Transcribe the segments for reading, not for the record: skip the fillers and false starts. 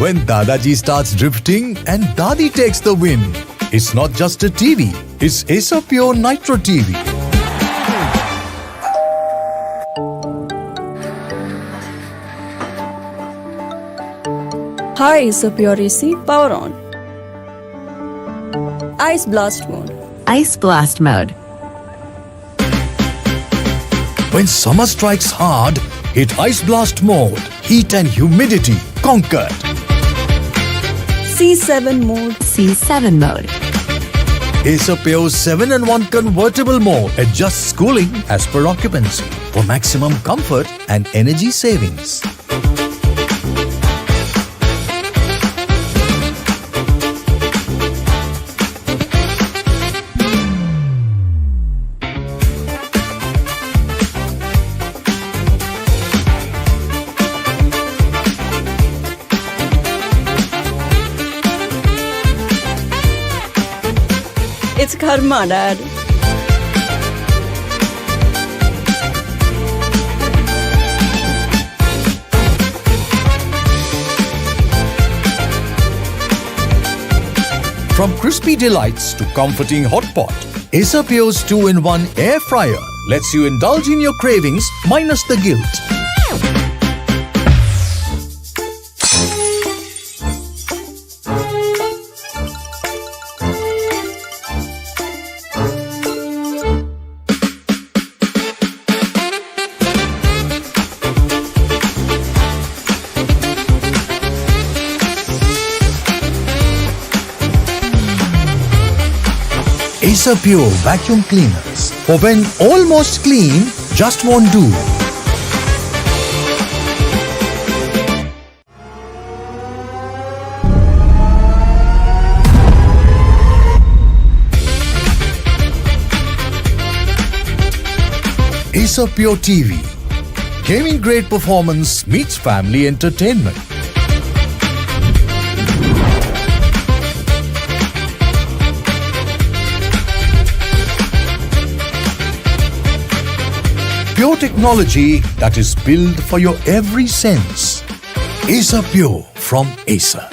When Dadaji starts drifting and Dadi takes the win. It's not just a TV, it's Acer Pure Nitro TV. Hi, Acer Pure AC, power on. Ice Blast mode. Ice Blast mode. When summer strikes hard, hit Ice Blast mode. Heat and humidity conquered. C7 mode. C7 mode. Acer Pure's 7-in-1 convertible mode adjusts cooling as per occupancy for maximum comfort and energy savings. It's karma, Dad. From crispy delights to comforting hot pot, Acer Pure's 2-in-1 air fryer lets you indulge in your cravings minus the guilt. Acer Pure vacuum cleaners for when almost clean just won't do. Acer Pure TV. Gaming grade performance meets family entertainment. Pure technology that is built for your every sense. Acer Pure from Acer.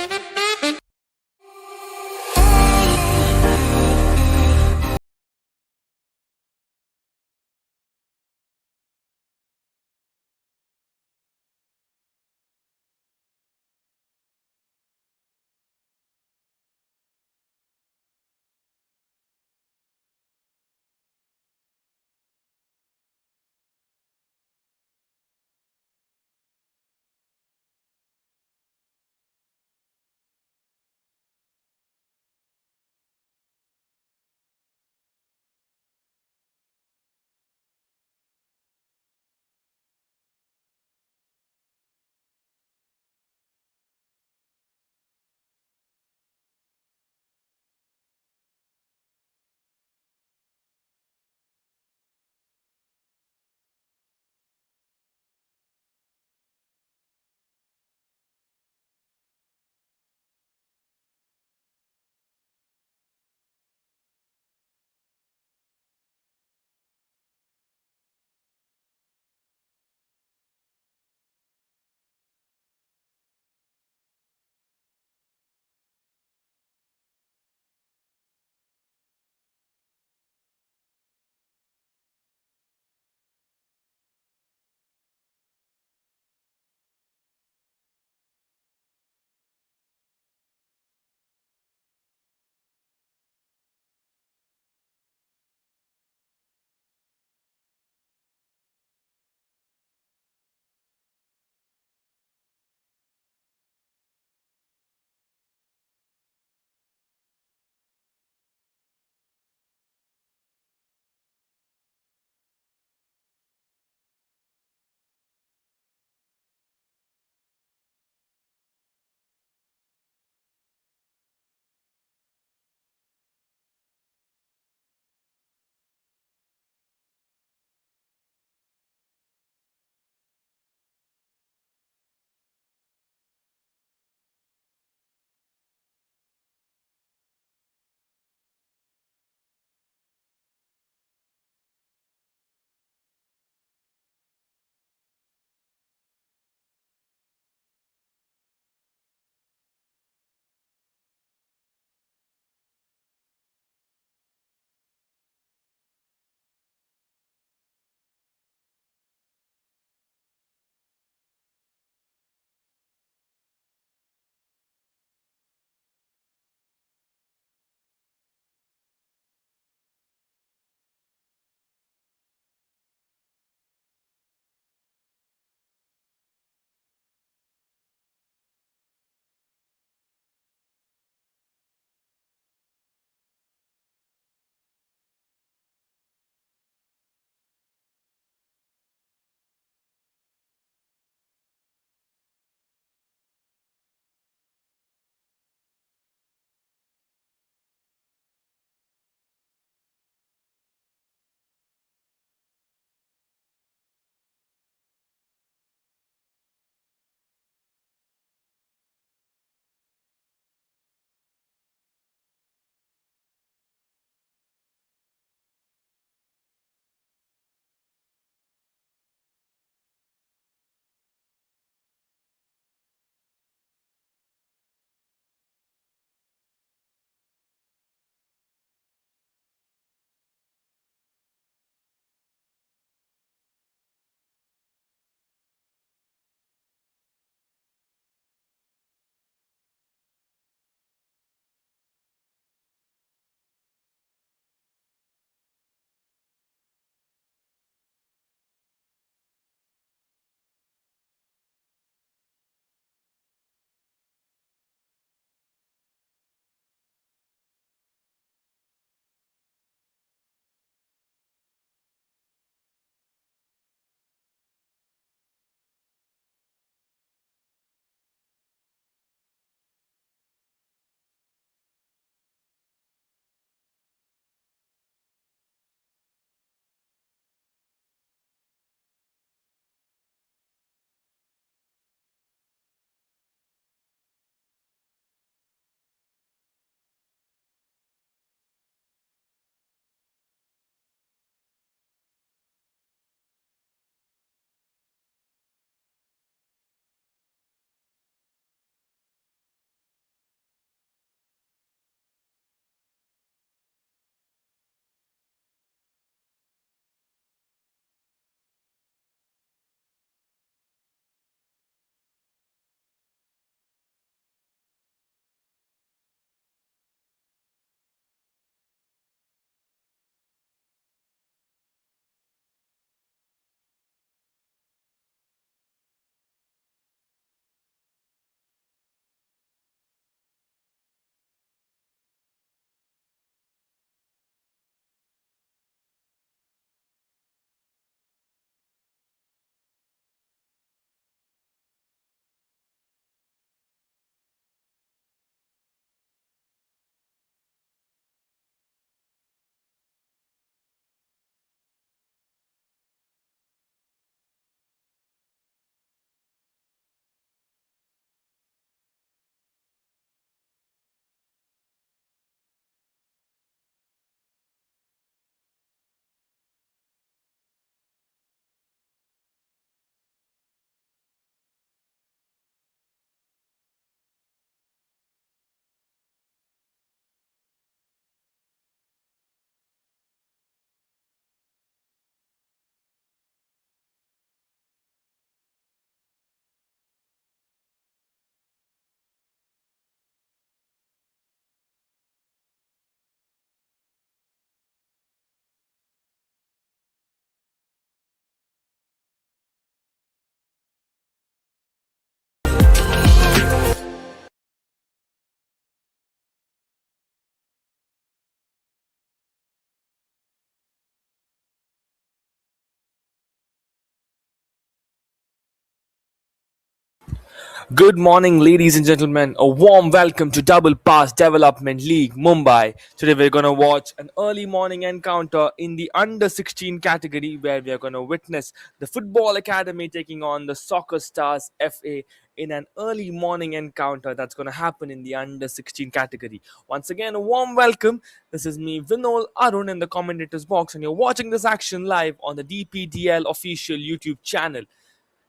Good morning, ladies and gentlemen. A warm welcome to Double Pass Development League Mumbai. Today we're going to watch an early morning encounter in the under 16 category where we are going to witness the Football Academy taking on the Soccerstarzz FA in an early morning encounter that's going to happen in the under 16 category. Once again, a warm welcome. This is me, Vinol Arun, in the commentators box, and you're watching this action live on the DPDL official YouTube channel,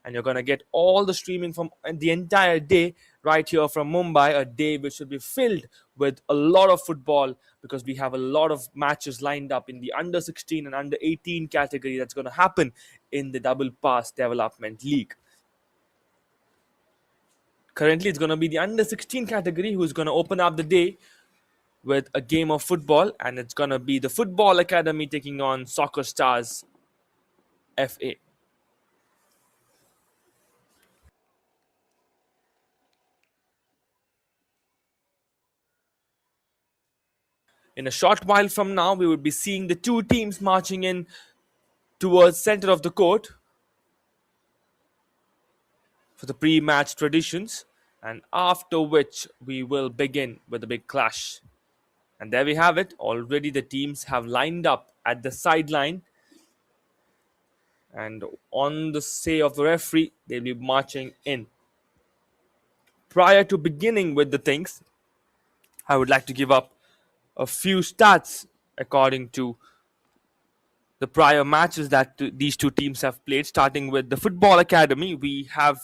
and you're going to get all the streaming from the entire day right here from Mumbai, a day which will be filled with a lot of football because we have a lot of matches lined up in the under 16 and under 18 category that's going to happen in the Double Pass Development League. Currently, it's going to be the under 16 category who's going to open up the day with a game of football, and it's going to be the Football Academy taking on Soccerstarzz FA. In a short while from now, we will be seeing the two teams marching in towards center of the court for the pre-match traditions, and after which we will begin with a big clash. And there we have it. Already the teams have lined up at the sideline, and on the say of the referee, they'll be marching in. Prior to beginning with the things, I would like to give up a few stats according to the prior matches that these two teams have played. Starting with the Football Academy, we have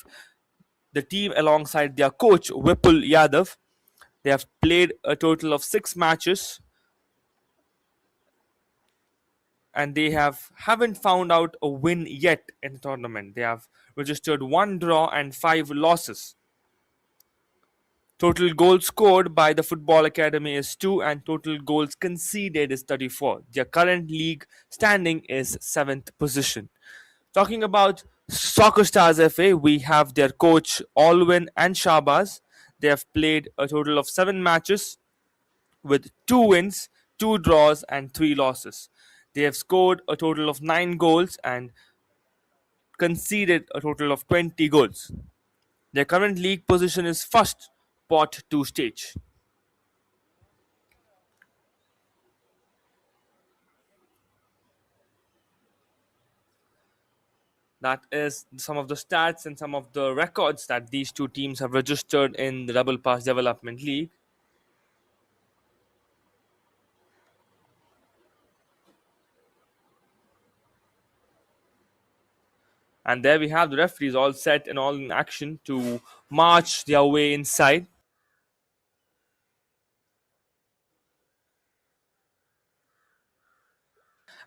the team alongside their coach Vipul Yadav. They have played a total of 6 matches, and they haven't found out a win yet in the tournament. They have registered 1 draw and 5 losses. Total goals scored by the Football Academy is 2, and total goals conceded is 34. Their current league standing is 7th position. Talking about Soccerstarzz FA, we have their coach Alwyn and Shahbaz. They have played a total of 7 matches with 2 wins, 2 draws, and 3 losses. They have scored a total of 9 goals and conceded a total of 20 goals. Their current league position is first pot 2 stage. That is some of the stats and some of the records that these two teams have registered in the Double Pass Development League. And there we have the referees all set and all in action to march their way inside.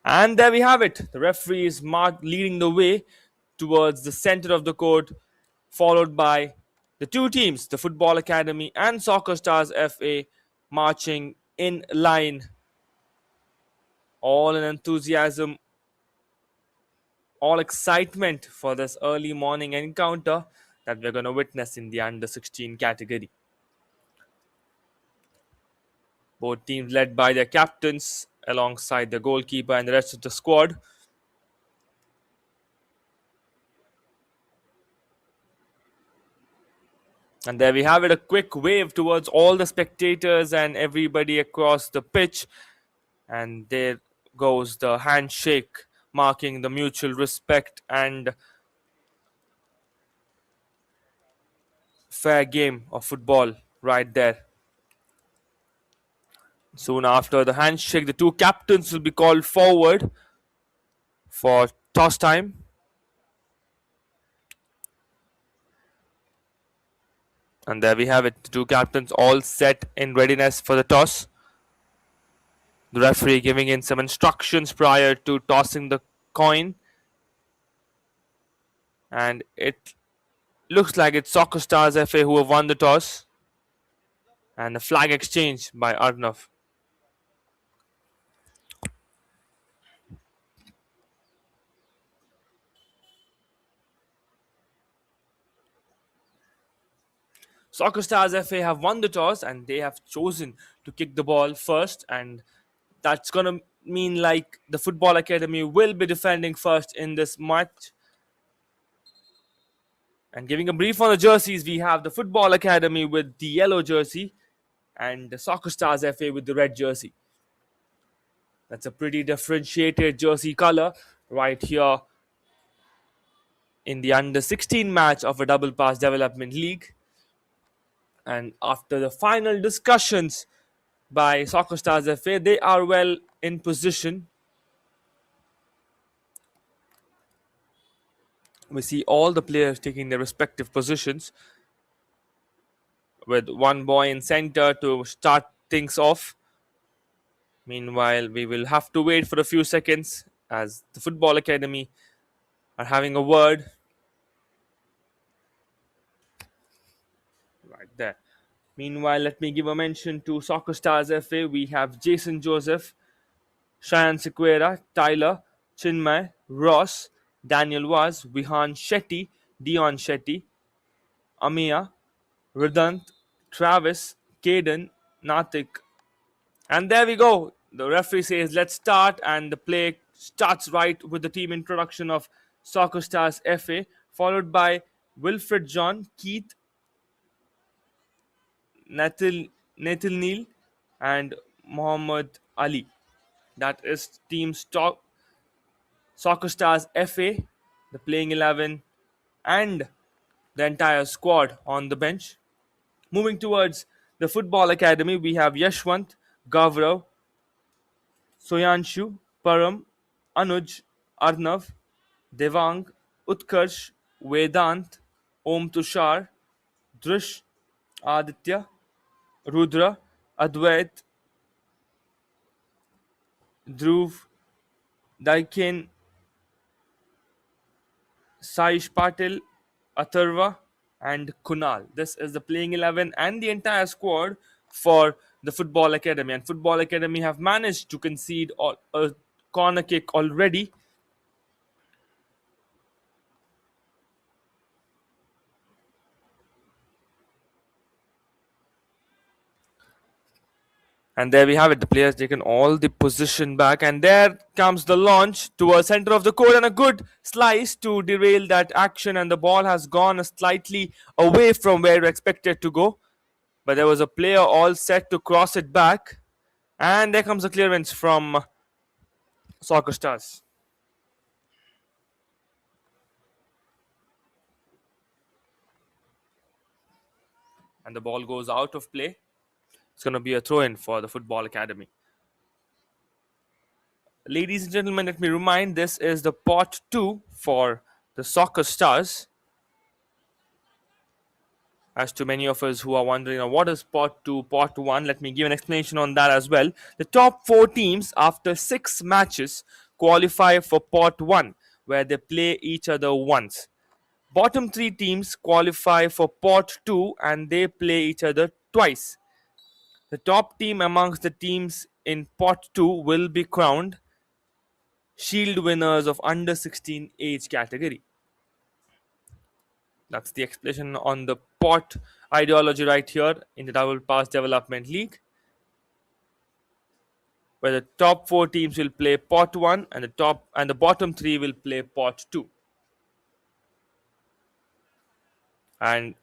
And there we have it. The referee is leading the way towards the center of the court, followed by the two teams, the Football Academy and Soccerstarzz FA, marching in line, all in enthusiasm, all excitement for this early morning encounter that we're going to witness in the under 16 category. Both teams led by their captains alongside the goalkeeper and the rest of the squad. And there we have it, a quick wave towards all the spectators and everybody across the pitch. And there goes the handshake, marking the mutual respect and fair game of football right there. Soon after the handshake, the two captains will be called forward for toss time. And there we have it, the two captains all set in readiness for the toss. The referee giving in some instructions prior to tossing the coin. And it looks like it's Soccerstarzz FA who have won the toss. And a flag exchange by Arnav. Soccerstarzz FA have won the toss and they have chosen to kick the ball first, and that's going to mean like the Football Academy will be defending first in this match. And giving a brief on the jerseys, we have the Football Academy with the yellow jersey and the Soccerstarzz FA with the red jersey. That's a pretty differentiated jersey color right here in the under 16 match of a double pass development league. And after the final discussions by Soccerstarzz FA, they are well in position. We see all the players taking their respective positions, with one boy in center to start things off. Meanwhile, we will have to wait for a few seconds as the Football Academy are having a word right there. Meanwhile, let me give a mention to Soccerstarzz FA. We have Jason Joseph, Shayan Sequeira, Tyler, Chinmay, Ross, Daniel Vaz, Vihan Shetty, Dion Shetty, Amiya, Ridant, Travis, Caden, Natik. And there we go. The referee says, let's start, and the play starts right with the team introduction of Soccerstarzz FA, followed by Wilfred John, Keith, Nathil Neal, and Muhammad Ali. That is Team Soccerstarzz FA, the playing 11, and the entire squad on the bench. Moving towards the Football Academy, we have Yashwant, Gavrav, Soyanshu, Param, Anuj, Arnav, Devang, Utkarsh, Vedant, Om Tushar, Drish, Aditya, Rudra, Advait, Dhruv, Daiken, Saish Patil, Atharva, and Kunal. This is the playing 11 and the entire squad for the Football Academy. And Football Academy have managed to concede a corner kick already. And there we have it. The players taken all the position back. And there comes the launch to a center of the court and a good slice to derail that action. And the ball has gone slightly away from where expected to go. But there was a player all set to cross it back. And there comes a clearance from Soccerstarzz. And the ball goes out of play. It's going to be a throw-in for the Football Academy. Ladies and gentlemen, let me remind, this is the pot 2 for the Soccerstarzz. As to many of us who are wondering, what is pot 2, pot 1, let me give an explanation on that as well. The top 4 teams after 6 matches qualify for pot 1, where they play each other once. Bottom 3 teams qualify for pot 2 and they play each other twice. The top team amongst the teams in pot 2 will be crowned Shield winners of under 16 age category. That's the explanation on the pot ideology right here in the Double Pass Development League, where the top 4 teams will play pot 1 and the bottom 3 will play pot 2. And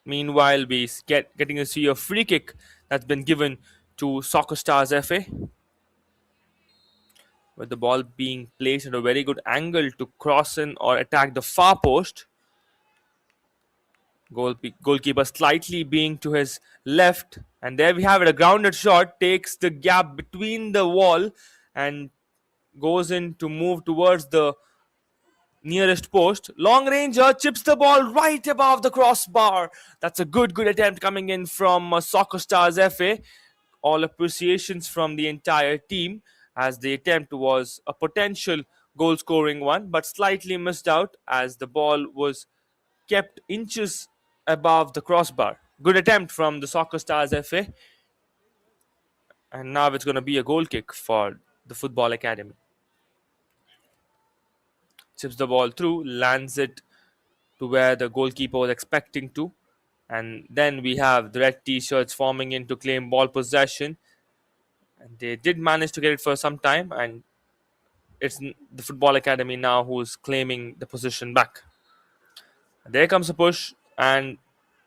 meanwhile, we getting to see a free kick that's been given to Soccerstarzz FA, with the ball being placed at a very good angle to cross in or attack the far post. Goalkeeper slightly being to his left, and there we have it. A grounded shot takes the gap between the wall and goes in to move towards the nearest post. Long ranger chips the ball right above the crossbar. That's a good attempt coming in from Soccerstarzz FA. All appreciations from the entire team, as the attempt was a potential goal scoring one, but slightly missed out as the ball was kept inches above the crossbar. Good attempt from the Soccerstarzz FA. And now it's going to be a goal kick for the Football Academy. Chips the ball through, lands it to where the goalkeeper was expecting to. And then we have the red t-shirts forming in to claim ball possession. And they did manage to get it for some time. And it's the Football Academy now who's claiming the position back. There comes a push, and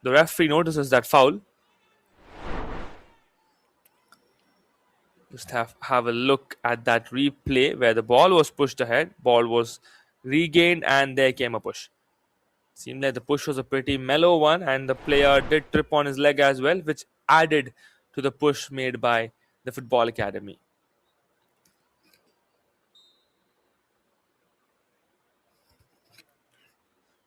the referee notices that foul. Just have a look at that replay where the ball was pushed ahead, ball was regained, and there came a push. Seemed like the push was a pretty mellow one, and the player did trip on his leg as well, which added to the push made by the Football Academy.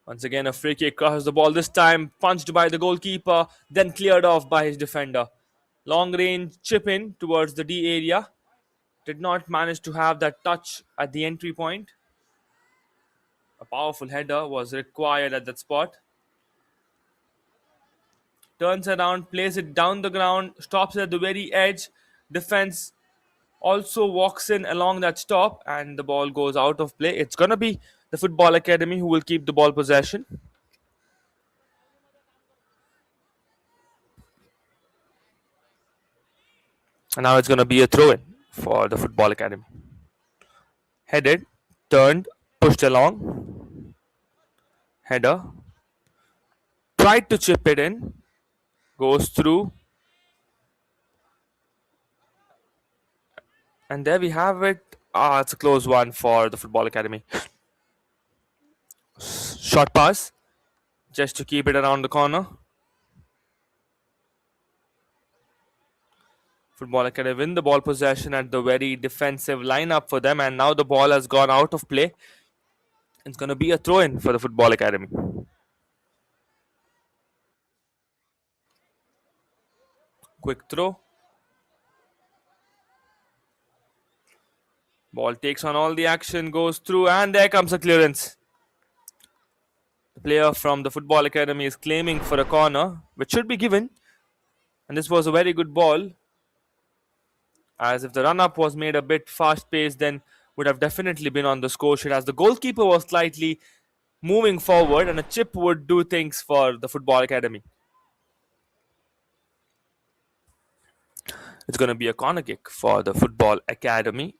Once again, a free kick crosses the ball, this time punched by the goalkeeper, then cleared off by his defender. Long range chip in towards the D area. Did not manage to have that touch at the entry point. A powerful header was required at that spot. Turns around, plays it down the ground, stops at the very edge. Defense also walks in along that stop, and the ball goes out of play. It's going to be the Football Academy who will keep the ball possession. And now it's going to be a throw in for the Football Academy. Headed, turned, pushed along. Header. Tried to chip it in. Goes through. And there we have it. It's a close one for the Football Academy. Short pass. Just to keep it around the corner. Football Academy win the ball possession at the very defensive lineup for them, and now the ball has gone out of play. It's going to be a throw in for the Football Academy. Quick throw. Ball takes on all the action, goes through, and there comes a clearance. The player from the Football Academy is claiming for a corner, which should be given. And this was a very good ball. As if the run-up was made a bit fast-paced, then would have definitely been on the score sheet, as the goalkeeper was slightly moving forward, and a chip would do things for the Football Academy. It's going to be a corner kick for the Football Academy.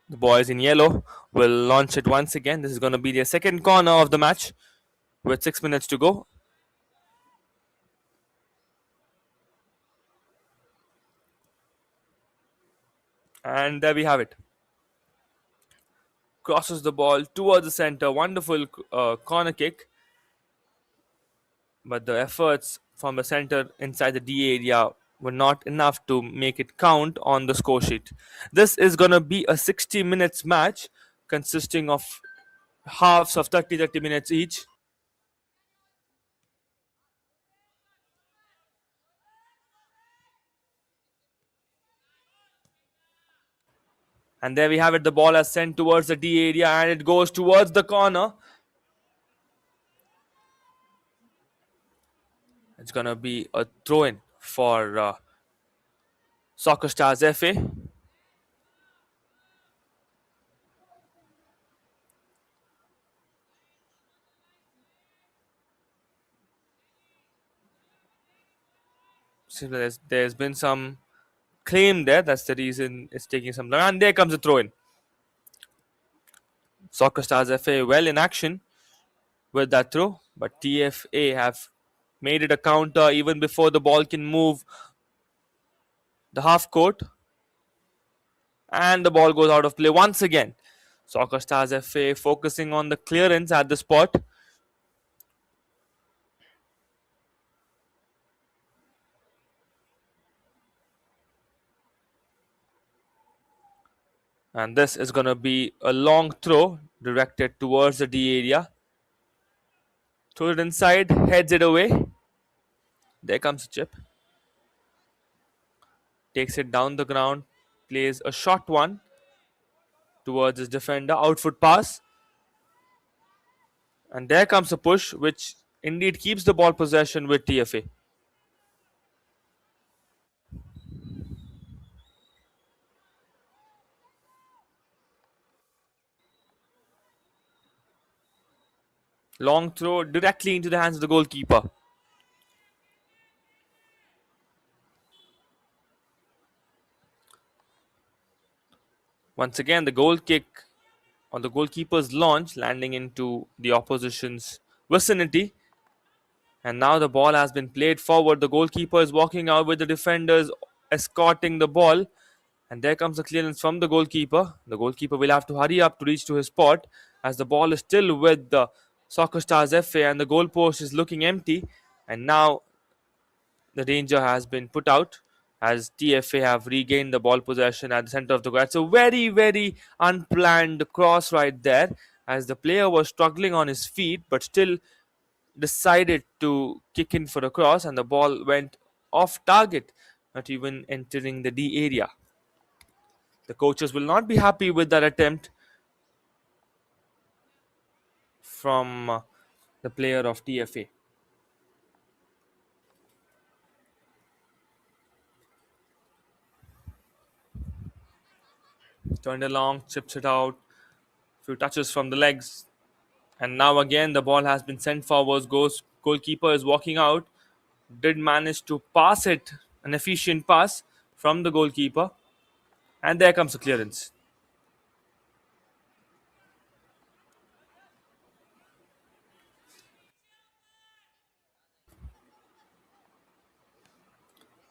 The boys in yellow will launch it once again. This is going to be their second corner of the match with 6 minutes to go. And there we have it. Crosses the ball towards the center. Wonderful corner kick. But the efforts from the center inside the D area were not enough to make it count on the score sheet. This is going to be a 60 minutes match consisting of halves of 30 minutes each. And there we have it. The ball is sent towards the D area and it goes towards the corner. It's going to be a throw-in for Soccerstarzz FA. So there's been some claim there. That's the reason it's taking some time. And there comes the throw-in. Soccerstarzz FA well in action with that throw. But TFA have made it a counter even before the ball can move the half court. And the ball goes out of play once again. Soccerstarzz FA focusing on the clearance at the spot. And this is going to be a long throw directed towards the D area. Throw it inside, heads it away. There comes a chip. Takes it down the ground, plays a short one towards his defender, outfoot pass. And there comes a push, which indeed keeps the ball possession with TFA. Long throw directly into the hands of the goalkeeper. Once again, the goal kick on the goalkeeper's launch, landing into the opposition's vicinity. And now the ball has been played forward. The goalkeeper is walking out with the defenders escorting the ball. And there comes the clearance from the goalkeeper. The goalkeeper will have to hurry up to reach to his spot as the ball is still with the Soccerstarzz FA and the goalpost is looking empty. And now the danger has been put out as TFA have regained the ball possession at the center of the court. It's a very, very unplanned cross right there as the player was struggling on his feet but still decided to kick in for a cross and the ball went off target, not even entering the D area. The coaches will not be happy with that attempt from the player of TFA. Turned along, chips it out, few touches from the legs, and now again the ball has been sent forwards. Goalkeeper is walking out. Did manage to pass it, an efficient pass from the goalkeeper, and there comes the clearance.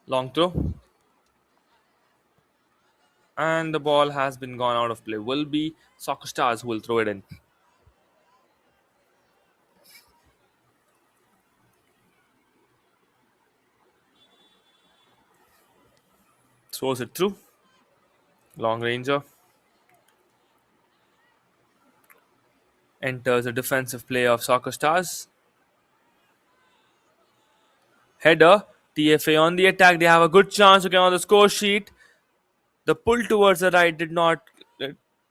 Long throw, and the ball has been gone out of play. Will be Soccerstarzz who will throw it in. Throws it through. Long ranger. Enters a defensive player of Soccerstarzz. Header. TFA on the attack. They have a good chance to get on the score sheet. The pull towards the right did not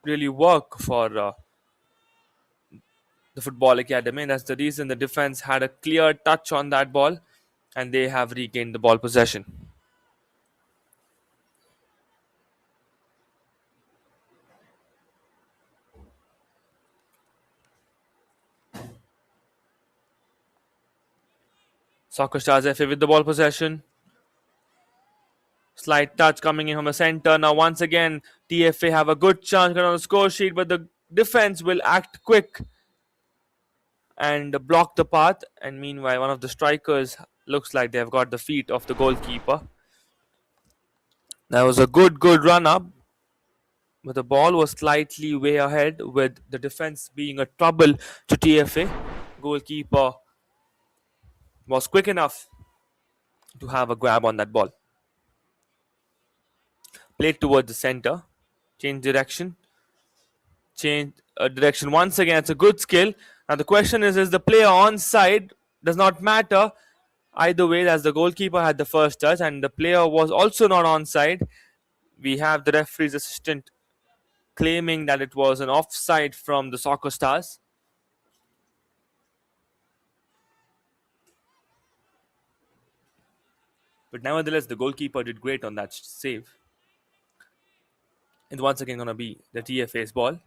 really work for the football academy. And that's the reason the defense had a clear touch on that ball and they have regained the ball possession. Soccerstarzz FA with the ball possession. Slight touch coming in from the center. Now once again, TFA have a good chance to get on the score sheet, but the defense will act quick and block the path. And meanwhile, one of the strikers looks like they have got the feet of the goalkeeper. That was a good run up, but the ball was slightly way ahead with the defense being a trouble to TFA. Goalkeeper was quick enough to have a grab on that ball. Played towards the center. Change direction. Change direction once again. It's a good skill. Now the question is the player onside? Does not matter. Either way, as the goalkeeper had the first touch and the player was also not onside. We have the referee's assistant claiming that it was an offside from the Soccerstarzz. But nevertheless, the goalkeeper did great on that save. It's once again going to be the TFA's ball.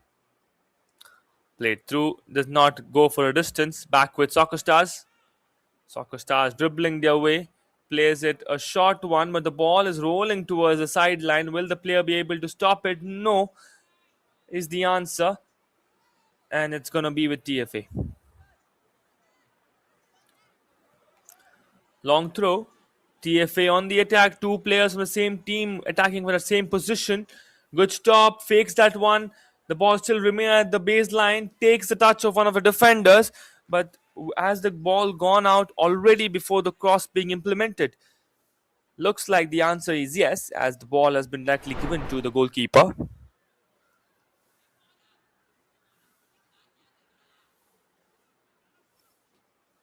Played through, does not go for a distance. Back with Soccerstarzz. Soccerstarzz dribbling their way. Plays it a short one, but the ball is rolling towards the sideline. Will the player be able to stop it? No, is the answer. And it's going to be with TFA. Long throw. TFA on the attack. Two players from the same team attacking for the same position. Good stop. Fakes that one. The ball still remains at the baseline. Takes the touch of one of the defenders. But has the ball gone out already before the cross being implemented? Looks like the answer is yes, as the ball has been directly given to the goalkeeper.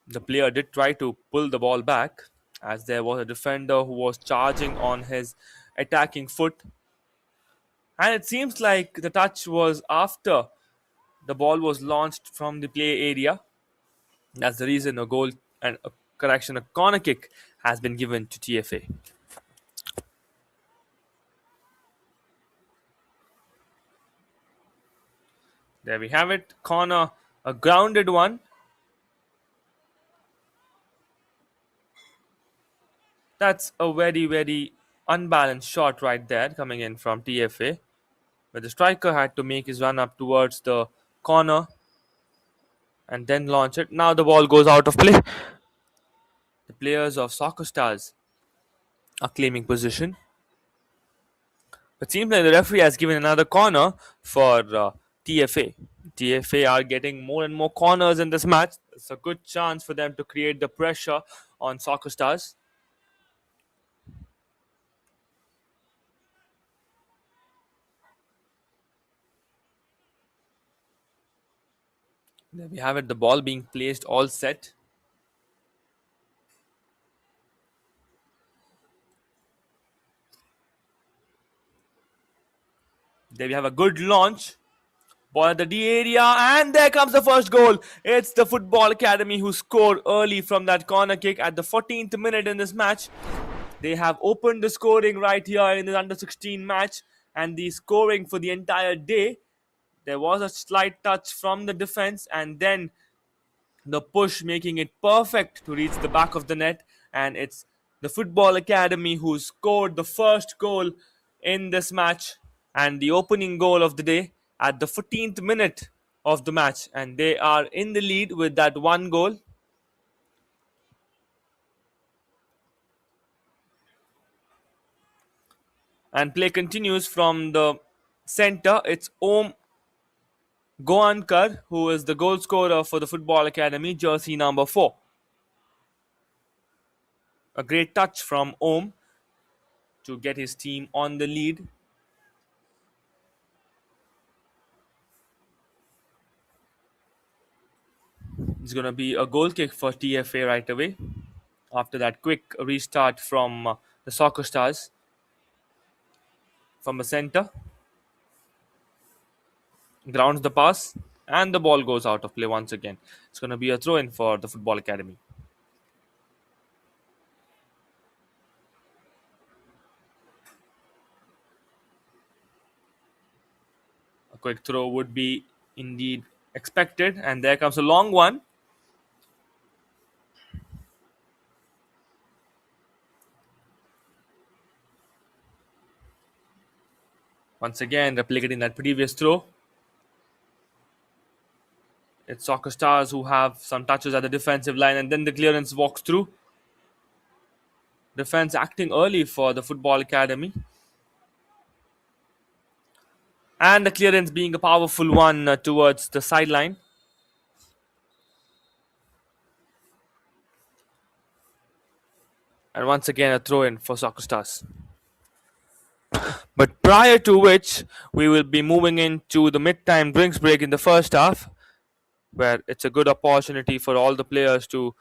The player did try to pull the ball back, as there was a defender who was charging on his attacking foot. And it seems like the touch was after the ball was launched from the play area. That's the reason a goal and a corner kick has been given to TFA. There we have it. Corner, a grounded one. That's a very unbalanced shot right there coming in from TFA. But the striker had to make his run up towards the corner and then launch it. Now the ball goes out of play. The players of Soccerstarzz are claiming possession. It seems like the referee has given another corner for TFA. TFA are getting more and more corners in this match. It's a good chance for them to create the pressure on Soccerstarzz. There we have it, the ball being placed all set. There we have a good launch. Ball at the D area, and there comes the first goal. It's the Football Academy who scored early from that corner kick at the 14th minute in this match. They have opened the scoring right here in the under 16 match, and the scoring for the entire day. There was a slight touch from the defense, and then the push making it perfect to reach the back of the net. And it's the Football Academy who scored the first goal in this match and the opening goal of the day at the 14th minute of the match, and they are in the lead with that one goal. And play continues from the center. It's Om Goankar who is the goal scorer for the Football Academy, jersey number 4. A great touch from Om to get his team on the lead. It's going to be a goal kick for TFA right away after that quick restart from the Soccerstarzz from the center. Grounds the pass, and the ball goes out of play once again. It's going to be a throw in for the Football Academy. A quick throw would be indeed expected, and there comes a long one. Once again, replicating that previous throw. It's Soccerstarzz who have some touches at the defensive line, and then the clearance walks through. Defense acting early for the Football Academy. And the clearance being a powerful one towards the sideline. And once again, a throw in for Soccerstarzz. But prior to which, we will be moving into the mid-time drinks break in the first half, where it's a good opportunity for all the players to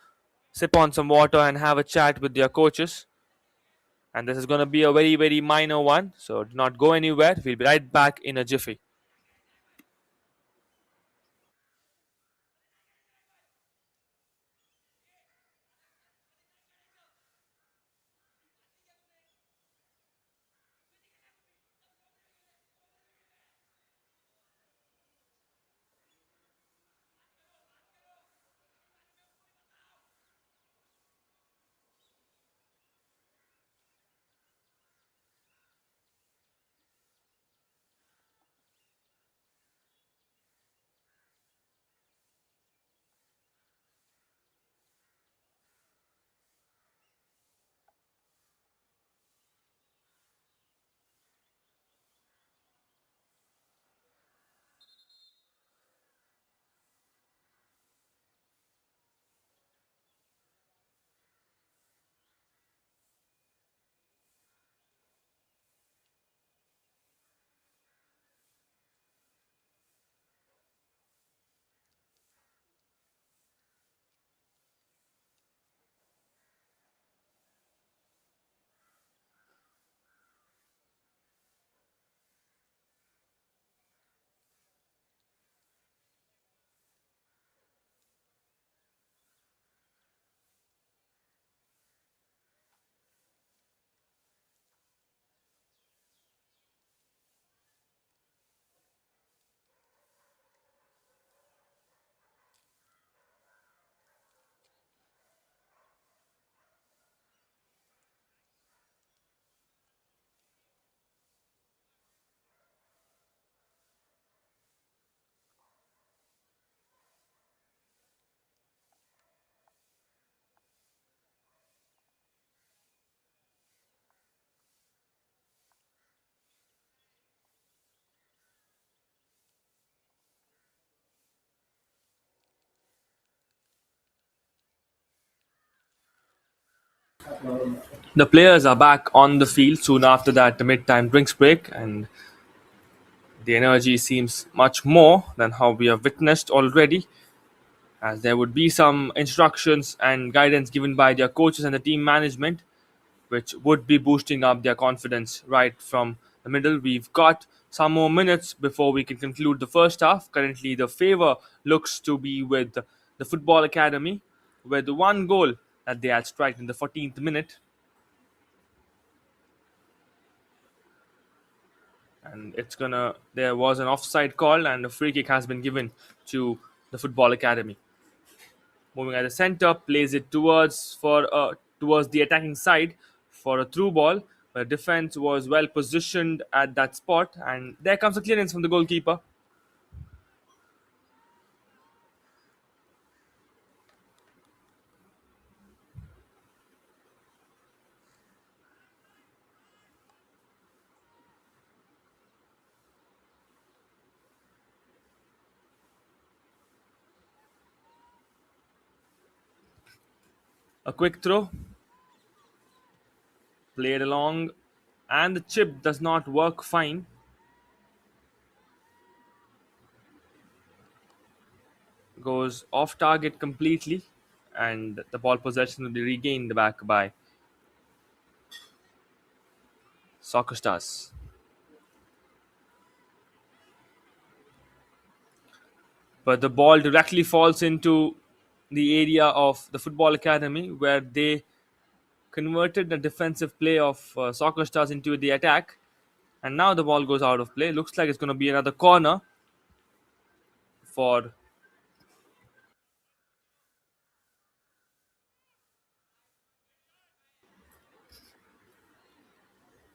sip on some water and have a chat with their coaches. And this is going to be a very, very minor one, so do not go anywhere. We'll be right back in a jiffy. The players are back on the field soon after that mid-time drinks break, and the energy seems much more than how we have witnessed already, as there would be some instructions and guidance given by their coaches and the team management, which would be boosting up their confidence right from the middle. We've got some more minutes before we can conclude the first half. Currently, the favor looks to be with the Football Academy, with the one goal that they had struck in the 14th minute. And there was an offside call, and a free kick has been given to the Football Academy. Moving at the center, plays it towards the attacking side for a through ball. The defense was well positioned at that spot, and there comes a clearance from the goalkeeper. A quick throw, played along, and the chip does not work fine. Goes off target completely, and the ball possession will be regained back by Soccerstarzz. But the ball directly falls into the area of the Football Academy, where they converted the defensive play of Soccerstarzz into the attack. And now the ball goes out of play. Looks like it's going to be another corner for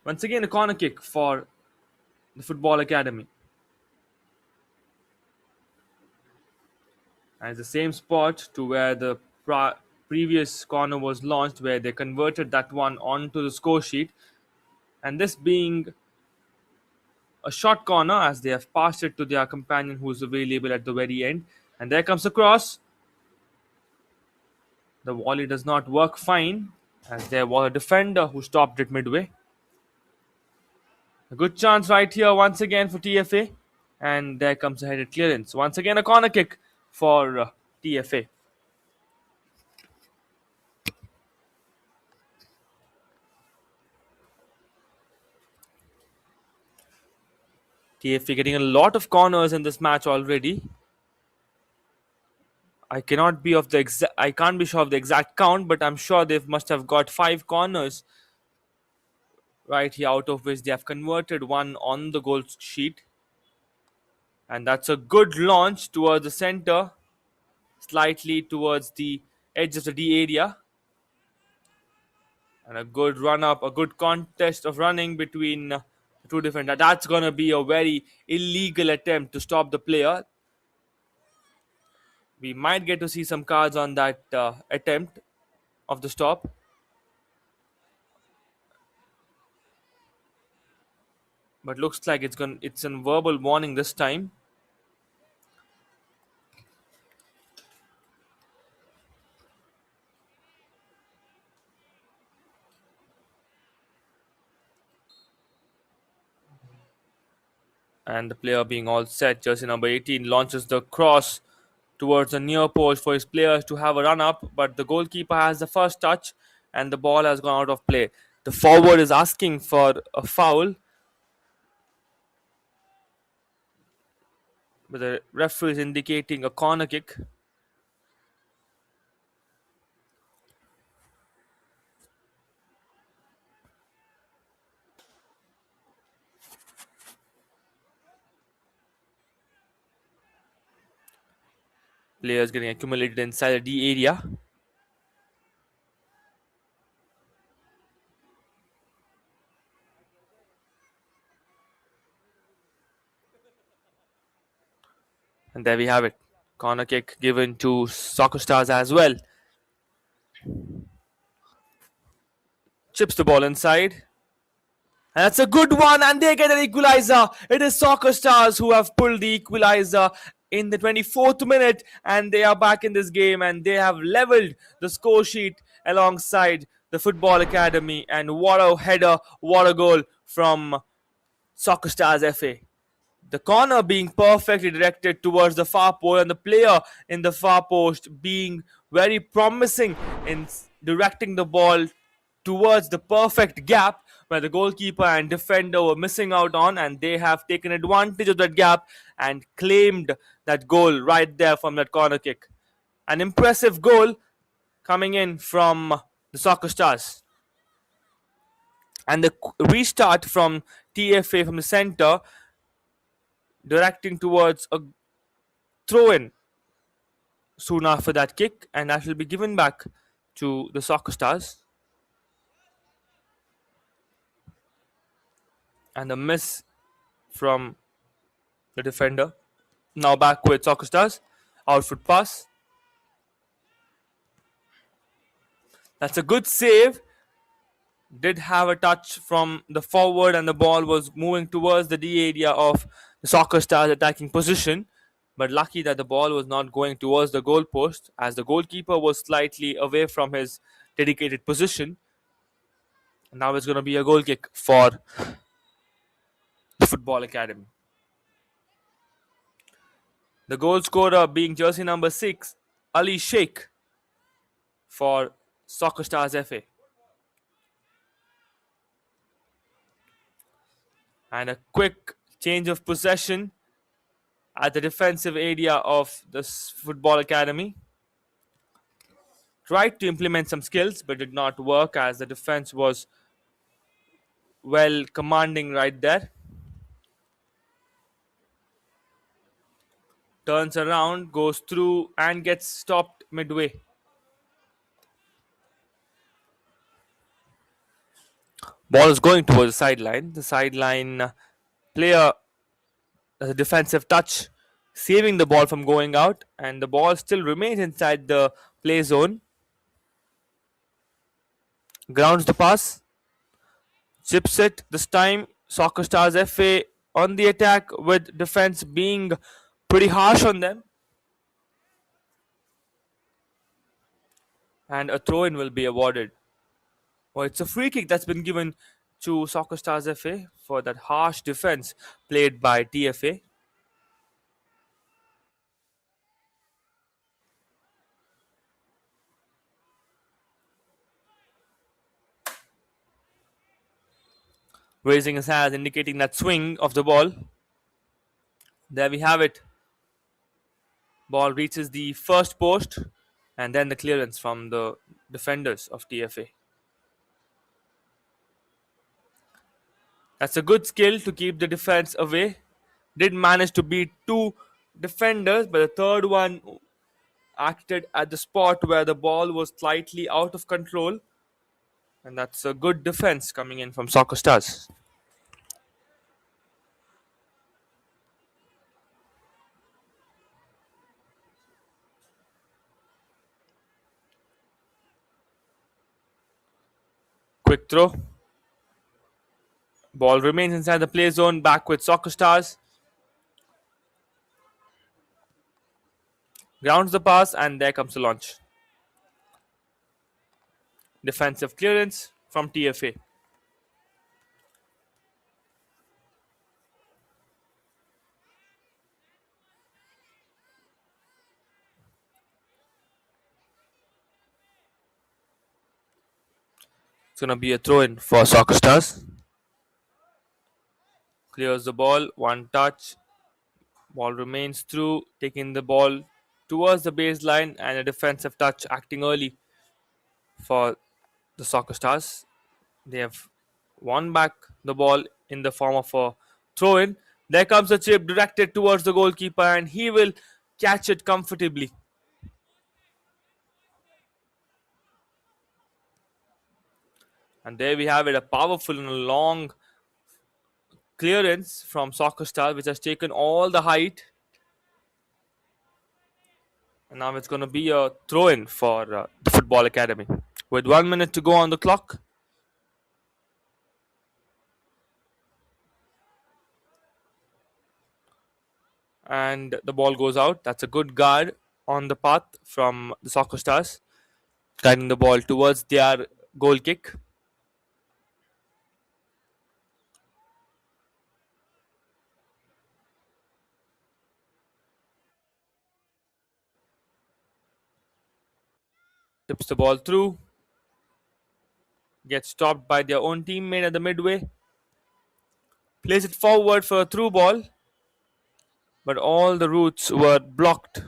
once again a corner kick for the Football Academy. And it's the same spot to where the previous corner was launched, where they converted that one onto the score sheet. And this being a short corner, as they have passed it to their companion who is available at the very end. And there comes a cross. The volley does not work fine, as there was a defender who stopped it midway. A good chance right here once again for TFA. And there comes a headed clearance. Once again a corner kick for TFA. TFA getting a lot of corners in this match already. I can't be sure of the exact count, but I'm sure they must have got 5 corners right here, out of which they have converted one on the goal sheet. And that's a good launch towards the center, slightly towards the edge of the D area. And a good run up, a good contest of running between the two defenders. That's going to be a very illegal attempt to stop the player. We might get to see some cards on that attempt of the stop. But looks like it's a verbal warning this time. And the player being all set, jersey number 18 launches the cross towards the near post for his players to have a run up, but the goalkeeper has the first touch and the ball has gone out of play. The forward is asking for a foul, but the referee is indicating a corner kick. Players getting accumulated inside the D area. And there we have it. Corner kick given to Soccerstarzz as well. Chips the ball inside. And that's a good one, and they get an equalizer. It is Soccerstarzz who have pulled the equalizer in the 24th minute, and they are back in this game, and they have leveled the score sheet alongside the Football Academy. And what a header, what a goal from Soccerstarzz FA. The corner being perfectly directed towards the far post, and the player in the far post being very promising in directing the ball towards the perfect gap where the goalkeeper and defender were missing out on, and they have taken advantage of that gap and claimed that goal right there from that corner kick. An impressive goal coming in from the Soccerstarzz. And the restart from TFA from the center, directing towards a throw in soon after that kick, and that will be given back to the Soccerstarzz. And a miss from the defender. Now back with Soccerstarzz. Outfoot pass. That's a good save. Did have a touch from the forward, and the ball was moving towards the D area of the Soccerstarzz attacking position. But lucky that the ball was not going towards the goalpost, as the goalkeeper was slightly away from his dedicated position. And now it's going to be a goal kick for the Football Academy. The goal scorer being jersey number 6, Ali Sheikh, for Soccerstarzz FA. And a quick change of possession at the defensive area of the Football Academy. Tried to implement some skills but did not work, as the defense was well commanding right there. Turns around, goes through and gets stopped midway. Ball is going towards the sideline. The sideline player does a defensive touch, saving the ball from going out, and the ball still remains inside the play zone. Grounds the pass, chips it. This time Soccerstarzz FA on the attack, with defense being pretty harsh on them. And a throw-in will be awarded. Well, it's a free kick that's been given to Soccerstarzz FA for that harsh defense played by TFA. Raising his hands, indicating that swing of the ball. There we have it. Ball reaches the first post, and then the clearance from the defenders of TFA. That's a good skill to keep the defense away. Did manage to beat 2 defenders, but the third one acted at the spot where the ball was slightly out of control. And that's a good defense coming in from Soccerstarzz. Quick throw. Ball remains inside the play zone, back with Soccerstarzz. Grounds the pass, and there comes the launch. Defensive clearance from TFA. It's going to be a throw-in for Soccerstarzz. Clears the ball, one touch. Ball remains through, taking the ball towards the baseline, and a defensive touch acting early for the Soccerstarzz. They have won back the ball in the form of a throw-in. There comes a chip directed towards the goalkeeper, and he will catch it comfortably. And there we have it, a powerful and a long clearance from Soccerstarzz, which has taken all the height. And now it's going to be a throw-in for the Football Academy. With 1 minute to go on the clock. And the ball goes out. That's a good guard on the path from the Soccerstarzz, guiding the ball towards their Goal kick. Tips the ball through. Gets stopped by their own teammate at the midway. Plays it forward for a through ball. But all the routes were blocked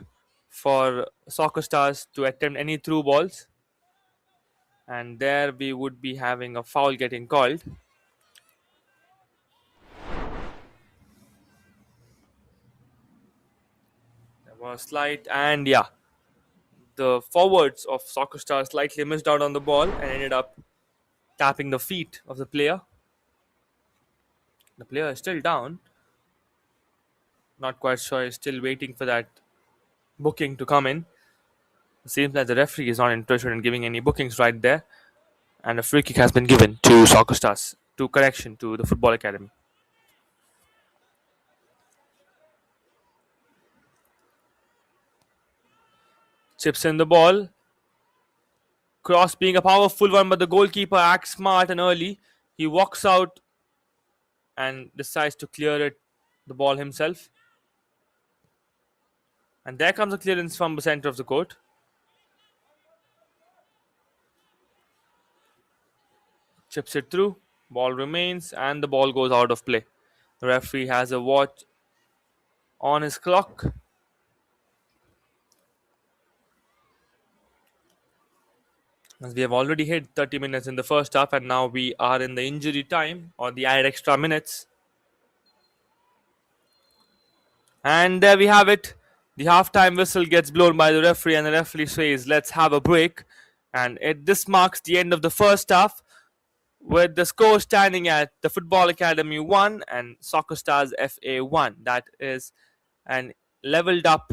for Soccerstarzz to attempt any through balls. And there we would be having a foul getting called. There was slight, and yeah, the forwards of Soccerstarzz slightly missed out on the ball and ended up tapping the feet of the player. The player is still down. Not quite sure. He's still waiting for that booking to come in. It seems like the referee is not interested in giving any bookings right there. And a free kick has been given to Soccerstarzz, to correction to the football academy. Chips in the ball. Cross being a powerful one, but the goalkeeper acts smart and early. He walks out and decides to clear the ball himself. And there comes a clearance from the center of the court. Chips it through. Ball remains, and the ball goes out of play. The referee has a watch on his clock. As we have already hit 30 minutes in the first half, and now we are in the injury time or the added extra minutes. And there we have it. The halftime whistle gets blown by the referee, and the referee says, "Let's have a break." And this marks the end of the first half, with the score standing at the Football Academy 1 and Soccerstarzz FA 1. That is an leveled up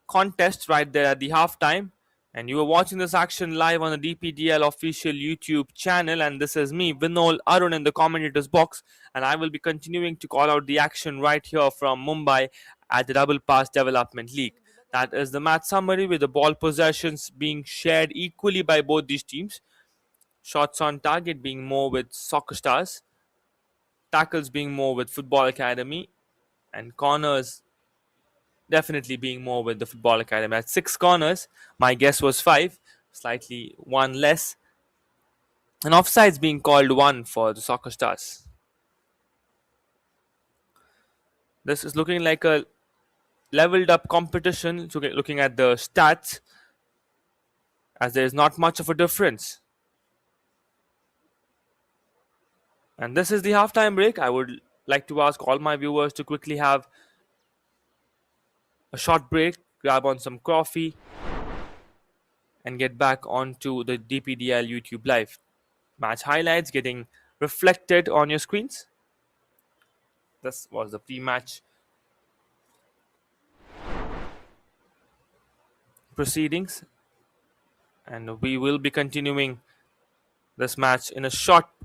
contest right there at the halftime. And you are watching this action live on the DPDL official YouTube channel. And this is me, Vinol Arun, in the commentators box. And I will be continuing to call out the action right here from Mumbai at the Double Pass Development League. That is the match summary, with the ball possessions being shared equally by both these teams. Shots on target being more with Soccerstarzz. Tackles being more with Football Academy. And corners definitely being more with the Football Academy. At 6 corners, my guess was 5, slightly one less. And offsides being called 1 for the Soccerstarzz. This is looking like a leveled up competition, looking at the stats, as there is not much of a difference. And this is the halftime break. I would like to ask all my viewers to quickly have a short break, grab on some coffee, and get back onto the DPDL YouTube Live. Match highlights getting reflected on your screens. This was the pre-match proceedings, and we will be continuing this match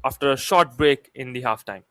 after a short break in the halftime.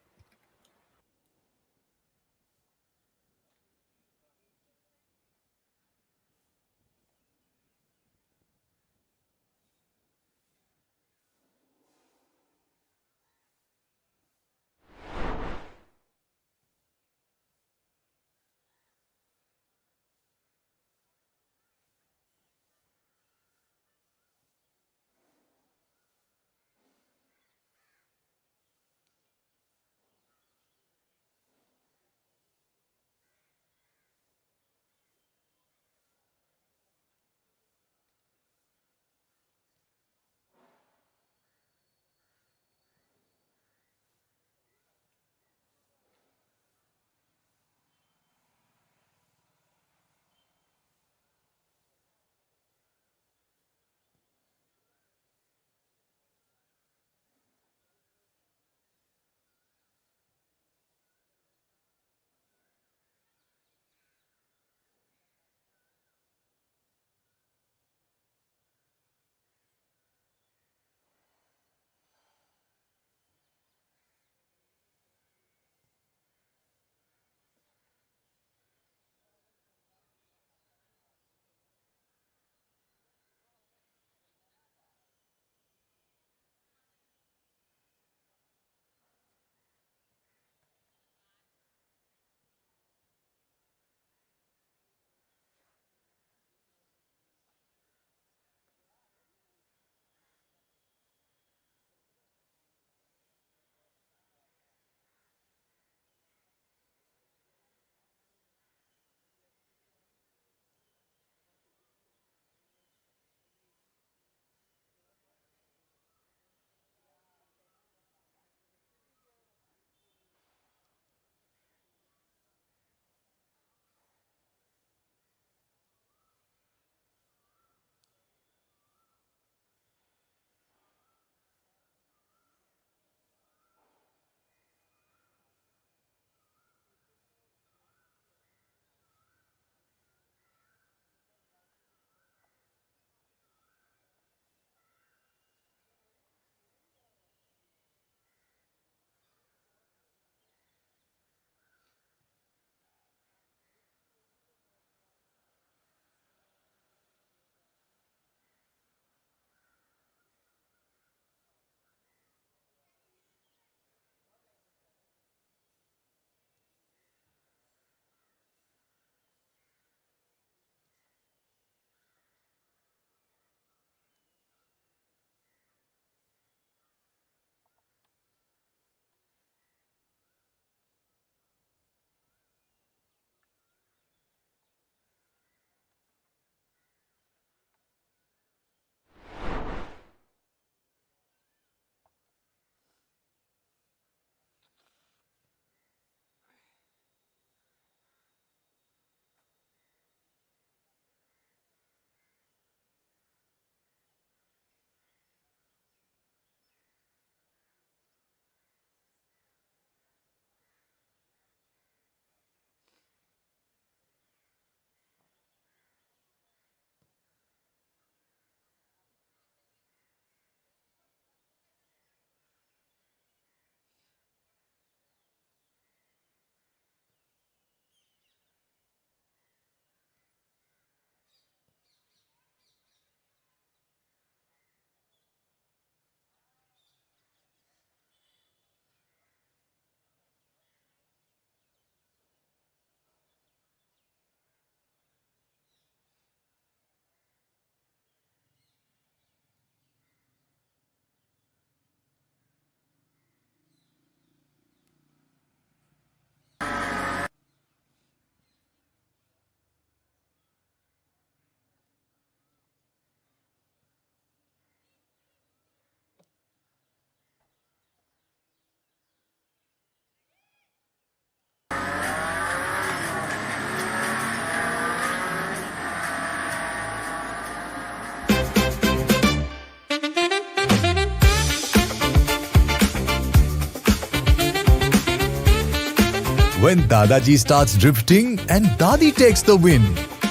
When Dadaji starts drifting and Dadi takes the win.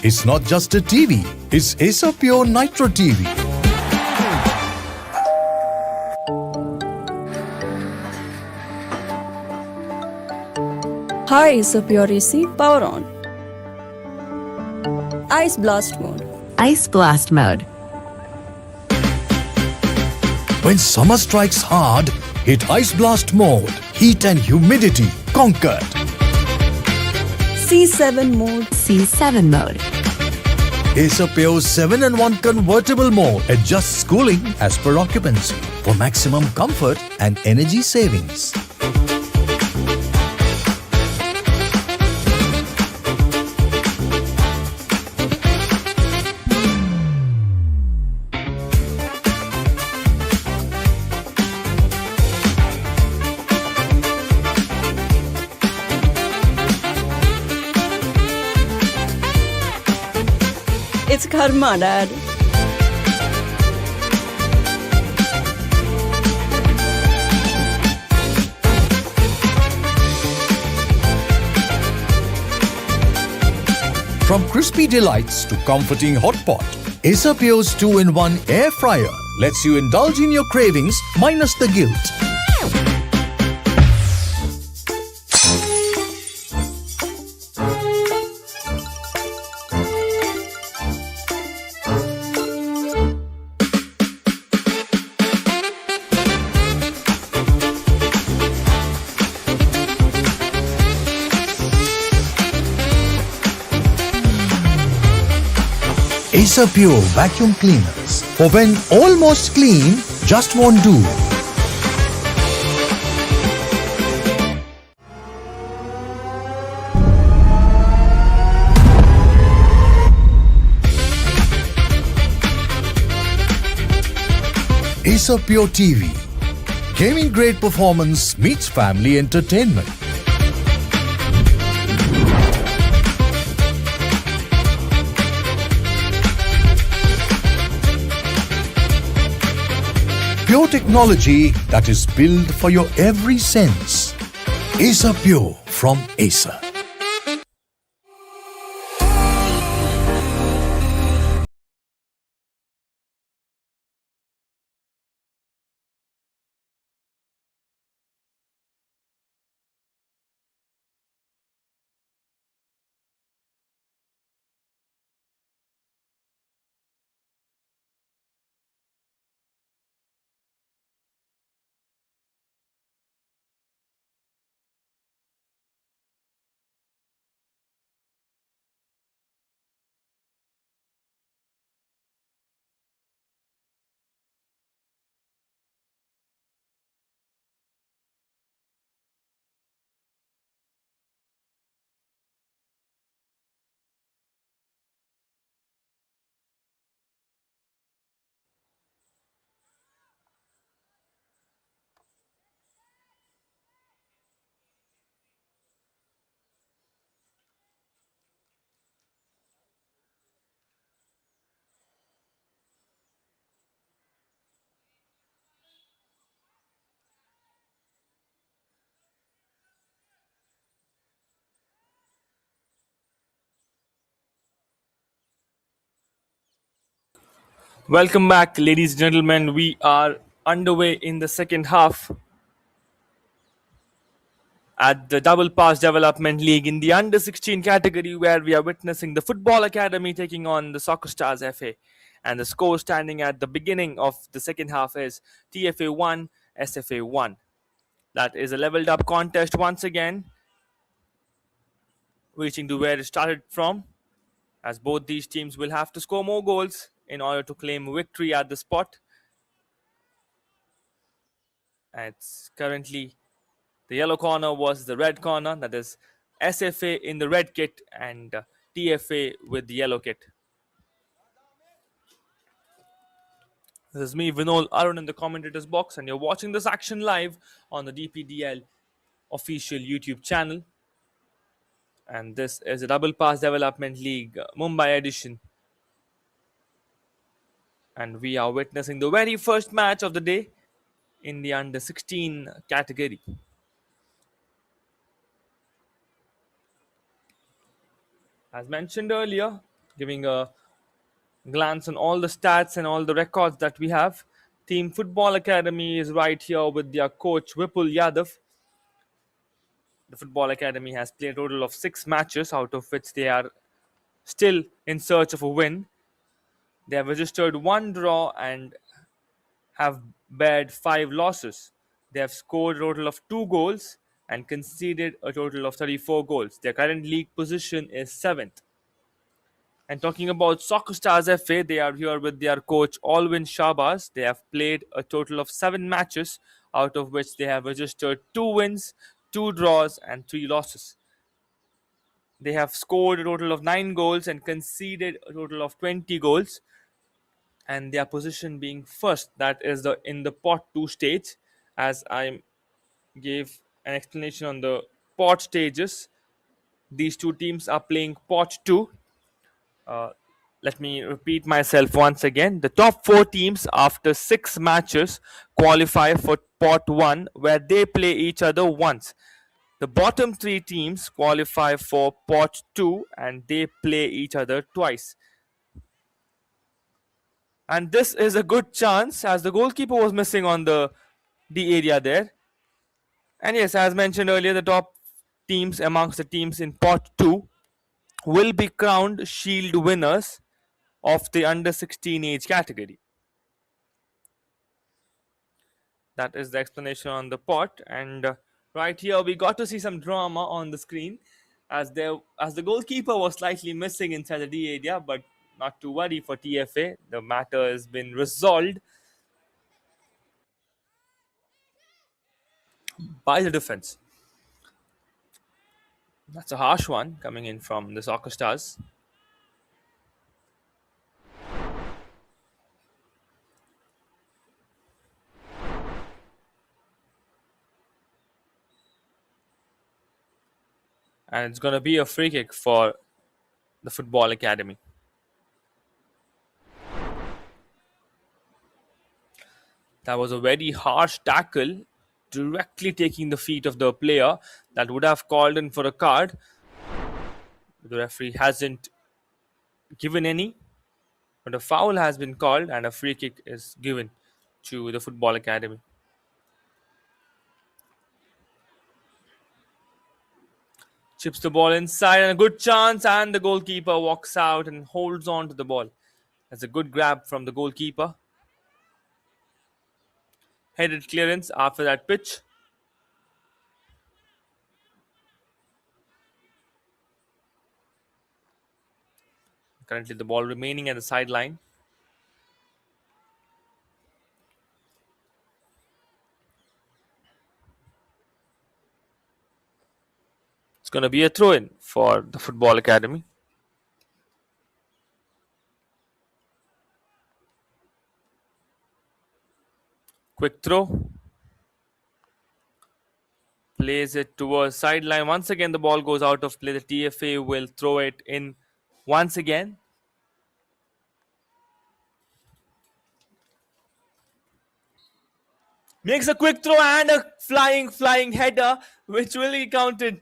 It's not just a TV, it's Acer Pure Nitro TV. Hi, Pure AC, power on. Ice blast mode. Ice blast mode. When summer strikes hard, hit Ice Blast mode. Heat and humidity conquered. C7 mode. C7 mode. Acer Pure 7-in-1 convertible mode adjusts cooling as per occupancy for maximum comfort and energy savings. It's karma, Dad. From crispy delights to comforting hot pot, Acer Pure's 2-in-1 air fryer lets you indulge in your cravings minus the guilt. Acer Pure vacuum cleaners for when almost clean just won't do. Acer Pure TV. Gaming grade performance meets family entertainment. Pure technology that is built for your every sense. Acer Pure from Acer. Welcome back, ladies and gentlemen. We are underway in the second half at the Double Pass Development League in the Under 16 category, where we are witnessing the Football Academy taking on the Soccerstarzz FA. And the score standing at the beginning of the second half is TFA 1, SFA 1. That is a leveled up contest once again, reaching to where it started from, as both these teams will have to score more goals in order to claim victory at the spot. And it's currently the yellow corner was the red corner, that is SFA in the red kit and TFA with the yellow kit. This is me, Vinol Arun, in the commentators box, and you're watching this action live on the DPDL official YouTube channel. And this is a Double Pass Development League Mumbai edition. And we are witnessing the very first match of the day in the Under 16 category. As mentioned earlier, giving a glance on all the stats and all the records that we have, Team Football Academy is right here with their coach Vipul Yadav. The Football Academy has played a total of 6 matches, out of which they are still in search of a win. They have registered 1 draw and have bared 5 losses. They have scored a total of 2 goals and conceded a total of 34 goals. Their current league position is 7th. And talking about Soccerstarzz FA, they are here with their coach Alwyn Shabazz. They have played a total of 7 matches, out of which they have registered 2 wins, 2 draws, and 3 losses. They have scored a total of 9 goals and conceded a total of 20 goals. And their position being first, that is the in the pot 2 stage. As I gave an explanation on the pot stages, these two teams are playing pot 2. Uh, Let me repeat myself once again. The top 4 teams after 6 matches qualify for pot 1, where they play each other once. The bottom 3 teams qualify for pot 2 and they play each other twice. And this is a good chance, as the goalkeeper was missing on the D area there. And yes, as mentioned earlier, the top teams amongst the teams in pot 2 will be crowned Shield winners of the under 16 age category. That is the explanation on the pot. And right here we got to see some drama on the screen, as the goalkeeper was slightly missing inside the D area, but not to worry for TFA. The matter has been resolved by the defense. That's a harsh one coming in from the Soccerstarzz. And it's going to be a free kick for the Football Academy. That was a very harsh tackle, directly taking the feet of the player. That would have called in for a card. The referee hasn't given any, but a foul has been called and a free kick is given to the Football Academy. Chips the ball inside and a good chance, and the goalkeeper walks out and holds on to the ball. That's a good grab from the goalkeeper. Headed clearance after that pitch. Currently the ball remaining at the sideline. It's going to be a throw-in for the Football Academy. Quick throw. Plays it towards sideline. Once again, the ball goes out of play. The TFA will throw it in once again. Makes a quick throw and a flying header, which will be counted.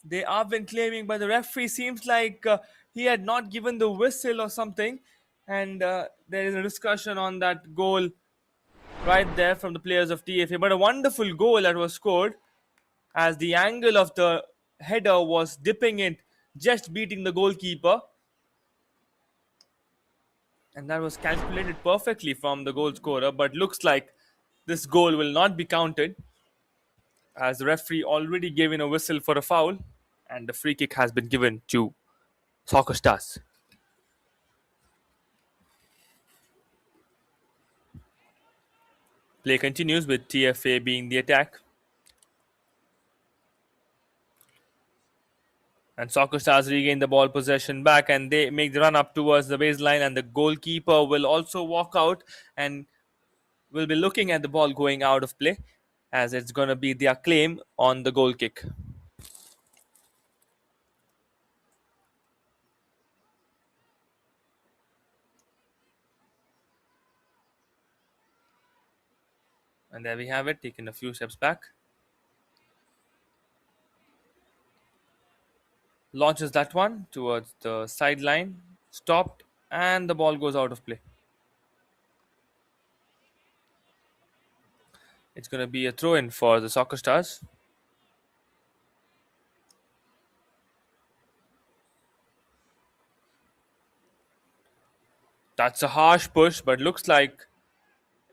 They have been claiming, but the referee seems like he had not given the whistle or something. And there is a discussion on that goal right there from the players of TFA. But a wonderful goal that was scored, as the angle of the header was dipping it, just beating the goalkeeper. And that was calculated perfectly from the goal scorer. But looks like this goal will not be counted, as the referee already gave in a whistle for a foul. And the free kick has been given to Soccerstarzz. Play continues with TFA being the attack. And Soccerstarzz regain the ball possession back, and they make the run up towards the baseline, and the goalkeeper will also walk out and will be looking at the ball going out of play, as it's going to be their claim on the goal kick. And there we have it, taking a few steps back. Launches that one towards the sideline, stopped, and the ball goes out of play. It's going to be a throw in for the Soccerstarzz. That's a harsh push, but looks like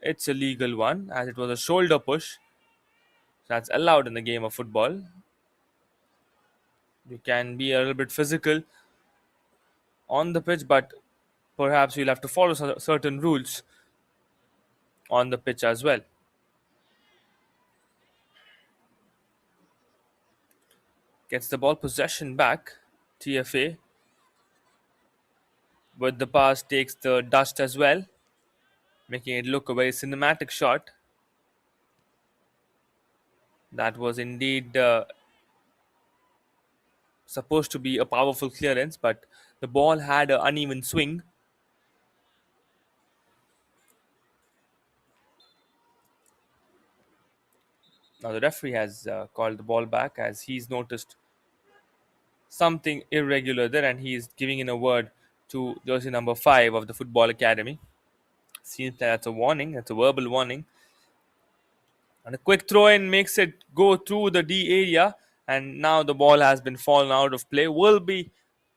it's a legal one as it was a shoulder push. That's allowed in the game of football. You can be a little bit physical on the pitch, but perhaps you'll have to follow certain rules on the pitch as well. Gets the ball possession back. TFA with the pass takes the dust as well, making it look a very cinematic shot. That was indeed supposed to be a powerful clearance, but the ball had an uneven swing. Now the referee has called the ball back as he's noticed something irregular there, and he is giving in a word to jersey number 5 of the football academy. Seems that's a warning, that's a verbal warning. And a quick throw in makes it go through the D area, and now the ball has been fallen out of play. Will be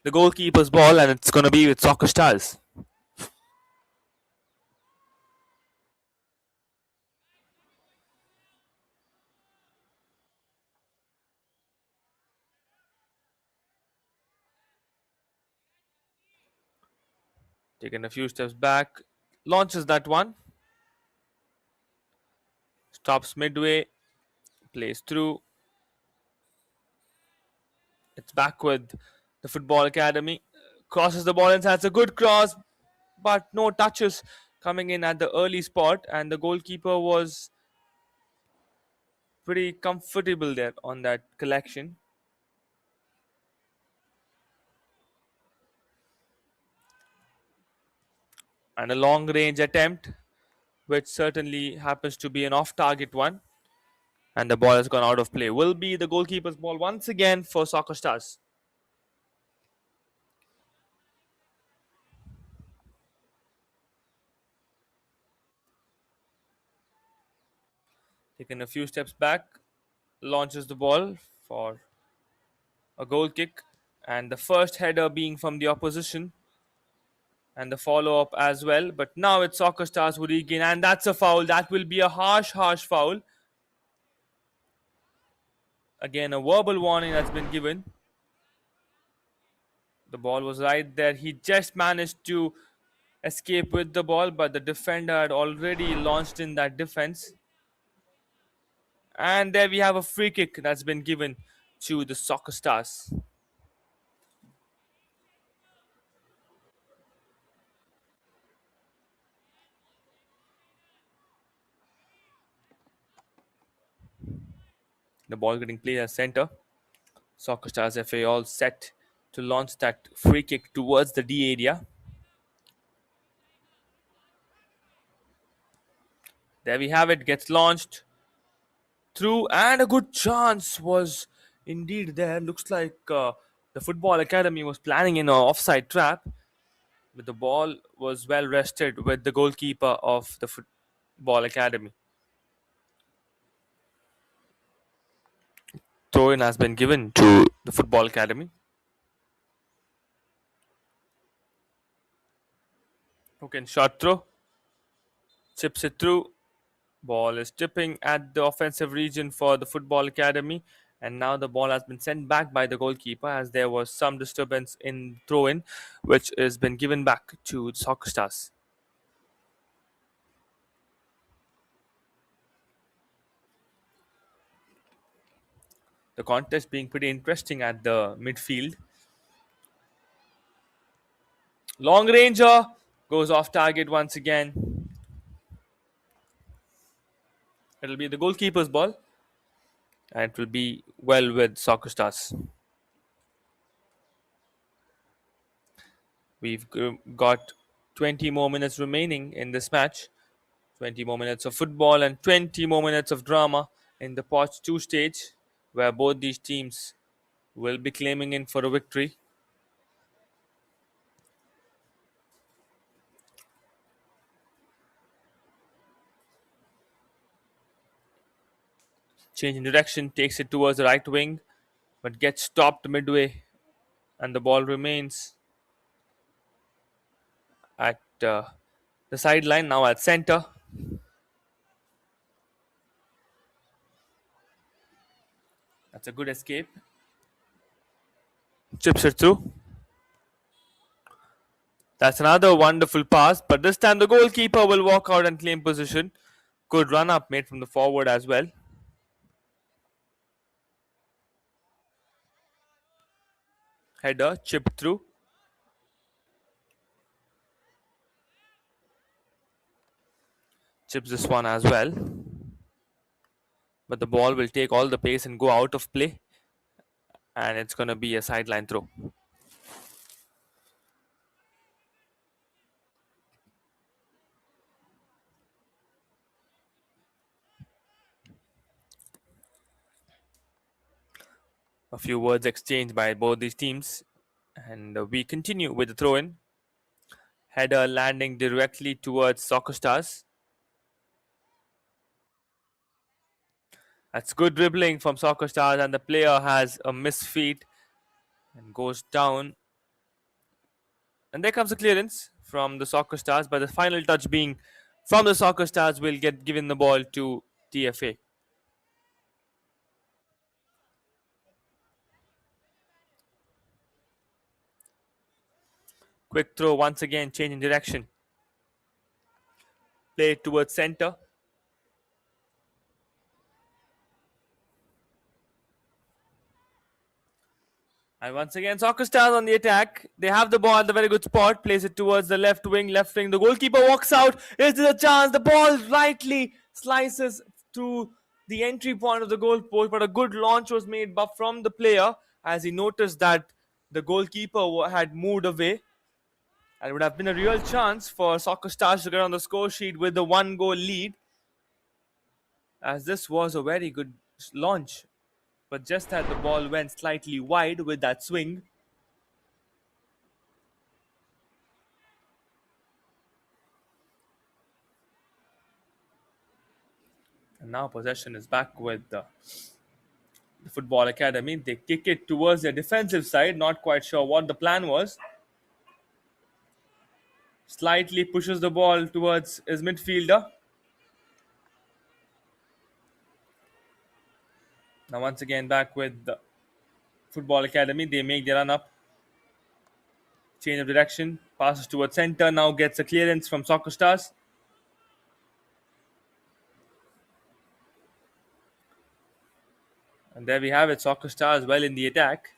the goalkeeper's ball, and it's going to be with Soccerstarzz. Taking a few steps back, launches that one, stops midway, plays through. It's back with the football academy. Crosses the ball inside. It's a good cross, but no touches coming in at the early spot, and the goalkeeper was pretty comfortable there on that collection. And a long range attempt, which certainly happens to be an off target one, and the ball has gone out of play. Will be the goalkeeper's ball once again for Soccerstarzz. Taking a few steps back, launches the ball for a goal kick, and the first header being from the opposition, and the follow up as well. But now it's Soccerstarzz who regain, and that's a foul. That will be a harsh foul. Again, a verbal warning that's been given. The ball was right there. He just managed to escape with the ball, but the defender had already launched in that defense. And there we have a free kick that's been given to the Soccerstarzz. The ball getting played at center. Soccerstarzz FA all set to launch that free kick towards the D area. There we have it, gets launched through, and a good chance was indeed there. Looks like the football academy was planning an offside trap, but the ball was well rested with the goalkeeper of the football academy. Throw in has been given to the football academy. Who can shot throw? Chips it through. Ball is tipping at the offensive region for the football academy, and now the ball has been sent back by the goalkeeper as there was some disturbance in throw-in, which has been given back to the Soccerstarzz. The contest being pretty interesting at the midfield. Long ranger goes off target once again. It'll be the goalkeeper's ball, and it will be well with Soccerstarzz. We've got 20 more minutes remaining in this match. 20 more minutes of football and 20 more minutes of drama in the Pot 2 stage, where both these teams will be claiming in for a victory. Change in direction, takes it towards the right wing, but gets stopped midway, and the ball remains at the sideline, now at center. That's a good escape. Chips it through. That's another wonderful pass, but this time the goalkeeper will walk out and claim position. Good run up made from the forward as well. Header, chipped through. Chips this one as well. But the ball will take all the pace and go out of play. And it's going to be a sideline throw. A few words exchanged by both these teams. And we continue with the throw in. Header landing directly towards Soccerstarzz. That's good dribbling from Soccerstarzz, and the player has a misfeed and goes down. And there comes a clearance from the Soccerstarzz, but the final touch being from the Soccerstarzz will get given the ball to TFA. Quick throw once again, change in direction. Play it towards center. And once again, Soccerstarzz on the attack. They have the ball at the very good spot. Plays it towards the left wing, left wing. The goalkeeper walks out. Is there a chance? The ball rightly slices to the entry point of the goal post, but a good launch was made from the player as he noticed that the goalkeeper had moved away. And it would have been a real chance for Soccerstarzz to get on the score sheet with the 1-goal lead, as this was a very good launch. But just as the ball went slightly wide with that swing, and now possession is back with the Football Academy. They kick it towards their defensive side, not quite sure what the plan was. Slightly pushes the ball towards his midfielder. Now once again back with the Football Academy. They make the run up. Change of direction. Passes towards center. Now gets a clearance from Soccerstarzz. And there we have it. Soccerstarzz well in the attack.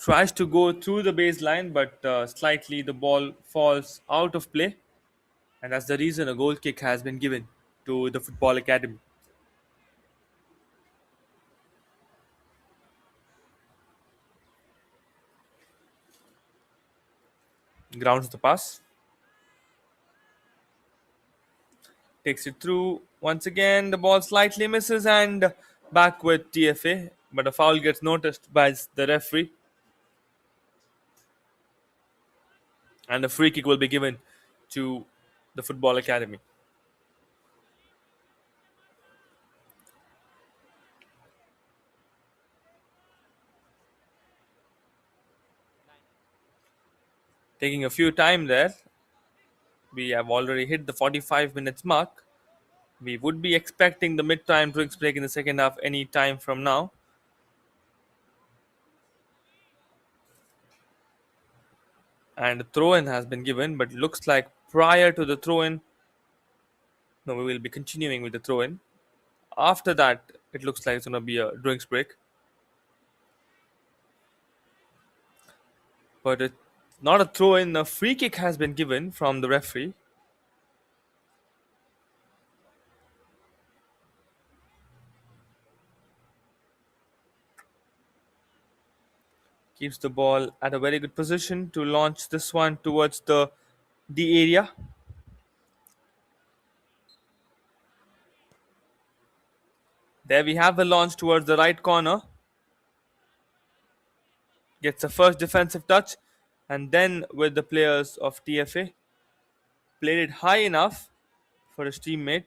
Tries to go through the baseline, but slightly the ball falls out of play. And that's the reason a goal kick has been given to the Football Academy. Grounds the pass. Takes it through. Once again, the ball slightly misses and back with TFA. But a foul gets noticed by the referee. And a free kick will be given to the Football Academy. Taking a few time there. We have already hit the 45 minutes mark. We would be expecting the mid-time drinks break in the second half any time from now. And a throw-in has been given, but looks like prior to the throw-in, no, we will be continuing with the throw-in. After that, it looks like it's going to be a drinks break. But it's not a throw-in, a free kick has been given from the referee. Keeps the ball at a very good position to launch this one towards the D area. There we have the launch towards the right corner. Gets the first defensive touch, and then with the players of TFA. Played it high enough for his teammate.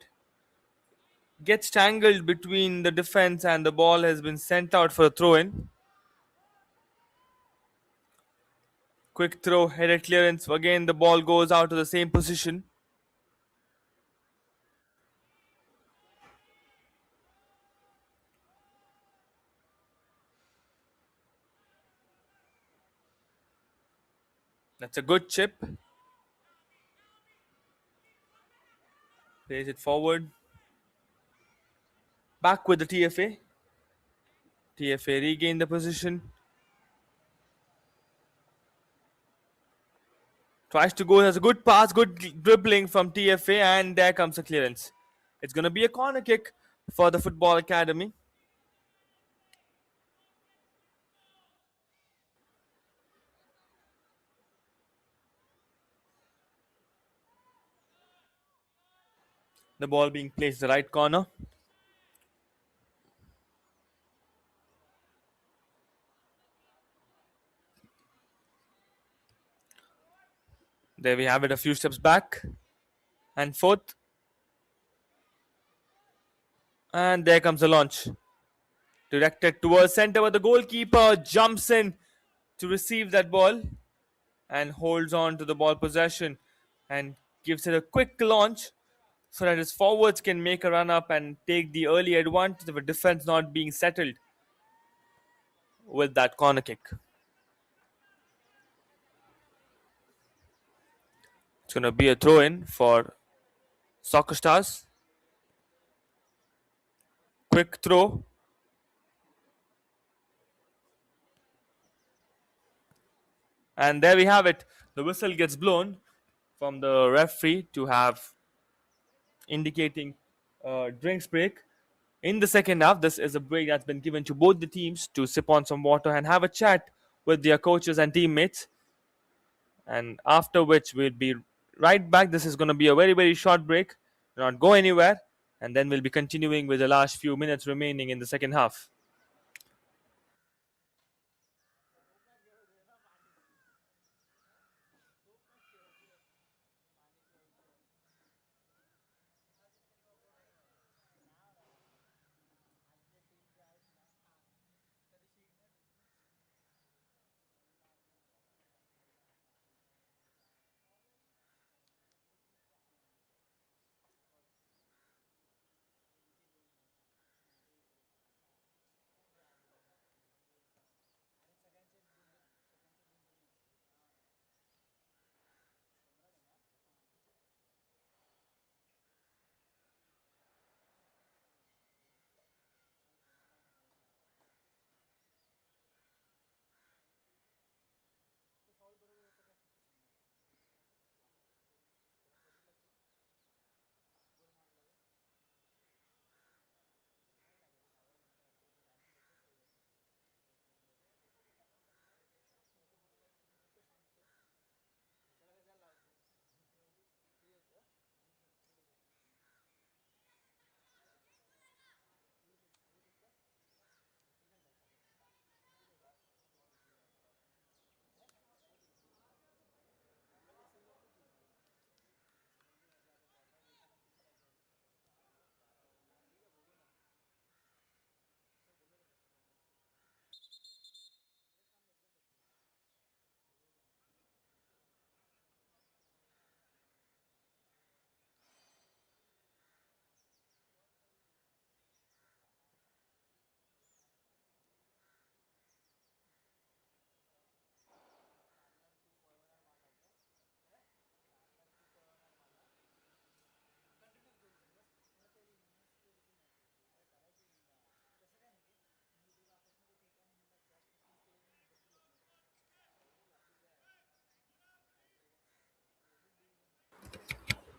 Gets tangled between the defense, and the ball has been sent out for a throw in. Quick throw, headed clearance. Again, the ball goes out to the same position. That's a good chip. Plays it forward. Back with the TFA. TFA regain the position. Tries to go, has a good pass, good dribbling from TFA, and there comes a clearance. It's going to be a corner kick for the Football Academy. The ball being placed in the right corner. There we have it, a few steps back and forth. And there comes the launch. Directed towards center, but the goalkeeper jumps in to receive that ball and holds on to the ball possession and gives it a quick launch so that his forwards can make a run up and take the early advantage of a defense not being settled with that corner kick. It's going to be a throw in for Soccerstarzz. Quick throw. And there we have it. The whistle gets blown from the referee to have indicating drinks break. In the second half, this is a break that's been given to both the teams to sip on some water and have a chat with their coaches and teammates. And after which we'll be right back. This is going to be a very, very short break. Do not go anywhere. And then we'll be continuing with the last few minutes remaining in the second half.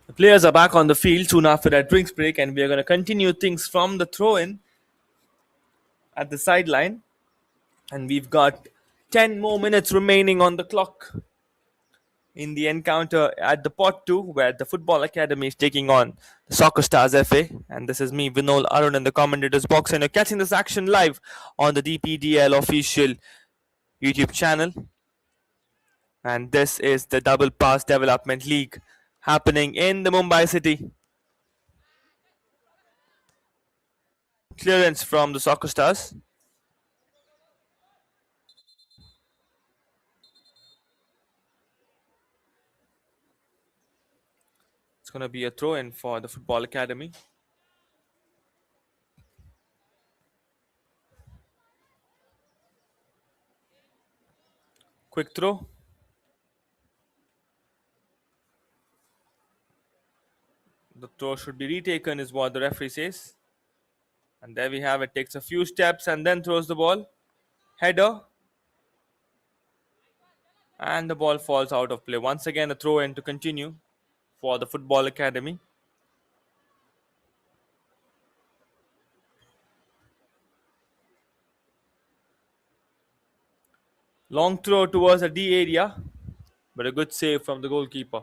The players are back on the field soon after that drinks break, and we are going to continue things from the throw in at the sideline. And we've got 10 more minutes remaining on the clock. in the encounter at the pot 2, where the football academy is taking on the Soccerstarzz FA. And this is me, Vinol Arun, in the commentators box, and you're catching this action live on the DPDL official YouTube channel. And this is the Double Pass Development League happening in the Mumbai city. Clearance from the Soccerstarzz. It's going to be a throw in for the football academy. Quick throw. The throw should be retaken, is what the referee says. And there we have it. Takes a few steps and then throws the ball. Header. And the ball falls out of play. Once again, a throw in to continue for the football academy. Long throw towards the D area, but a good save from the goalkeeper.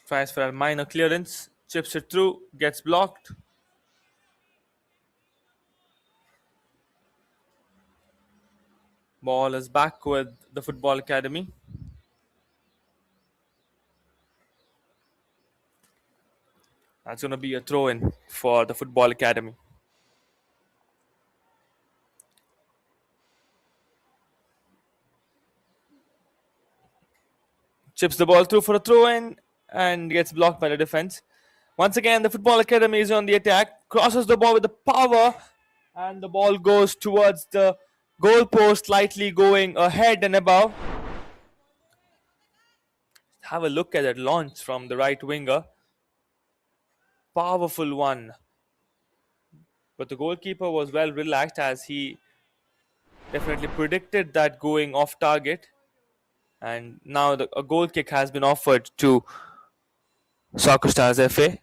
Tries for a minor clearance, chips it through, gets blocked. Ball is back with the football academy. That's going to be a throw in for the football academy. Chips the ball through for a throw in and gets blocked by the defense. Once again, the football academy is on the attack, crosses the ball with the power, and the ball goes towards the goal post, slightly going ahead and above. Have a look at that launch from the right winger. Powerful one. But the goalkeeper was well relaxed, as he definitely predicted that going off target. And now a goal kick has been offered to Soccerstarzz FA.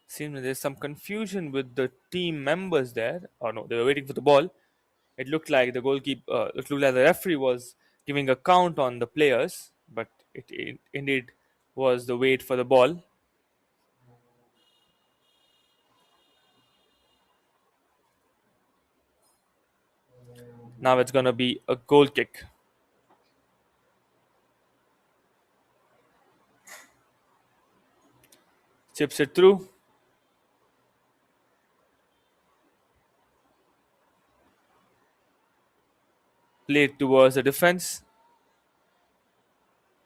Seems that there's some confusion with the team members there. Oh no, they were waiting for the ball. It looked like the goalkeeper, it looked like the referee was giving a count on the players, but it indeed was the wait for the ball. Now it's going to be a goal kick. Chips it through. Played towards the defense.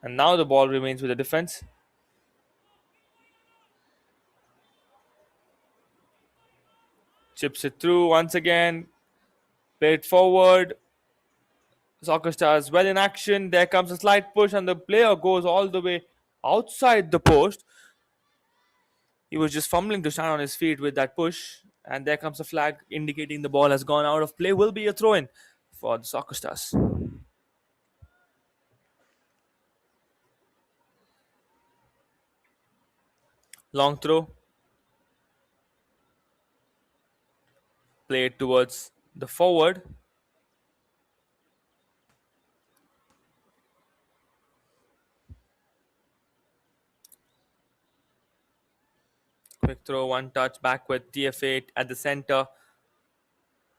And now the ball remains with the defense. Chips it through once again. Played forward. Soccerstarzz well in action. There comes a slight push, and the player goes all the way outside the post. He was just fumbling to stand on his feet with that push. And there comes a flag indicating the ball has gone out of play. Will be a throw in for the Soccerstarzz. Long throw. Played towards the forward. Quick throw, one touch back with TFA at the center.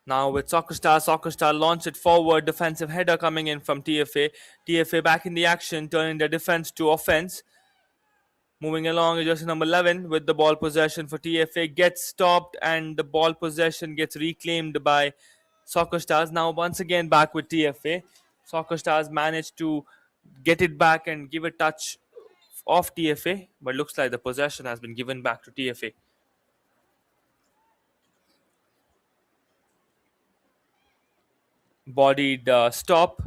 Now with Soccerstarzz launched it forward. Defensive header coming in from TFA. TFA back in the action, turning the defense to offense. Moving along is jersey number 11 with the ball possession for TFA. Gets stopped and the ball possession gets reclaimed by Soccerstarzz. Now once again back with TFA. Soccerstarzz managed to get it back and give a touch off TFA, but looks like the possession has been given back to TFA. Bodied stop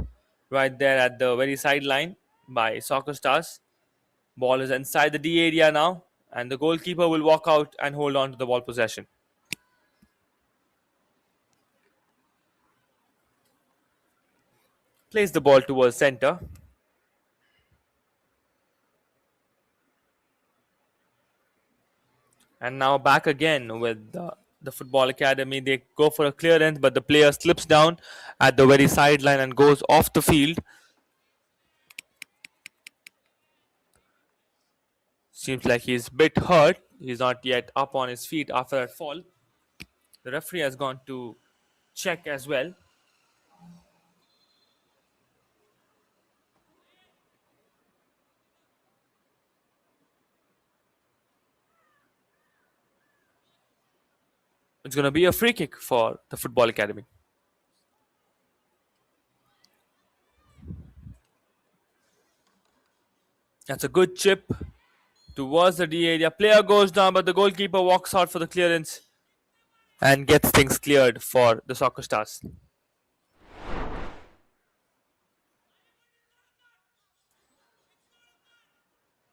right there at the very sideline by Soccerstarzz. Ball is inside the D area now, and the goalkeeper will walk out and hold on to the ball possession. Plays the ball towards center. And now back again with the football academy. They go for a clearance, but the player slips down at the very sideline and goes off the field. Seems like he's a bit hurt. He's not yet up on his feet after that fall. The referee has gone to check as well. It's going to be a free kick for the football academy. That's a good chip towards the D area. Player goes down, but the goalkeeper walks out for the clearance and gets things cleared for the Soccerstarzz.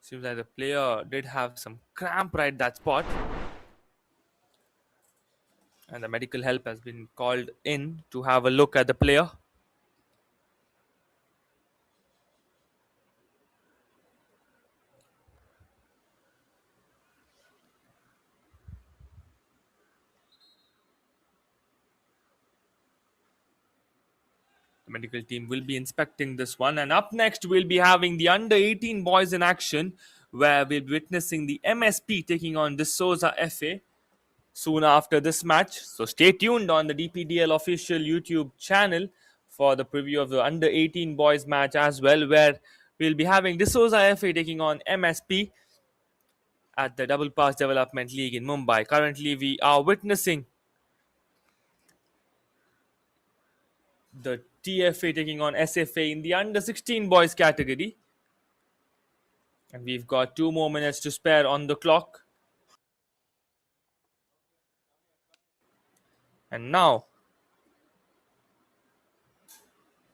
Seems like the player did have some cramp right that spot. And the medical help has been called in to have a look at the player. The medical team will be inspecting this one. And up next, we'll be having the under 18 boys in action, where we'll be witnessing the MSP taking on the Souza FA soon after this match. So stay tuned on the DPDL official YouTube channel for the preview of the under 18 boys match as well, where we'll be having the Souza FA taking on MSP at the Double Pass Development League in Mumbai. Currently, we are witnessing the TFA taking on SFA in the under 16 boys category. And we've got 2 more minutes to spare on the clock. And now,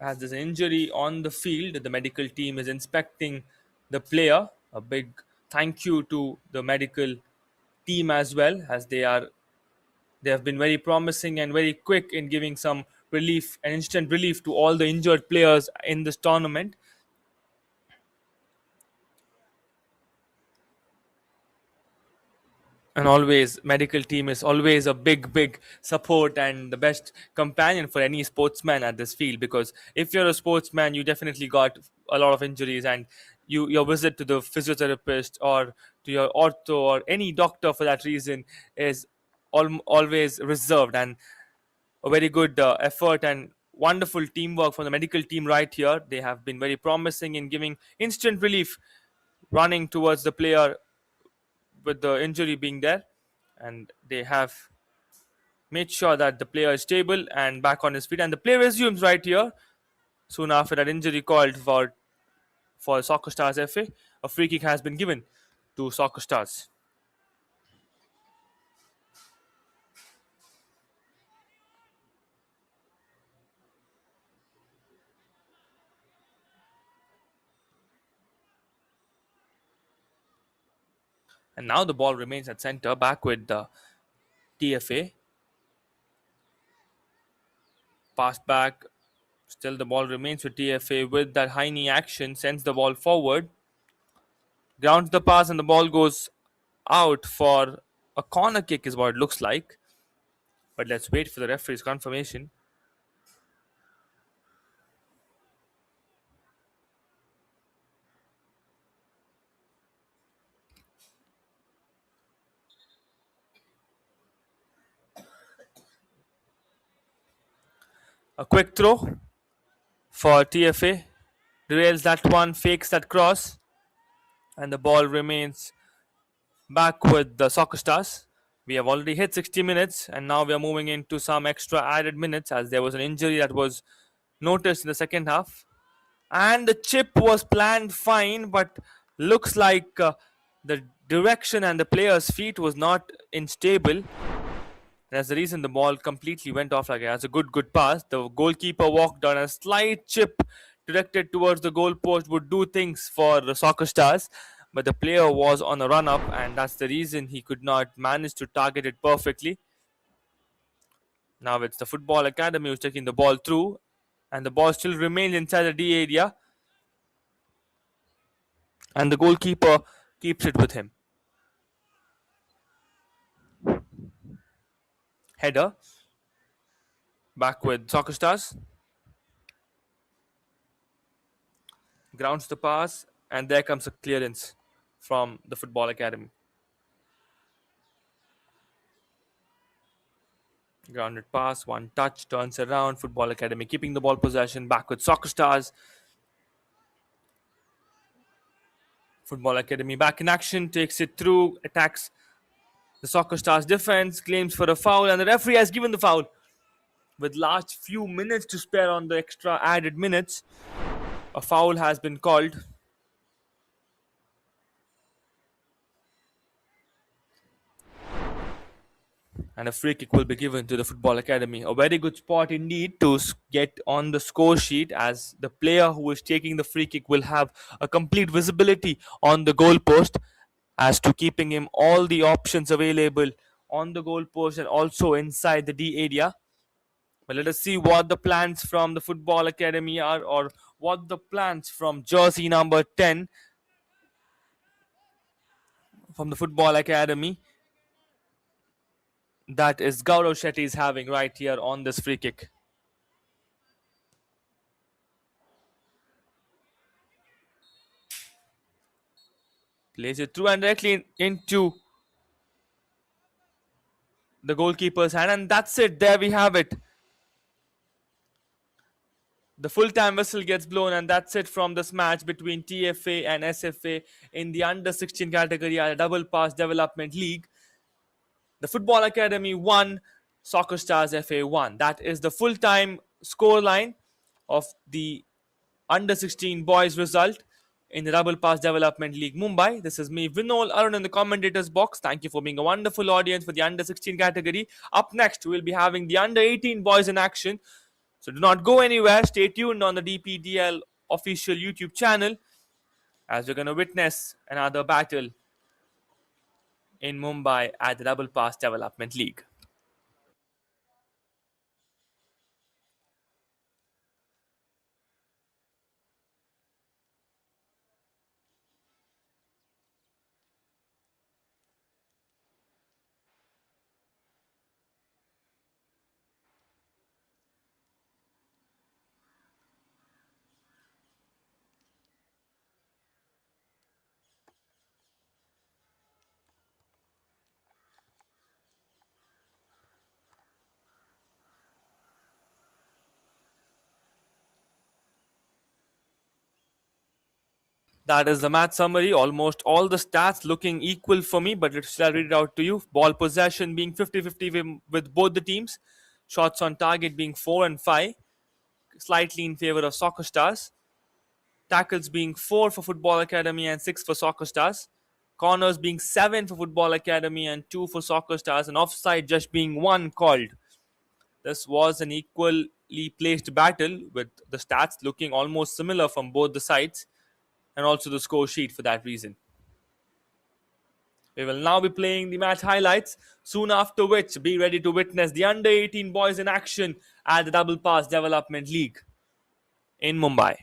as there's an injury on the field, the medical team is inspecting the player. A big thank you to the medical team as well, as they have been very promising and very quick in giving some relief and instant relief to all the injured players in this tournament. And always, medical team is always a big support and the best companion for any sportsman at this field, because if you're a sportsman, you definitely got a lot of injuries, and your visit to the physiotherapist or to your ortho or any doctor for that reason is always reserved. And a very good effort and wonderful teamwork from the medical team right here. They have been very promising in giving instant relief, running towards the player with the injury being there, and they have made sure that the player is stable and back on his feet, and the play resumes right here soon after that injury called for Soccerstarzz FA. A free kick has been given to Soccerstarzz. And now the ball remains at center, back with the TFA. Passed back. Still the ball remains with TFA with that high knee action. Sends the ball forward. Grounds the pass and the ball goes out for a corner kick is what it looks like. But let's wait for the referee's confirmation. A quick throw for TFA. Derails that one, fakes that cross. And the ball remains back with the Soccerstarzz. We have already hit 60 minutes, and now we are moving into some extra added minutes, as there was an injury that was noticed in the second half. And the chip was planned fine, but looks like the direction and the player's feet was not unstable. That's the reason the ball completely went off like that. That's a good pass. The goalkeeper walked on a slight chip directed towards the goalpost would do things for the Soccerstarzz, but the player was on a run up, and that's the reason he could not manage to target it perfectly. Now it's the football academy who's taking the ball through, and the ball still remains inside the D area, and the goalkeeper keeps it with him. Header. Back with Soccerstarzz. Grounds the pass, and there comes a clearance from the Football Academy. Grounded pass, one touch, turns around. Football Academy keeping the ball possession. Back with Soccerstarzz. Football Academy back in action, takes it through, attacks the Soccerstarzz defense, claims for a foul, and the referee has given the foul. With last few minutes to spare on the extra added minutes, a foul has been called. And a free kick will be given to the Football Academy. A very good spot indeed to get on the score sheet, as the player who is taking the free kick will have a complete visibility on the goal post, as to keeping him all the options available on the goal post and also inside the D area. But let us see what the plans from the Football Academy are, or what the plans from jersey number 10 from the Football Academy, that is Gaurav Shetty, is having right here on this free kick. Plays it through and directly into the goalkeeper's hand, and that's it. There we have it. The full-time whistle gets blown, and that's it from this match between TFA and SFA in the under 16 category at a double pass development league. The Football Academy won, Soccerstarzz FA won. That is the full-time scoreline of the under 16 boys result in the Double Pass Development League Mumbai. This is me, Vinol Arun, in the commentators box. Thank you for being a wonderful audience for the under 16 category. Up next, we'll be having the under 18 boys in action. So do not go anywhere. Stay tuned on the DPDL official YouTube channel, as we're going to witness another battle in Mumbai at the Double Pass Development League. That is the match summary. Almost all the stats looking equal for me, but let's read it out to you. Ball possession being 50-50 with both the teams. Shots on target being 4 and 5, slightly in favor of Soccerstarzz. Tackles being 4 for Football Academy and 6 for Soccerstarzz. Corners being 7 for Football Academy and 2 for Soccerstarzz. And offside just being 1 called. This was an equally placed battle, with the stats looking almost similar from both the sides, and also the score sheet for that reason. We will now be playing the match highlights, soon after which be ready to witness the under 18 boys in action at the Double Pass Development League in Mumbai.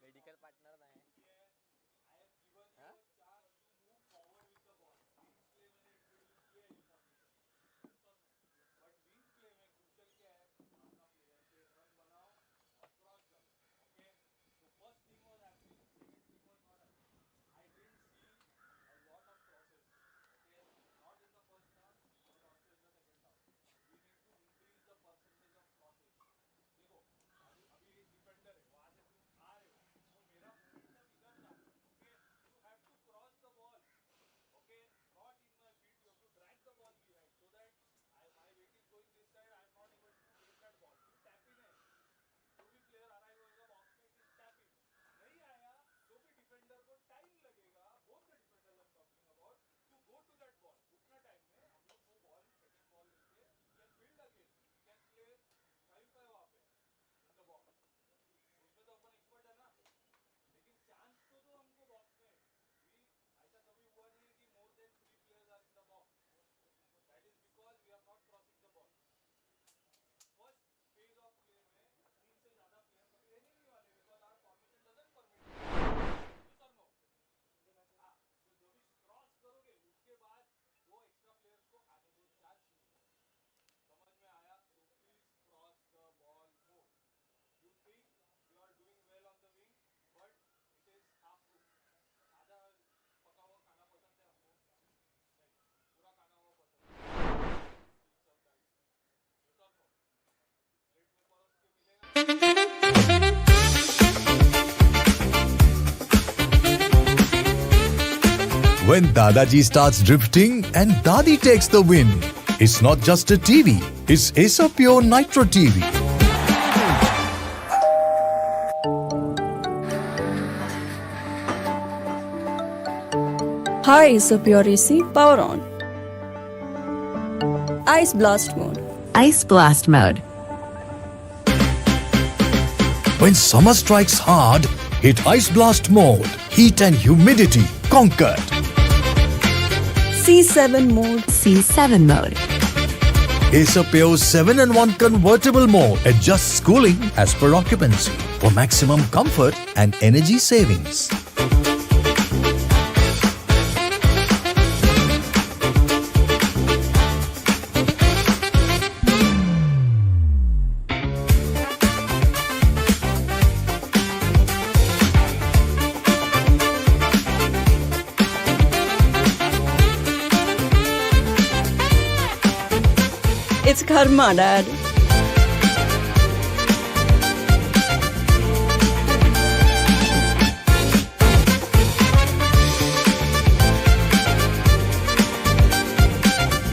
Medical partner नाही. When Dadaji starts drifting and Dadi takes the win, it's not just a TV, it's Acer Pure Nitro TV. Hi, is a pure AC. Power on. Ice blast mode. Ice blast mode. When summer strikes hard, hit Ice Blast mode. Heat and humidity conquered. C7 mode. C7 mode. Acer Pure 7-in-1 convertible mode adjusts cooling as per occupancy for maximum comfort and energy savings. It's karma, Dad.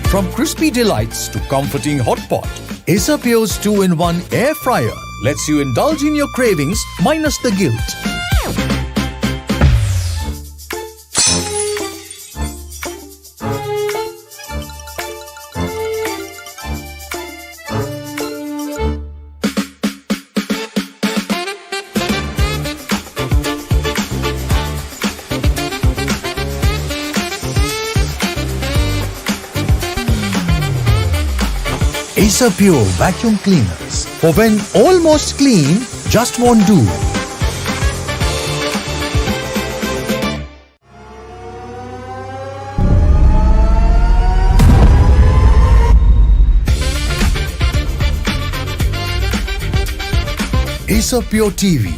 From crispy delights to comforting hot pot, Acer Pure's 2-in-1 air fryer lets you indulge in your cravings minus the guilt. Acer Pure vacuum cleaners for when almost clean just won't do. Acer Pure TV.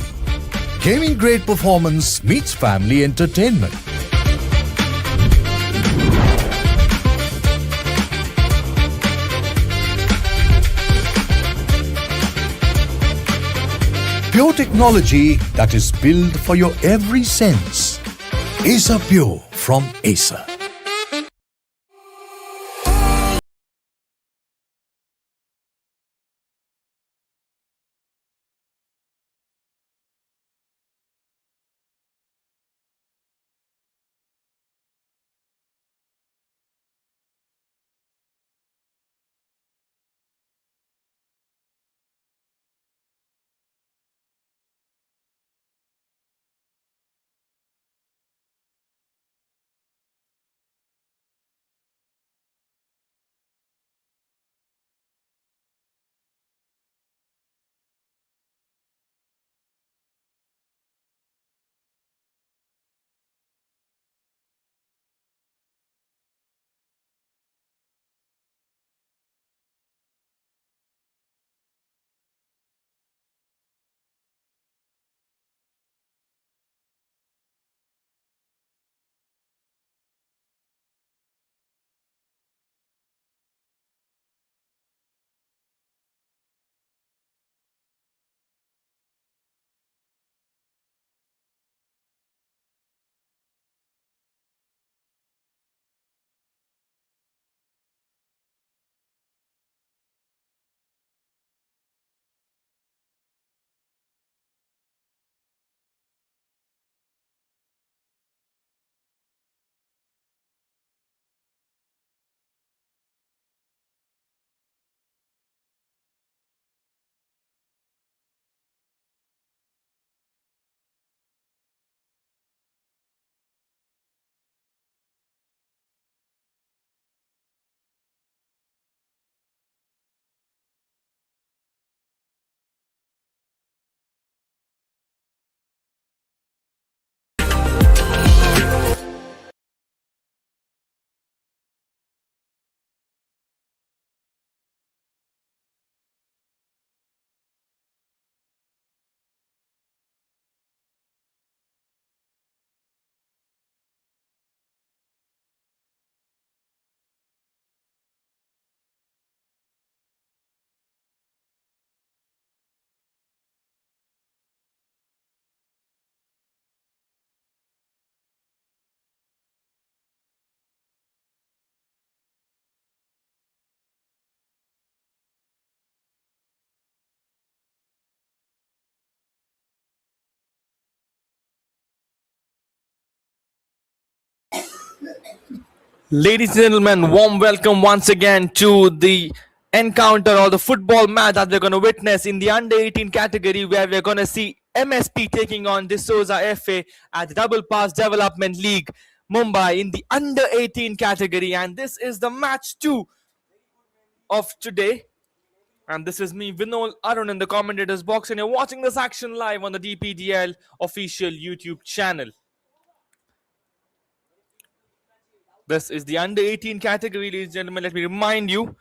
Gaming grade performance meets family entertainment. Pure technology that is built for your every sense. Acer Pure from Acer. Ladies and gentlemen, warm welcome once again to the encounter or the football match that we're going to witness in the under 18 category, where we're going to see MSP taking on D'Souza FA at the Double Pass Development League Mumbai in the under 18 category. And this is the match 2 of today. And this is me, Vinod Arun, in the commentators box, and you're watching this action live on the DPDL official YouTube channel. This is the under 18 category, ladies and gentlemen. Let me remind you.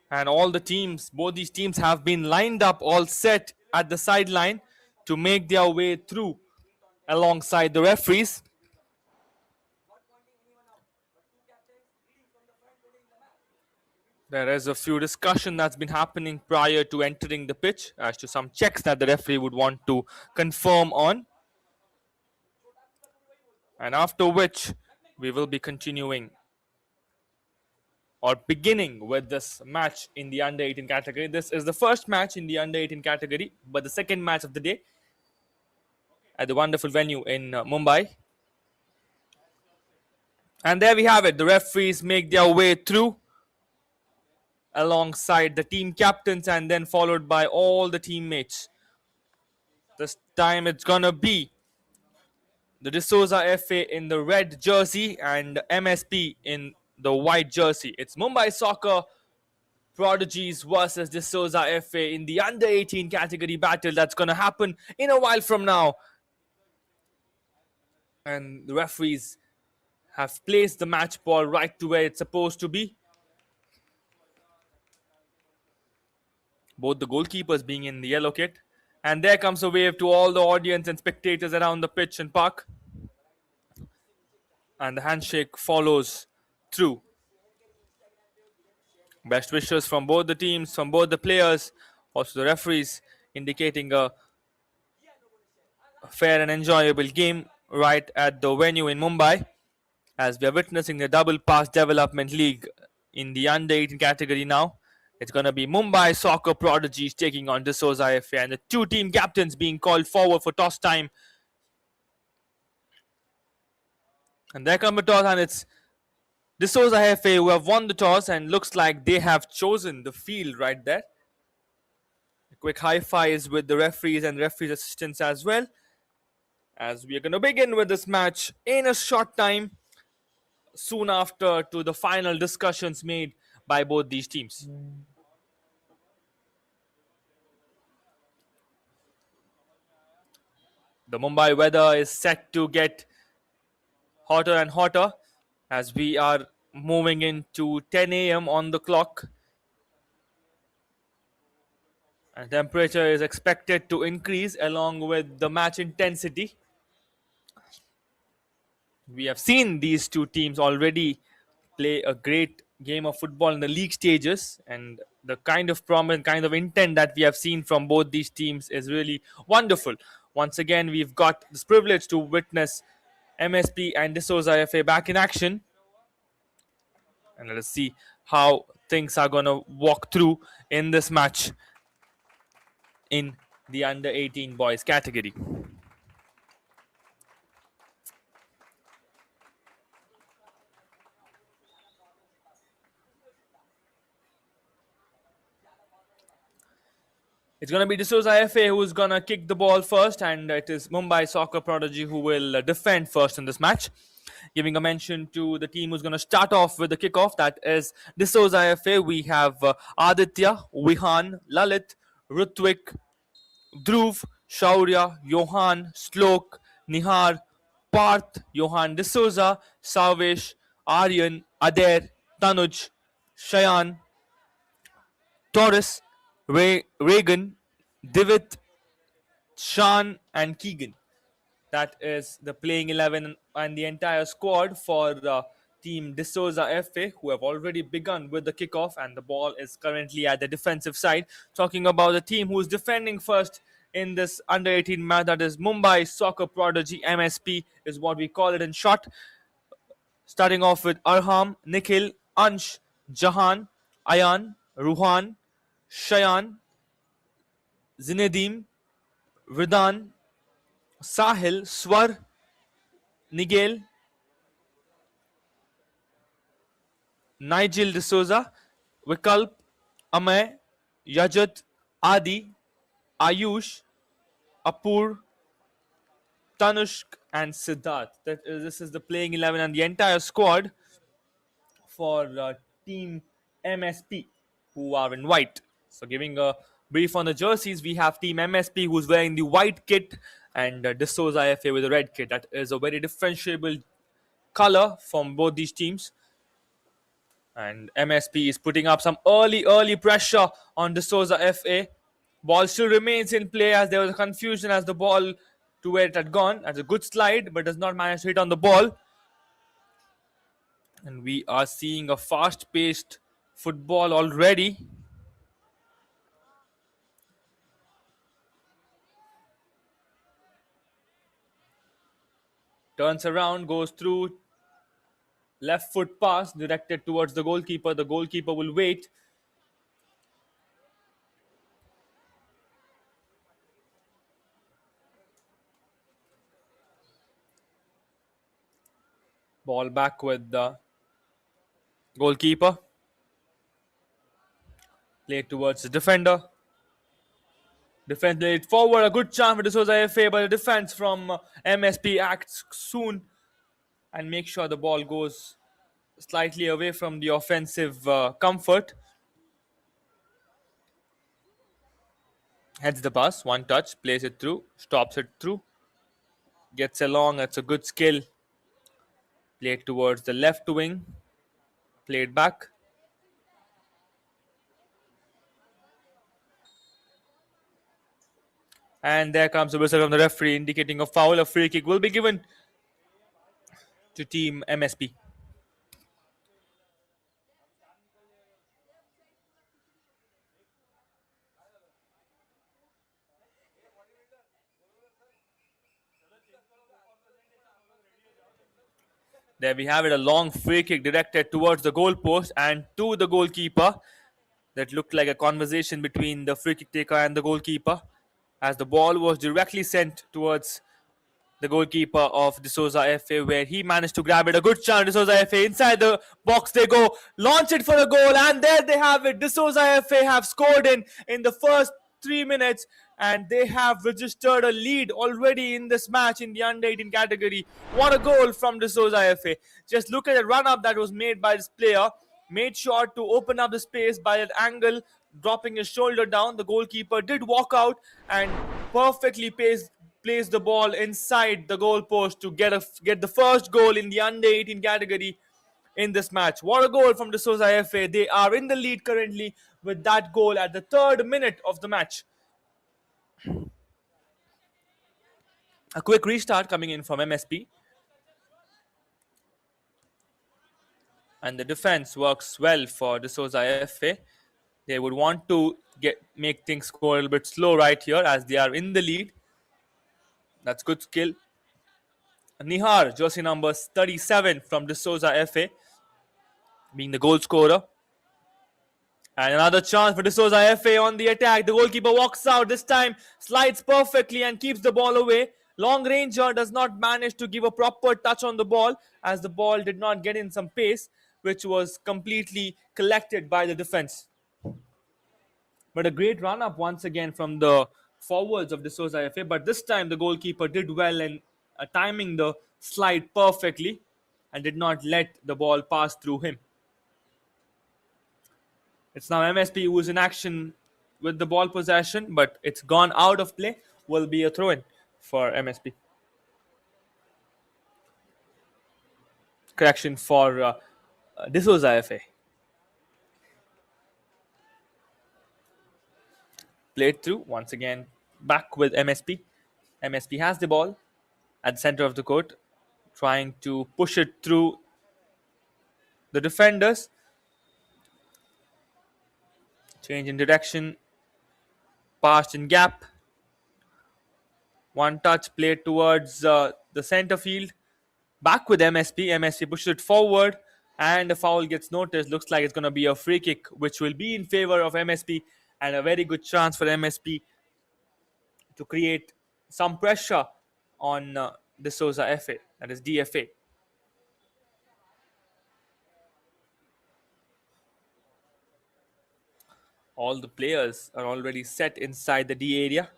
And all the teams, both these teams have been lined up, all set at the sideline to make their way through alongside the referees. There is a few discussion that's been happening prior to entering the pitch as to some checks that the referee would want to confirm on. And after which, we will be continuing or beginning with this match in the under 18 category. This is the first match in the under 18 category, but the second match of the day at the wonderful venue in Mumbai. And there we have it. The referees make their way through alongside the team captains and then followed by all the teammates. This time it's gonna be the D'Souza FA in the red jersey and MSP in the white jersey. It's Mumbai Soccer Prodigies versus D'Souza FA in the under 18 category battle that's gonna happen in a while from now. And the referees have placed the match ball right to where it's supposed to be. Both the goalkeepers being in the yellow kit. And there comes a wave to all the audience and spectators around the pitch and park. And the handshake follows through. Best wishes from both the teams, from both the players, also the referees, indicating a fair and enjoyable game right at the venue in Mumbai, as we are witnessing the Double Pass Development League in the under 18 category now. It's going to be Mumbai Soccer Prodigies taking on D'Souza FA, and the two team captains being called forward for toss time. And there comes the toss, and it's D'Souza FA who have won the toss, and looks like they have chosen the field right there. A quick high fives with the referees and referees assistants as well, as we are going to begin with this match in a short time, soon after to the final discussions made by both these teams. The Mumbai weather is set to get hotter and hotter as we are moving into 10 a.m. on the clock. And temperature is expected to increase along with the match intensity. We have seen these two teams already play a great game of football in the league stages, and the kind of promise, kind of intent that we have seen from both these teams is really wonderful. Once again, we've got this privilege to witness MSP and D'Souza FA back in action. And let us see how things are going to walk through in this match in the under 18 boys category. It's going to be D'Souza FA who's going to kick the ball first, and it is Mumbai Soccer Prodigy who will defend first in this match. Giving a mention to the team who's going to start off with the kickoff, that is D'Souza FA. We have Aditya, Vihan, Lalit, Rutvik, Dhruv, Shaurya, Johan, Slok, Nihar, Parth, Johan D'Souza, Savesh, Aryan, Adair, Tanuj, Shayan, Taurus, Reagan, Divit, Shan, and Keegan. That is the playing 11 and the entire squad for team D'Souza FA, who have already begun with the kickoff, and the ball is currently at the defensive side. Talking about the team who is defending first in this under 18 match, that is Mumbai Soccer Prodigy, MSP is what we call it in short. Starting off with Arham, Nikhil, Ansh, Jahan, Ayan, Ruhan, Shayan, Zinedim, Ridan, Sahil, Swar, Nigel, Nigel D'Souza, Vikalp, Amay, Yajat, Adi, Ayush, Apur, Tanushk, and Siddharth. This is the playing 11 and the entire squad for Team MSP, who are in white. So, giving a brief on the jerseys, we have Team MSP who's wearing the white kit, and D'Souza FA with the red kit. That is a very differentiable color from both these teams. And MSP is putting up some early pressure on D'Souza FA. Ball still remains in play as there was a confusion as the ball to where it had gone. As a good slide, but does not manage to hit on the ball. And we are seeing a fast-paced football already. Turns around, goes through, left foot pass directed towards the goalkeeper. The goalkeeper will wait. Ball back with the goalkeeper. Play towards the defender. Defense laid forward. A good chance for D'Souza FA, but the defense from MSP acts soon and make sure the ball goes slightly away from the offensive comfort. Heads the pass, one touch, plays it through, stops it through, gets along. That's a good skill. Played towards the left wing, played back. And there comes the whistle from the referee indicating a foul. A free kick will be given to Team MSP. There we have it, a long free kick directed towards the goalpost and to the goalkeeper. That looked like a conversation between the free kick taker and the goalkeeper, as the ball was directly sent towards the goalkeeper of D'Souza FA, where he managed to grab it. A good chance, D'Souza FA. Inside the box they go, launch it for a goal, and there they have it. D'Souza FA have scored in the first 3 minutes, and they have registered a lead already in this match in the under-18 category. What a goal from D'Souza FA. Just look at the run-up that was made by this player. Made sure to open up the space by an angle, dropping his shoulder down. The goalkeeper did walk out and perfectly placed the ball inside the goalpost to get the first goal in the under-18 category in this match. What a goal from D'Souza FA. They are in the lead currently with that goal at the 3rd minute of the match. A quick restart coming in from MSP. And the defense works well for D'Souza FA. They would want to make things go a little bit slow right here as they are in the lead. That's good skill. Nihar, jersey number 37 from D'Souza FA, being the goal scorer. And another chance for D'Souza FA on the attack. The goalkeeper walks out. This time slides perfectly and keeps the ball away. Long ranger does not manage to give a proper touch on the ball as the ball did not get in some pace, which was completely collected by the defense. But a great run-up once again from the forwards of D'Souza FA. But this time the goalkeeper did well in timing the slide perfectly and did not let the ball pass through him. It's now MSP who is in action with the ball possession, but it's gone out of play. Will be a throw-in for MSP. Correction for D'Souza FA. Played through once again, back with MSP. MSP has the ball at the center of the court, trying to push it through the defenders. Change in direction, passed in gap. One touch played towards the center field. Back with MSP. MSP pushes it forward and the foul gets noticed. Looks like it's going to be a free kick, which will be in favor of MSP, and a very good chance for MSP to create some pressure on De Souza FA, that is DFA. All the players are already set inside the D area.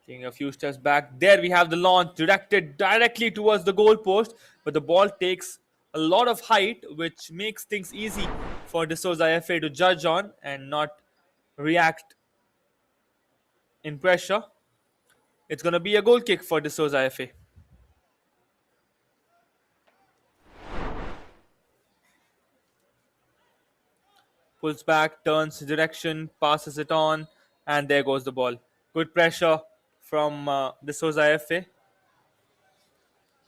Taking a few steps back. There we have the launch directed directly towards the goal post, but the ball takes a lot of height, which makes things easy for De Souza FA to judge on and not react in pressure. It's going to be a goal kick for De Souza FA. Pulls back, turns direction, passes it on, and there goes the ball. Good pressure from De Souza FA.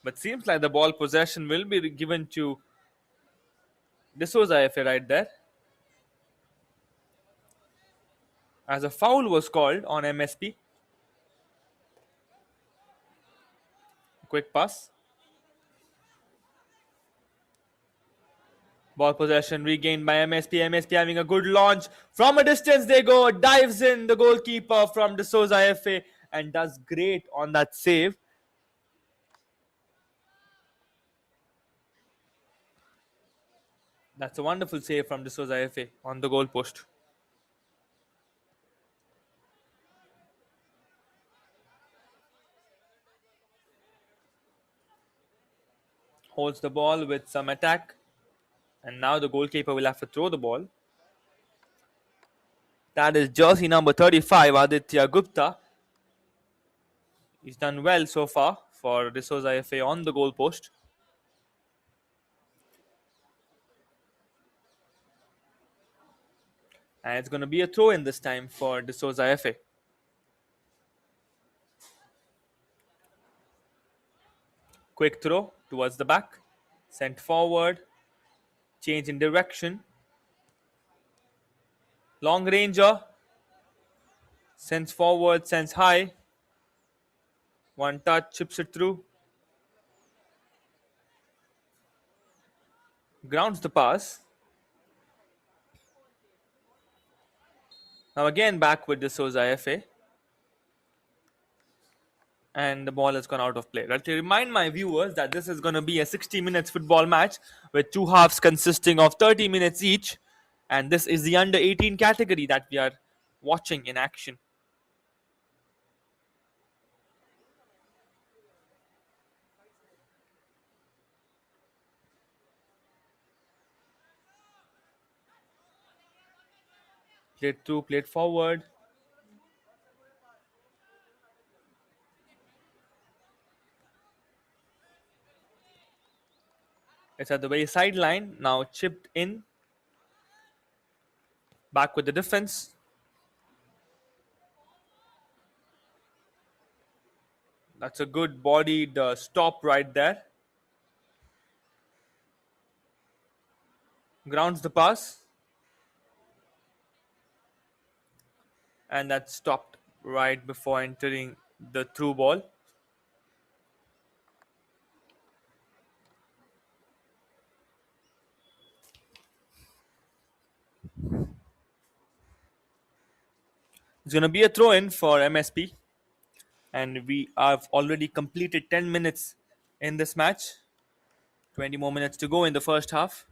But seems like the ball possession will be given to De Souza FA right there, as a foul was called on MSP. Quick pass. Ball possession regained by MSP. MSP having a good launch. From a distance they go. Dives in the goalkeeper from De Souza FA and does great on that save. That's a wonderful save from De Souza FA on the goal post. Holds the ball with some attack. And now the goalkeeper will have to throw the ball. That is jersey number 35, Aditya Gupta. He's done well so far for De Souza FA on the goal post. And it's going to be a throw in this time for De Souza FA. Quick throw towards the back. Sent forward. Change in direction. Long ranger. Sends forward, sends high. One touch, chips it through. Grounds the pass. Now again back with De Souza FA. And the ball has gone out of play. Let me remind my viewers that this is going to be a 60 minutes football match with two halves consisting of 30 minutes each. And this is the under 18 category that we are watching in action. Played through, played forward. It's at the very sideline. Now chipped in. Back with the defense. That's a good bodied stop right there. Grounds the pass. And that stopped right before entering the through ball. It's going to be a throw in for MSP. And we have already completed 10 minutes in this match. 20 more minutes to go in the first half.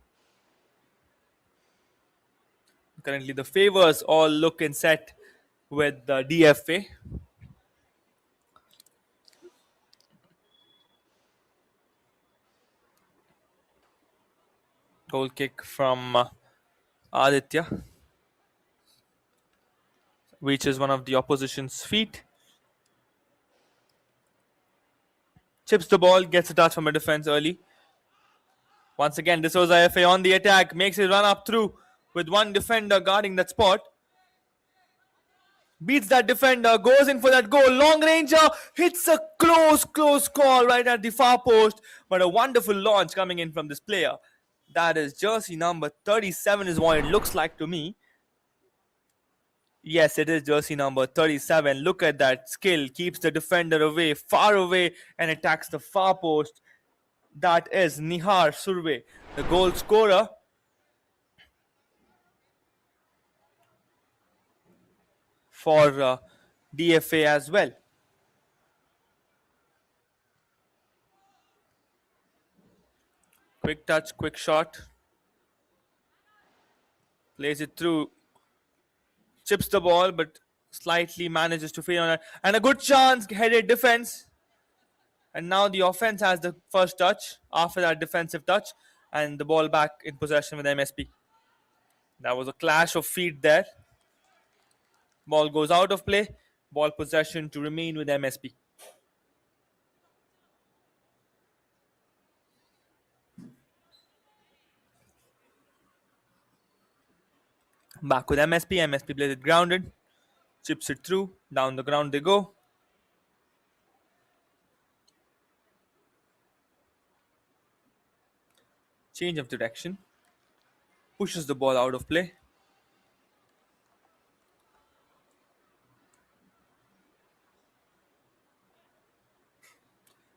Currently the favors all look and set with the DFA. Goal kick from Aditya. Reaches one of the opposition's feet. Chips the ball, gets a touch from a defense early. Once again, De Souza FA on the attack. Makes his run up through with one defender guarding that spot. Beats that defender, goes in for that goal. Long ranger, hits a close call right at the far post. But a wonderful launch coming in from this player. That is jersey number 37 is what it looks like to me. Yes, it is jersey number 37. Look at that skill. Keeps the defender away, far away, and attacks the far post. That is Nihar Surve, the goal scorer. for DFA as well. Quick touch, quick shot. Plays it through. Chips the ball, but slightly manages to fail on it. And a good chance, headed defense. And now the offense has the first touch after that defensive touch. And the ball back in possession with MSP. That was a clash of feet there. Ball goes out of play. Ball possession to remain with MSP. Back with MSP. MSP plays it grounded. Chips it through. Down the ground they go. Change of direction. Pushes the ball out of play.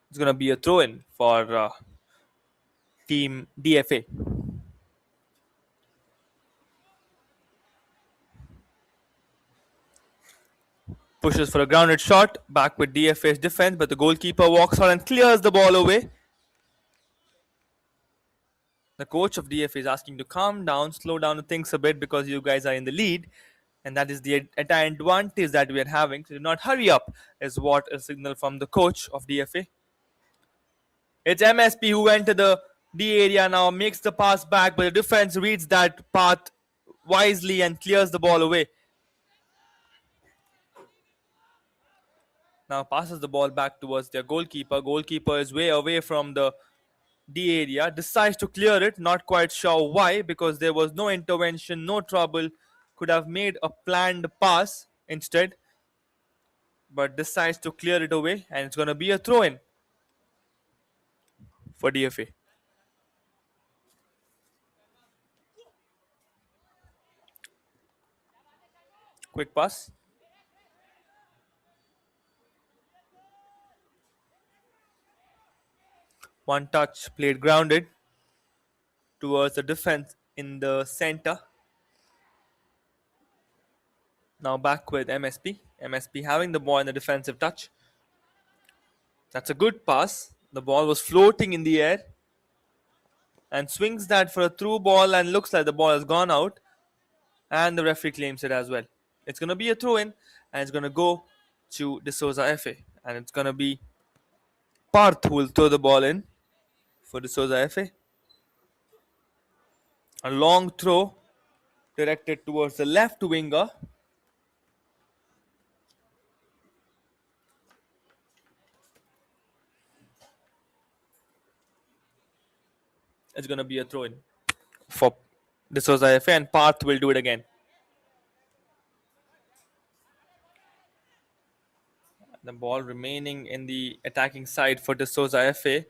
It's going to be a throw in for team DFA. Pushes for a grounded shot. Back with DFA's defense, but the goalkeeper walks out and clears the ball away. The coach of DFA is asking to calm down, slow down things a bit because you guys are in the lead. And that is the entire advantage that we are having. So do not hurry up, is what a signal from the coach of DFA. It's MSP who entered the D area now, makes the pass back, but the defense reads that path wisely and clears the ball away. Now passes the ball back towards their goalkeeper. Goalkeeper is way away from the D area, decides to clear it, not quite sure why, because there was no intervention, no trouble, could have made a planned pass instead, but decides to clear it away, and it's going to be a throw-in for DFA. Quick pass. One touch, played grounded towards the defense in the center. Now back with MSP. MSP having the ball in the defensive touch. That's a good pass. The ball was floating in the air. And swings that for a through ball and looks like the ball has gone out. And the referee claims it as well. It's going to be a throw-in and it's going to go to D'Souza FA. And it's going to be Parth who will throw the ball in for D'Souza FA. A long throw directed towards the left winger. It's going to be a throw-in for D'Souza FA, and Parth will do it again. The ball remaining in the attacking side for D'Souza FA.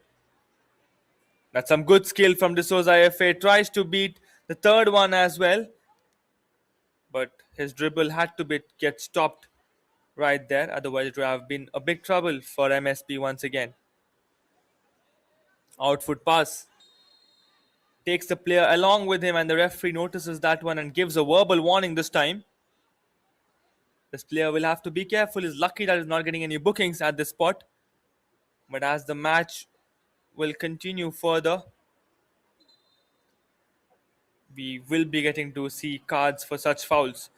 That's some good skill from D'Souza FA. Tries to beat the third one as well. But his dribble had to get stopped right there. Otherwise it would have been a big trouble for MSP once again. Outfoot pass. Takes the player along with him, and the referee notices that one and gives a verbal warning this time. This player will have to be careful. He's lucky that he's not getting any bookings at this spot. But as the match will continue further, we will be getting to see cards for such fouls.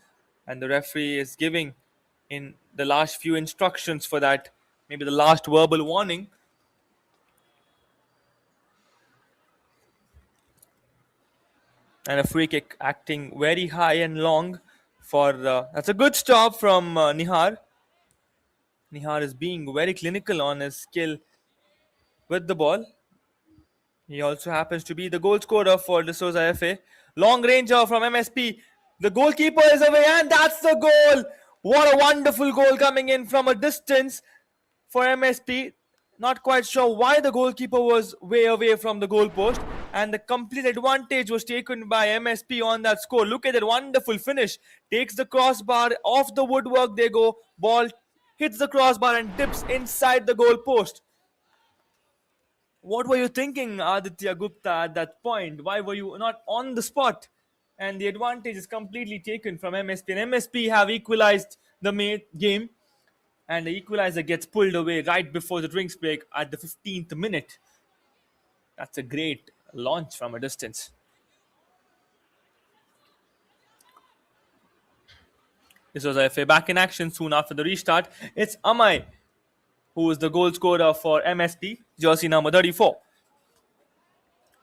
And the referee is giving in the last few instructions for that. Maybe the last verbal warning. And a free kick acting very high and long for that's a good stop from Nihar. Nihar is being very clinical on his skill with the ball. He also happens to be the goal scorer for D'Souza FA. Long ranger from MSP. The goalkeeper is away, and that's the goal. What a wonderful goal coming in from a distance for MSP. Not quite sure why the goalkeeper was way away from the goalpost, and the complete advantage was taken by MSP on that score. Look at that wonderful finish. Takes the crossbar off the woodwork. They go. Ball hits the crossbar and dips inside the goalpost. What were you thinking, Aditya Gupta, at that point? Why were you not on the spot? And the advantage is completely taken from MSP. And MSP have equalized the game, and the equalizer gets pulled away right before the drinks break at the 15th minute. That's a great launch from a distance. This was FA back in action soon after the restart. It's Amai who is the goal scorer for MSP, jersey number 34.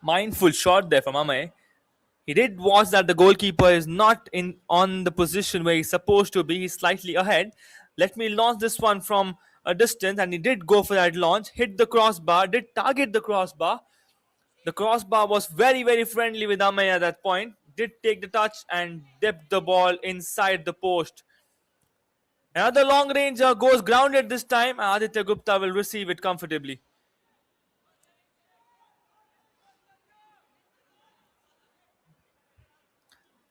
Mindful shot there from Amai. He did watch that the goalkeeper is not in on the position where he's supposed to be. He's slightly ahead. Let me launch this one from a distance, and he did go for that launch. Hit the crossbar. Did target the crossbar. The crossbar was very, very friendly with Amay at that point. Did take the touch and dipped the ball inside the post. Another long ranger goes grounded this time. Aditya Gupta will receive it comfortably.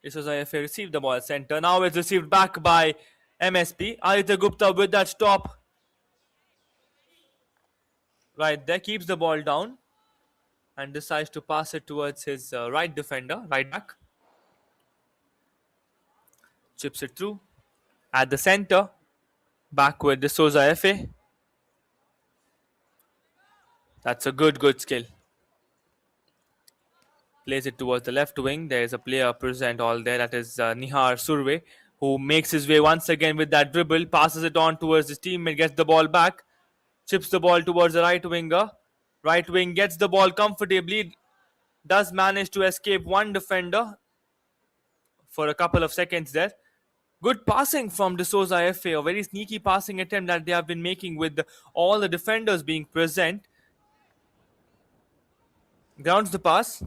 This was IFA received the ball at center. Now it's received back by MSP. Aditya Gupta with that stop. Right there, keeps the ball down and decides to pass it towards his right defender, right back. Chips it through. At the center, back with De Souza FA. That's a good skill. Plays it towards the left wing. There is a player present all there. That is Nihar Surve, who makes his way once again with that dribble. Passes it on towards his teammate. Gets the ball back. Chips the ball towards the right winger. Right wing gets the ball comfortably. Does manage to escape one defender for a couple of seconds there. Good passing from De Souza FA. A very sneaky passing attempt that they have been making with all the defenders being present. Grounds the pass.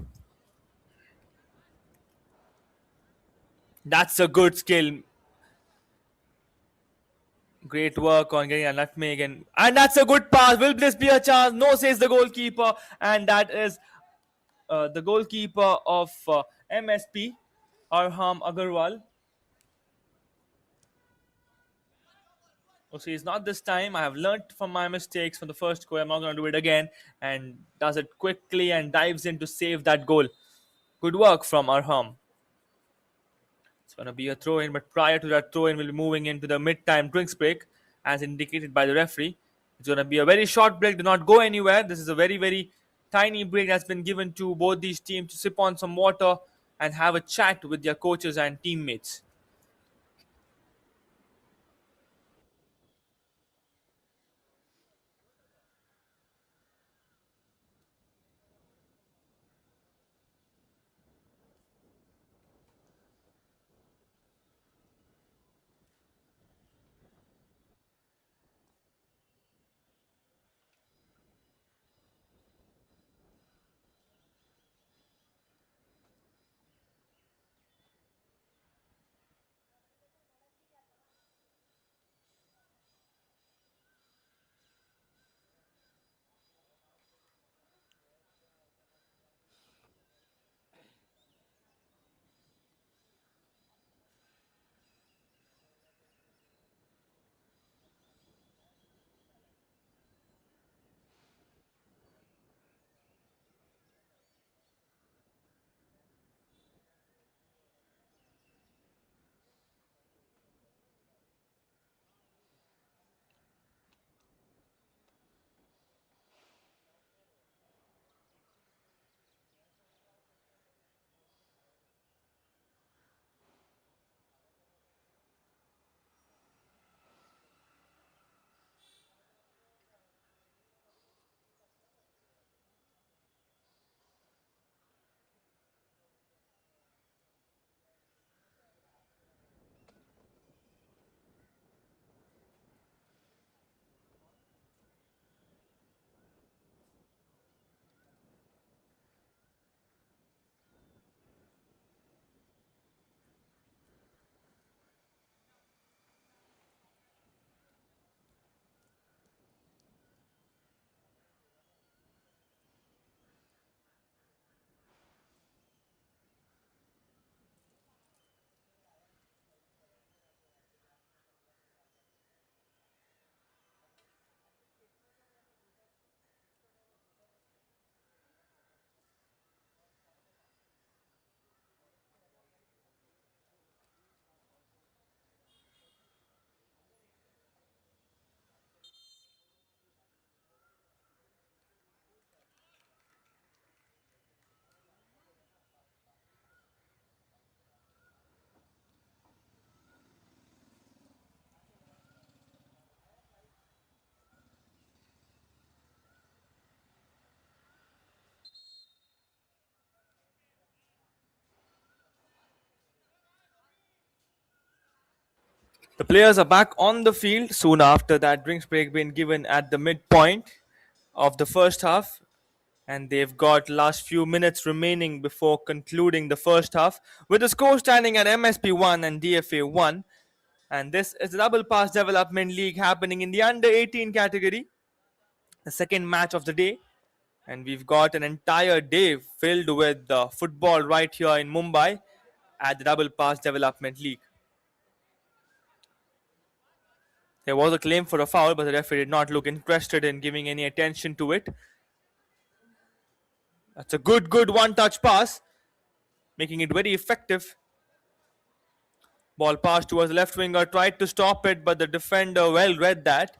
That's a good skill. Great work on getting a nutmeg. And that's a good pass. Will this be a chance? No, says the goalkeeper. And that is the goalkeeper of MSP, Arham Agarwal. Oh, so it's not this time. I have learnt from my mistakes from the first goal. I'm not going to do it again. And does it quickly and dives in to save that goal. Good work from Arham. It's going to be a throw-in, but prior to that throw-in, we'll be moving into the mid-time drinks break, as indicated by the referee. It's going to be a very short break. Do not go anywhere. This is a very, very tiny break that's been given to both these teams to sip on some water and have a chat with their coaches and teammates. The players are back on the field soon after that drinks break being given at the midpoint of the first half, and they've got last few minutes remaining before concluding the first half with the score standing at MSP 1 and DFA 1. And this is the Double Pass Development League happening in the under 18 category, the second match of the day. And we've got an entire day filled with football right here in Mumbai at the Double Pass Development League. There was a claim for a foul, but the referee did not look interested in giving any attention to it. That's a good one-touch pass, making it very effective. Ball passed towards the left winger, tried to stop it, but the defender well read that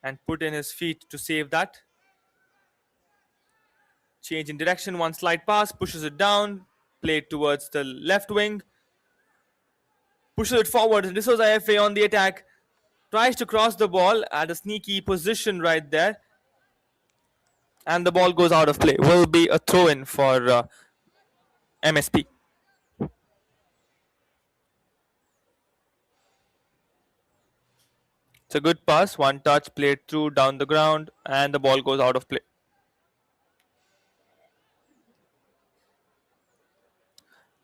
and put in his feet to save that. Change in direction, one slight pass, pushes it down, played towards the left wing, pushes it forward. This was IFA on the attack, tries to cross the ball at a sneaky position right there, and the ball goes out of play. Will be a throw-in for MSP. It's a good pass, one touch, played through down the ground, and the ball goes out of play.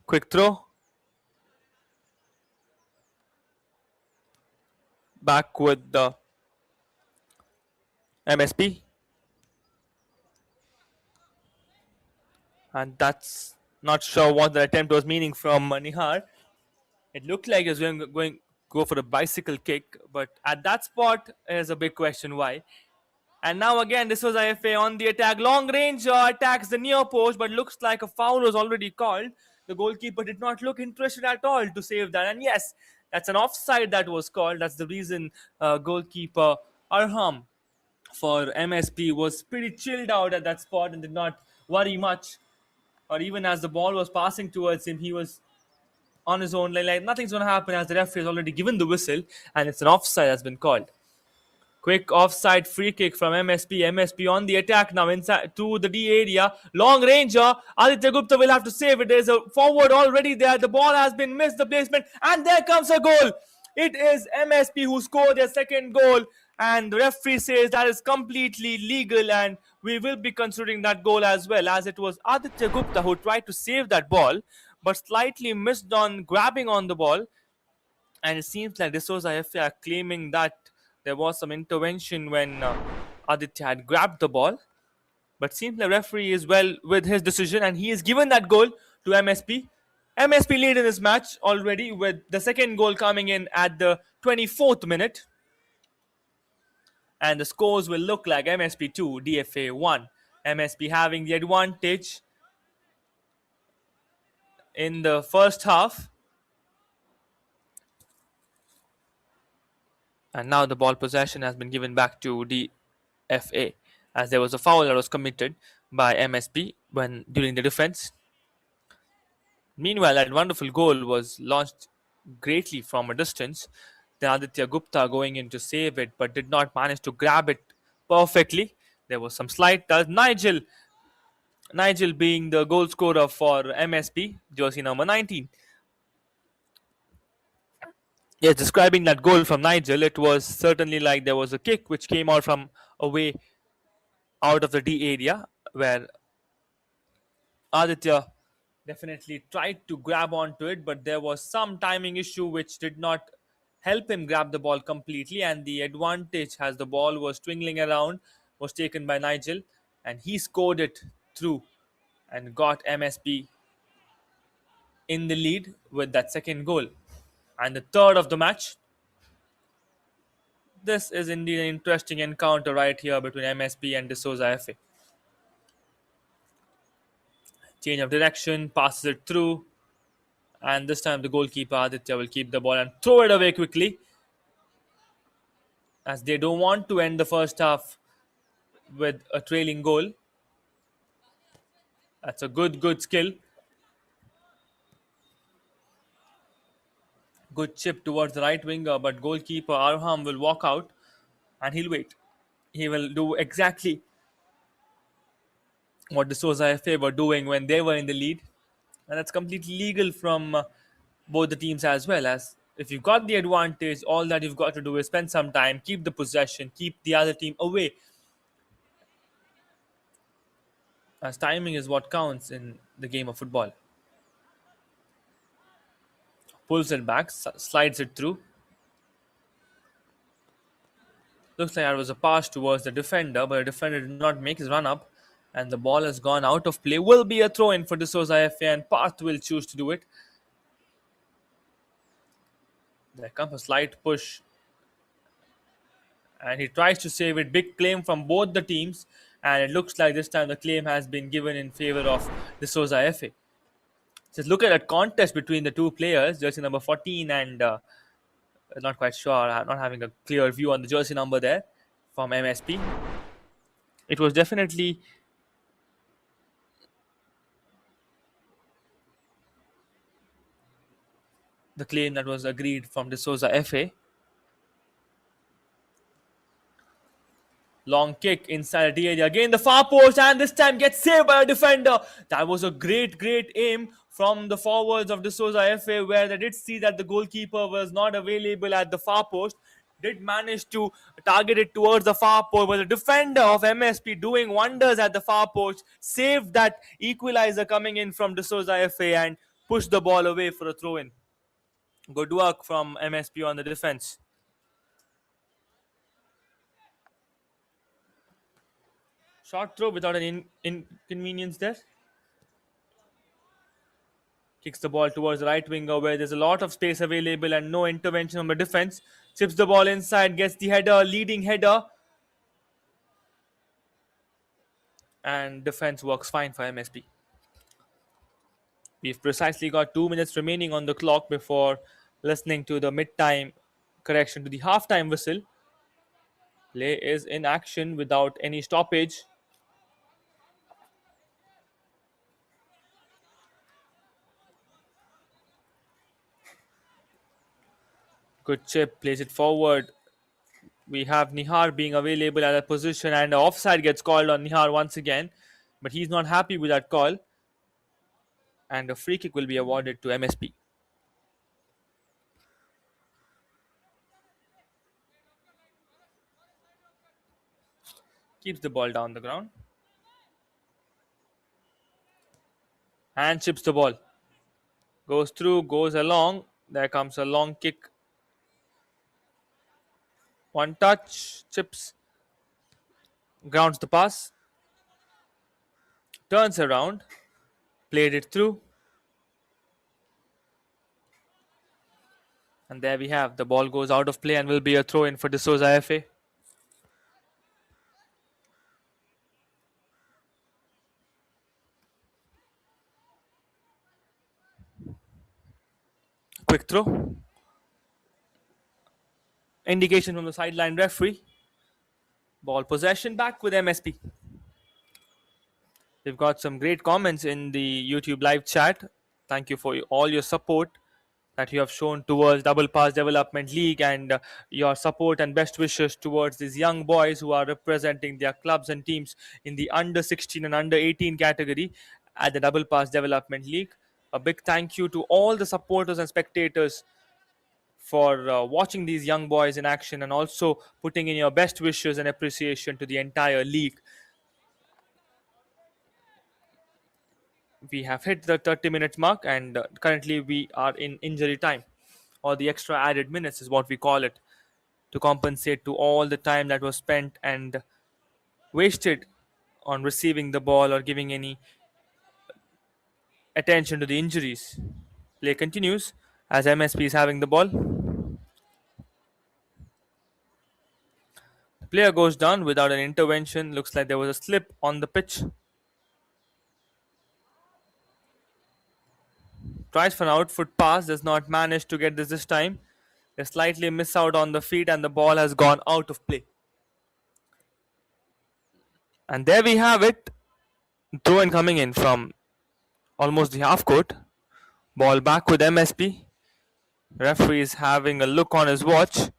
Quick throw. Back with the MSP. And that's not sure what the attempt was meaning from Nihar. It looked like he was going go for a bicycle kick, but at that spot is a big question why. And now again, this was IFA on the attack. Long range attacks the near post, but looks like a foul was already called. The goalkeeper did not look interested at all to save that. And yes, that's an offside that was called. That's the reason goalkeeper Arham for MSP was pretty chilled out at that spot and did not worry much. Or even as the ball was passing towards him, he was on his own, like nothing's going to happen as the referee has already given the whistle and it's an offside that's been called. Quick offside free kick from MSP. MSP on the attack now inside to the D area. Long ranger. Aditya Gupta will have to save it. There's a forward already there. The ball has been missed, the placement, and there comes a goal. It is MSP who scored their second goal, and the referee says that is completely legal, and we will be considering that goal as well, as it was Aditya Gupta who tried to save that ball, but slightly missed on grabbing on the ball. And it seems like this was IFA claiming that there was some intervention when Aditya had grabbed the ball. But seems like referee is well with his decision, and he has given that goal to MSP. MSP lead in this match already, with the second goal coming in at the 24th minute. And the scores will look like MSP 2, DFA 1. MSP having the advantage in the first half. And now the ball possession has been given back to DFA, as there was a foul that was committed by MSP during the defense. Meanwhile, that wonderful goal was launched greatly from a distance. Then Aditya Gupta going in to save it, but did not manage to grab it perfectly. There was some slight touch. Nigel being the goal scorer for MSP, jersey number 19. Yes, describing that goal from Nigel, it was certainly like there was a kick which came out from away out of the D area, where Aditya definitely tried to grab onto it, but there was some timing issue which did not help him grab the ball completely, and the advantage as the ball was twinkling around was taken by Nigel, and he scored it through and got MSP in the lead with that second goal. And the third of the match. This is indeed an interesting encounter right here between MSP and D'Souza IFA. Change of direction, passes it through, and this time the goalkeeper Aditya will keep the ball and throw it away quickly, as they don't want to end the first half with a trailing goal. That's a good skill. Good chip towards the right winger, but goalkeeper Arham will walk out and he'll wait. He will do exactly what D'Souza IFA were doing when they were in the lead. And that's completely legal from both the teams as well, as If you've got the advantage, all that you've got to do is spend some time, keep the possession, keep the other team away, as timing is what counts in the game of football. Pulls it back, slides it through. Looks like that was a pass towards the defender, but the defender did not make his run up, and the ball has gone out of play. Will be a throw in for De Souza FA, and Path will choose to do it. There comes a slight push, and he tries to save it. Big claim from both the teams, and it looks like this time the claim has been given in favor of De Souza FA. Just look at that contest between the two players, jersey number 14 and not quite sure. I'm not having a clear view on the jersey number there from MSP. It was definitely the claim that was agreed from De Souza FA. Long kick inside the area. Again, the far post, and this time gets saved by a defender. That was a great aim from the forwards of De Souza FA, where they did see that the goalkeeper was not available at the far post. Did manage to target it towards the far post, but the defender of MSP doing wonders at the far post saved that equalizer coming in from De Souza FA and pushed the ball away for a throw in. Good work from MSP on the defense. Short throw without an inconvenience there. Kicks the ball towards the right winger where there's a lot of space available and no intervention on the defense. Chips the ball inside, gets the header, leading header. And defense works fine for MSP. We've precisely got 2 minutes remaining on the clock before listening to the mid-time correction to the half-time whistle. Play is in action without any stoppage. Good chip, plays it forward. We have Nihar being available at that position, and the offside gets called on Nihar once again. But he's not happy with that call. And a free kick will be awarded to MSP. Keeps the ball down the ground. And chips the ball. Goes through, goes along. There comes a long kick. One touch, chips, grounds the pass, turns around, played it through. And there we have, the ball goes out of play and will be a throw in for De Souza FA. Quick throw. Indication from the sideline referee. Ball possession back with MSP. We've got some great comments in the YouTube live chat. Thank you for all your support that you have shown towards Double Pass Development League and your support and best wishes towards these young boys who are representing their clubs and teams in the under 16 and under 18 category at the Double Pass Development League. A big thank you to all the supporters and spectators for watching these young boys in action and also putting in your best wishes and appreciation to the entire league. We have hit the 30 minutes mark and currently we are in injury time, or the extra added minutes is what we call it, to compensate to all the time that was spent and wasted on receiving the ball or giving any attention to the injuries. Play continues as MSP is having the ball. The player goes down without an intervention. Looks like there was a slip on the pitch. Tries for an outfoot pass, does not manage to get this time. They slightly miss out on the feet and the ball has gone out of play. And there we have it. Throw in coming in from almost the half court. Ball back with MSP. Referee is having a look on his watch.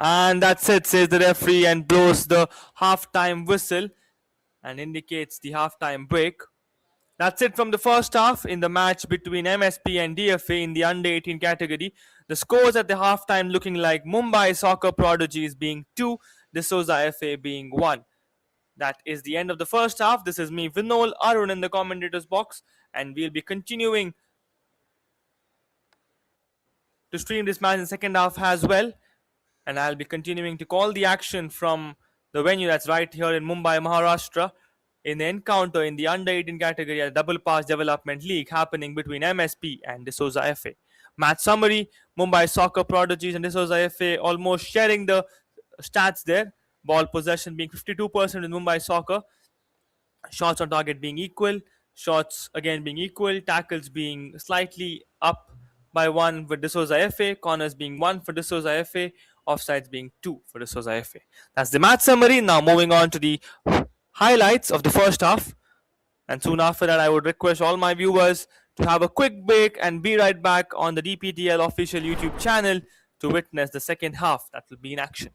And that's it, says the referee, and blows the half-time whistle and indicates the half-time break. That's it from the first half in the match between MSP and DFA in the under 18 category. The scores at the halftime looking like Mumbai Soccer Prodigies being 2, D'Souza FA being 1. That is the end of the first half. This is me, Vinol Arun, in the commentators box, and we'll be continuing to stream this match in the second half as well. And I'll be continuing to call the action from the venue that's right here in Mumbai, Maharashtra, in the encounter in the under 18 category at Double Pass Development League happening between MSP and D'Souza FA. Match summary: Mumbai Soccer Prodigies and D'Souza FA almost sharing the stats there. Ball possession being 52% in Mumbai Soccer. Shots on target being equal. Shots again being equal. Tackles being slightly up by 1 for D'Souza FA. Corners being 1 for D'Souza FA. Offsides being 2 for D'Souza FA. That's the match summary. Now moving on to the highlights of the first half. And soon after that, I would request all my viewers to have a quick break and be right back on the DPDL official YouTube channel to witness the second half that will be in action.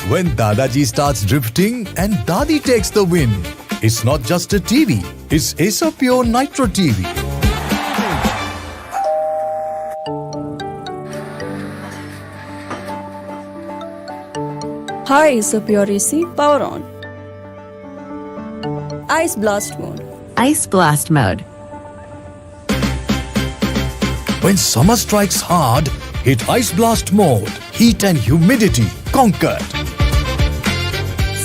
When Dadaji starts drifting and Dadi takes the win, it's not just a TV, it's Acer Pure Nitro TV. Hi, Superior AC, power on. Ice Blast mode. Ice Blast Mode. When summer strikes hard, hit Ice Blast mode. Heat and humidity conquered.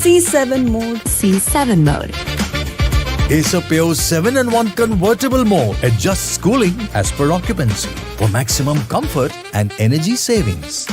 C7 mode. C7 Mode. Acer Pure 7-in-1 convertible mode adjusts cooling as per occupancy for maximum comfort and energy savings.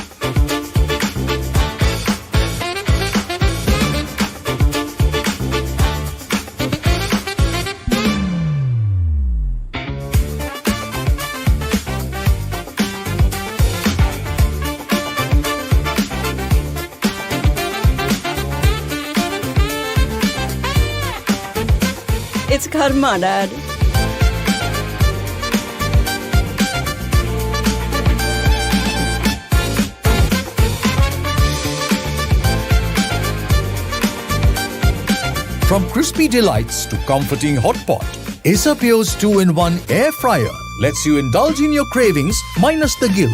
It's karma, Dad. From crispy delights to comforting hot pot, Acer Pure's 2-in-1 air fryer lets you indulge in your cravings minus the guilt.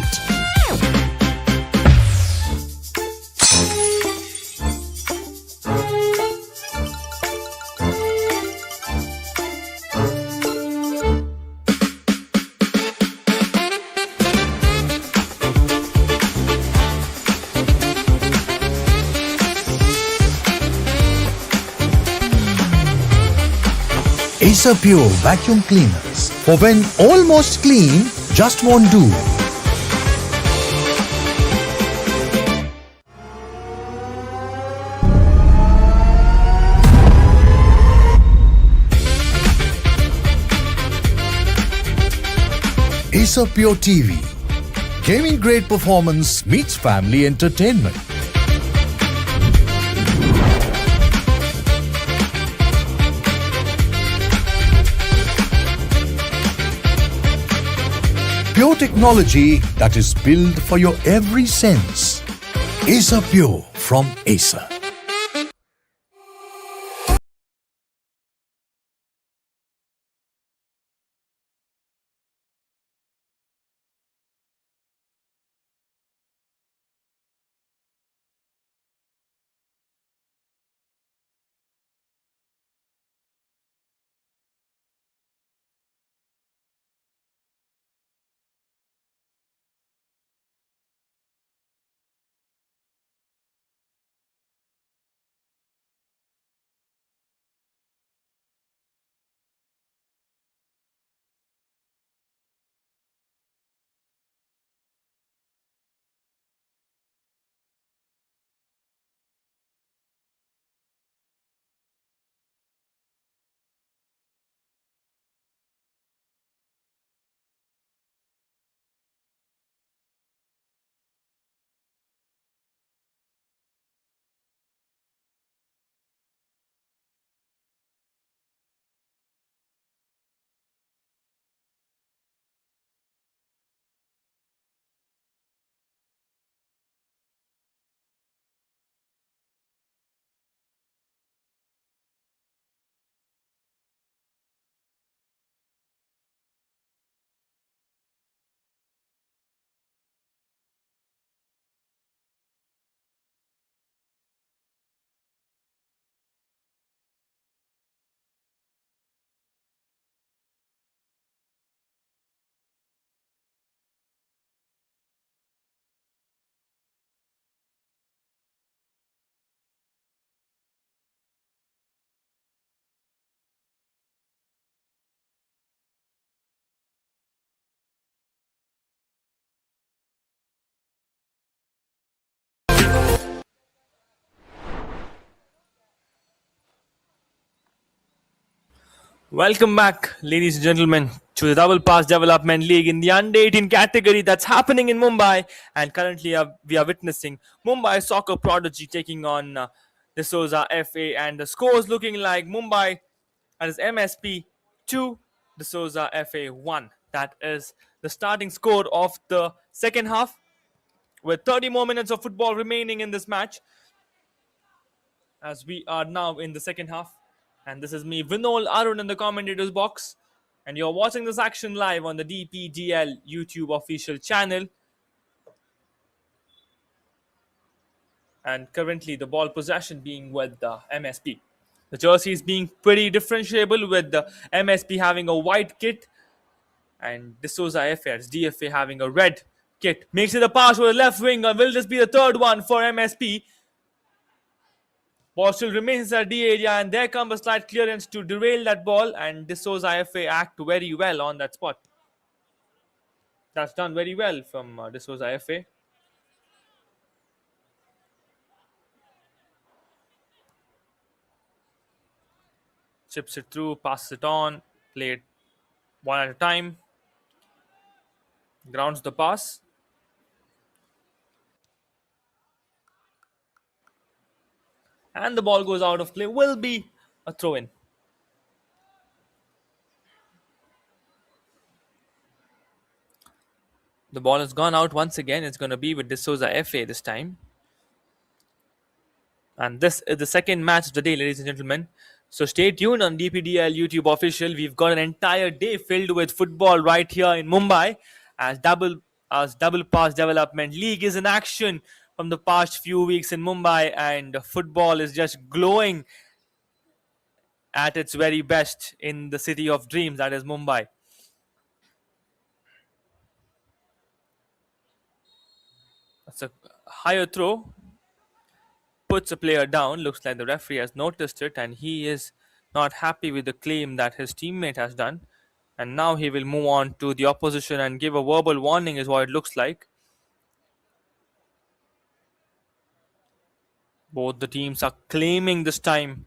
Acer Pure vacuum cleaners for when almost clean just won't do. Acer Pure TV. Gaming grade performance meets family entertainment. Pure technology that is built for your every sense. Acer Pure from Acer. Welcome back, ladies and gentlemen, to the Double Pass Development League in the Under 18 category that's happening in Mumbai. And currently, we are witnessing Mumbai Soccer Prodigy taking on the Souza FA, and the scores looking like Mumbai, that is MSP 2, the Souza FA 1. That is the starting score of the second half, with 30 more minutes of football remaining in this match, as we are now in the second half. And this is me, Vinol Arun, in the commentators box. And you're watching this action live on the DPDL YouTube official channel. And currently the ball possession being with the MSP. The jerseys being pretty differentiable, with the MSP having a white kit and D'Souza FA's DFA having a red kit. Makes it a pass with the left winger. Will this be the third one for MSP? Ball still remains at D area, and there comes a slight clearance to derail that ball, and D'Souza FA act very well on that spot. That's done very well from D'Souza FA. Chips it through, passes it on, play it one at a time. Grounds the pass. And the ball goes out of play. Will be a throw-in. The ball has gone out once again. It's going to be with D'Souza FA this time. And this is the second match of the day, ladies and gentlemen. So stay tuned on DPDL YouTube official. We've got an entire day filled with football right here in Mumbai as double pass development league is in action from the past few weeks in Mumbai, and football is just glowing at its very best in the city of dreams, that is Mumbai. That's a higher throw, puts a player down. Looks like the referee has noticed it and he is not happy with the claim that his teammate has done. And now he will move on to the opposition and give a verbal warning, is what it looks like. Both the teams are claiming this time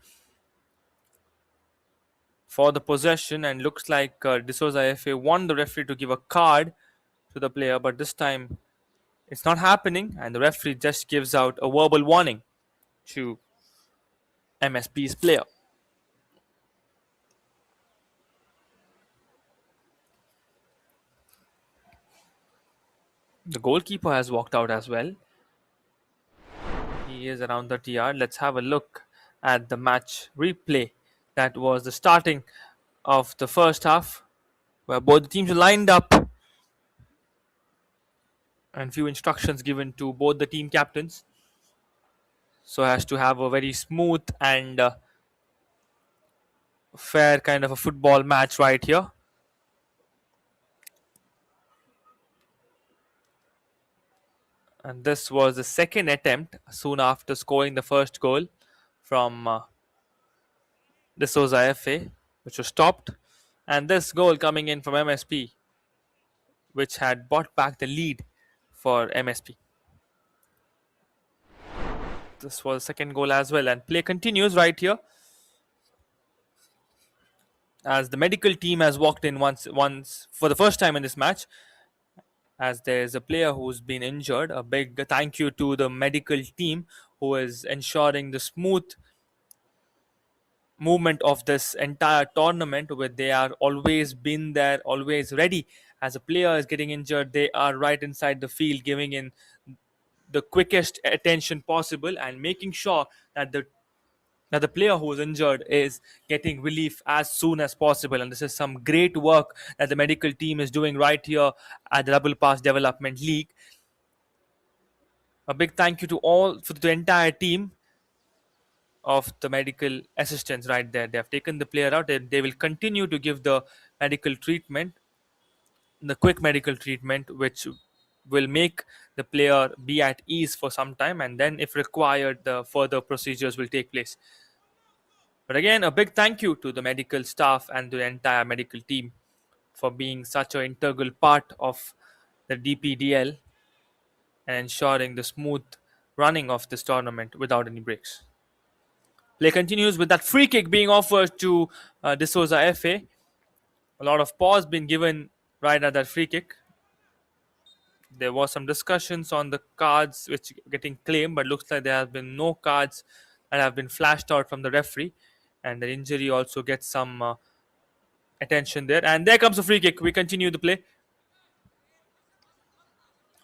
for the possession, and looks like D'Souza FA want the referee to give a card to the player, but this time it's not happening, and the referee just gives out a verbal warning to MSP's player. The goalkeeper has walked out as well. He is around 30 yards. Let's have a look at the match replay. That was the starting of the first half, where both the teams were lined up and few instructions given to both the team captains so as to have a very smooth and fair kind of a football match right here. And this was the second attempt soon after scoring the first goal from D'Souza FA, which was stopped. And this goal coming in from MSP, which had brought back the lead for MSP. This was the second goal as well. And play continues right here, as the medical team has walked in once for the first time in this match, as there is a player who's been injured. A big thank you to the medical team who is ensuring the smooth movement of this entire tournament, where they are always been there, always ready. As a player is getting injured, they are right inside the field, giving in the quickest attention possible and making sure that the player who is injured is getting relief as soon as possible. And this is some great work that the medical team is doing right here at the Double Pass Development League. A big thank you to the entire team of the medical assistants right there. They have taken the player out. They will continue to give the medical treatment, the quick medical treatment, which will make the player be at ease for some time, and then if required the further procedures will take place. But again, a big thank you to the medical staff and the entire medical team for being such an integral part of the DPDL and ensuring the smooth running of this tournament without any breaks. Play continues with that free kick being offered to D'Souza FA. A lot of pause being given right at that free kick. There was some discussions on the cards which getting claimed, but looks like there have been no cards that have been flashed out from the referee, and the injury also gets some attention there. And there comes a free kick. We continue the play.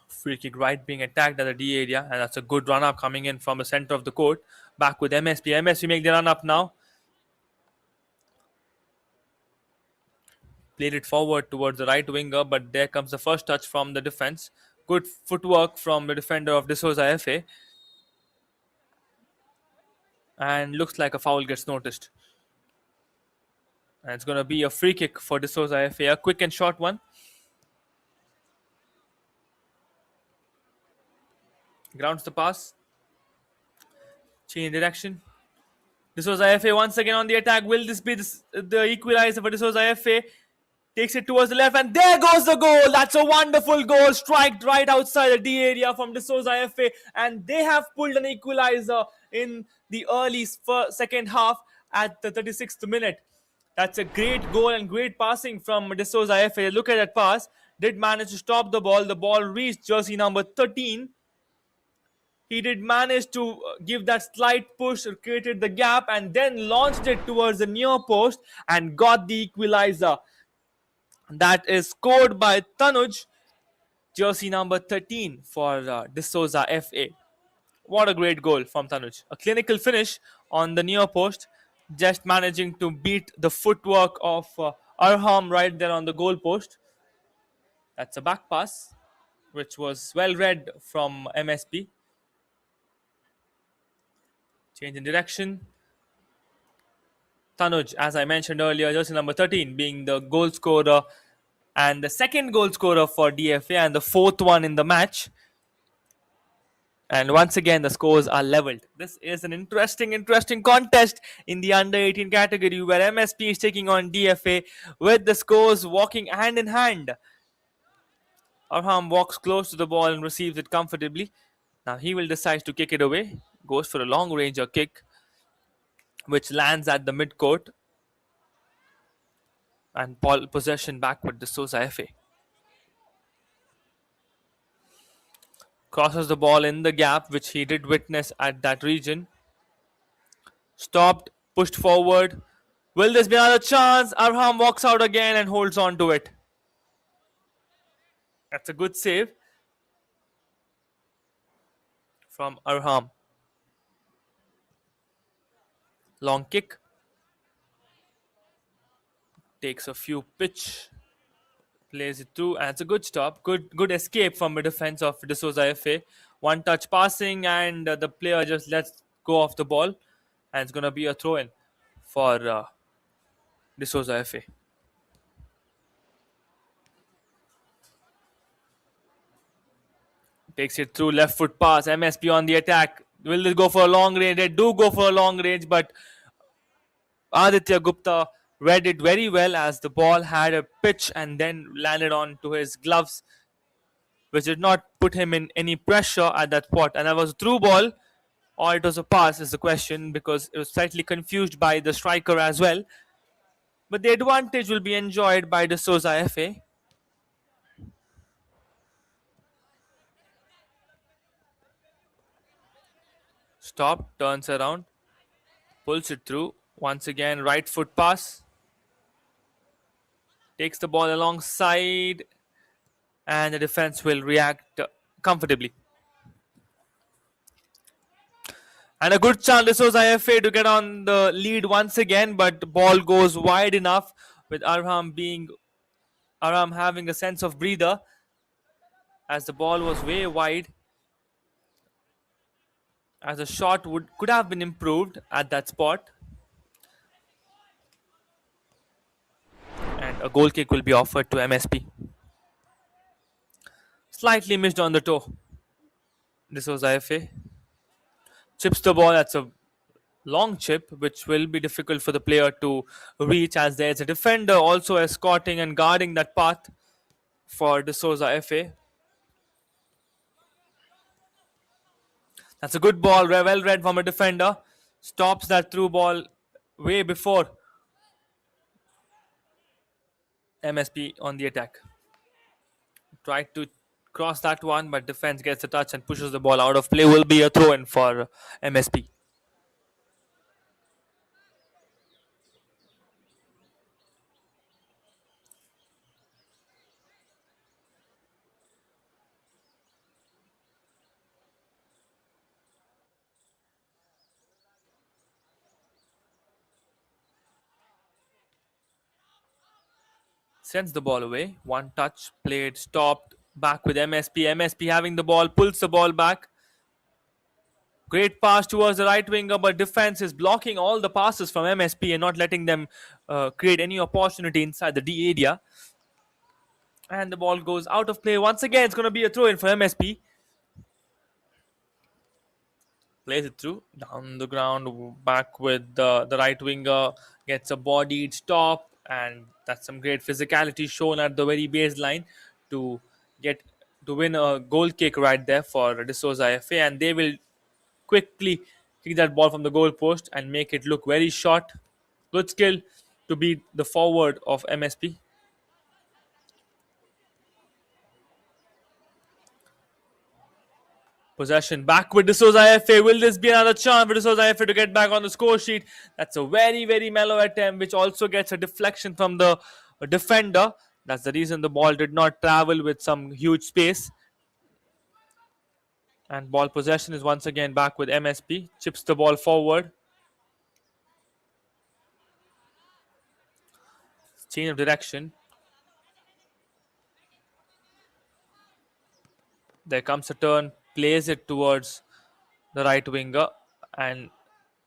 Free kick right being attacked at the D area, and that's a good run up coming in from the center of the court. Back with MSP. MSP make the run up now. Played it forward towards the right winger, but there comes the first touch from the defense. Good footwork from the defender of D'Souza FA. And looks like a foul gets noticed. And it's going to be a free kick for D'Souza FA. A quick and short one. Grounds the pass. Change direction. D'Souza FA once again on the attack. Will this be the equalizer for D'Souza FA? Takes it towards the left, and there goes the goal. That's a wonderful goal. Striked right outside the D area from D'Souza FA. And they have pulled an equalizer in the early second half at the 36th minute. That's a great goal and great passing from D'Souza FA. Look at that pass. Did manage to stop the ball. The ball reached jersey number 13. He did manage to give that slight push, created the gap, and then launched it towards the near post and got the equalizer. That is scored by Tanuj, Jersey number 13 for D'Souza FA. What a great goal from Tanuj. A clinical finish on the near post, just managing to beat the footwork of Arham right there on the goal post. That's a back pass, which was well read from MSP. Change in direction. Tanuj, as I mentioned earlier, jersey number 13 being the goal scorer and the second goal scorer for DFA and the fourth one in the match. And once again, the scores are leveled. This is an interesting contest in the under 18 category where MSP is taking on DFA with the scores walking hand in hand. Arham walks close to the ball and receives it comfortably. Now he will decide to kick it away. Goes for a long ranger kick, which lands at the midcourt. And ball possession back with D'Souza FA. Crosses the ball in the gap, which he did witness at that region. Stopped, pushed forward. Will this be another chance? Arham walks out again and holds on to it. That's a good save from Arham. Long kick. Takes a few pitch. Plays it through, and it's a good stop. Good escape from the defense of D'Souza FA. One touch passing, and the player just lets go off the ball, and it's going to be a throw in for D'Souza FA. Takes it through, left foot pass. MSP on the attack. Will they go for a long range? They do go for a long range, but Aditya Gupta read it very well as the ball had a pitch and then landed onto his gloves, which did not put him in any pressure at that spot. And that was a through ball, or it was a pass is the question, because it was slightly confused by the striker as well. But the advantage will be enjoyed by D'Souza FA. Stop, turns around, pulls it through. Once again, right foot pass. Takes the ball alongside, and the defense will react comfortably. And a good chance D'Souza FA to get on the lead once again, but the ball goes wide enough with Arham having a sense of breather as the ball was way wide. As the shot could have been improved at that spot. And a goal kick will be offered to MSP. Slightly missed on the toe. D'Souza FA. Chips the ball. That's a long chip, which will be difficult for the player to reach, as there's a defender also escorting and guarding that path for D'Souza FA. That's a good ball, well read from a defender. Stops that through ball way before MSP on the attack. Tried to cross that one, but defense gets a touch and pushes the ball out of play. Will be a throw in for MSP. Sends the ball away. One touch, played, stopped, back with MSP. MSP having the ball, pulls the ball back. Great pass towards the right winger, but defense is blocking all the passes from MSP and not letting them create any opportunity inside the D area. And the ball goes out of play. Once again, it's going to be a throw in for MSP. Plays it through, down the ground, back with the right winger. Gets a bodied stop. And that's some great physicality shown at the very baseline to win a goal kick right there for D'Souza FA, and they will quickly kick that ball from the goal post and make it look very short. Good skill to beat the forward of MSP. Possession back with D'Souza FA. Will this be another chance for D'Souza FA to get back on the score sheet? That's a very, very mellow attempt, which also gets a deflection from the defender. That's the reason the ball did not travel with some huge space. And ball possession is once again back with MSP. Chips the ball forward. Change of direction. There comes a turn. Plays it towards the right winger. And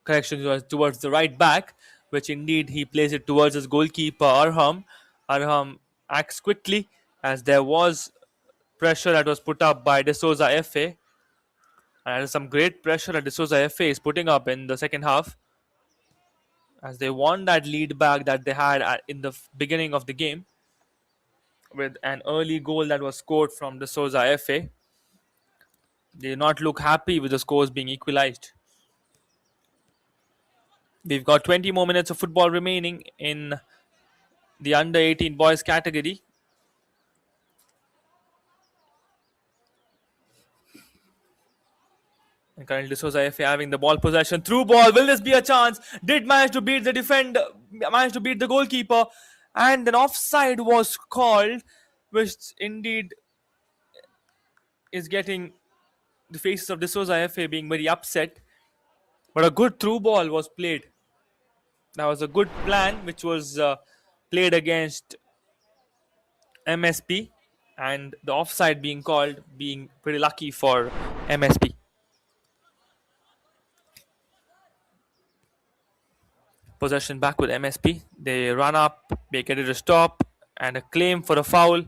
correction was towards the right back, which indeed he plays it towards his goalkeeper Arham. Arham acts quickly as there was pressure that was put up by De Souza FA. And there is some great pressure that De Souza FA is putting up in the second half as they won that lead back that they had in the beginning of the game with an early goal that was scored from De Souza FA. They do not look happy with the scores being equalized. We've got 20 more minutes of football remaining in the under 18 boys category. And currently, De Souza FA having the ball possession. Through ball. Will this be a chance? Did manage to beat the defender. Managed to beat the goalkeeper. And an offside was called, which indeed is getting the faces of De Souza FA being very upset. But a good through ball was played. That was a good plan, which was played against MSP. And the offside being called, being pretty lucky for MSP. Possession back with MSP. They run up, they get it to stop, and a claim for a foul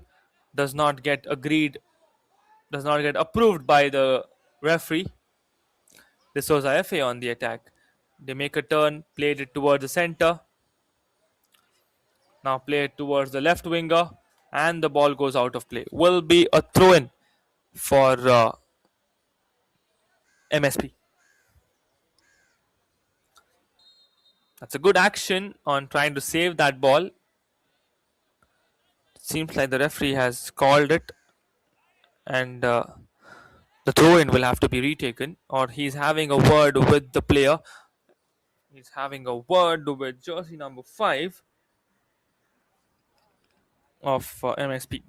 does not get agreed, does not get approved by the referee. This was FA on the attack. They make a turn, played it towards the center. Now play it towards the left winger, and the ball goes out of play. Will be a throw in for MSP. That's a good action on trying to save that ball. Seems like the referee has called it, and the throw in will have to be retaken, or he's having a word with the player. He's having a word with jersey number 5 of MSP.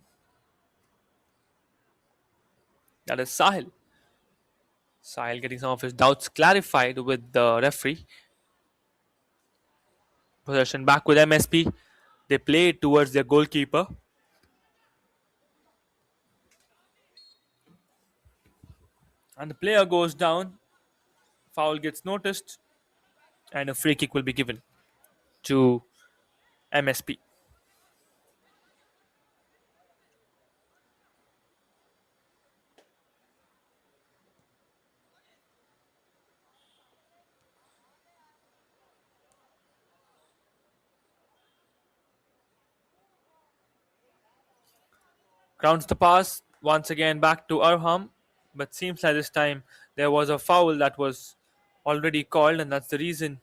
That is Sahil. Sahil getting some of his doubts clarified with the referee. Possession back with MSP. They play it towards their goalkeeper. And the player goes down. Foul gets noticed. And a free kick will be given to MSP. Grounds the pass once again back to Arham, but seems like this time there was a foul that was already called, and that's the reason.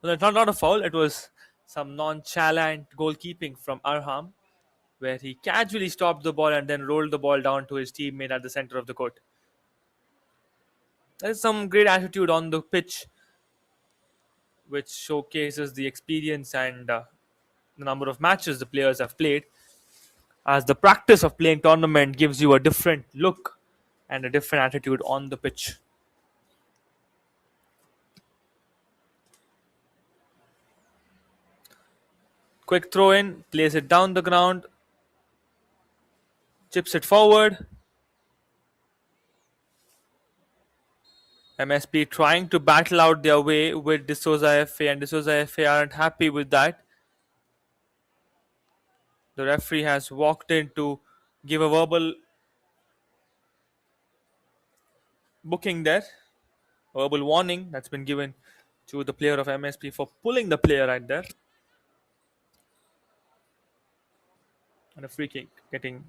Well, it's not a foul, it was some nonchalant goalkeeping from Arham, where he casually stopped the ball and then rolled the ball down to his teammate at the center of the court. There's some great attitude on the pitch, which showcases the experience and the number of matches the players have played, as the practice of playing tournament gives you a different look and a different attitude on the pitch. Quick throw in, plays it down the ground, chips it forward. MSP trying to battle out their way with De Souza FA, and De Souza FA aren't happy with that. The referee has walked in to give a verbal booking there, verbal warning that's been given to the player of MSP for pulling the player right there. And a free kick getting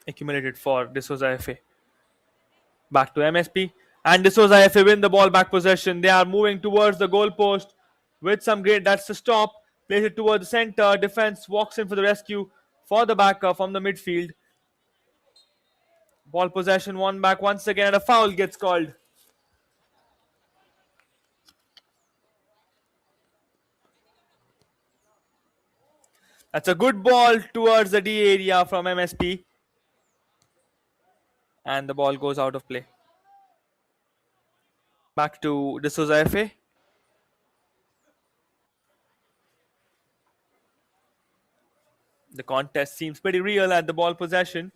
accumulated for De Souza FA. Back to MSP, and De Souza FA win the ball back possession. They are moving towards the goal post with some great, that's the stop. Plays it towards the center. Defense walks in for the rescue for the backer from the midfield. Ball possession, one back once again, and a foul gets called. That's a good ball towards the D area from MSP. And the ball goes out of play. Back to D'Souza FA. The contest seems pretty real at the ball possession.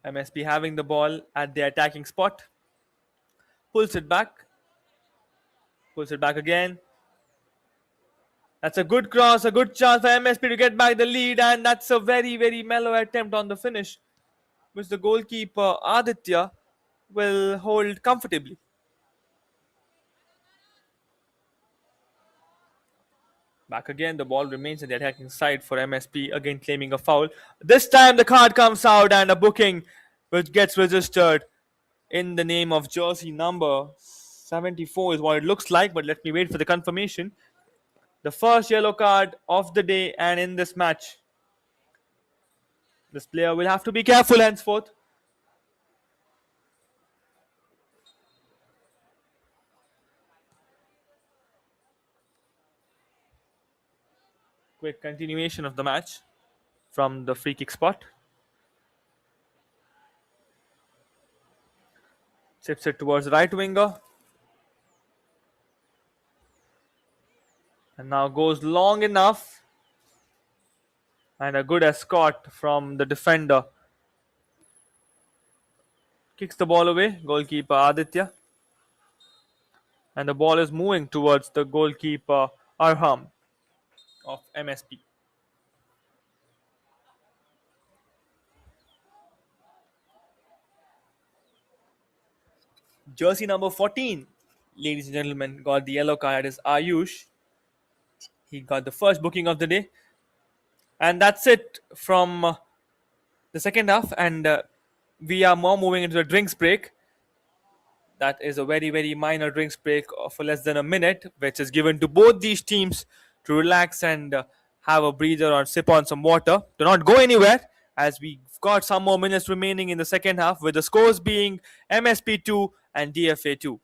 MSP having the ball at the attacking spot. Pulls it back. Pulls it back again. That's a good cross, a good chance for MSP to get back the lead, and that's a very, very mellow attempt on the finish, which the goalkeeper Aditya will hold comfortably. Back again, the ball remains in the attacking side for MSP, again claiming a foul. This time the card comes out and a booking which gets registered in the name of jersey number 74 is what it looks like, but let me wait for the confirmation. The first yellow card of the day and in this match. This player will have to be careful henceforth. Quick continuation of the match from the free kick spot. Chips it towards the right winger. And now goes long enough. And a good escort from the defender. Kicks the ball away. Goalkeeper Aditya. And the ball is moving towards the goalkeeper Arham of MSP. Jersey number 14, ladies and gentlemen, got the yellow card. That is Ayush. He got the first booking of the day. And that's it from the second half. And we are now moving into the drinks break. That is a very, very minor drinks break for less than a minute, which is given to both these teams to relax and have a breather or sip on some water. Do not go anywhere, as we've got some more minutes remaining in the second half, with the scores being MSP 2 and DFA 2.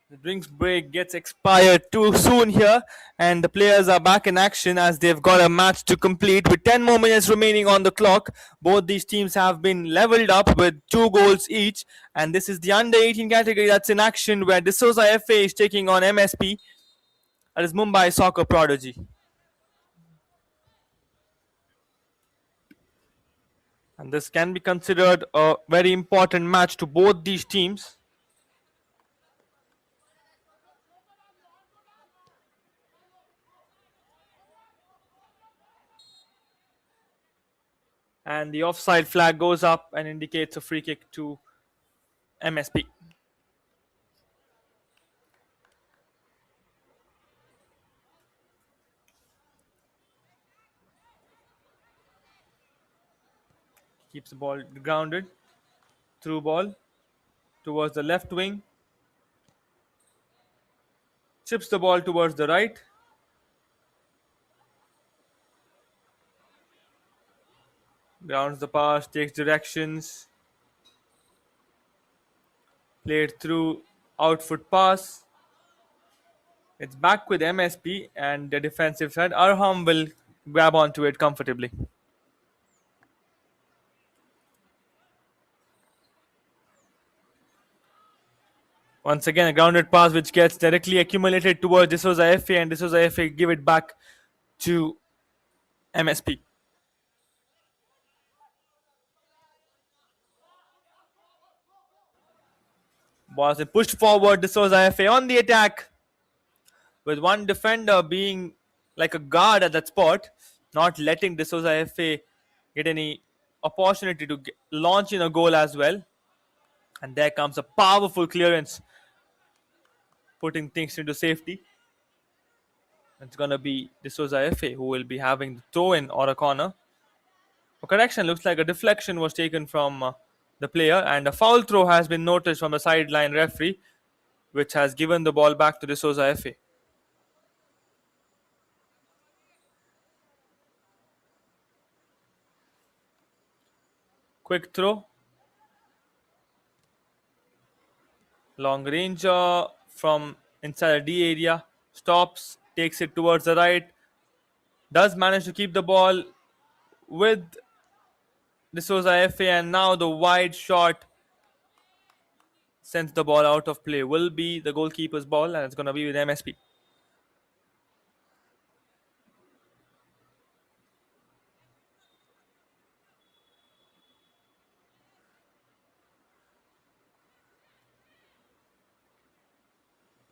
The drinks break gets expired too soon here, and the players are back in action as they've got a match to complete with 10 more minutes remaining on the clock. Both these teams have been leveled up with 2 goals each, and this is the under 18 category that's in action, where D'Souza FA is taking on MSP, that is Mumbai Soccer Prodigy. And this can be considered a very important match to both these teams. And the offside flag goes up and indicates a free kick to MSP. Keeps the ball grounded. Through ball towards the left wing. Chips the ball towards the right. Grounds the pass, takes directions. Played through outfoot pass. It's back with MSP and the defensive side. Arham will grab onto it comfortably. Once again, a grounded pass which gets directly accumulated towards D'Souza FA, and D'Souza FA give it back to MSP. Ball has been pushed forward. D'Souza FA on the attack, with one defender being like a guard at that spot, not letting D'Souza FA get any opportunity to launch in a goal as well. And there comes a powerful clearance, putting things into safety. It's going to be D'Souza FA who will be having the throw in or a corner. A correction, looks like a deflection was taken from the player, and a foul throw has been noticed from the sideline referee, which has given the ball back to D'Souza FA. Quick throw. Long range from inside the D area. Stops, takes it towards the right. Does manage to keep the ball with D'Souza FA, and now the wide shot sends the ball out of play. Will be the goalkeeper's ball, and it's going to be with MSP.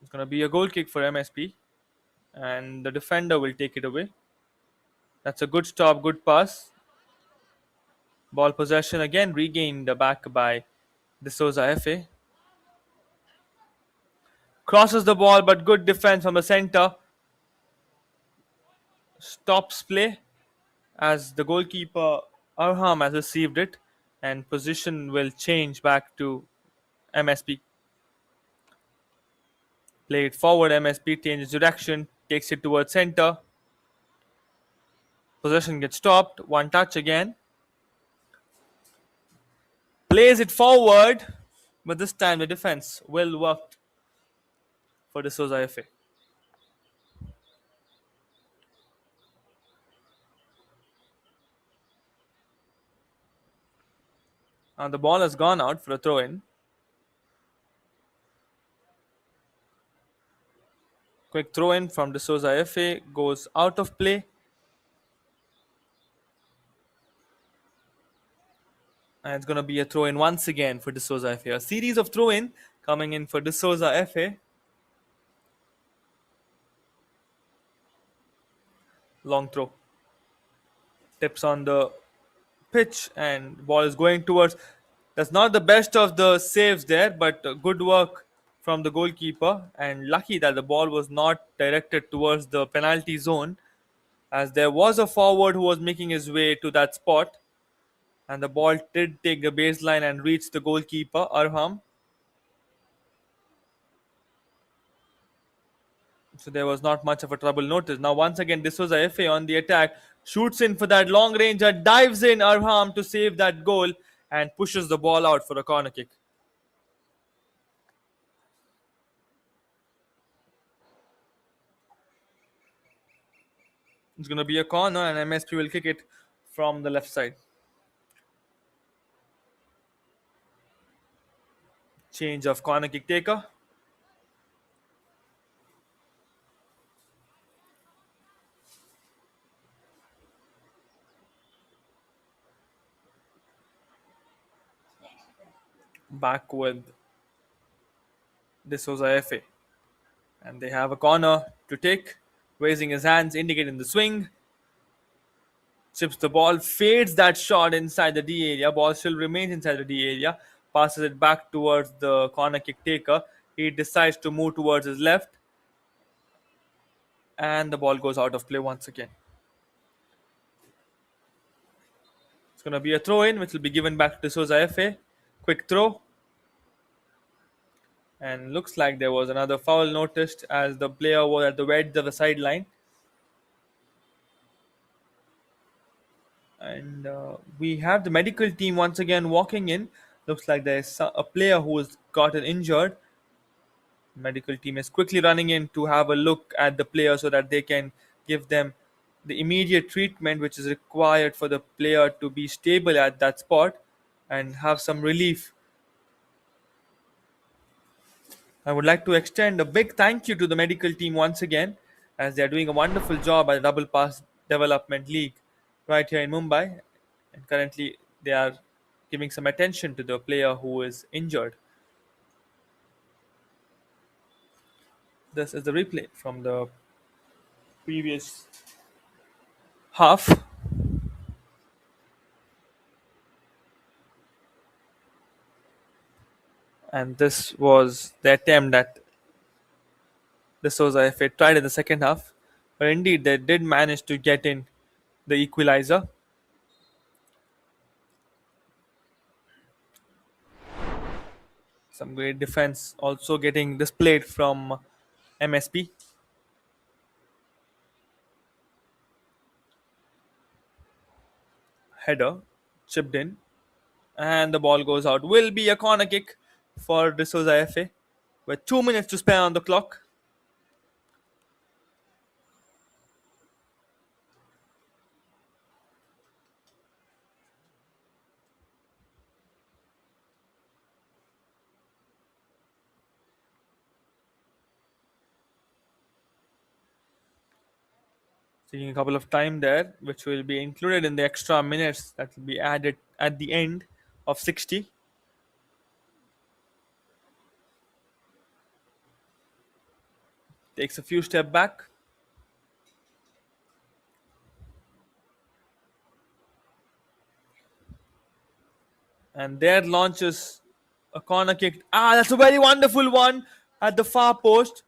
It's going to be a goal kick for MSP, and the defender will take it away. That's a good stop, good pass. Ball possession again regained back by D'Souza FA. Crosses the ball, but good defense from the center. Stops play as the goalkeeper Arham has received it, and position will change back to MSP. Play it forward. MSP changes direction, takes it towards center. Possession gets stopped. One touch again. Plays it forward, but this time the defense well worked for D'Souza FA. And the ball has gone out for a throw in. Quick throw in from D'Souza FA goes out of play. And it's going to be a throw in once again for D'Souza FA. A series of throw in coming in for D'Souza FA. Long throw. Tips on the pitch, and ball is going towards. That's not the best of the saves there, but good work from the goalkeeper, and lucky that the ball was not directed towards the penalty zone, as there was a forward who was making his way to that spot, and the ball did take the baseline and reach the goalkeeper Arham. So there was not much of a trouble noticed. Now once again D'Souza FA on the attack, shoots in for that long ranger, dives in Arham to save that goal and pushes the ball out for a corner kick. It's going to be a corner, and MSP will kick it from the left side. Change of corner kick taker. Back with D'Souza FA. And they have a corner to take. Raising his hands, indicating the swing. Chips the ball, fades that shot inside the D area. Ball still remains inside the D area. Passes it back towards the corner kick taker. He decides to move towards his left. And the ball goes out of play once again. It's going to be a throw in, which will be given back to D'Souza FA. Quick throw. And looks like there was another foul noticed as the player was at the edge of the sideline. And we have the medical team once again walking in Looks like there is a player who has gotten injured. Medical team is quickly running in to have a look at the player so that they can give them the immediate treatment which is required for the player to be stable at that spot and have some relief. I would like to extend a big thank you to the medical team once again, as they are doing a wonderful job at the Double Pass Development League right here in Mumbai. And currently, they are giving some attention to the player who is injured. This is the replay from the previous half. And this was the attempt that the Souza FA tried in the second half. But indeed, they did manage to get in the equalizer. Some great defense also getting displayed from MSP. Header chipped in, and the ball goes out. Will be a corner kick for De Souza FA with 2 minutes to spare on the clock. Taking a couple of time there, which will be included in the extra minutes that will be added at the end of 60. Takes a few steps back. And there launches a corner kick. That's a very wonderful one at the far post.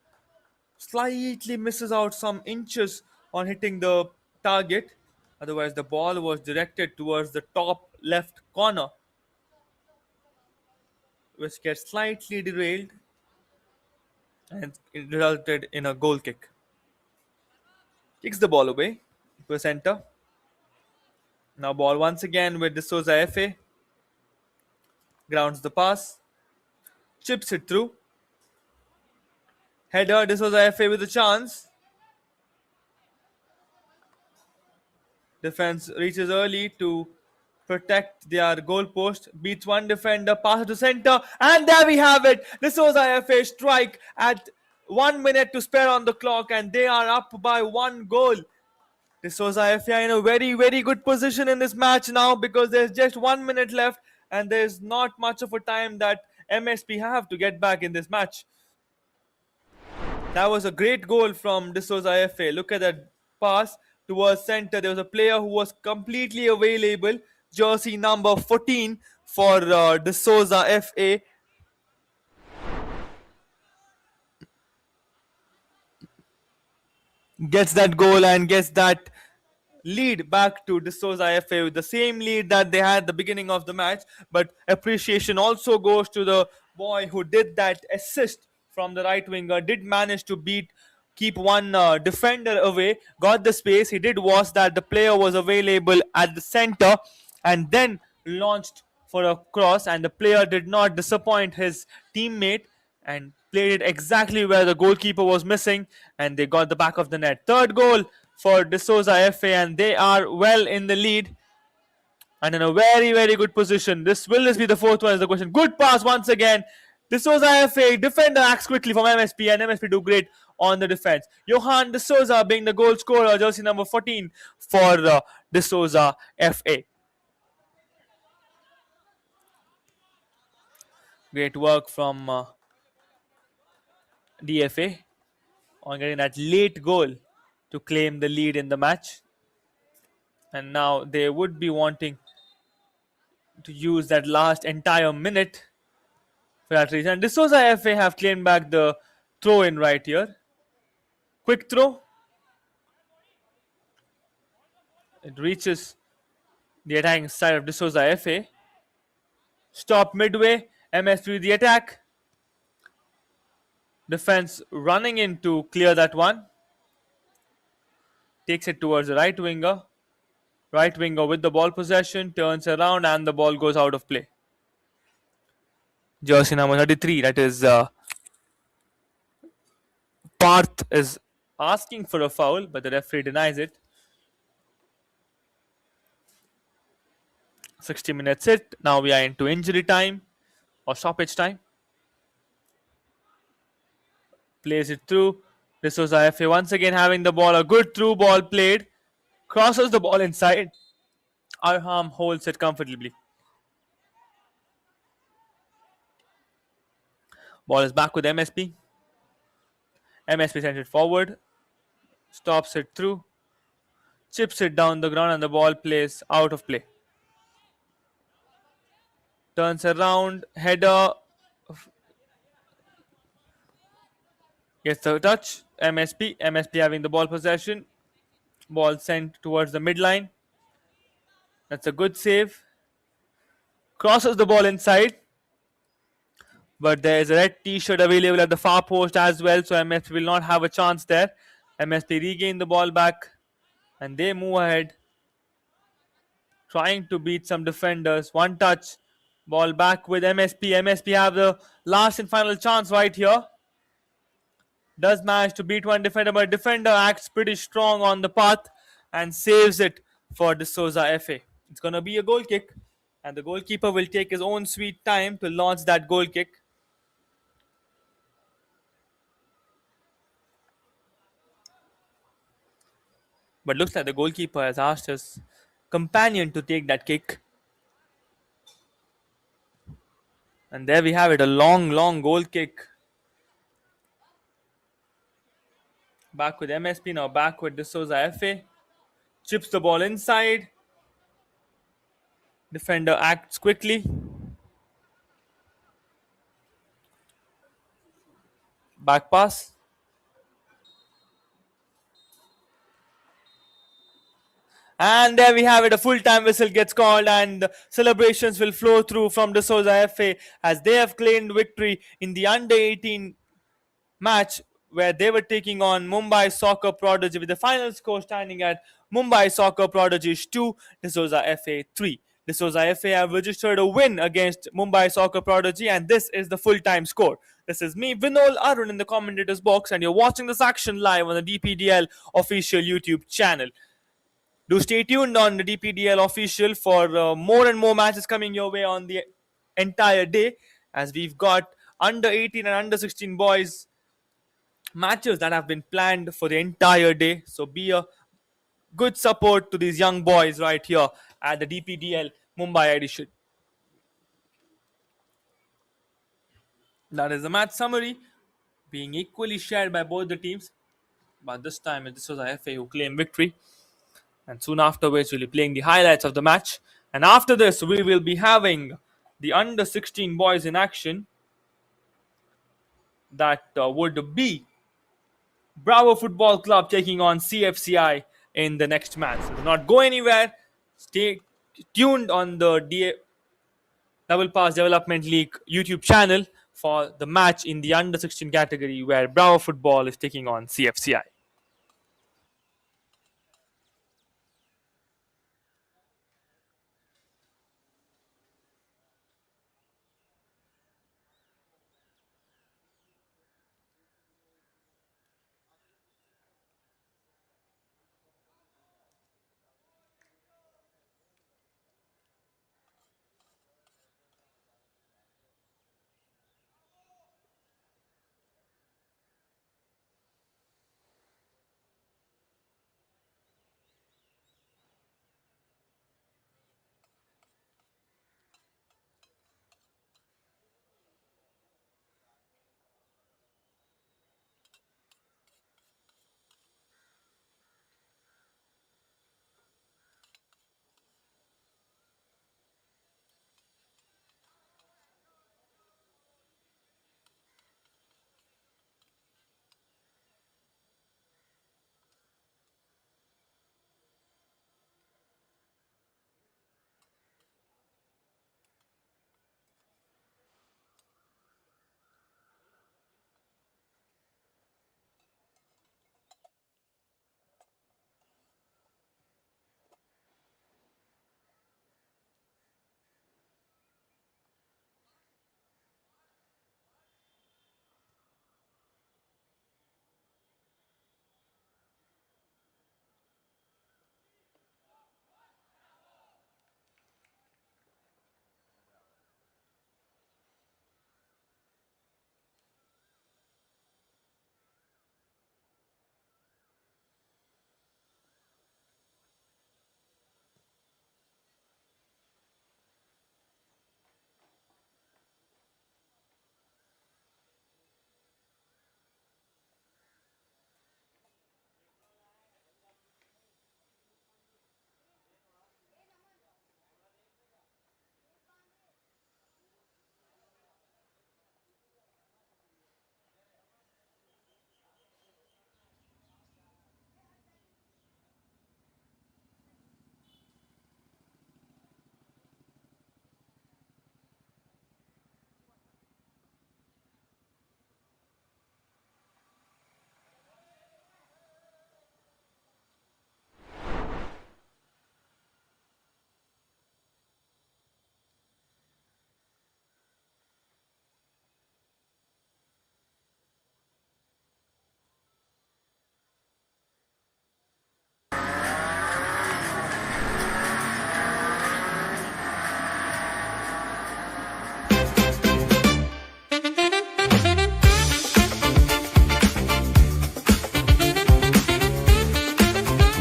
Slightly misses out some inches on hitting the target. Otherwise, the ball was directed towards the top left corner, which gets slightly derailed and it resulted in a goal kick. Kicks the ball away to the center. Now ball once again with De Souza FA. Grounds the pass. Chips it through. Header, De Souza FA with a chance. Defense reaches early to protect their goal post. Beats one defender, passes to center, and there we have it. De Souza FA strike at 1 minute to spare on the clock, and they are up by one goal. De Souza FA in a very, very good position in this match now because there's just 1 minute left, and there's not much of a time that MSP have to get back in this match. That was a great goal from De Souza FA. Look at that pass towards center. There was a player who was completely available. Jersey number 14 for De Souza FA. Gets that goal and gets that lead back to De Souza FA with the same lead that they had at the beginning of the match. But appreciation also goes to the boy who did that assist from the right winger. Did manage to keep one defender away. Got the space. He did was that the player was available at the center and then launched for a cross, and the player did not disappoint his teammate and played it exactly where the goalkeeper was missing, and they got the back of the net. Third goal for De Souza FA, and they are well in the lead and in a very, very good position. Will this be the fourth one is the question. Good pass once again. De Souza FA, defender acts quickly from MSP, and MSP do great on the defense. Johan De Souza being the goal scorer, jersey number 14 for De Souza FA. Great work from DFA on getting that late goal to claim the lead in the match. And now they would be wanting to use that last entire minute for that reason. And De Souza FA have claimed back the throw in right here. Quick throw. It reaches the attacking side of De Souza FA. Stop midway. MSP with the attack. Defense running in to clear that one. Takes it towards the right winger. Right winger with the ball possession. Turns around and the ball goes out of play. Jersey number 33, that is Parth, is asking for a foul, but the referee denies it. 60 minutes hit. Now we are into injury time or stoppage time. Plays it through. This was IFA once again having the ball. A good through ball played. Crosses the ball inside. Arham holds it comfortably. Ball is back with MSP. MSP sends it forward. Stops it through. Chips it down the ground and the ball plays out of play. Turns around. Header. Gets the touch. MSP. MSP having the ball possession. Ball sent towards the midline. That's a good save. Crosses the ball inside. But there is a red t-shirt available at the far post as well, so MSP will not have a chance there. MSP regain the ball back and they move ahead, trying to beat some defenders. One touch, ball back with MSP. MSP have the last and final chance right here. Does manage to beat one defender, but defender acts pretty strong on the path and saves it for D'Souza FA. It's going to be a goal kick, and the goalkeeper will take his own sweet time to launch that goal kick. But looks like the goalkeeper has asked his companion to take that kick. And there we have it, a long, long goal kick. Back with MSP, now back with D'Souza FA. Chips the ball inside. Defender acts quickly. Back pass. And there we have it. A full-time whistle gets called and celebrations will flow through from D'Souza FA as they have claimed victory in the under-18 match where they were taking on Mumbai Soccer Prodigy, with the final score standing at Mumbai Soccer Prodigies 2, D'Souza FA 3. D'Souza FA have registered a win against Mumbai Soccer Prodigy, and this is the full-time score. This is me, Vinol Arun, in the commentators box, and you're watching this action live on the DPDL official YouTube channel. Do stay tuned on the DPDL official for more and more matches coming your way on the entire day, as we've got under 18 and under 16 boys matches that have been planned for the entire day. So be a good support to these young boys right here at the DPDL Mumbai edition. That is the match summary being equally shared by both the teams, but this time this was a FA who claimed victory. And soon afterwards, we'll be playing the highlights of the match. And after this, we will be having the under 16 boys in action. That would be Bravo Football Club taking on CFCI in the next match. So do not go anywhere. Stay tuned on the Double Pass Development League YouTube channel for the match in the under 16 category where Bravo Football is taking on CFCI.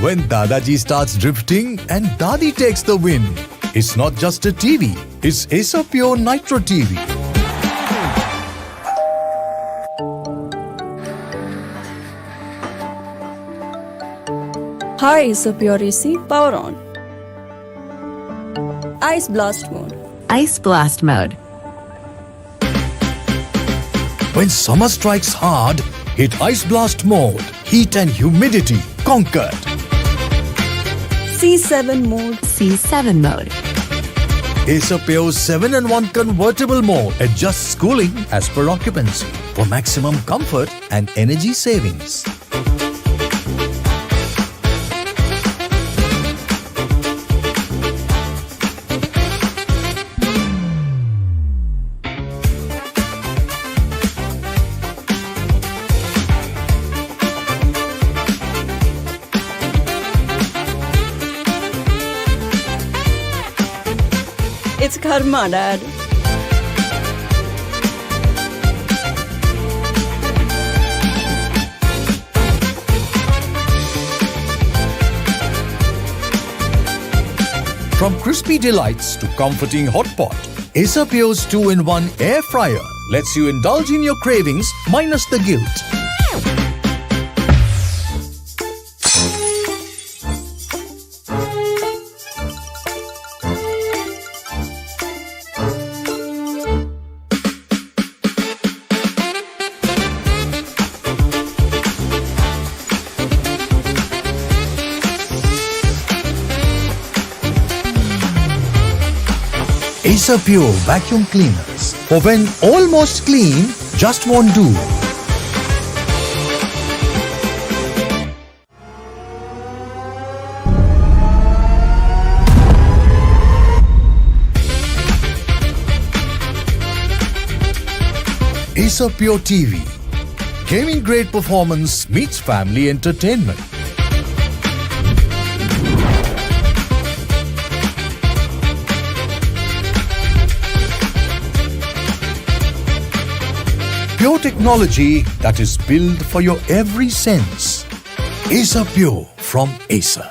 When Dadaji starts drifting and Dadi takes the win. It's not just a TV, it's Acer Pure Nitro TV. Hi, Acer Pure AC, power on. Ice blast mode. Ice blast mode. When summer strikes hard, hit Ice Blast mode. Heat and humidity conquered. C7 mode. C7 mode. Acer Pure 7-in-1 convertible mode adjusts cooling as per occupancy for maximum comfort and energy savings. It's karma, Dad. From crispy delights to comforting hot pot, Acer Pure's 2-in-1 air fryer lets you indulge in your cravings minus the guilt. Acer Pure vacuum cleaners. For when almost clean just won't do. Acer Pure TV. Gaming grade performance meets family entertainment. Pure technology that is built for your every sense. Acer Pure from Acer.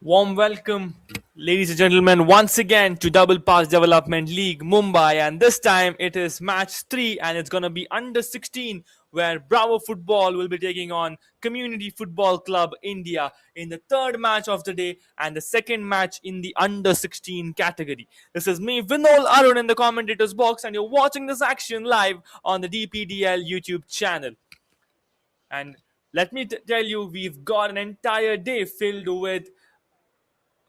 Warm welcome, ladies and gentlemen, once again to Double Pass Development League Mumbai, and this time it is match 3 and it's gonna be under 16 where Bravo Football will be taking on Community Football Club India in the third match of the day and the second match in the under 16 category. This is me, Vinol Arun, in the commentators box, and you're watching this action live on the DPDL YouTube channel. And let me tell you, we've got an entire day filled with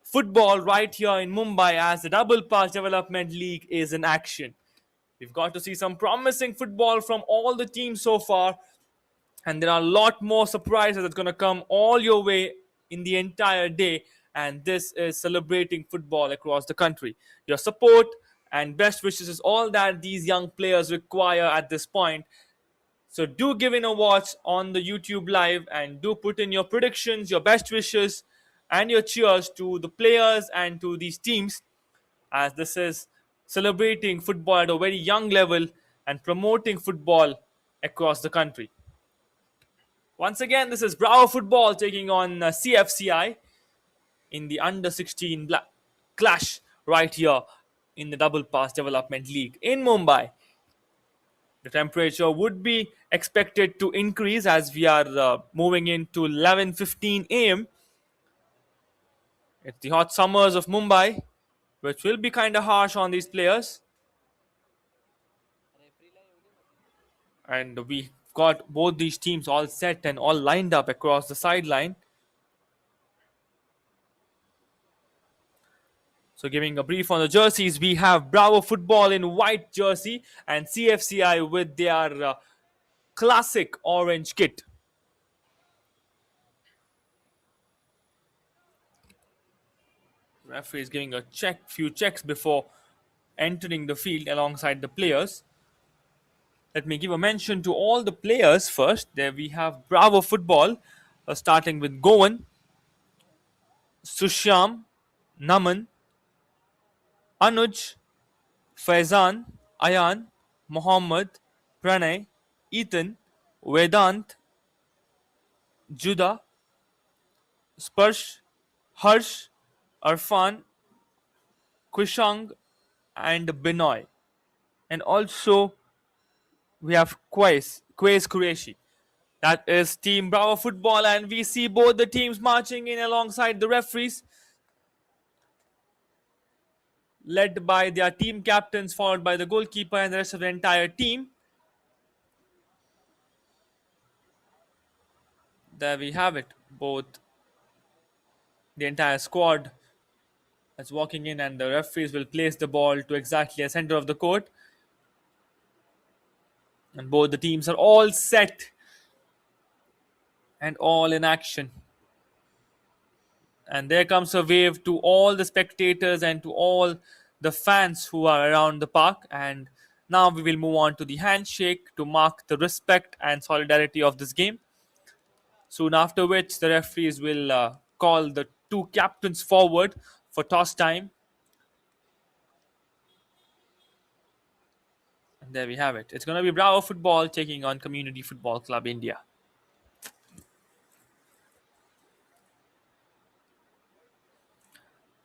football right here in Mumbai as the Double Pass Development League is in action. We've got to see some promising football from all the teams so far, and there are a lot more surprises that's going to come all your way in the entire day. And this is celebrating football across the country. Your support and best wishes is all that these young players require at this point. So do give in a watch on the YouTube live and do put in your predictions, your best wishes, and your cheers to the players and to these teams, as this is celebrating football at a very young level and promoting football across the country. Once again, this is Bravo Football taking on CFCI in the under 16 clash right here in the Double Pass Development League in Mumbai. The temperature would be expected to increase as we are moving into 11:15 a.m. It's the hot summers of Mumbai, which will be kind of harsh on these players. And we got both these teams all set and all lined up across the sideline. So giving a brief on the jerseys, we have Bravo Football in white jersey and CFCI with their classic orange kit. Referee is giving a few checks before entering the field alongside the players. Let me give a mention to all the players first. There we have Bravo Football, starting with Goan, Sushyam, Naman, Anuj, Faizan, Ayan, Mohammed, Pranay, Ethan, Vedant, Judah, Sparsh, Harsh, Arfan, Kushang, and Binoy. And also we have Quays Qureshi. That is Team Bravo Football, and we see both the teams marching in alongside the referees, led by their team captains, followed by the goalkeeper and the rest of the entire team. There we have it. Both the entire squad is walking in, and the referees will place the ball to exactly the center of the court. And both the teams are all set and all in action. And there comes a wave to all the spectators and to all the fans who are around the park. And now we will move on to the handshake to mark the respect and solidarity of this game. Soon after which the referees will call the two captains forward for toss time. And there we have it. It's going to be Bravo Football taking on Community Football Club India.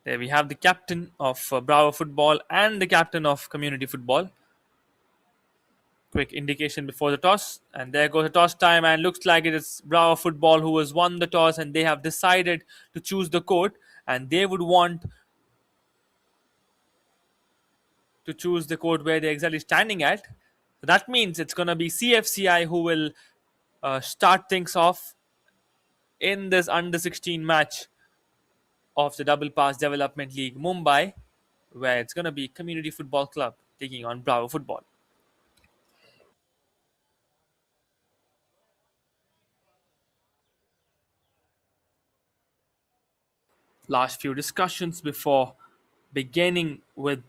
There we have the captain of Bravo Football and the captain of Community Football. Quick indication before the toss. And there goes the toss time, and looks like it is Bravo Football who has won the toss, and they have decided to choose the court, and they would want to choose the court where they're exactly standing at. So that means it's going to be CFCI who will start things off in this under 16 match of the Double Pass Development League Mumbai, where it's going to be Community Football Club taking on Bravo Football. Last few discussions before beginning with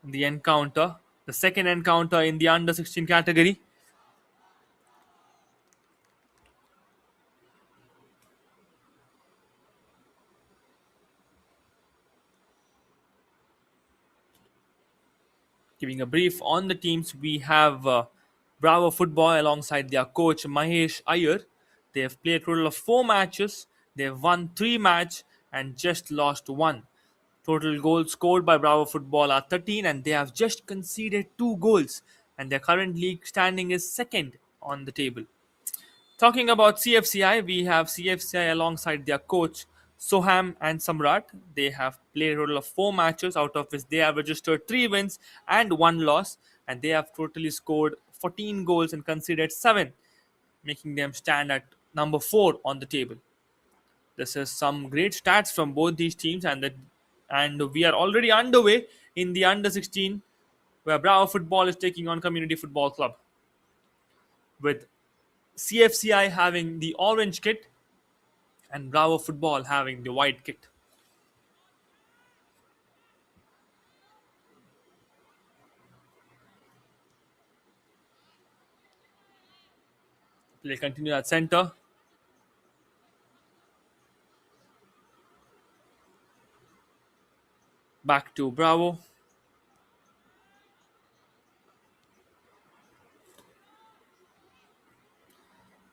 the encounter, the second encounter in the under 16 category. Giving a brief on the teams, we have Bravo Football alongside their coach Mahesh Iyer. They have played a total of 4 matches. They've won 3 matches and just lost one. Total goals scored by Bravo Football are 13 and they have just conceded 2 goals. And their current league standing is second on the table. Talking about CFCI, we have CFCI alongside their coach Soham and Samrat. They have played a total of 4 matches, out of which they have registered 3 wins and 1 loss, and they have totally scored 14 goals and conceded 7, making them stand at number 4 on the table. This is some great stats from both these teams, and we are already underway in the under 16, where Bravo Football is taking on Community Football Club, with CFCI having the orange kit and Bravo Football having the white kit. Play continue at center. Back to Bravo.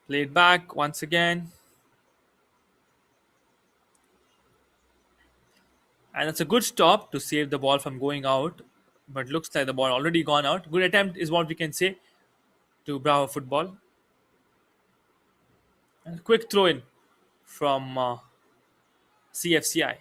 Played back once again. And it's a good stop to save the ball from going out. But looks like the ball already gone out. Good attempt is what we can say to Bravo Football. And a quick throw in from CFCI.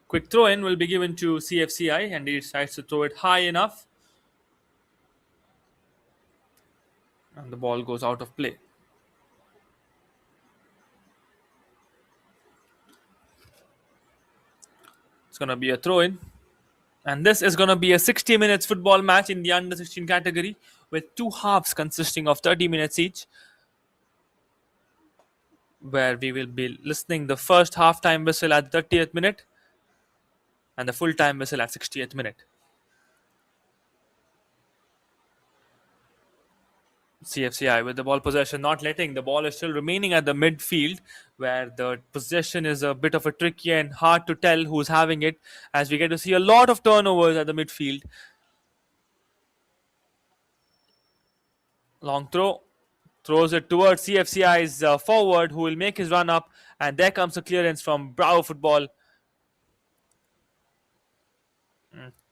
Quick throw in will be given to CFCI and he decides to throw it high enough. And the ball goes out of play. It's going to be a throw in. And this is going to be a 60 minutes football match in the under 16 category with 2 halves consisting of 30 minutes each, where we will be listening the first half-time whistle at the 30th minute and the full-time whistle at 60th minute. CFCI with the ball possession, not letting the ball is still remaining at the midfield, where the possession is a bit of a tricky and hard to tell who's having it, as we get to see a lot of turnovers at the midfield. Long throw, throws it towards CFCI's forward, who will make his run up, and there comes a clearance from Bravo Football.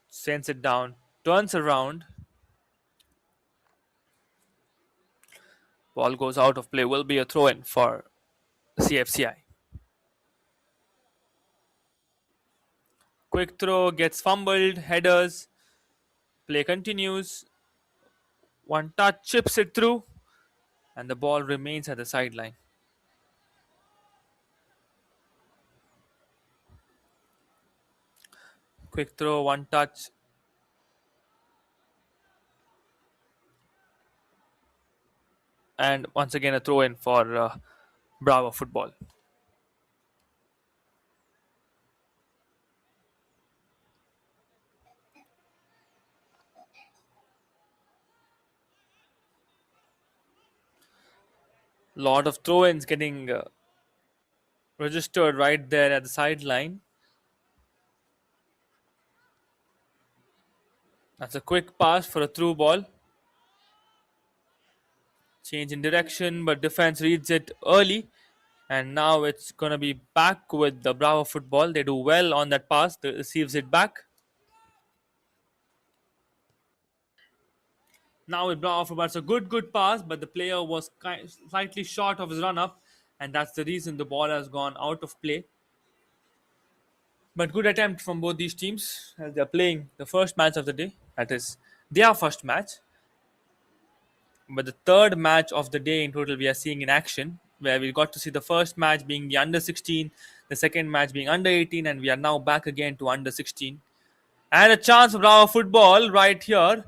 Sends it down, turns around. Ball goes out of play, will be a throw in for CFCI. Quick throw gets fumbled, headers. Play continues. One touch chips it through, and the ball remains at the sideline. Quick throw, one touch. And once again a throw in for Bravo Football. Lot of throw-ins getting registered right there at the sideline. That's a quick pass for a through ball. Change in direction, but defense reads it early. And now it's going to be back with the Bravo Football. They do well on that pass. They receives it back. Now with Bravo Football, it's a good pass, but the player was slightly short of his run-up. And that's the reason the ball has gone out of play. But good attempt from both these teams as they're playing the first match of the day. That is their first match. But the third match of the day in total we are seeing in action, where we got to see the first match being the under 16, the second match being under 18, and we are now back again to under 16. And a chance for Bravo Football right here.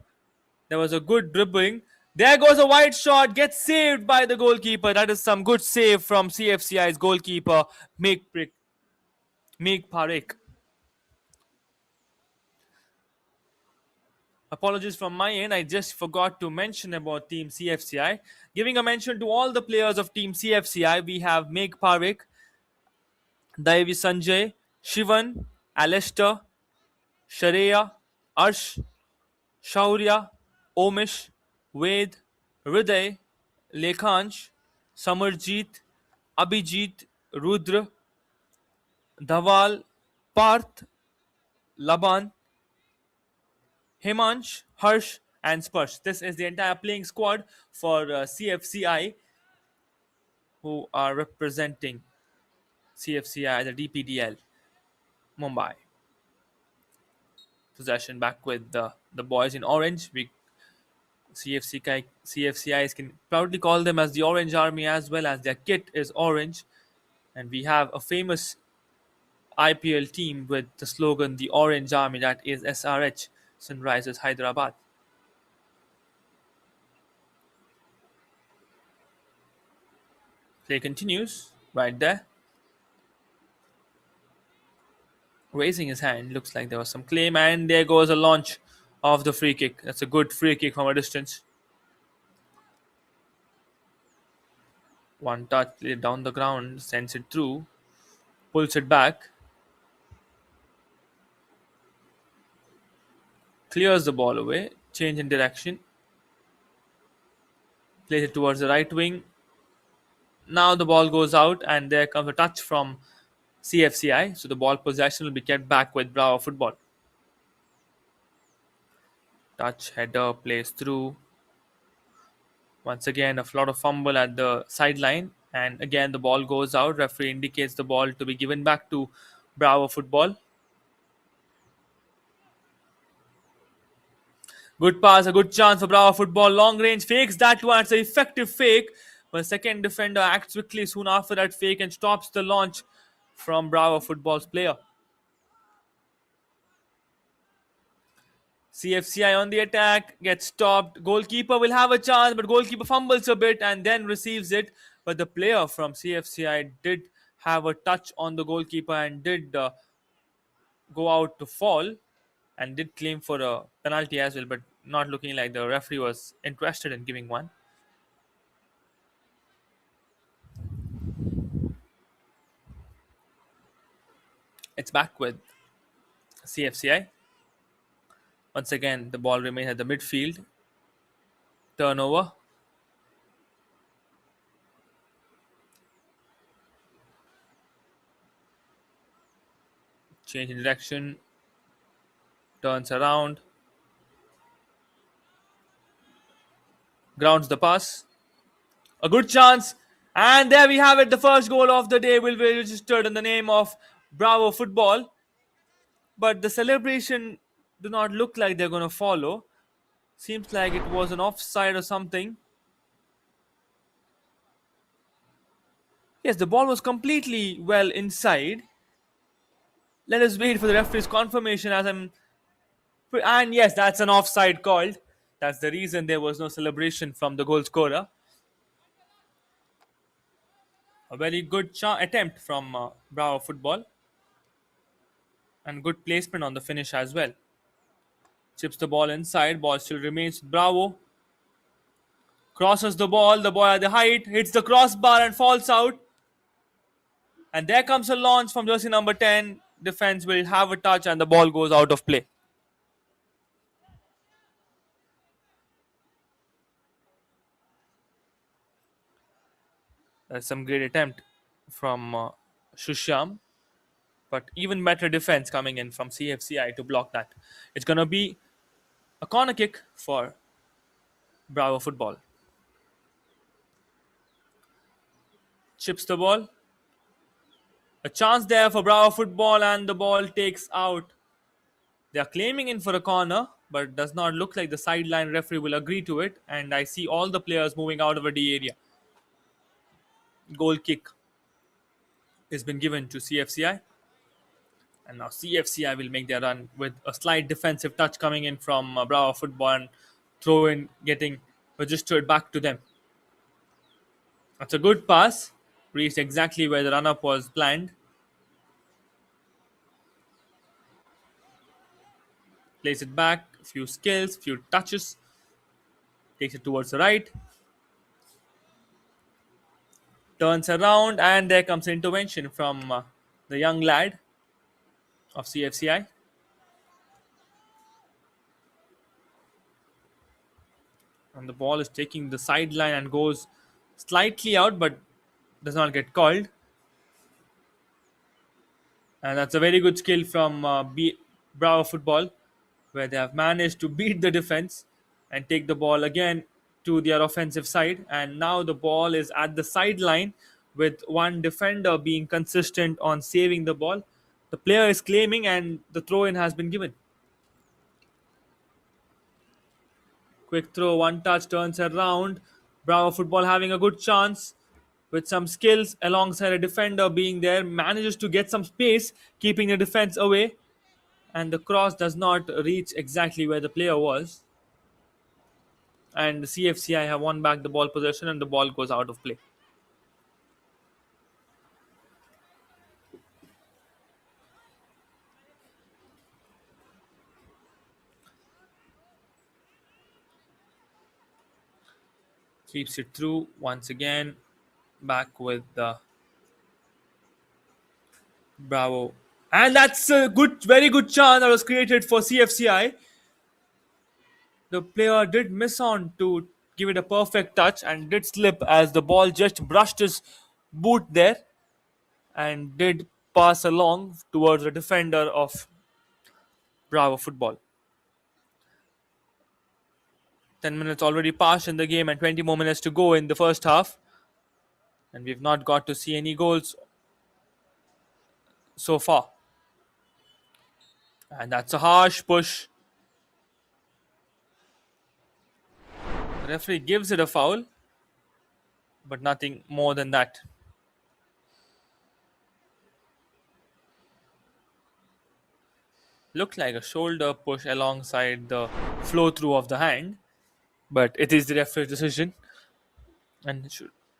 There was a good dribbling. There goes a wide shot, gets saved by the goalkeeper. That is some good save from CFCI's goalkeeper, Meek Parekh. Apologies from my end, I just forgot to mention about Team CFCI. Giving a mention to all the players of Team CFCI, we have Meek Parekh, Daivi Sanjay, Shivan, Alistair, Shareya, Arsh, Shaurya, Omish, Ved, Hriday, Lekhansh, Samarjeet, Abhijit, Rudra, Dhawal, Parth, Laban, Himansh, Harsh, and Sparsh. This is the entire playing squad for CFCI, who are representing CFCI, the DPDL Mumbai. Possession back with the boys in orange. CFCIs can proudly call them as the Orange Army, as well as their kit is orange. And we have a famous IPL team with the slogan "The Orange Army," that is SRH, Sunrisers Hyderabad. Play continues right there. Raising his hand, looks like there was some claim, and there goes a launch of the free kick. That's a good free kick from a distance. One touch, played down the ground, sends it through, pulls it back, clears the ball away, change in direction, plays it towards the right wing. Now the ball goes out, and there comes a touch from CFCI. So the ball possession will be kept back with Bravo Football. Touch, header, plays through. Once again, a lot of fumble at the sideline, and again the ball goes out. Referee indicates the ball to be given back to Bravo Football. Good pass, a good chance for Bravo Football. Long range fakes that one. It's an effective fake. But second defender acts quickly soon after that fake and stops the launch from Bravo Football's player. CFCI on the attack, gets stopped. Goalkeeper will have a chance, but goalkeeper fumbles a bit and then receives it. But the player from CFCI did have a touch on the goalkeeper and did go out to fall and did claim for a penalty as well, but not looking like the referee was interested in giving one. It's back with CFCI. Once again, the ball remains at the midfield. Turnover. Change in direction. Turns around. Grounds the pass. A good chance. And there we have it. The first goal of the day will be registered in the name of Bravo Football. But the celebration do not look like they're going to follow. Seems like it was an offside or something. Yes, the ball was completely well inside. Let us wait for the referee's confirmation as I'm... And yes, that's an offside called. That's the reason there was no celebration from the goal scorer. A very good attempt from Bravo Football. And good placement on the finish as well. Chips the ball inside. Ball still remains with Bravo. Crosses the ball. The boy at the height. Hits the crossbar and falls out. And there comes a launch from jersey number 10. Defense will have a touch and the ball goes out of play. That's some great attempt from Shusham. But even better defense coming in from CFCI to block that. It's going to be a corner kick for Bravo Football. Chips the ball. A chance there for Bravo Football and the ball takes out. They are claiming in for a corner, but it does not look like the sideline referee will agree to it. And I see all the players moving out of the D area. Goal kick has been given to CFCI. And now CFCI will make their run with a slight defensive touch coming in from Bravo Football and throw in getting registered back to them. That's a good pass. Reached exactly where the run-up was planned. Plays it back. Few skills, few touches. Takes it towards the right. Turns around and there comes an intervention from the young lad of CFCI. And the ball is taking the sideline and goes slightly out, but does not get called. And that's a very good skill from Bravo Football, where they have managed to beat the defense and take the ball again to their offensive side. And now the ball is at the sideline with one defender being consistent on saving the ball. The player is claiming, and the throw in has been given. Quick throw, one touch, turns around. Bravo Football having a good chance with some skills alongside a defender being there. Manages to get some space, keeping the defense away. And the cross does not reach exactly where the player was. And the CFCI have won back the ball possession and the ball goes out of play. Keeps it through once again. Back with the Bravo. And that's a good, very good chance that was created for CFCI. The player did miss on to give it a perfect touch and did slip as the ball just brushed his boot there and did pass along towards the defender of Bravo Football. 10 minutes already passed in the game and 20 more minutes to go in the first half. And we've not got to see any goals so far. And that's a harsh push. The referee gives it a foul, but nothing more than that. Looked like a shoulder push alongside the flow through of the hand, but it is the referee's decision. And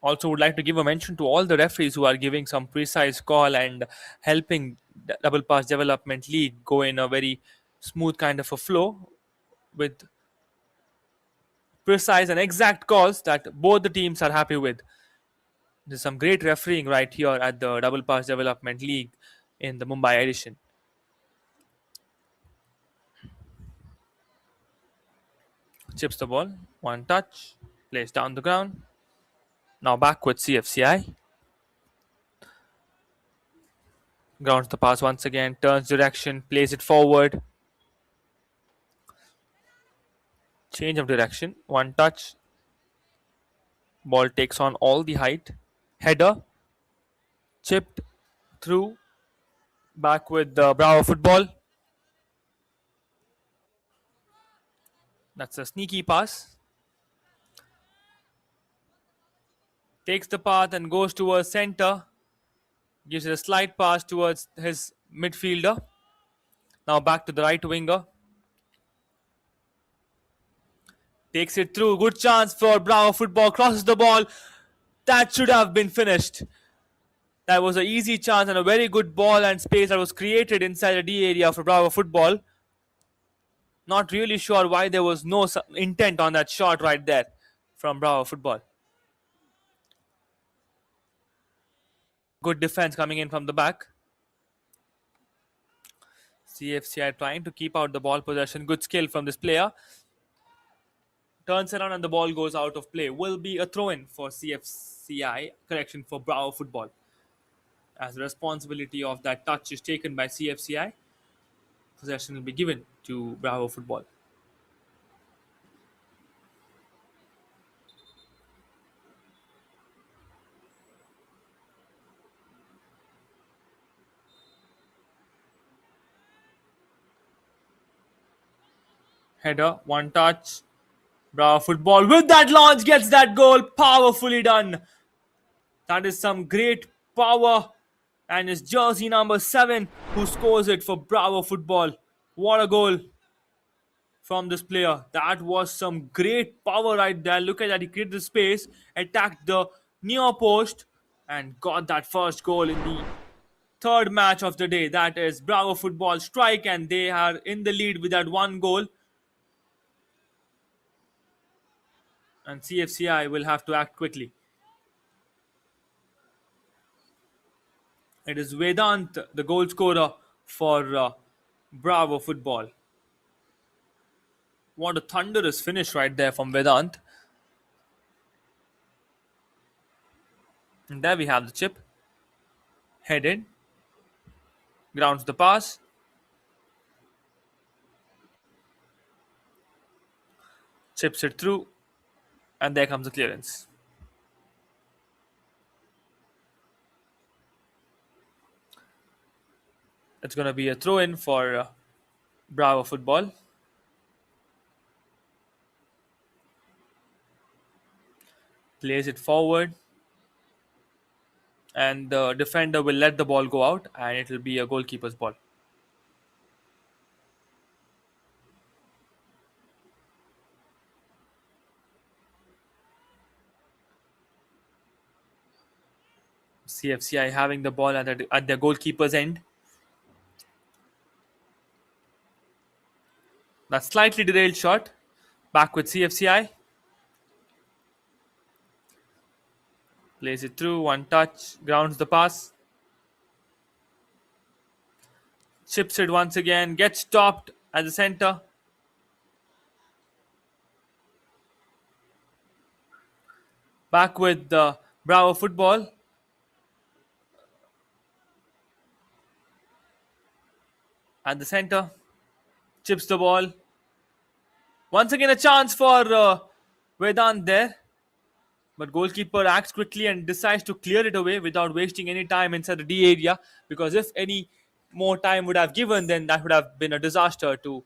also would like to give a mention to all the referees who are giving some precise call and helping the Double Pass Development League go in a very smooth kind of a flow with precise and exact calls that both the teams are happy with. There's some great refereeing right here at the Double Pass Development League in the Mumbai edition. Chips the ball, one touch, plays down the ground. Now back with CFCI. Grounds the pass once again, turns direction, plays it forward. Change of direction, one touch. Ball takes on all the height. Header, chipped through. Back with the Bravo Football. That's a sneaky pass. Takes the path and goes towards center. Gives it a slight pass towards his midfielder. Now back to the right winger. Takes it through. Good chance for Bravo Football. Crosses the ball. That should have been finished. That was an easy chance and a very good ball and space that was created inside the D area for Bravo Football. Not really sure why there was no intent on that shot right there from Bravo Football. Good defense coming in from the back. CFCI trying to keep out the ball possession. Good skill from this player. Turns around and the ball goes out of play. Will be a throw-in for CFCI. Correction, for Bravo Football. As the responsibility of that touch is taken by CFCI, possession will be given to Bravo Football. Header, one touch. Bravo Football with that launch gets that goal. Powerfully done. That is some great power. And it's jersey number 7 who scores it for Bravo Football. What a goal from this player. That was some great power right there. Look at that. He created the space, attacked the near post, and got that first goal in the third match of the day. That is Bravo Football strike, and they are in the lead with that one goal. And CFCI will have to act quickly. It is Vedant, the goal scorer for Bravo Football. What a thunderous finish right there from Vedant. And there we have the chip. Headed. Grounds the pass. Chips it through. And there comes the clearance. It's going to be a throw in for Bravo Football. Plays it forward. And the defender will let the ball go out. And it will be a goalkeeper's ball. CFCI having the ball at their goalkeeper's end. That slightly derailed shot. Back with CFCI. Plays it through. One touch. Grounds the pass. Chips it once again. Gets stopped at the center. Back with the Bravo Football. At the center. Chips the ball. Once again a chance for Vedant there. But goalkeeper acts quickly and decides to clear it away without wasting any time inside the D area. Because if any more time would have given, then that would have been a disaster to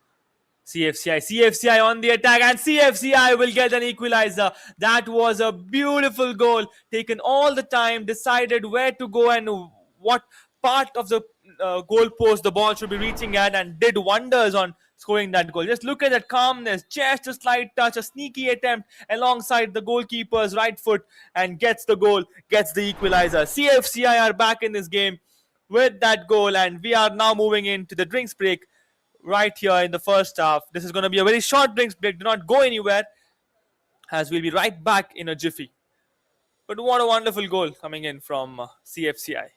CFCI. CFCI on the attack, and CFCI will get an equalizer. That was a beautiful goal. Taken all the time, decided where to go and what part of the goal post the ball should be reaching at, and did wonders on scoring that goal. Just look at that calmness, just a slight touch, a sneaky attempt alongside the goalkeeper's right foot, and gets the goal, gets the equalizer. CFCI are back in this game with that goal, and we are now moving into the drinks break right here in the first half. This is going to be a very short drinks break. Do not go anywhere, as we'll be right back in a jiffy. But what a wonderful goal coming in from CFCI.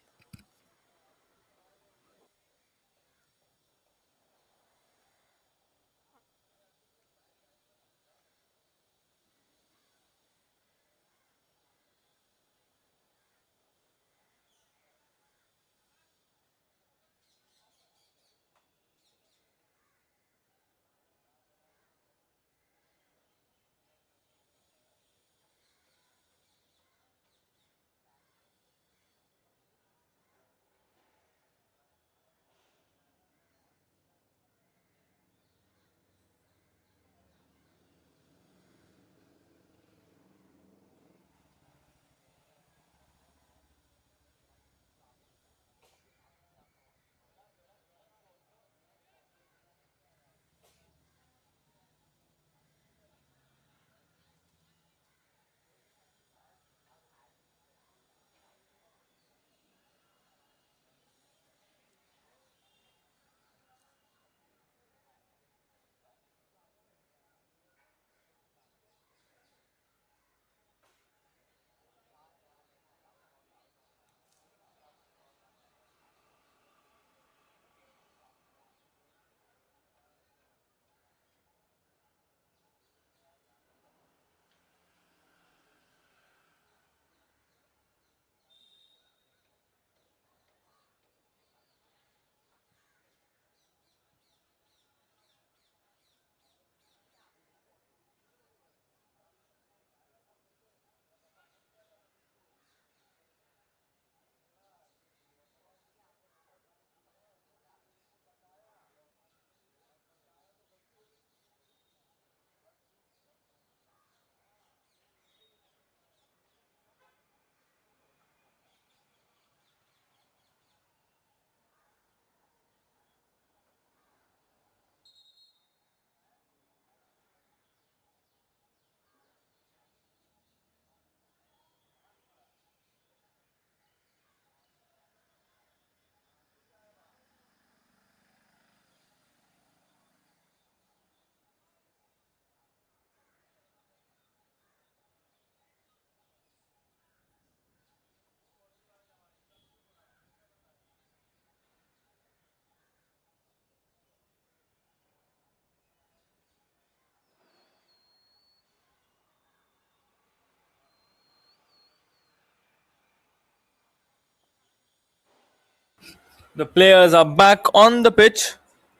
The players are back on the pitch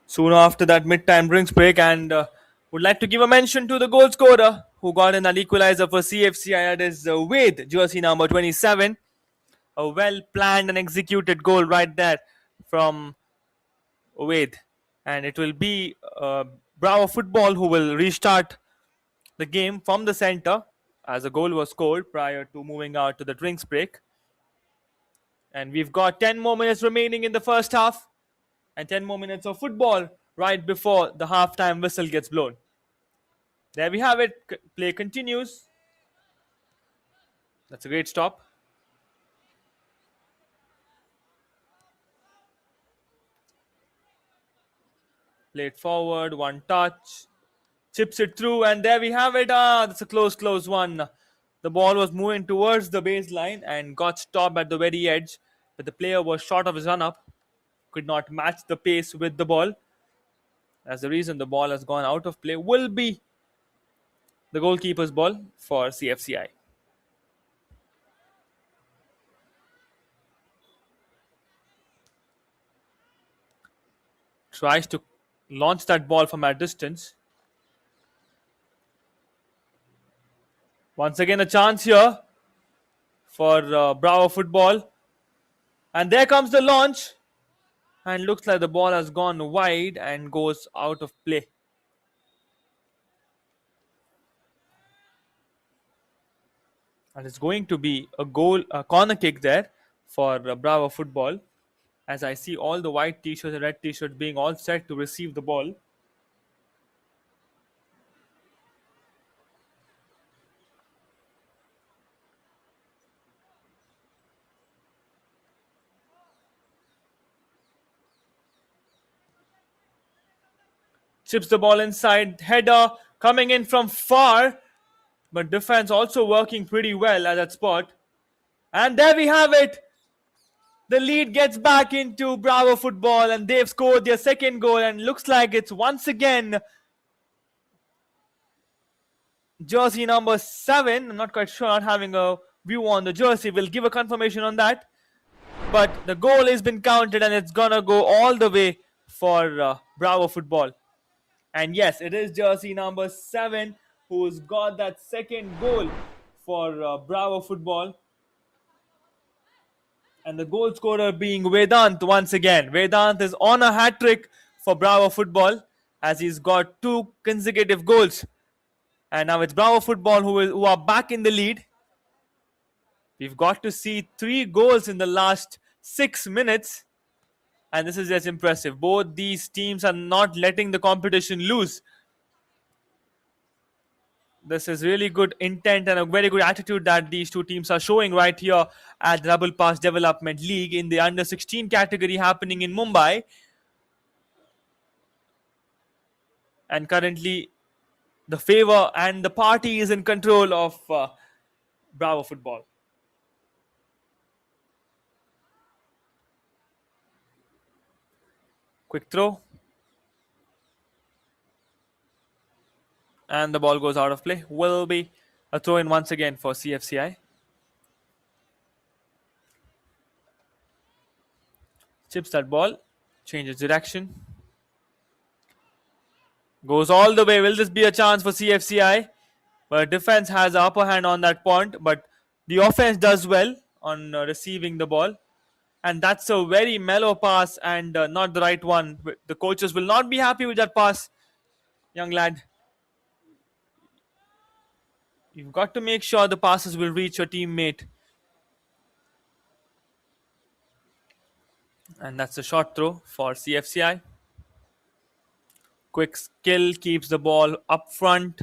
soon after that mid-time drinks break, and would like to give a mention to the goal scorer who got in an equalizer for CFCI. That is Wade, jersey number 27. A well-planned and executed goal right there from Wade, and it will be Bravo Football who will restart the game from the center as a goal was scored prior to moving out to the drinks break. And we've got 10 more minutes remaining in the first half and 10 more minutes of football right before the halftime whistle gets blown. There we have it. Play continues. That's a great stop. Played forward, one touch. Chips it through, and there we have it. That's a close one. The ball was moving towards the baseline and got stopped at the very edge, but the player was short of his run-up. Could not match the pace with the ball. As the reason the ball has gone out of play will be the goalkeeper's ball for CFCI. Tries to launch that ball from a distance. Once again a chance here for Bravo Football. And there comes the launch. And looks like the ball has gone wide and goes out of play. And it's going to be a corner kick there for Bravo Football. As I see all the white t-shirts and red t-shirts being all set to receive the ball. Chips the ball inside. Header coming in from far. But defense also working pretty well at that spot. And there we have it. The lead gets back into Bravo Football and they've scored their second goal. And looks like it's once again jersey number 7. I'm not quite sure, not having a view on the jersey. We'll give a confirmation on that. But the goal has been counted and it's gonna go all the way for Bravo Football. And yes, it is jersey number 7 who's got that second goal for Bravo Football. And the goal scorer being Vedant once again. Vedant is on a hat-trick for Bravo Football as he's got 2 consecutive goals. And now it's Bravo Football who are back in the lead. We've got to see 3 goals in the last 6 minutes. And this is just impressive. Both these teams are not letting the competition loose. This is really good intent and a very good attitude that these two teams are showing right here at the Double Pass Development League in the Under 16 category happening in Mumbai. And currently, the favor and the party is in control of Bravo Football. Quick throw. And the ball goes out of play. Will be a throw in once again for CFCI. Chips that ball. Changes direction. Goes all the way. Will this be a chance for CFCI? But defense has the upper hand on that point. But the offense does well on receiving the ball. And that's a very mellow pass and not the right one. The coaches will not be happy with that pass, young lad. You've got to make sure the passes will reach your teammate. And that's a short throw for CFCI. Quick skill keeps the ball up front.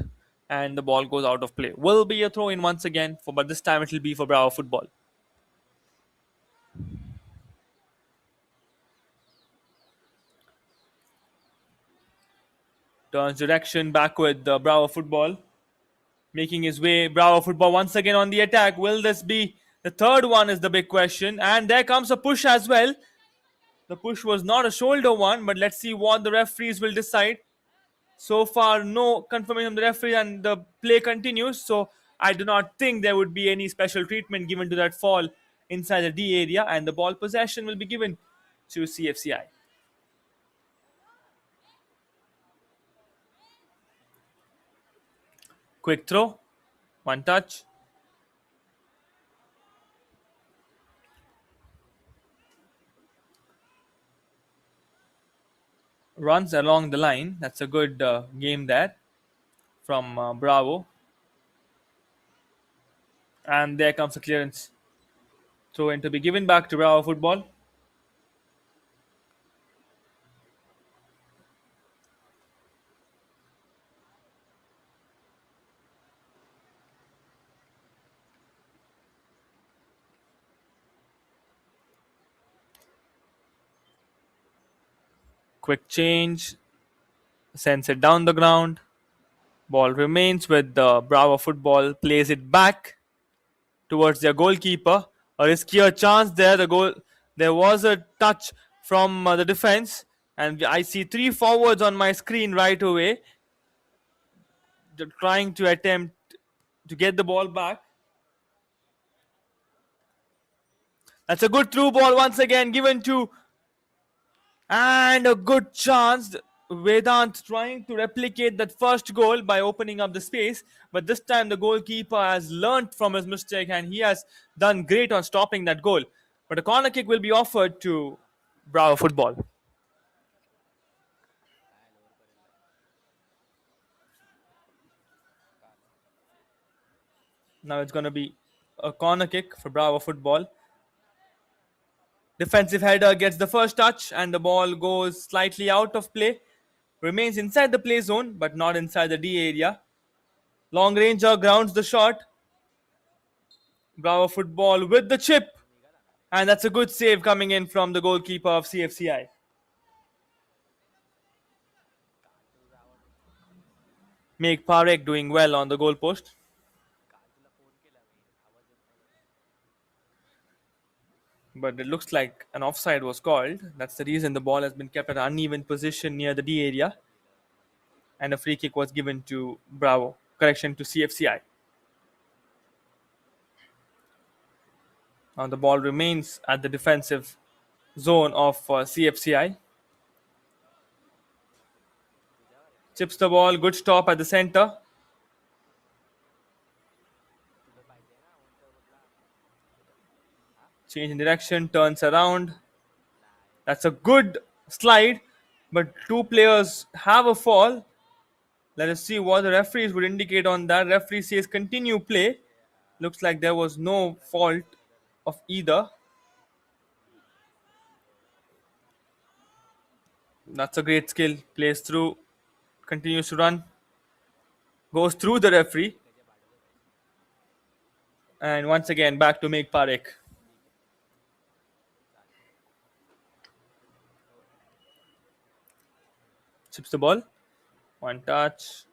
And the ball goes out of play. Will be a throw in once again, but this time it will be for Bravo Football. Turns direction back with Bravo Football. Making his way, Bravo Football once again on the attack. Will this be the third one is the big question. And there comes a push as well. The push was not a shoulder one, but let's see what the referees will decide. So far, no confirmation from the referee and the play continues. So I do not think there would be any special treatment given to that fall inside the D area. And the ball possession will be given to CFCI. Quick throw, one touch. Runs along the line. That's a good game there from Bravo. And there comes the clearance. Throw in to be given back to Bravo football. Quick change. Sends it down the ground. Ball remains with the Bravo football. Plays it back towards their goalkeeper. A riskier chance there. The goal. There was a touch from the defense, and I see three forwards on my screen right away. They're trying to attempt to get the ball back. That's a good through ball once again given to, and a good chance. Vedant trying to replicate that first goal by opening up the space, but this time the goalkeeper has learnt from his mistake and he has done great on stopping that goal. But a corner kick will be offered to Bravo football. Now it's going to be a corner kick for Bravo football. Defensive header gets the first touch and the ball goes slightly out of play. Remains inside the play zone but not inside the D area. Long ranger grounds the shot. Bravo football with the chip. And that's a good save coming in from the goalkeeper of CFCI. Make Parek doing well on the goalpost. But it looks like an offside was called. That's the reason the ball has been kept at an uneven position near the D area. And a free kick was given to Bravo. Correction, to CFCI. Now the ball remains at the defensive zone of CFCI. Chips the ball. Good stop at the center. Change in direction. Turns around. That's a good slide. But two players have a fall. Let us see what the referees would indicate on that. Referee says continue play. Looks like there was no fault of either. That's a great skill. Plays through. Continues to run. Goes through the referee. And once again back to Meg Parek. Chips the ball. One touch.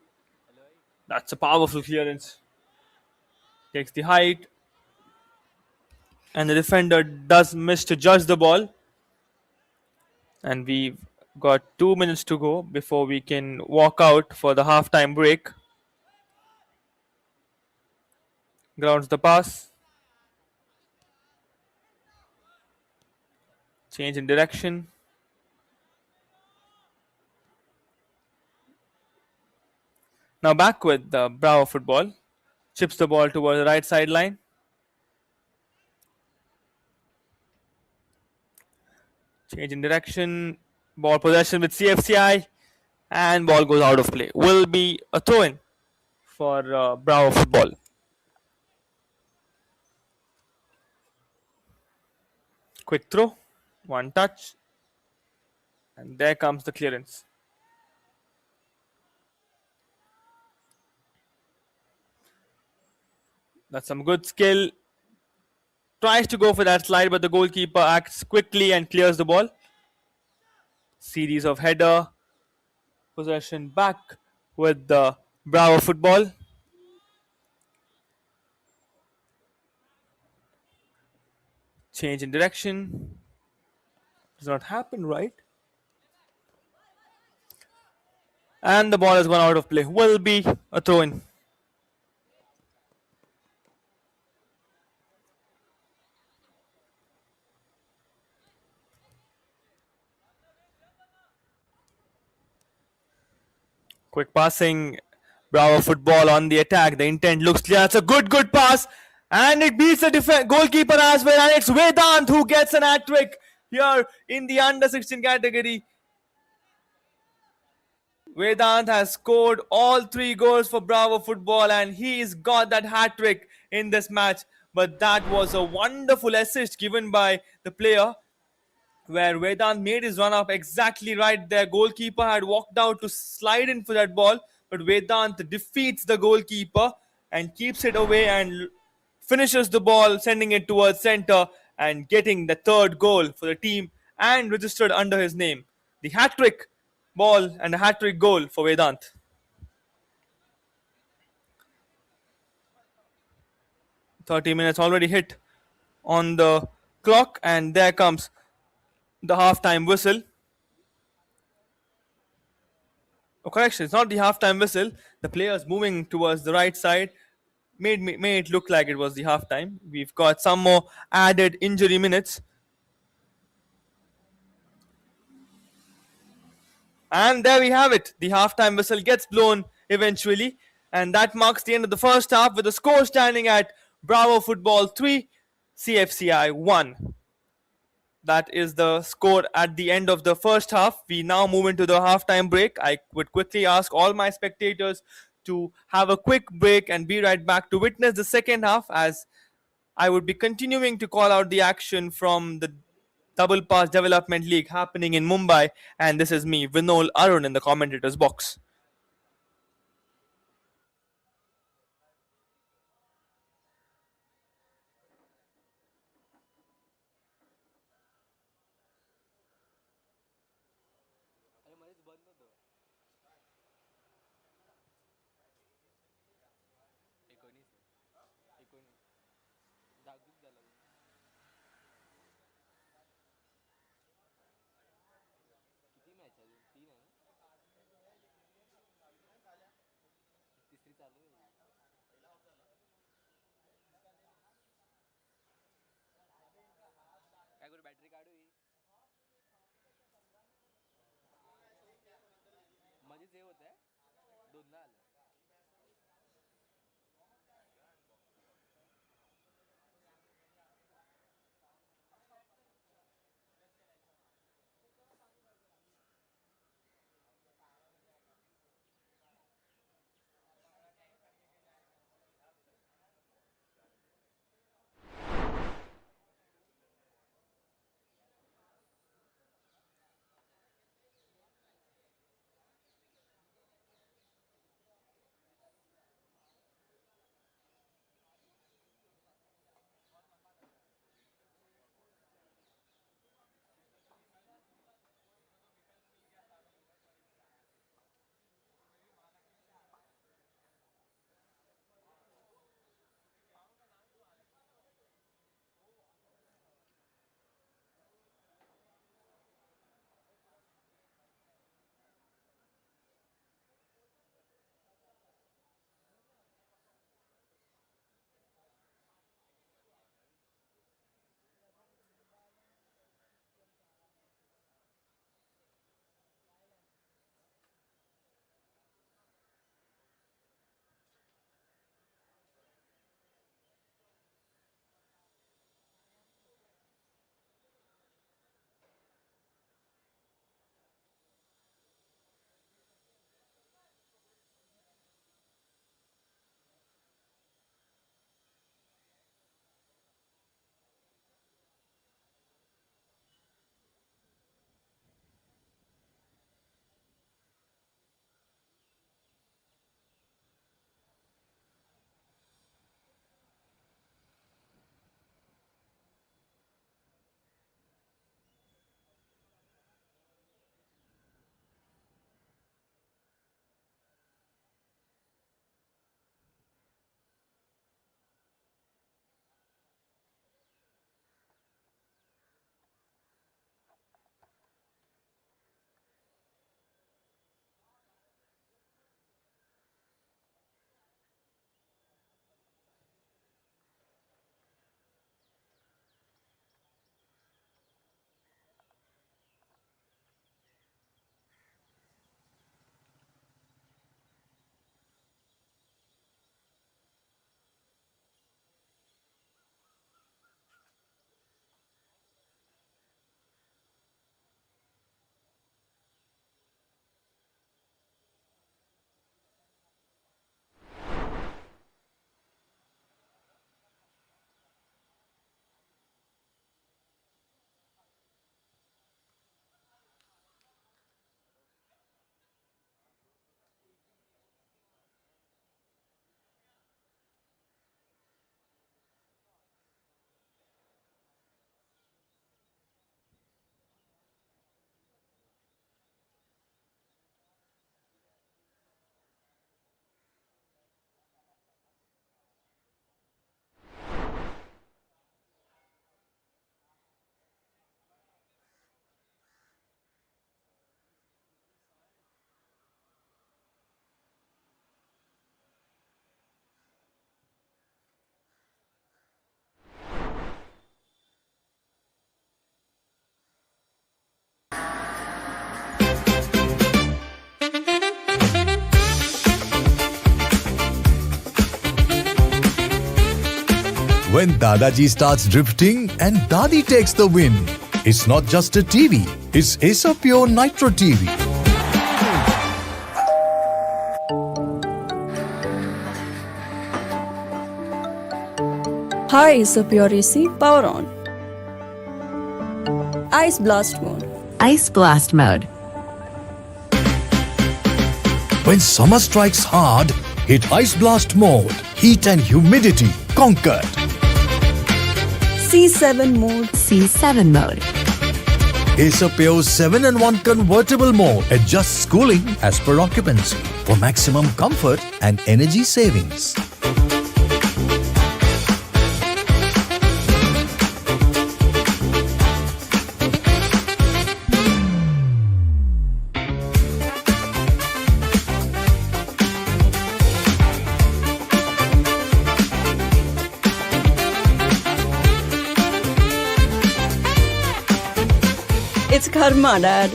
That's a powerful clearance. Takes the height. And the defender does miss to judge the ball. And we've got 2 minutes to go before we can walk out for the halftime break. Grounds the pass. Change in direction. Now back with the Bravo football. Chips the ball towards the right sideline. Change in direction. Ball possession with CFCI. And ball goes out of play. Will be a throw-in for Bravo football. Quick throw. One touch. And there comes the clearance. That's some good skill. Tries to go for that slide, but the goalkeeper acts quickly and clears the ball. Series of header. Possession back with the Bravo football. Change in direction. Does not happen, right? And the ball has gone out of play. Will be a throw-in. Quick passing. Bravo football on the attack. The intent looks clear. It's a good pass. And it beats the goalkeeper as well. And it's Vedant who gets an hat trick here in the under 16 category. Vedant has scored all 3 goals for Bravo football and he's got that hat trick in this match. But that was a wonderful assist given by the player, where Vedant made his run up exactly right there. Goalkeeper had walked out to slide in for that ball, but Vedant defeats the goalkeeper and keeps it away and finishes the ball, sending it towards center and getting the 3rd goal for the team and registered under his name. The hat-trick ball and a hat-trick goal for Vedant. "30 minutes already hit on the clock, and there comes the halftime whistle. Oh, correction, it's not the halftime whistle. The players moving towards the right side made it look like it was the halftime. We've got some more added injury minutes. And there we have it. The halftime whistle gets blown eventually. And that marks the end of the first half with the score standing at Bravo Football 3, CFCI 1. That is the score at the end of the first half. We now move into the halftime break. I would quickly ask all my spectators to have a quick break and be right back to witness the second half, as I would be continuing to call out the action from the Double Pass Development League happening in Mumbai. And this is me, Vinol Arun, in the commentators box. when Dadaji starts drifting and Dadi takes the win. It's not just a TV, it's Acer Pure Nitro TV. Hi, Acer Pure AC, power on. Ice blast mode. Ice blast mode. When summer strikes hard, hit Ice Blast mode. Heat and humidity conquered. C7 mode. C7 mode. Acer Pure 7-in-1 convertible mode adjusts cooling as per occupancy for maximum comfort and energy savings. It's karma, Dad.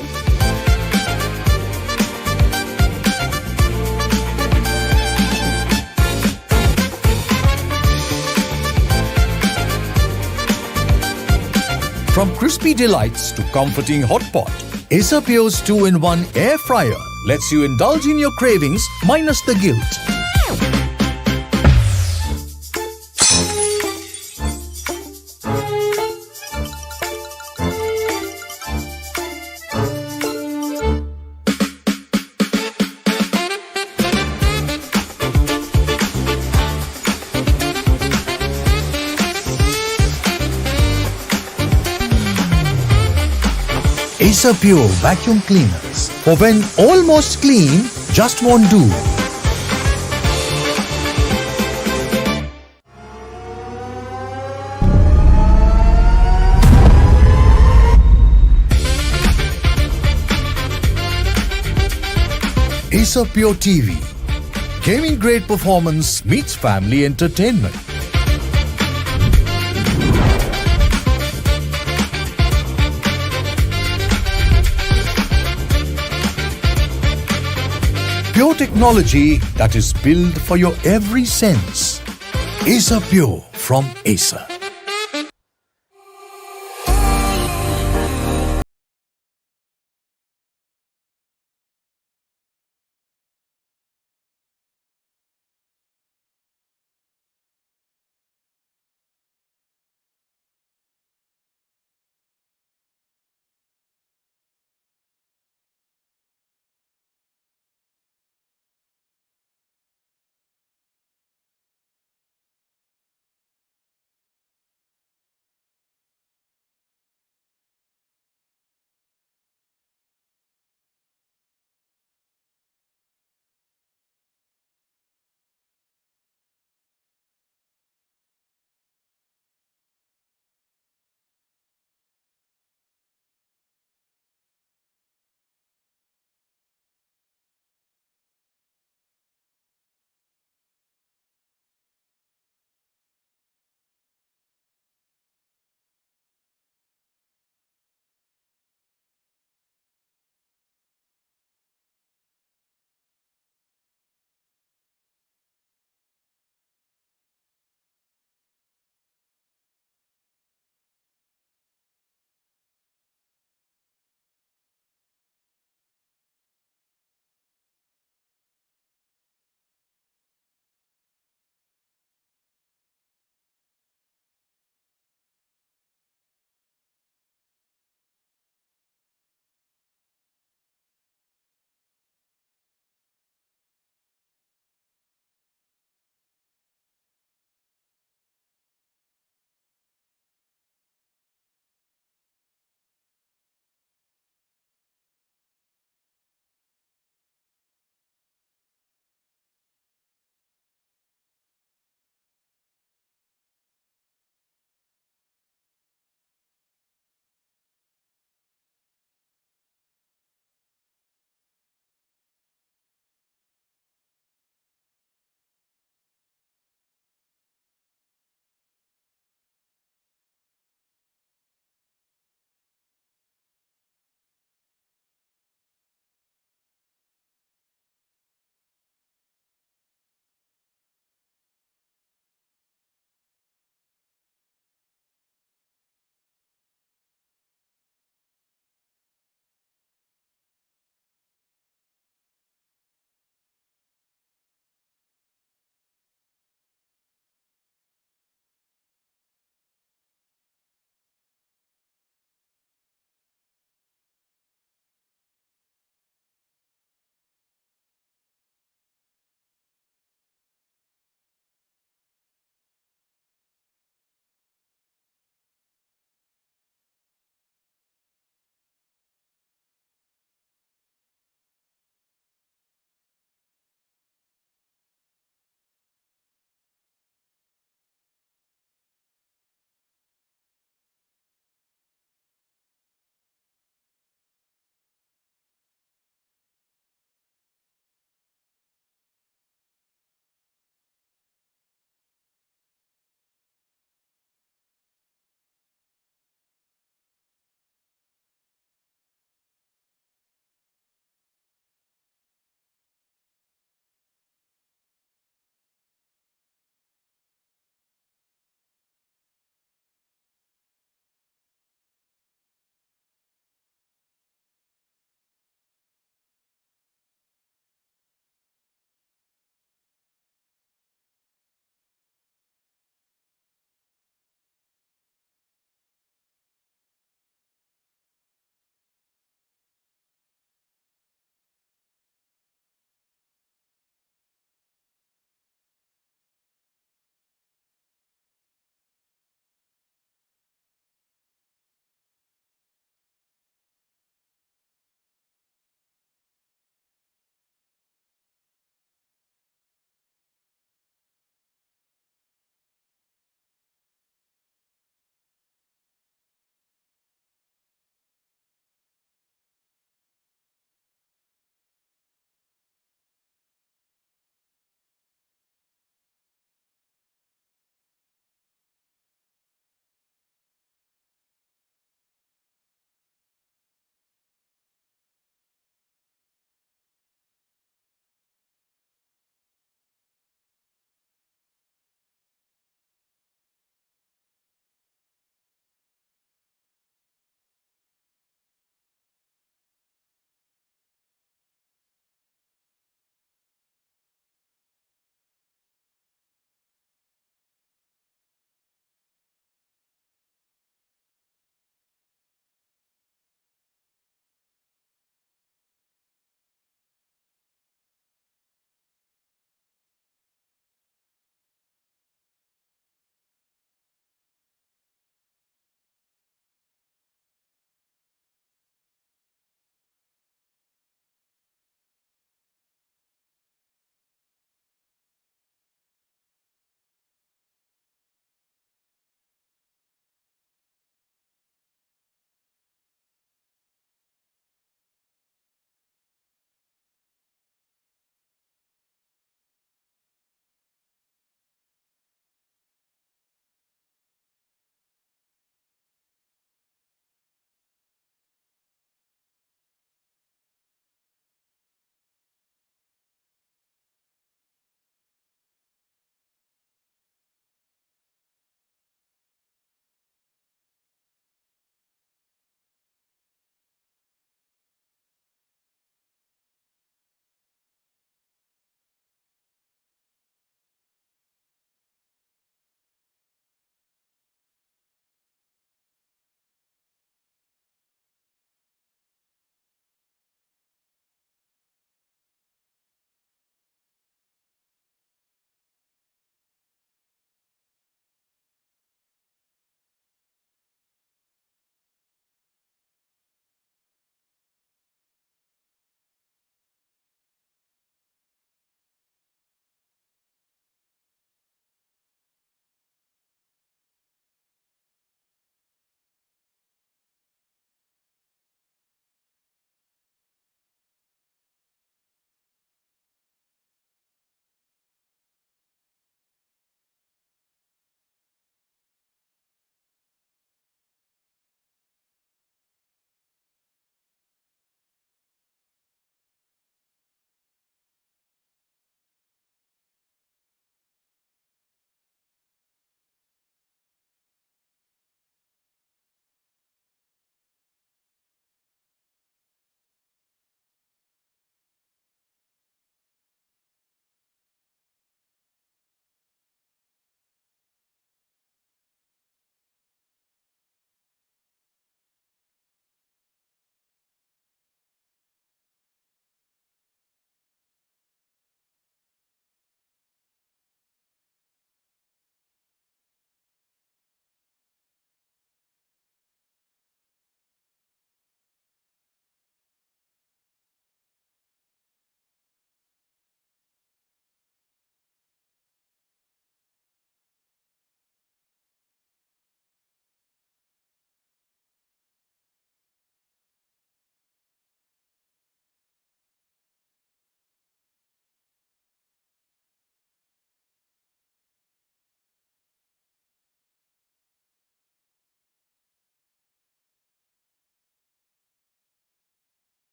From crispy delights to comforting hot pot, Acer Pure's 2-in-1 air fryer lets you indulge in your cravings minus the guilt. Acer Pure vacuum cleaners for when almost clean just won't do. Acer Pure TV. Gaming grade performance meets family entertainment. Pure technology that is built for your every sense. Acer Pure from Acer.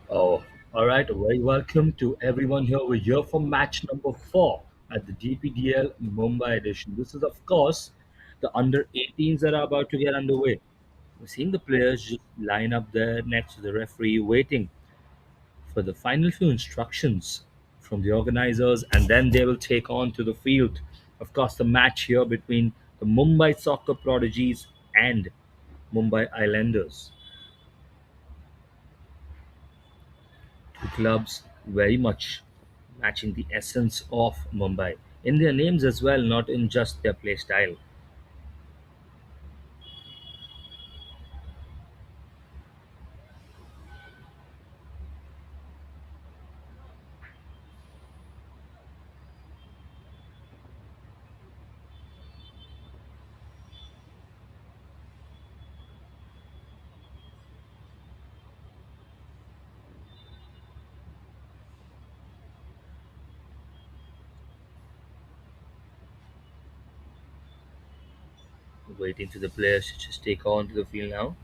Oh, all right. Very welcome to everyone here. We're here for match number 4 at the DPDL Mumbai edition. This is, of course, the under 18s that are about to get underway. We're seeing the players just line up there next to the referee, waiting for the final few instructions from the organizers, and then they will take on to the field. Of course, the match here between the Mumbai soccer prodigies and Mumbai Islanders. Two clubs very much matching the essence of Mumbai in their names as well, not in just their play style. Waiting for the players to just take on to the field now.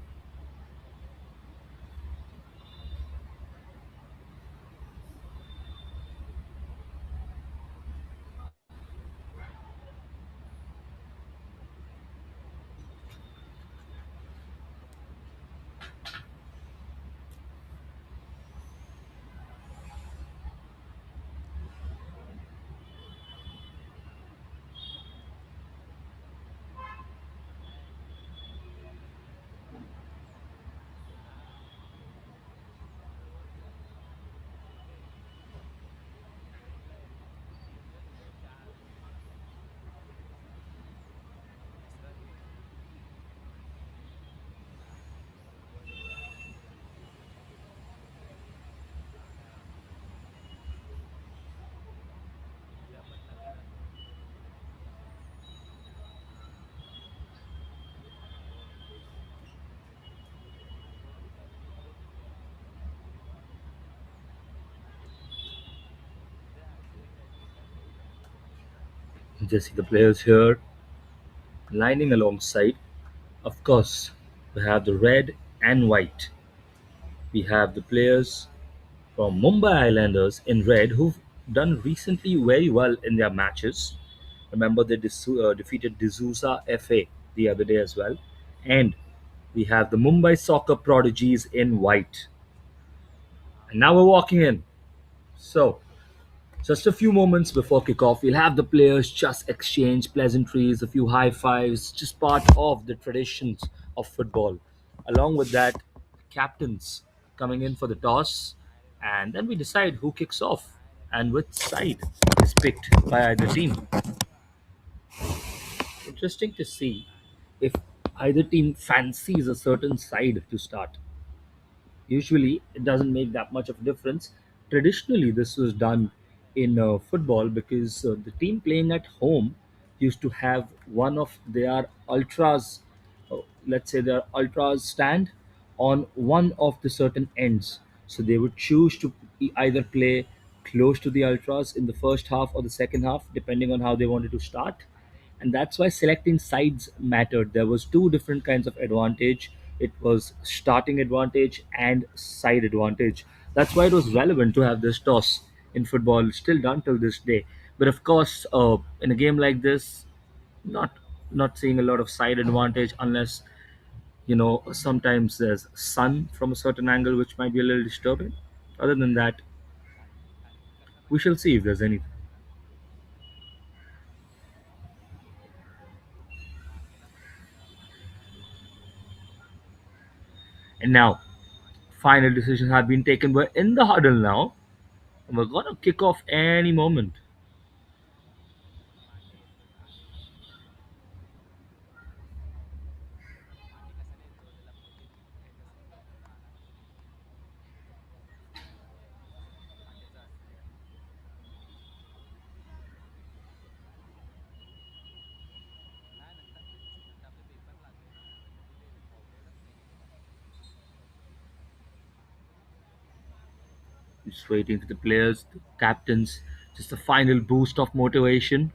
You just see the players here lining alongside. Of course, we have the red and white. We have the players from Mumbai Islanders in red who've done recently very well in their matches. Remember, they defeated D'Souza FA the other day as well. And we have the Mumbai soccer prodigies in white. And now we're walking in. So, just a few moments before kickoff, we'll have the players just exchange pleasantries, a few high fives, just part of the traditions of football. Along with that, captains coming in for the toss, and then we decide who kicks off and which side is picked by either team. Interesting to see if either team fancies a certain side to start. Usually, it doesn't make that much of a difference. Traditionally, this was done in football because the team playing at home used to have one of their ultras, let's say their ultras stand on one of the certain ends. So they would choose to either play close to the ultras in the first half or the second half, depending on how they wanted to start, and that's why selecting sides mattered. There was two different kinds of advantage. It was starting advantage and side advantage. That's why it was relevant to have this toss in football, still done till this day. But of course, in a game like this, not not seeing a lot of side advantage unless sometimes there's sun from a certain angle which might be a little disturbing. Other than that, we shall see if there's anything. And now, final decisions have been taken. We're in the huddle now. We're gonna kick off any moment. Just waiting for the players, the captains, just a final boost of motivation.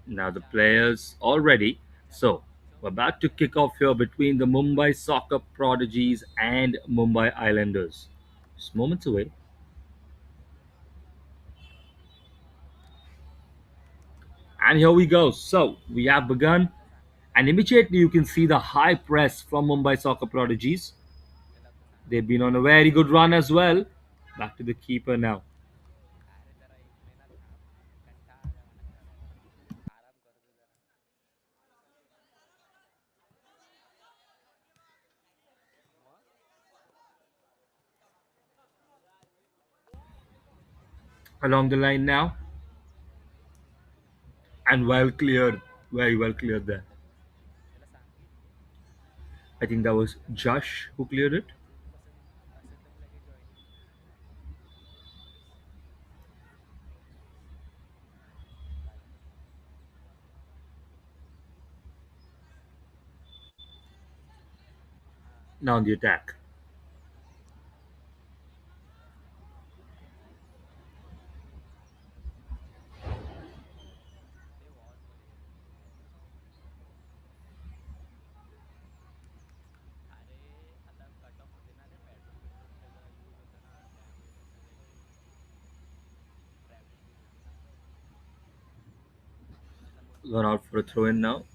Now the players all ready. So we're about to kick off here between the Mumbai soccer prodigies and Mumbai Islanders. Just moments away. And here we go. So we have begun, and immediately you can see the high press from Mumbai soccer prodigies. They've been on a very good run as well. Back to the keeper now. Along the line now, and well cleared. Very well cleared there. I think that was Josh who cleared it. Now on the attack. Gone out for a throw in now.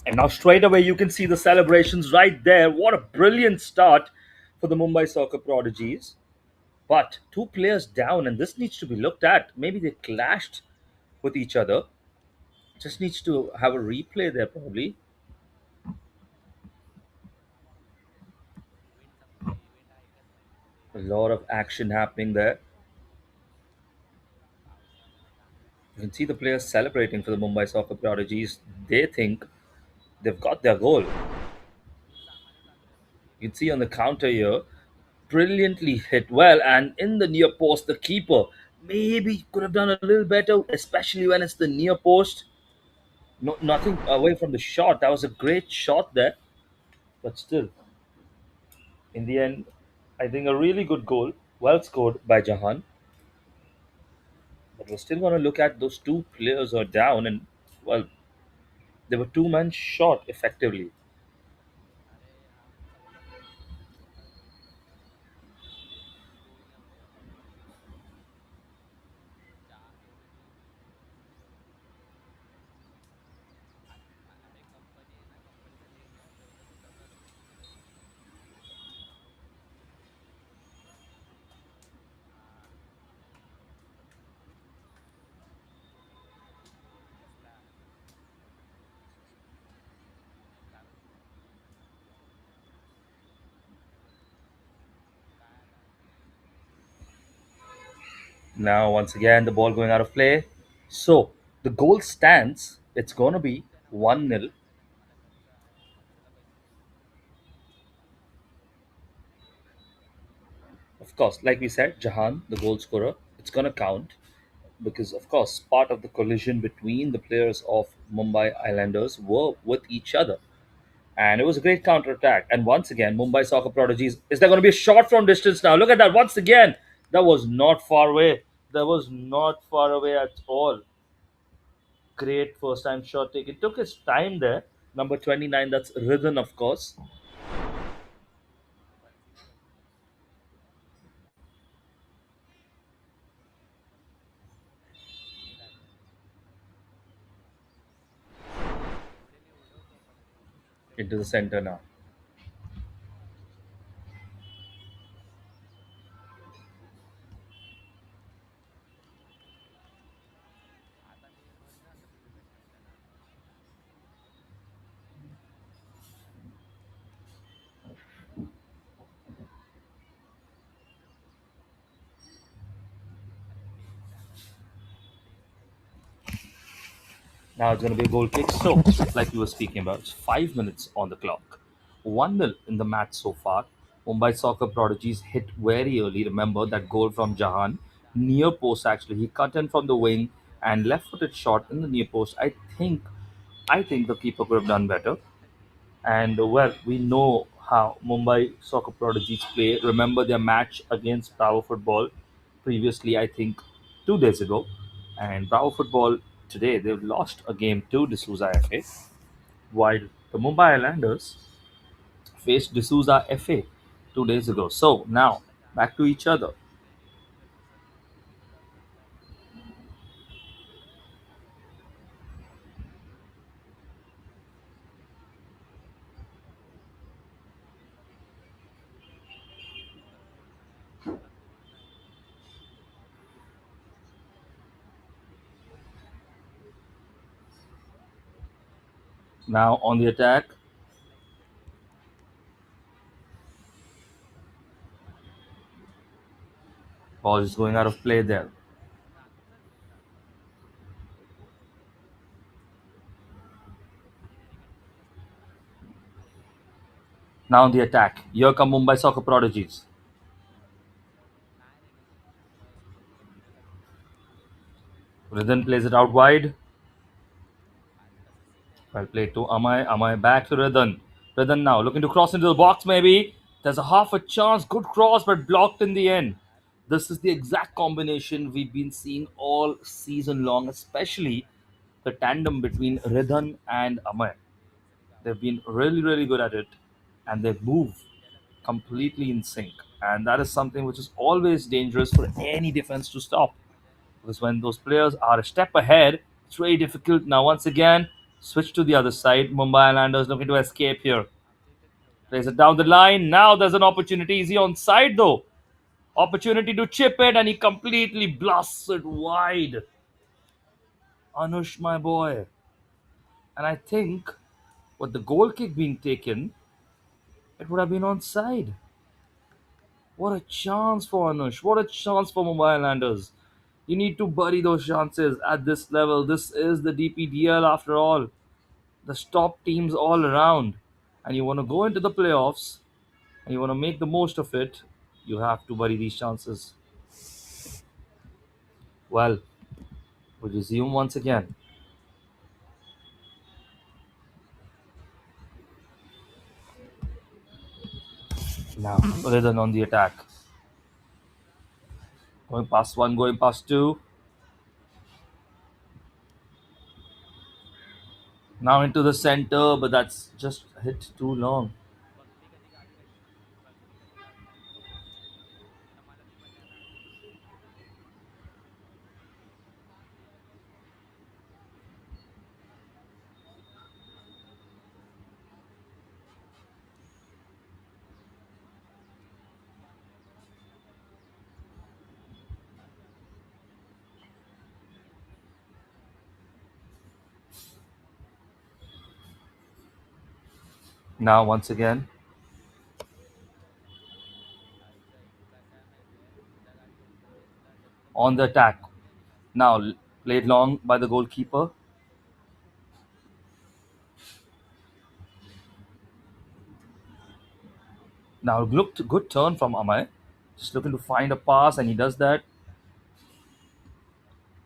And now straight away you can see the celebrations right there. What a brilliant start for the Mumbai soccer prodigies. But two players down, and this needs to be looked at. Maybe they clashed with each other. Just needs to have a replay there probably. A lot of action happening there. You can see the players celebrating for the Mumbai soccer prodigies. They think they've got their goal. You can see on the counter here, brilliantly hit well, and in the near post, the keeper maybe could have done a little better, especially when it's the near post. No, nothing away from the shot. That was a great shot there, but still, in the end, I think a really good goal, well scored by Jahan. But we're still going to look at those two players are down, and well, they were two men short effectively. Now, once again, the ball going out of play. So the goal stands. It's going to be 1-0. Of course, like we said, Jahan, the goal scorer, it's going to count because, of course, part of the collision between the players of Mumbai Islanders were with each other. And it was a great counter attack. And once again, Mumbai soccer prodigies. Is there going to be a shot from distance now? Look at that. Once again, that was not far away. That was not far away at all. Great first time shot take. It took his time there. Number 29, that's Ridden, of course. Into the center now. Now it's going to be a goal kick. So, like you were speaking about, it's 5 minutes on the clock. 1-0 in the match so far. Mumbai soccer prodigies hit very early. Remember that goal from Jahan, near post actually. He cut in from the wing and left-footed shot in the near post. I think the keeper could have done better. And well, we know how Mumbai soccer prodigies play. Remember their match against Bravo Football previously, I think 2 days ago. And Bravo Football today, they've lost a game to D'Souza FA, while the Mumbai Islanders faced D'Souza FA 2 days ago. So now, back to each other. Now on the attack, ball is going out of play there. Now on the attack, here come Mumbai soccer prodigies. Ridhan plays it out wide. Well played to Amay. Amay back to Ridhan. Ridhan now looking to cross into the box maybe. There's a half a chance. Good cross but blocked in the end. This is the exact combination we've been seeing all season long, especially the tandem between Ridhan and Amay. They've been really, really good at it and they move completely in sync. And that is something which is always dangerous for any defense to stop. Because when those players are a step ahead, it's very difficult. Now, once again, switch to the other side. Mumbai Islanders looking to escape here. Plays it down the line. Now there's an opportunity. Is he on side though? Opportunity to chip it, and he completely blasts it wide. Anush, my boy. And I think with the goal kick being taken, it would have been on side. What a chance for Anush. What a chance for Mumbai Islanders. You need to bury those chances at this level. This is the DPDL after all. The top teams all around. And you want to go into the playoffs and you want to make the most of it, you have to bury these chances. Well, we resume once again. Now, Ridhan on the attack. Going past one, going past two. Now into the center, but that's just hit too long. Now, once again, on the attack. Now, played long by the goalkeeper. Now, looked good turn from Amay. Just looking to find a pass, and he does that.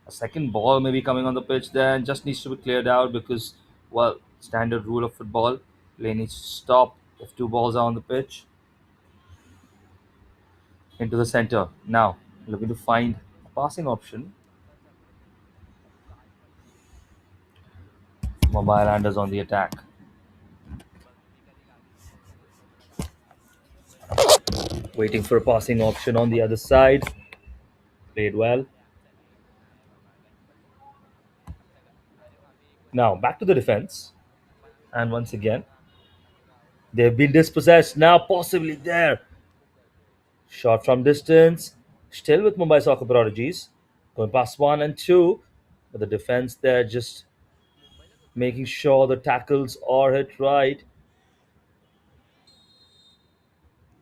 A second ball maybe coming on the pitch there, and just needs to be cleared out because, well, standard rule of football, play needs to stop if two balls are on the pitch. Into the center. Now, looking to find a passing option. Mumbai Islanders on the attack. Waiting for a passing option on the other side. Played well. Now, back to the defense. And once again, they've been dispossessed. Now, possibly there. Shot from distance. Still with Mumbai Soccer Prodigies. Going past one and two. But the defense there just making sure the tackles are hit right.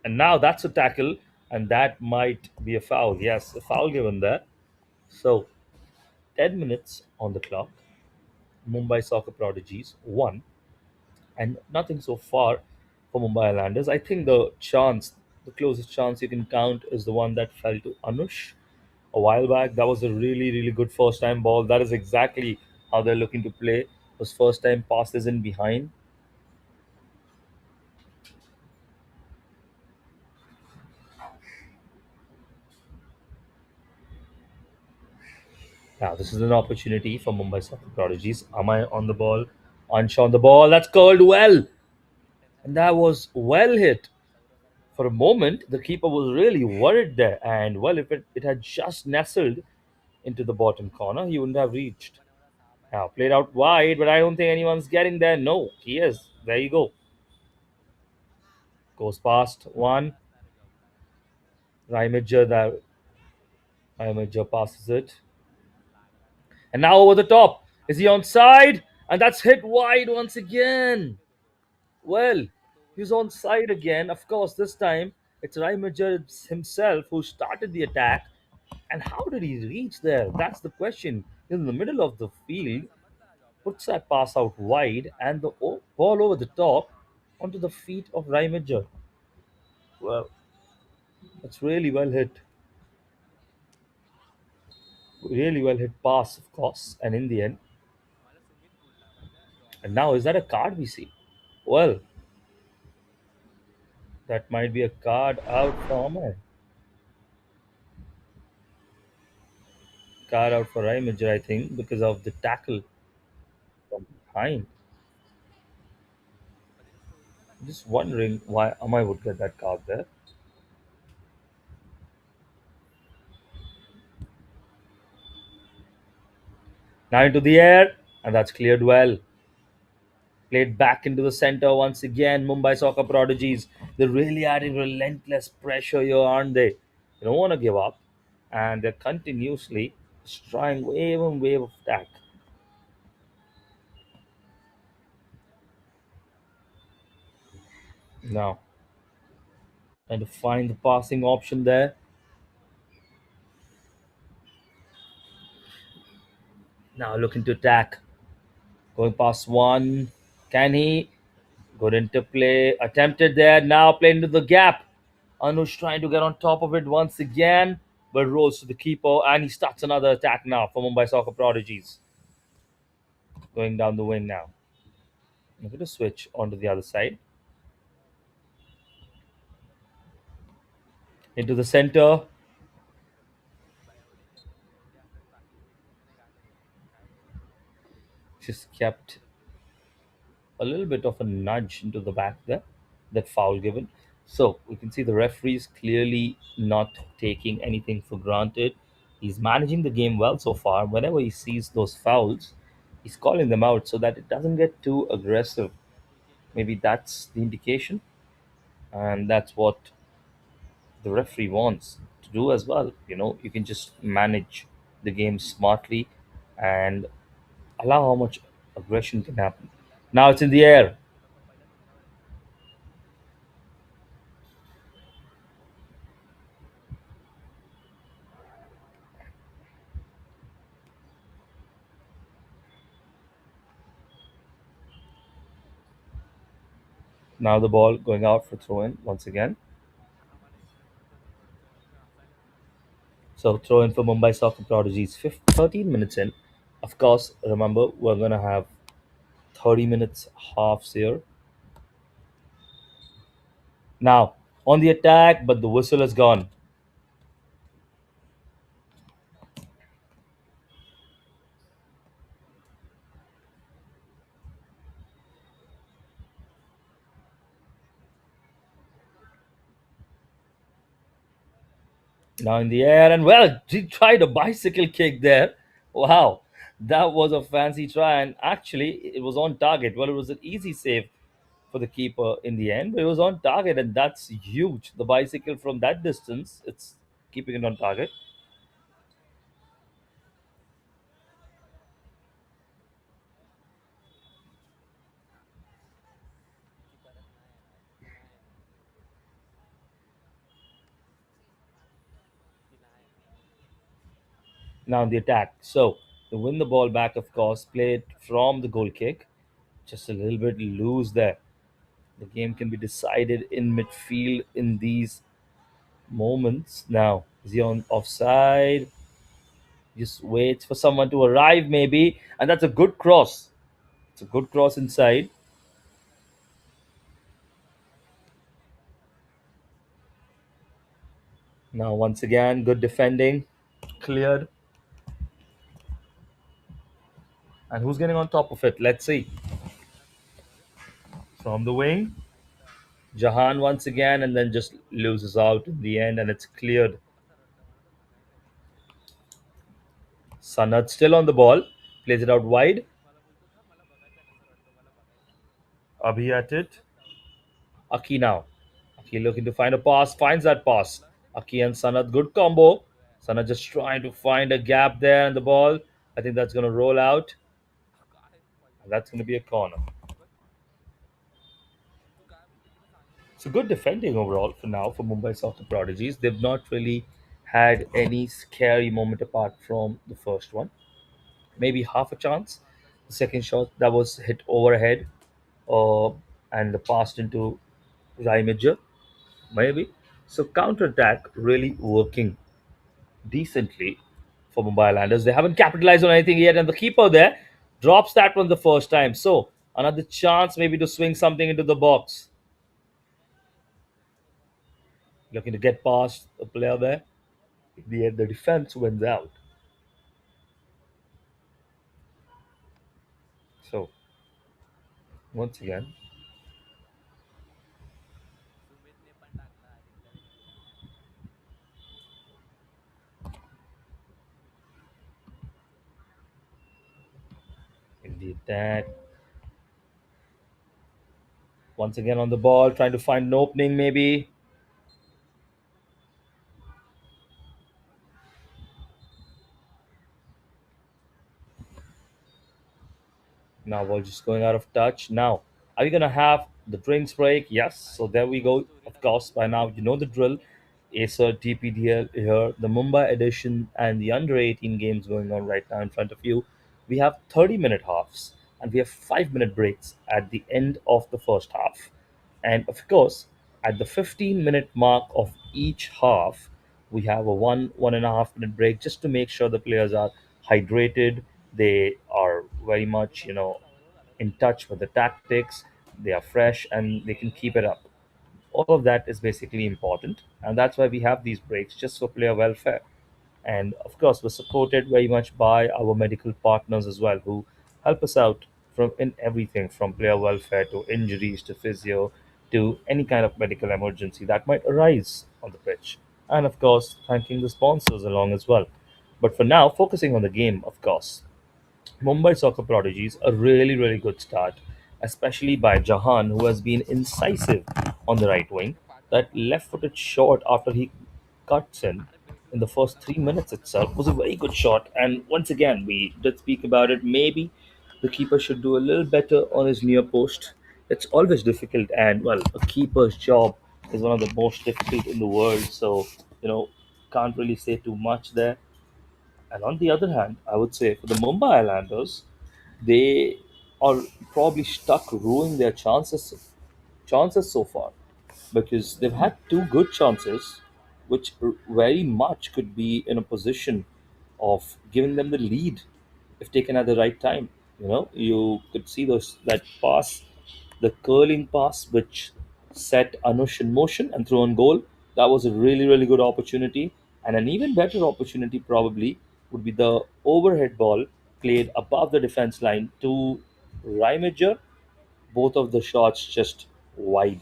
And now that's a tackle. And that might be a foul. Yes, a foul given there. So, 10 minutes on the clock. Mumbai Soccer Prodigies 1, and nothing so far for Mumbai Islanders. I think the closest chance you can count is the one that fell to Anush a while back. That was a really, really good first time ball. That is exactly how they're looking to play. Those first time passes in behind. Now, this is an opportunity for Mumbai Soccer Prodigies. Am I on the ball? Ansha on the ball. That's curled well. And that was well hit. For a moment, the keeper was really worried there. And, well, if it had just nestled into the bottom corner, he wouldn't have reached. Now, played out wide, but I don't think anyone's getting there. No, he is. There you go. Goes past one. Raimajer passes it. And now over the top. Is he onside? And that's hit wide once again. Well, he's onside again. Of course, this time it's Raimajer himself who started the attack. And how did he reach there? That's the question. In the middle of the field, puts that pass out wide and the ball over the top onto the feet of Raimajer. Well, that's really well hit. Really well hit pass, of course. And in the end, and now is that a card we see? Well, that might be a card out for Amar. Card out for Raimajer, I think, because of the tackle from behind. Just wondering why Amar would get that card there. Now into the air, and that's cleared well. Played back into the center once again. Mumbai Soccer Prodigies. They're really adding relentless pressure here, aren't they? They don't want to give up, and they're continuously trying wave and wave of attack. Now, trying to find the passing option there. Now looking to attack. Going past one. Can he? Good interplay. Attempted there. Now playing into the gap. Anush trying to get on top of it once again, but rolls to the keeper, and he starts another attack now for Mumbai Soccer Prodigies. Going down the wing now. Looking to switch onto the other side. Into the center. Just kept a little bit of a nudge into the back there, that foul given. So we can see the referee's clearly not taking anything for granted. He's managing the game well so far. Whenever he sees those fouls, he's calling them out so that it doesn't get too aggressive. Maybe that's the indication, and that's what the referee wants to do as well. You can just manage the game smartly and allow how much aggression can happen. Now it's in the air. Now the ball going out for throw in once again. So throw in for Mumbai Soccer Prodigies. 13 minutes in. Of course, remember we're gonna have 30 minutes halves here. Now on the attack, but the whistle is gone. Now in the air, and well, he tried a bicycle kick there. Wow, that was a fancy try, and actually it was on target. Well, it was an easy save for the keeper in the end, but it was on target, and that's huge. The bicycle from that distance, it's keeping it on target. Now in the attack. So They win the ball back, of course, play it from the goal kick. Just a little bit loose there. The game can be decided in midfield in these moments. Now, is he on offside? Just waits for someone to arrive, maybe. And that's a good cross. It's a good cross inside. Now, once again, good defending. Cleared. And who's getting on top of it? Let's see. From the wing, Jahan once again, and then just loses out in the end, and it's cleared. Sanad still on the ball, plays it out wide. Abhi at it. Aki now. Aki looking to find a pass, finds that pass. Aki and Sanad, good combo. Sanad just trying to find a gap there in the ball. I think that's going to roll out. And that's going to be a corner. So good defending overall for now for Mumbai Soccer Prodigies. They've not really had any scary moment apart from the first one. Maybe half a chance. The second shot that was hit overhead uh, and passed into Raimajor, maybe. So counter attack really working decently for Mumbai Islanders. They haven't capitalized on anything yet, and the keeper there drops that one the first time. So another chance maybe to swing something into the box. Looking to get past the player there. In the end, the defense wins out. So once again, in the attack, once again on the ball, trying to find an opening maybe. Now ball just going out of touch. Now, are we gonna have the drinks break? Yes. So there we go. Of course, by now you know the drill. Acer DPDL here, the Mumbai edition and the under 18 games going on right now in front of you. We have 30-minute halves and we have 5-minute breaks at the end of the first half. And of course, at the 15-minute mark of each half, we have a 1.5 minute break just to make sure the players are hydrated. They are very much, in touch with the tactics. They are fresh and they can keep it up. All of that is basically important, and that's why we have these breaks just for player welfare. And of course, we're supported very much by our medical partners as well, who help us out from in everything from player welfare to injuries to physio to any kind of medical emergency that might arise on the pitch. And of course, thanking the sponsors along as well. But for now, focusing on the game, of course. Mumbai Soccer Prodigies, a really, really good start, especially by Jahan, who has been incisive on the right wing. That left footed shot after he cuts in the first 3 minutes itself was a very good shot. And once again, we did speak about it. Maybe the keeper should do a little better on his near post. It's always difficult, and well, a keeper's job is one of the most difficult in the world. So, can't really say too much there. And on the other hand, I would say for the Mumbai Islanders, they are probably stuck ruining their chances so far because they've had two good chances, which very much could be in a position of giving them the lead if taken at the right time. You could see those that pass, the curling pass, which set Anush in motion and threw on goal. That was a really, really good opportunity. And an even better opportunity probably would be the overhead ball played above the defense line to Reimager. Both of the shots just wide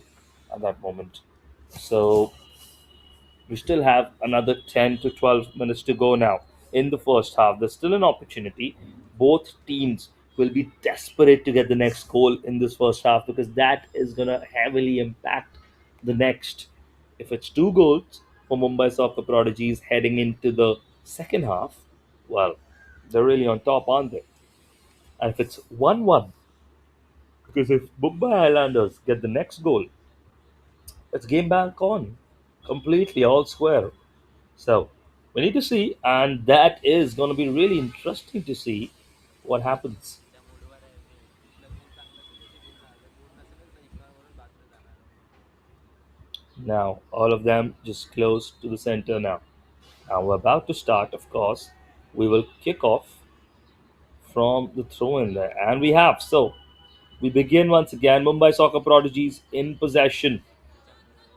at that moment. So we still have another 10 to 12 minutes to go now in the first half. There's still an opportunity. Both teams will be desperate to get the next goal in this first half because that is going to heavily impact the next. If it's two goals for Mumbai Soccer Prodigies heading into the second half, well, they're really on top, aren't they? And if it's 1-1, because if Mumbai Islanders get the next goal, it's game back on completely all square. So We need to see, and that is going to be really interesting to see what happens. Now, all of them just close to the center now. Now, we're about to start, of course. We will kick off from the throw in there, and we have. So, we begin once again. Mumbai Soccer Prodigies in possession,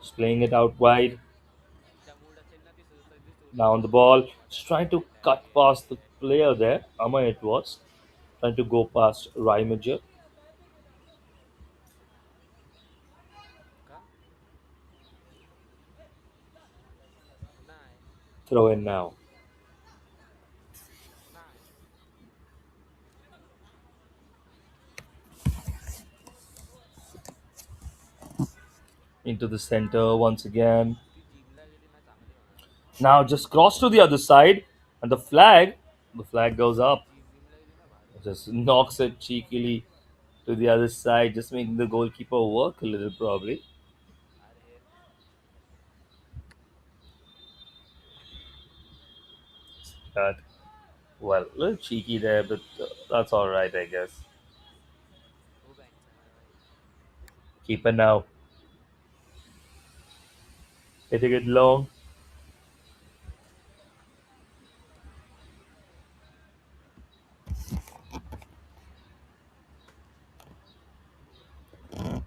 just playing it out wide. Now on the ball, just trying to cut past the player there. Amay it was trying to go past Rymager. Throw in now into the center once again. Now just cross to the other side, and the flag goes up. Just knocks it cheekily to the other side, just making the goalkeeper work a little probably. But well, a little cheeky there, but that's all right, I guess. Keeper now hitting it long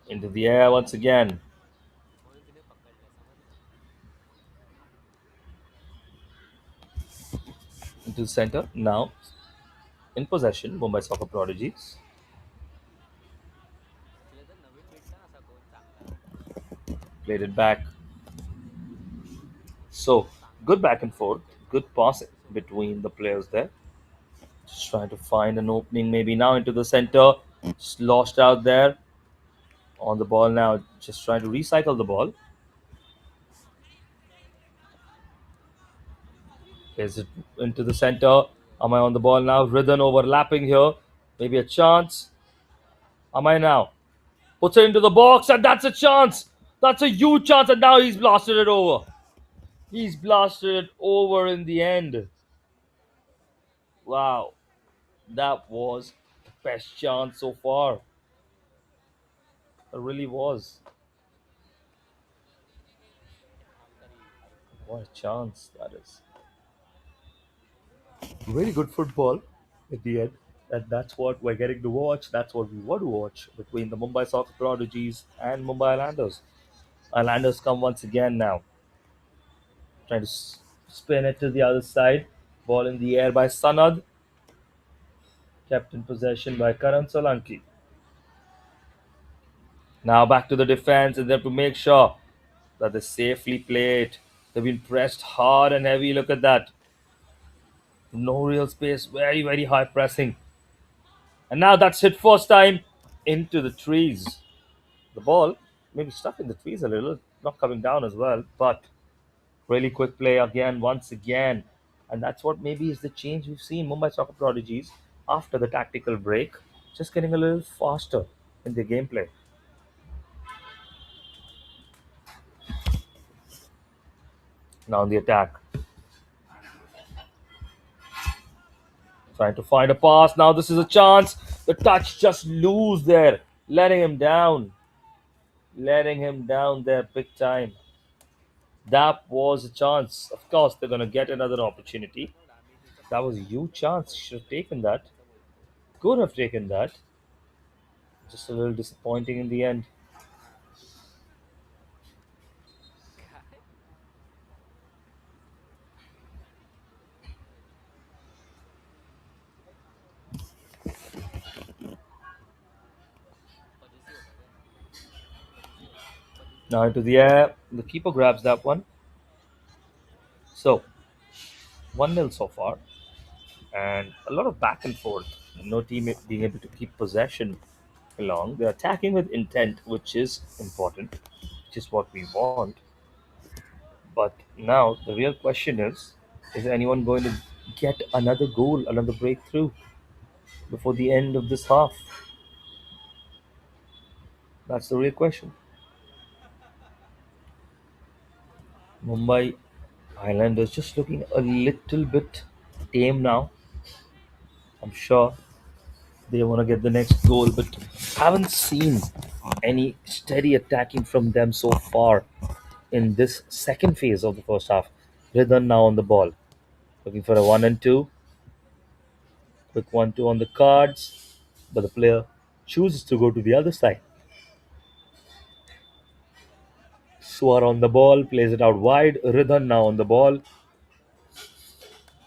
into the air once again. Into the center. Now in possession, Mumbai Soccer Prodigies. Played it back. So good back and forth, good passing between the players there. Just trying to find an opening, maybe now into the center. Just lost out there on the ball now. Just trying to recycle the ball. Is it into the center? Am I on the ball now? Rhythm overlapping here. Maybe a chance. Am I now? Puts it into the box, and that's a chance. That's a huge chance, and now he's blasted it over. He's blasted it over in the end. Wow, that was the best chance so far. It really was. What a chance that is. Very good football at the end. And that's what we're getting to watch. That's what we want to watch between the Mumbai Soccer Prodigies and Mumbai Islanders. Islanders come once again now. Trying to spin it to the other side. Ball in the air by Sanad. Kept in possession by Karan Solanki. Now back to the defense, and they have to make sure that they safely play it. They've been pressed hard and heavy. Look at that. No real space. Very, very high pressing. And now that's hit first time into the trees. The ball maybe stuck in the trees a little, not coming down as well, but really quick play again, once again. And that's what maybe is the change we've seen Mumbai Soccer Prodigies after the tactical break, just getting a little faster in their gameplay. Now on the attack. Trying to find a pass. Now this is a chance. The touch just loose there, letting him down. Letting him down there big time. That was a chance. Of course, they're going to get another opportunity. That was a huge chance. Should have taken that. Could have taken that. Just a little disappointing in the end. Now into the air. The keeper grabs that one. So, 1-0 so far. And a lot of back and forth. No team being able to keep possession long. They're attacking with intent, which is important, which is what we want. But now the real question is anyone going to get another goal, another breakthrough before the end of this half? That's the real question. Mumbai Islanders just looking a little bit tame now. I'm sure they want to get the next goal, but haven't seen any steady attacking from them so far in this second phase of the first half. Ridhan now on the ball, looking for a 1 and 2. Quick 1-2 on the cards, but the player chooses to go to the other side. Swar on the ball, plays it out wide. Ridhan now on the ball,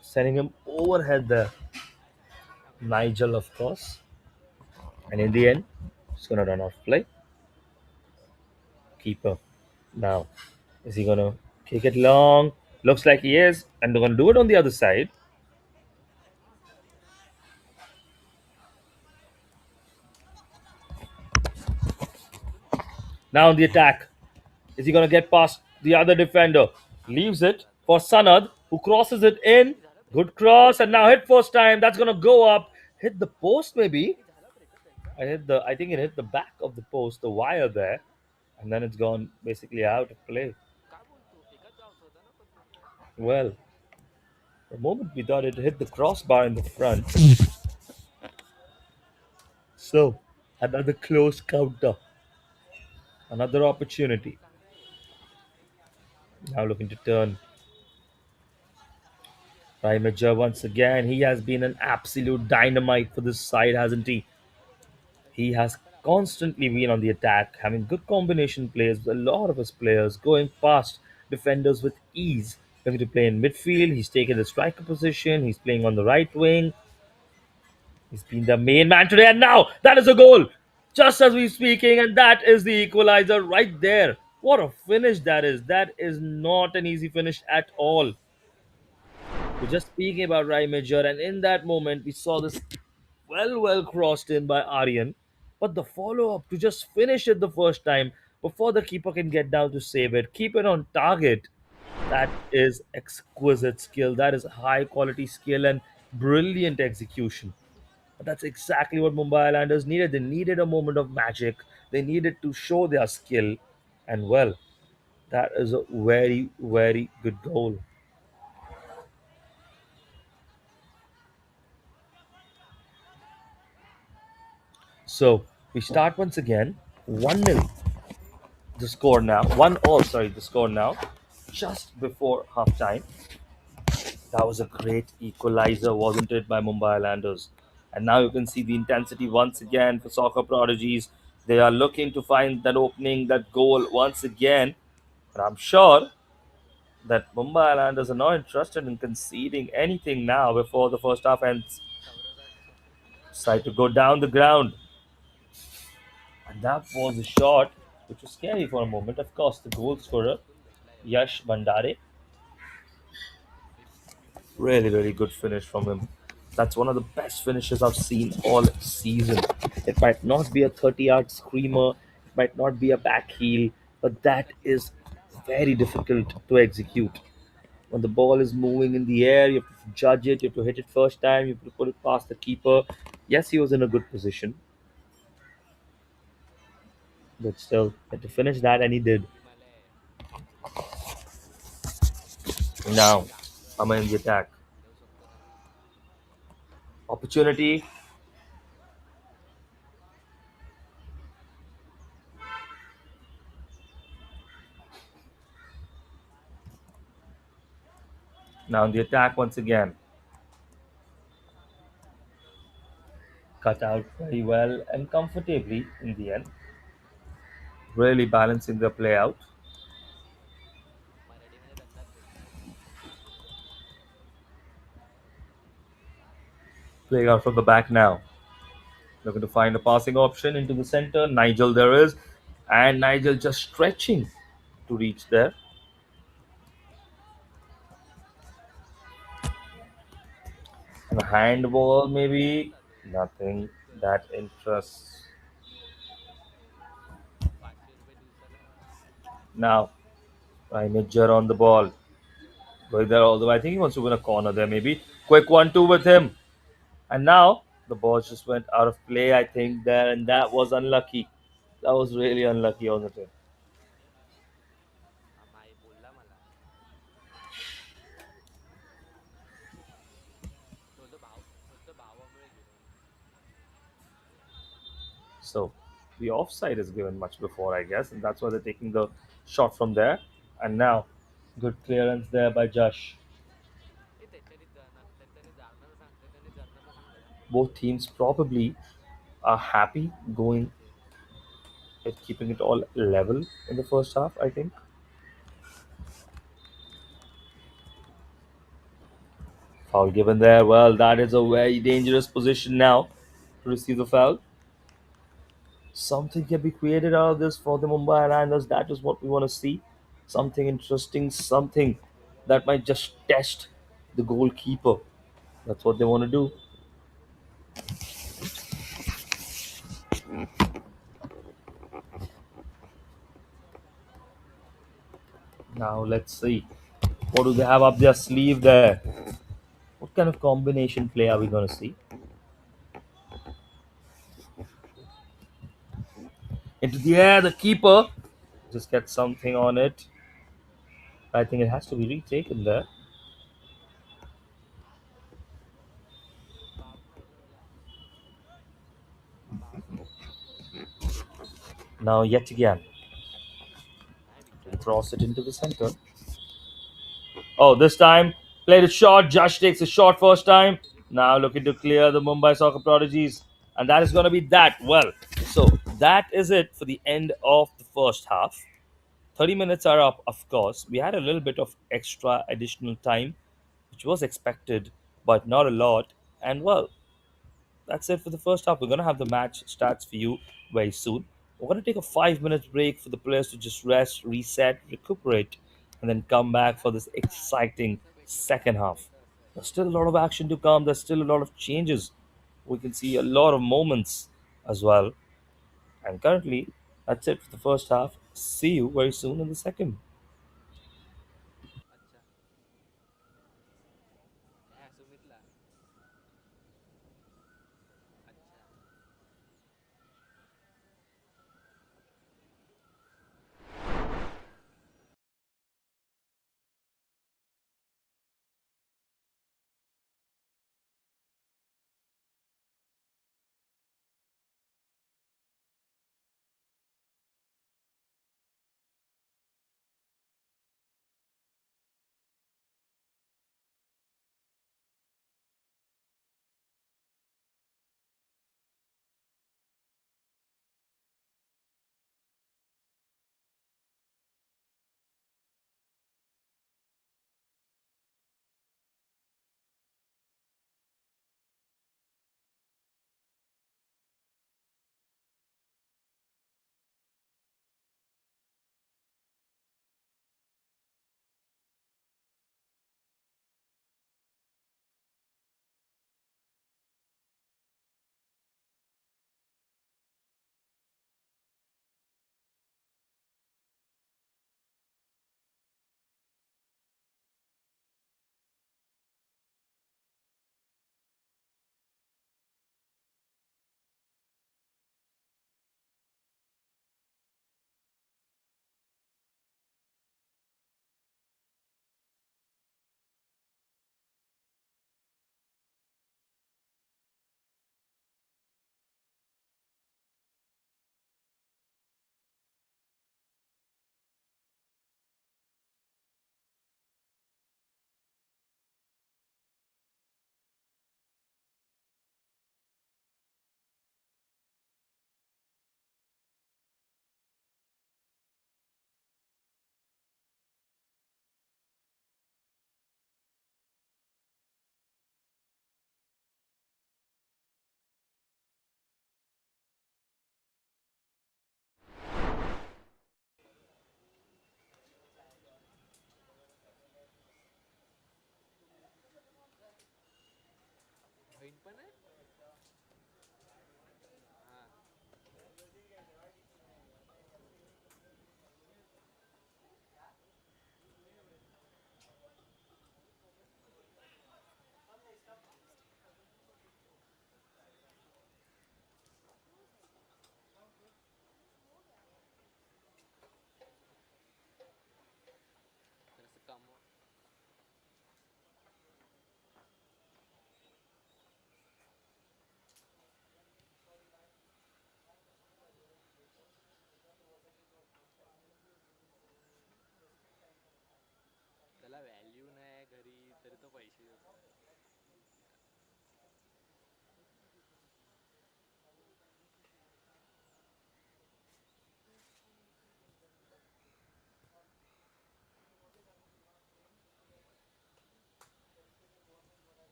sending him overhead there. Nigel, of course. And in the end, it's going to run off play. Keeper now. Is he going to kick it long? Looks like he is. And they're going to do it on the other side. Now on the attack. Is he going to get past the other defender? Leaves it for Sanad, who crosses it in. Good cross. And now hit first time. That's going to go up. Hit the post, maybe. I think it hit the back of the post, the wire there. And then it's gone basically out of play. Well, the moment we thought it hit the crossbar in the front. So, another close counter. Another opportunity. Now looking to turn. Major once again. He has been an absolute dynamite for this side, hasn't he? He has constantly been on the attack, having good combination plays with a lot of his players, going past defenders with ease. Looking to play in midfield. He's taken the striker position. He's playing on the right wing. He's been the main man today, and now that is a goal, just as we're speaking, and that is the equalizer right there. What a finish that is! That is not an easy finish at all. We're just speaking about Rai Major, and in that moment, we saw this well crossed in by Aryan, but the follow up to just finish it the first time before the keeper can get down to save it, keep it on target. That is exquisite skill. That is high quality skill and brilliant execution. But that's exactly what Mumbai Islanders needed. They needed a moment of magic. They needed to show their skill. And well, that is a very good goal. So we start once again. 1-0 the score now. 1-all, sorry, the score now. Just before half time. That was a great equalizer, wasn't it, by Mumbai Islanders? And now you can see the intensity once again for soccer prodigies. They are looking to find that opening, that goal once again. And I'm sure that Mumbai Islanders are not interested in conceding anything now before the first half ends. Decide to go down the ground. And that was a shot which was scary for a moment. Of course, the goal scorer, Yash Bandare. Really good finish from him. That's one of the best finishes I've seen all season. It might not be a 30-yard screamer, it might not be a back heel, but that is very difficult to execute. When the ball is moving in the air, you have to judge it, you have to hit it first time, you have to put it past the keeper. Yes, he was in a good position, but still, had to finish that, and he did. Now, I'm in the attack. Opportunity. Now in the attack once again. Cut out very well and comfortably in the end. Really balancing the play out. Playing out from the back now. Looking to find a passing option into the center. Nigel there is. And Nigel just stretching to reach there. And a handball maybe. Nothing that interests. Now, Major on the ball. Going there all the way. I think he wants to win a corner there maybe. Quick 1-2 with him. And now the ball just went out of play, I think, there, and that was unlucky. That was really unlucky, wasn't it? So the offside is given much before, I guess, and that's why they're taking the shot from there. And now, good clearance there by Josh. Both teams probably are happy going at keeping it all level in the first half, I think. Foul given there. Well, that is a very dangerous position now to receive the foul. Something can be created out of this for the Mumbai Islanders. That is what we want to see. Something interesting, something that might just test the goalkeeper. That's what they want to do. Now let's see. What do they have up their sleeve there? What kind of combination play are we going to see? Into the air, the keeper just gets something on it. I think it has to be retaken there. Now, yet again, cross it into the center. Oh, this time, played it short. Josh takes a shot first time. Now looking to clear the Mumbai Soccer Prodigies. And that is going to be that. Well, so that is it for the end of the first half. 30 minutes are up, of course. We had a little bit of extra additional time, which was expected, but not a lot. And well, that's it for the first half. We're going to have the match stats for you very soon. We're going to take a 5 minute break for the players to just rest, reset, recuperate, and then come back for this exciting second half. There's still a lot of action to come. There's still a lot of changes. We can see a lot of moments as well. And currently, that's it for the first half. See you very soon in the second.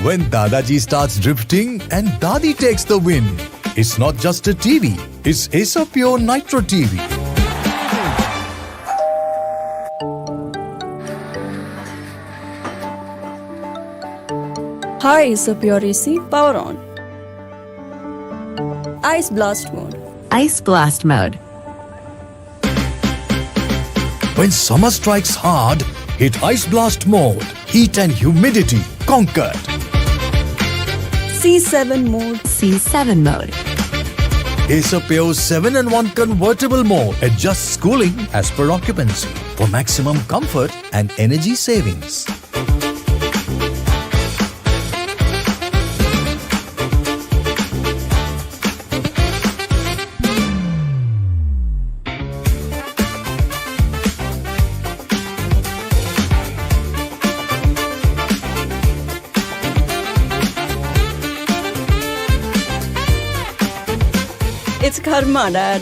When Dadaji starts drifting and Dadi takes the win, it's not just a TV, it's Acer Pure Nitro TV. Hi, is a pure AC. Power on. Ice blast mode. Ice blast mode. When summer strikes hard, hit Ice Blast mode. Heat and humidity conquered. C7 mode. C7 mode. Acer Pure 7-in-1 convertible mode adjusts cooling as per occupancy for maximum comfort and energy savings. It's karma, Dad.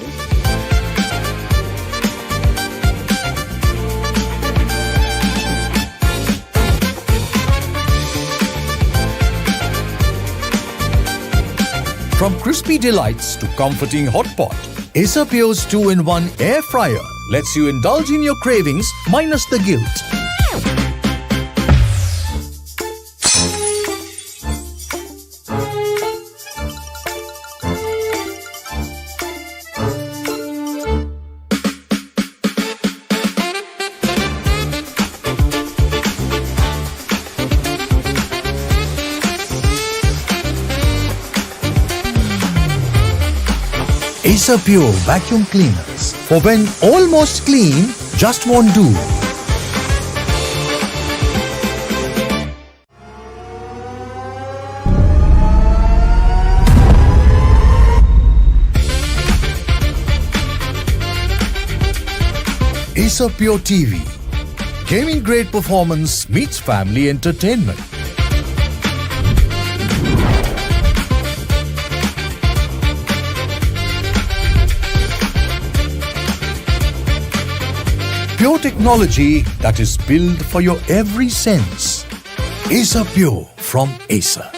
From crispy delights to comforting hot pot, Acer Pure's 2-in-1 air fryer lets you indulge in your cravings minus the guilt. Acer Pure vacuum cleaners for when almost clean just won't do. Acer Pure TV. Gaming grade performance meets family entertainment. Pure technology that is built for your every sense. Acer Pure from Acer.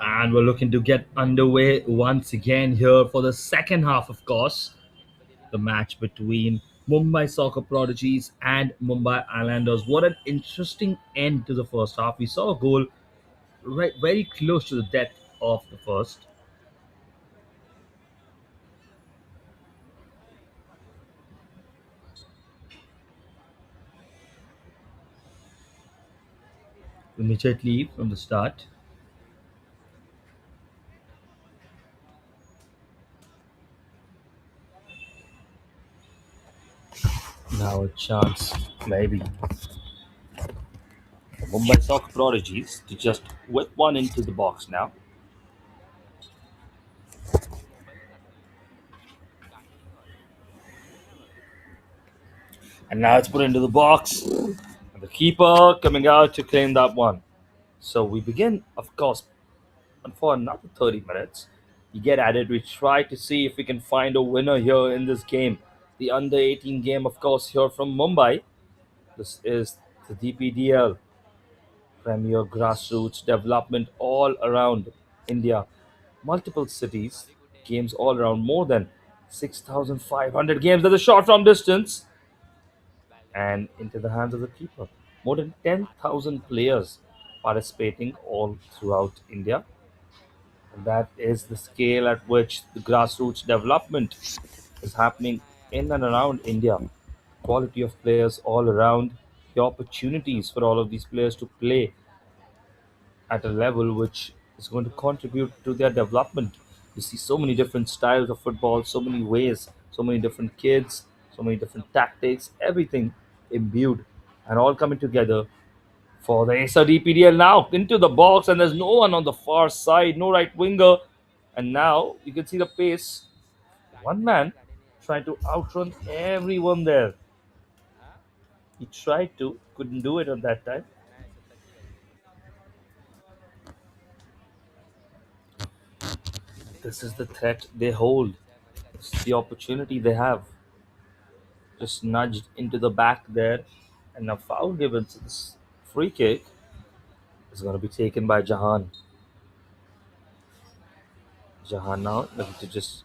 And we're looking to get underway once again here for the second half, of course. The match between Mumbai Soccer Prodigies and Mumbai Islanders. What an interesting end to the first half. We saw a goal right very close to the death of the first. Immediately from the start. Now a chance, maybe, for Mumbai Soccer Prodigies to just whip one into the box now. And now it's put into the box. And the keeper coming out to claim that one. So we begin, of course, and for another 30 minutes. We get at it. We try to see if we can find a winner here in this game. The under 18 game, of course, here from Mumbai. This is the DPDL Premier Grassroots Development all around India. Multiple cities, games all around, more than 6,500 games. There's a shot from distance and into the hands of the keeper. More than 10,000 players participating all throughout India. And that is the scale at which the grassroots development is happening in and around India. Quality of players all around, the opportunities for all of these players to play at a level which is going to contribute to their development. You see so many different styles of football, so many ways, so many different kids, so many different tactics, everything imbued and all coming together for the Acer DPDL now into the box, and there's no one on the far side, no right winger. And now you can see the pace. One man trying to outrun everyone there. He tried to, couldn't do it at that time. This is the threat they hold. It's the opportunity they have. Just nudged into the back there, and a foul given. So this free kick is going to be taken by Jahan. Jahan now looking to just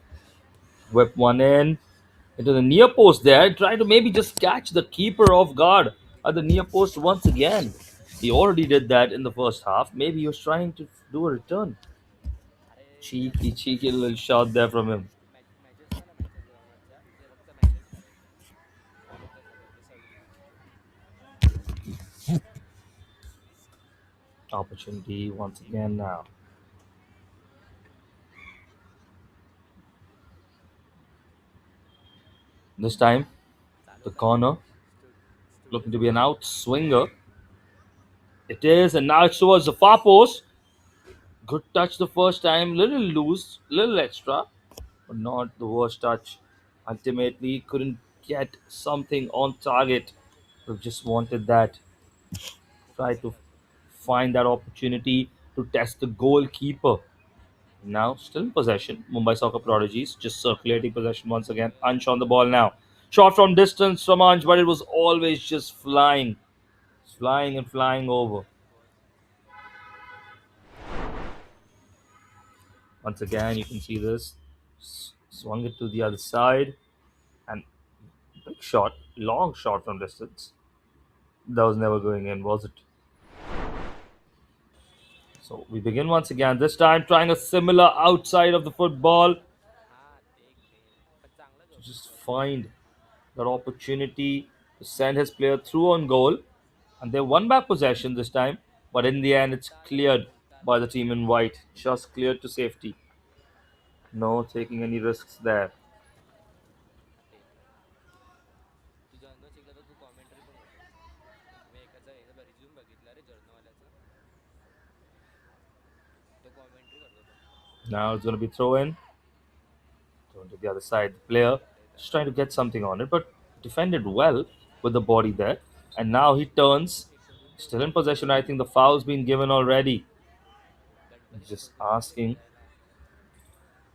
whip one in into the near post there, trying to maybe just catch the keeper off guard at the near post once again. He already did that in the first half. Maybe he was trying to do a return. Cheeky little shot there from him. Opportunity once again now. This time, the corner looking to be an out swinger. It is, and now it's towards the far post. Good touch the first time, little loose, little extra, but not the worst touch. Ultimately, couldn't get something on target. We just wanted that. Try to find that opportunity to test the goalkeeper. Now, still in possession. Mumbai Soccer Prodigies just circulating possession once again. Ansh on the ball now. Shot from distance from Ansh, but it was always just flying. Flying and flying over. Once again, you can see this. Swung it to the other side. And big shot, long shot from distance. That was never going in, was it? So we begin once again. This time trying a similar outside of the football to just find that opportunity to send his player through on goal. And they won back possession this time. But in the end, it's cleared by the team in white. Just cleared to safety. No taking any risks there. Now it's going to be throw in. Thrown to the other side. The player just trying to get something on it, but defended well with the body there. And now he turns. Still in possession. I think the foul's been given already. He's just asking.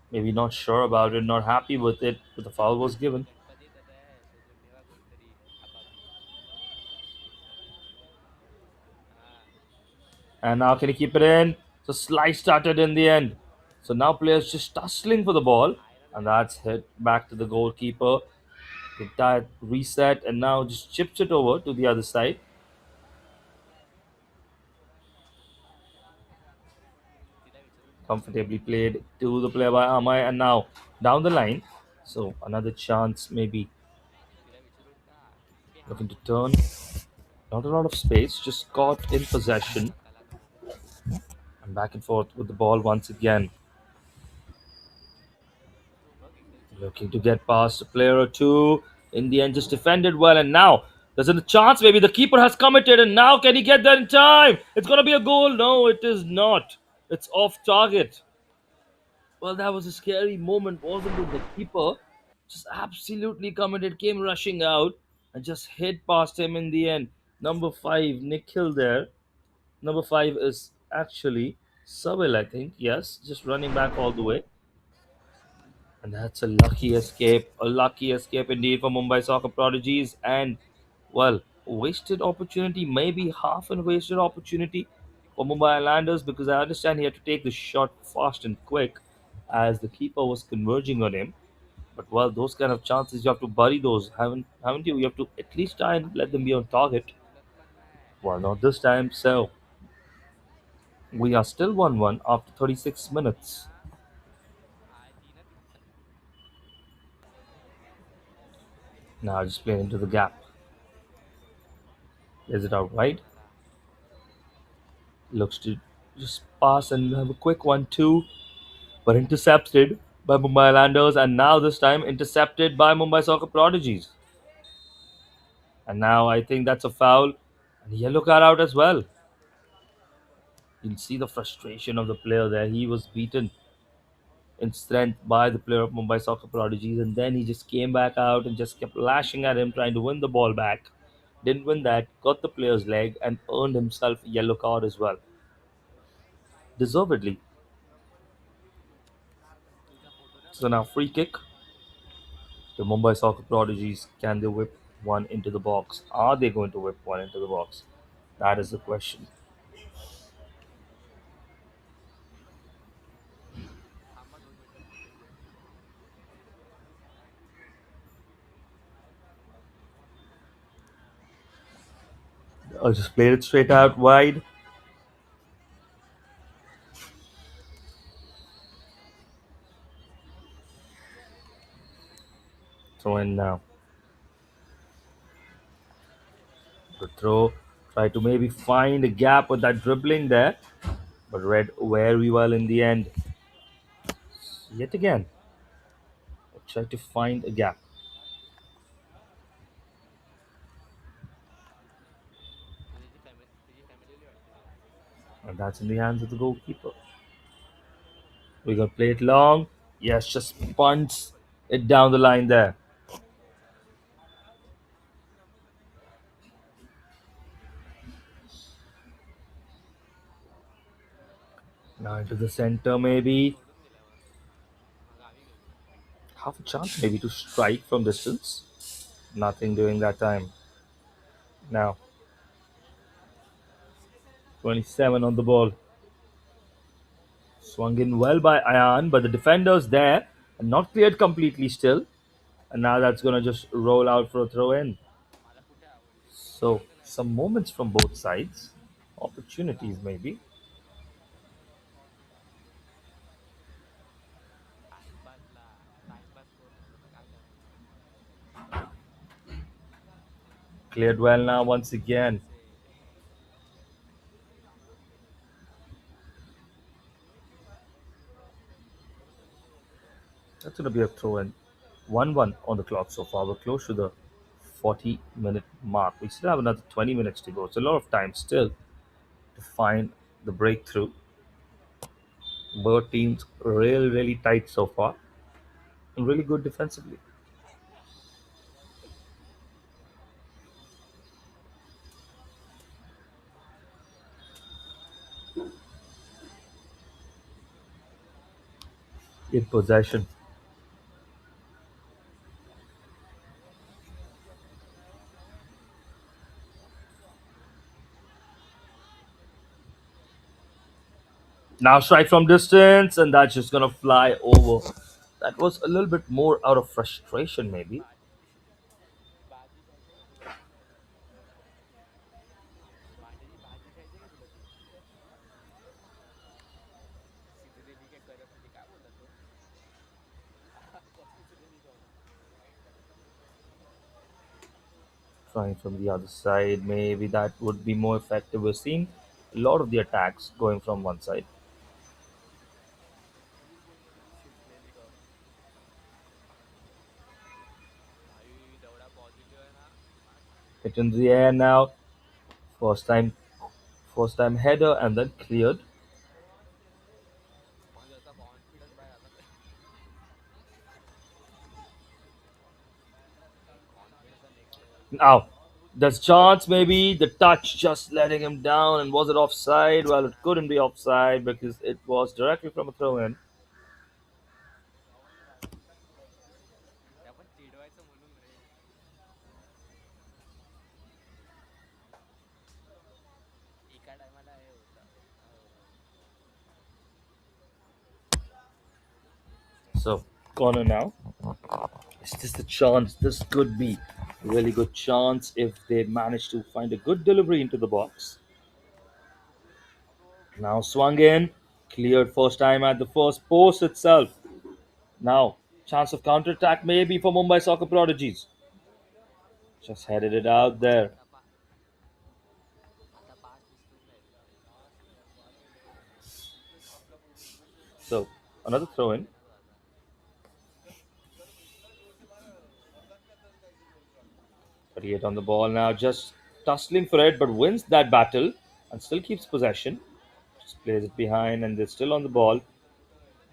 Maybe not sure about it, not happy with it, but the foul was given. And now can he keep it in? So slice started in the end. So now players just tussling for the ball. And that's hit back to the goalkeeper. That reset and now just chips it over to the other side. Comfortably played to the player by Amai and now down the line. So another chance maybe looking to turn. Not a lot of space, just caught in possession and back and forth with the ball once again. Looking to get past a player or two. In the end, just defended well. And now there's a chance. Maybe the keeper has committed. And now can he get there in time? It's going to be a goal. No, it is not. It's off target. Well, that was a scary moment, wasn't it? The keeper just absolutely committed, came rushing out and just hit past him in the end. Number 5, Nikhil there. Number 5 is actually Sabil, I think. Yes, just running back all the way. And that's a lucky escape indeed for Mumbai Soccer Prodigies. And, well, wasted opportunity, maybe half a wasted opportunity for Mumbai Islanders because I understand he had to take the shot fast and quick as the keeper was converging on him. But, well, those kind of chances, you have to bury those, haven't you? You have to at least try and let them be on target. Well, not this time. So, we are still 1-1 after 36 minutes. Now, just playing into the gap. Is it out right? Looks to just pass and have a quick one too, but intercepted by Mumbai Islanders, and now this time intercepted by Mumbai Soccer Prodigies. And now I think that's a foul and a yellow card out as well. You can see the frustration of the player there. He was beaten in strength by the player of Mumbai Soccer Prodigies, and then he just came back out and just kept lashing at him, trying to win the ball back. Didn't win that, got the player's leg, and earned himself a yellow card as well. Deservedly. So now free kick. The Mumbai Soccer Prodigies, can they whip one into the box? Are they going to whip one into the box? That is the question. I just played it straight out wide. Throw in now. The throw. Try to maybe find a gap with that dribbling there, but read very well in the end. Yet again, try to find a gap. And that's in the hands of the goalkeeper. We're going to play it long. Yes, just punts it down the line there. Now into the center, maybe. Half a chance, maybe, to strike from distance. Nothing doing that time. Now, 27 on the ball. Swung in well by Ayan, but the defender's there and not cleared completely still. And now that's going to just roll out for a throw in. So, some moments from both sides. Opportunities, maybe. Cleared well now once again. That's going to be a throw in. 1-1 on the clock so far. We're close to the 40-minute mark. We still have another 20 minutes to go. It's a lot of time still to find the breakthrough. Both teams really, really tight so far and really good defensively. In possession. Now strike from distance, and that's just gonna fly over. That was a little bit more out of frustration, maybe. Trying from the other side, maybe that would be more effective. We're seeing a lot of the attacks going from one side. Hit in the air now. First time, first time header, and then cleared. Now, there's chance maybe the touch just letting him down, and was it offside? Well, it couldn't be offside because it was directly from a throw in. So, corner now. Is this the chance? This could be a really good chance if they manage to find a good delivery into the box. Now swung in, cleared first time at the first post itself. Now, chance of counter attack maybe for Mumbai Soccer Prodigies. Just headed it out there. So, another throw in. 38 on the ball now, just tussling for it, but wins that battle and still keeps possession. Just plays it behind, and they're still on the ball.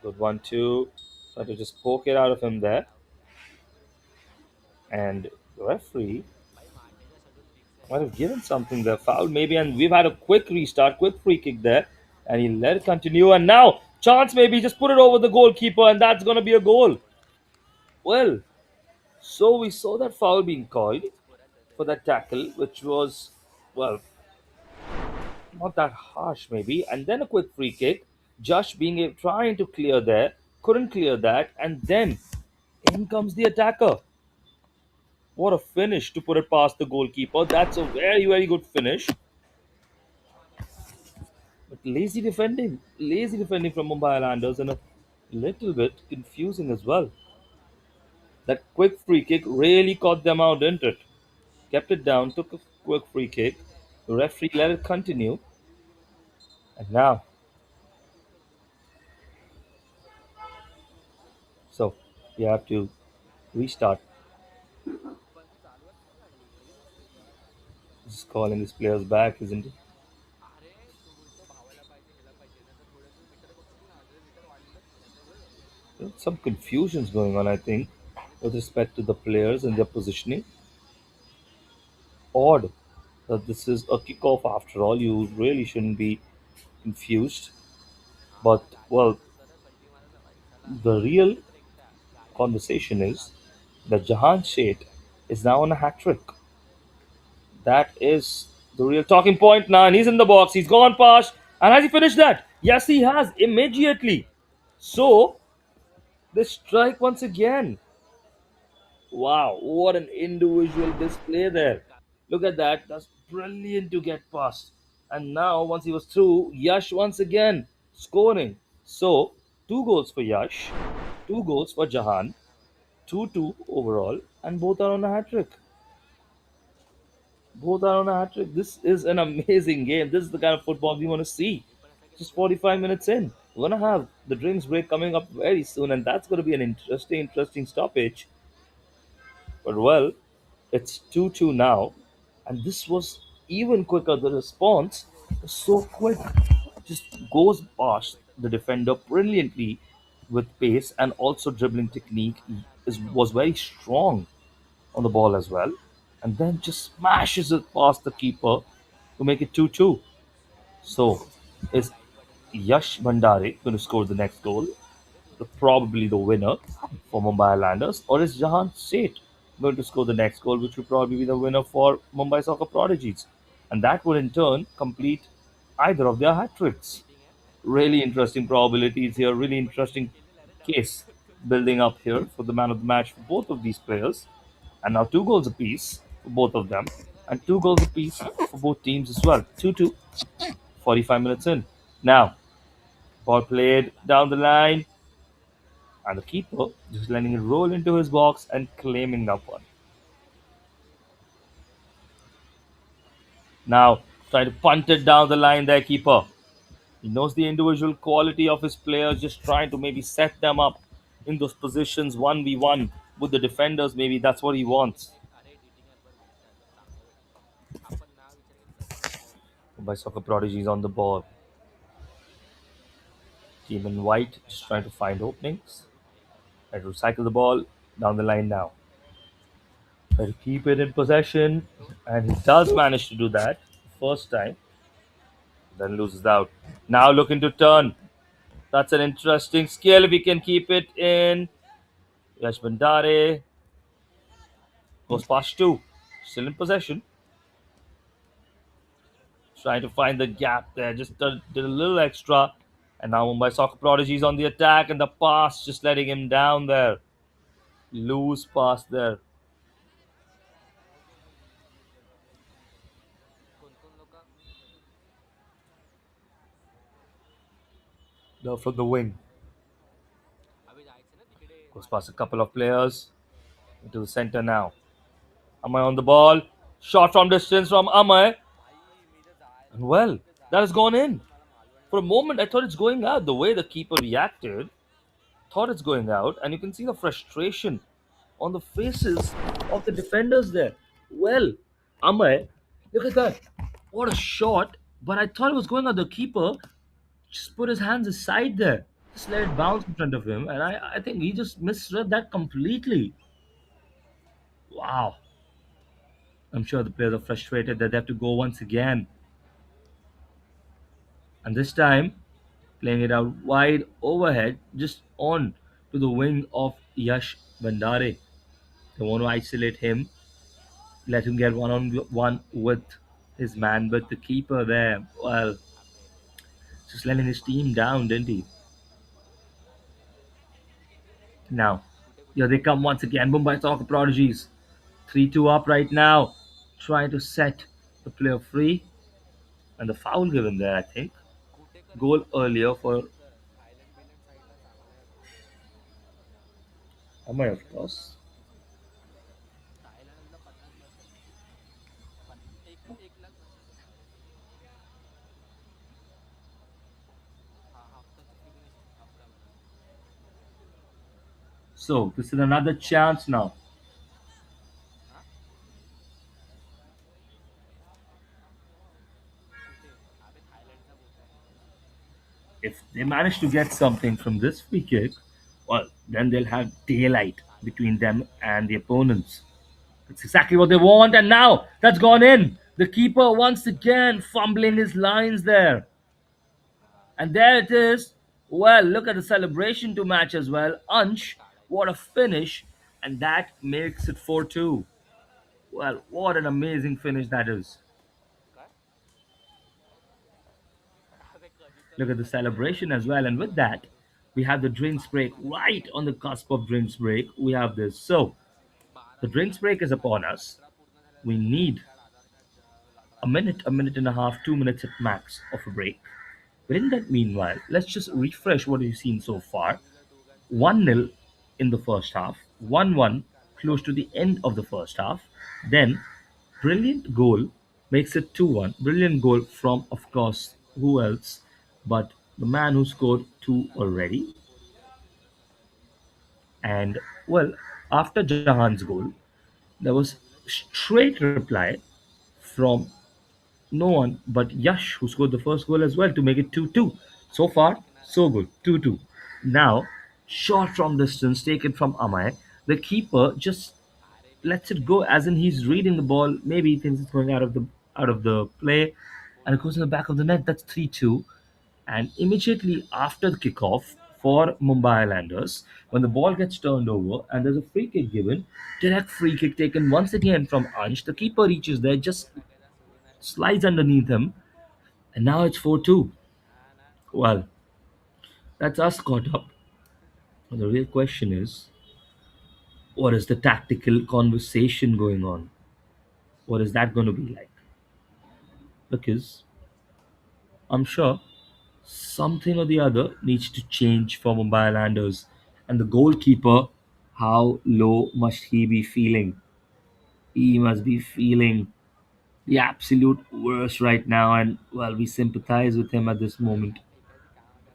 Good 1-2. Try to just poke it out of him there. And the referee might have given something there, foul maybe, and we've had a quick restart, quick free kick there, and he let it continue. And now, chance maybe, just put it over the goalkeeper, and that's going to be a goal. Well, so we saw that foul being called for that tackle, which was, well, not that harsh maybe, and then a quick free kick. Josh trying to clear there, couldn't clear that, and then in comes the attacker. What a finish to put it past the goalkeeper. That's a very, very good finish. But lazy defending from Mumbai Islanders, and a little bit confusing as well. That quick free kick really caught them out, didn't it? Kept it down, took a quick free kick. The referee let it continue, and now, so you have to restart. Just calling his players back, isn't it? There's some confusions going on, I think, with respect to the players and their positioning. Odd that this is a kickoff after all. You really shouldn't be confused. But, well, the real conversation is that Jahan Sheth is now on a hat trick. That is the real talking point now. And he's in the box. He's gone past. And has he finished that? Yes, he has immediately. So, they strike once again. Wow, what an individual display there. Look at that. That's brilliant to get past. And now, once he was through, Yash once again scoring. So, two goals for Yash, two goals for Jahan, 2-2 overall, and both are on a hat trick. Both are on a hat trick. This is an amazing game. This is the kind of football we want to see. Just 45 minutes in. We're going to have the drinks break coming up very soon, and that's going to be an interesting stoppage. But well, it's 2-2 now, and this was even quicker. The response was so quick. Just goes past the defender brilliantly with pace, and also dribbling technique was very strong on the ball as well. And then just smashes it past the keeper to make it 2-2. So, is Yash Bhandare going to score the next goal? Probably the winner for Mumbai Islanders, or is Jahan Sheth going to score the next goal, which will probably be the winner for Mumbai Soccer Prodigies? And that would in turn complete either of their hat tricks. Really interesting probabilities here. Really interesting case building up here for the man of the match for both of these players. And now 2 goals apiece for both of them, and 2 goals apiece for both teams as well. 2-2, 45 minutes in. Now, ball played down the line, and the keeper just letting it roll into his box and claiming that one. Now, trying to punt it down the line there, keeper. He knows the individual quality of his players, just trying to maybe set them up in those positions 1v1 with the defenders. Maybe that's what he wants. By Soccer Prodigies on the ball. Team in white just trying to find openings. Try to recycle the ball down the line now. Try to keep it in possession, and he does manage to do that first time. Then loses out. Now looking to turn. That's an interesting skill if he can keep it in. Yash Bandare goes past two. Still in possession. Trying to find the gap there. Just did a little extra. And now Mumbai Soccer Prodigies on the attack, and the pass just letting him down there. Loose pass there. Now from the wing. Goes past a couple of players. Into the center now. Amay on the ball. Shot from distance from Amay. And well, that has gone in. For a moment, I thought it's going out. The way the keeper reacted, thought it's going out. And you can see the frustration on the faces of the defenders there. Well, Amay, look at that. What a shot. But I thought it was going out. The keeper just put his hands aside there. Just let it bounce in front of him. And I think he just misread that completely. Wow. I'm sure the players are frustrated that they have to go once again. And this time, playing it out wide overhead, just on to the wing of Yash Bandare. They want to isolate him, let him get one on one with his man, but the keeper there, well, just letting his team down, didn't he? Now, here they come once again. Mumbai Soccer Prodigies. 3-2 up right now. Trying to set the player free. And the foul given there, I think. Goal earlier for Amar, of course. So, this is another chance now. If they manage to get something from this free kick, well, then they'll have daylight between them and the opponents. That's exactly what they want, and now that's gone in. The keeper once again fumbling his lines there. And there it is. Well, look at the celebration to match as well. Ansh, what a finish. And that makes it 4-2. Well, what an amazing finish that is. Look at the celebration as well. And with that, we have the drinks break right on the cusp of drinks break. We have this. So, the drinks break is upon us. We need a minute and a half, 2 minutes at max of a break. But in that meanwhile, let's just refresh what we've seen so far. 1-0 in the first half, 1-1 close to the end of the first half. Then, brilliant goal makes it 2-1. Brilliant goal from, of course, who else but the man who scored two already. And, well, after Jahan's goal, there was straight reply from no one but Yash, who scored the first goal as well to make it 2-2. So far, so good. 2-2. Now, shot from distance taken from Amay. The keeper just lets it go, as in he's reading the ball. Maybe he thinks it's going out of the play, and it goes in the back of the net. That's 3-2. And immediately after the kickoff for Mumbai Islanders, when the ball gets turned over and there's a free kick given, direct free kick taken once again from Ansh. The keeper reaches there, just slides underneath him, and now it's 4-2. Well, that's us caught up. The real question is, what is the tactical conversation going on? What is that going to be like? Because I'm sure something or the other needs to change for Mumbai Islanders. And the goalkeeper, how low must he be feeling? He must be feeling the absolute worst right now. And well, we sympathize with him at this moment.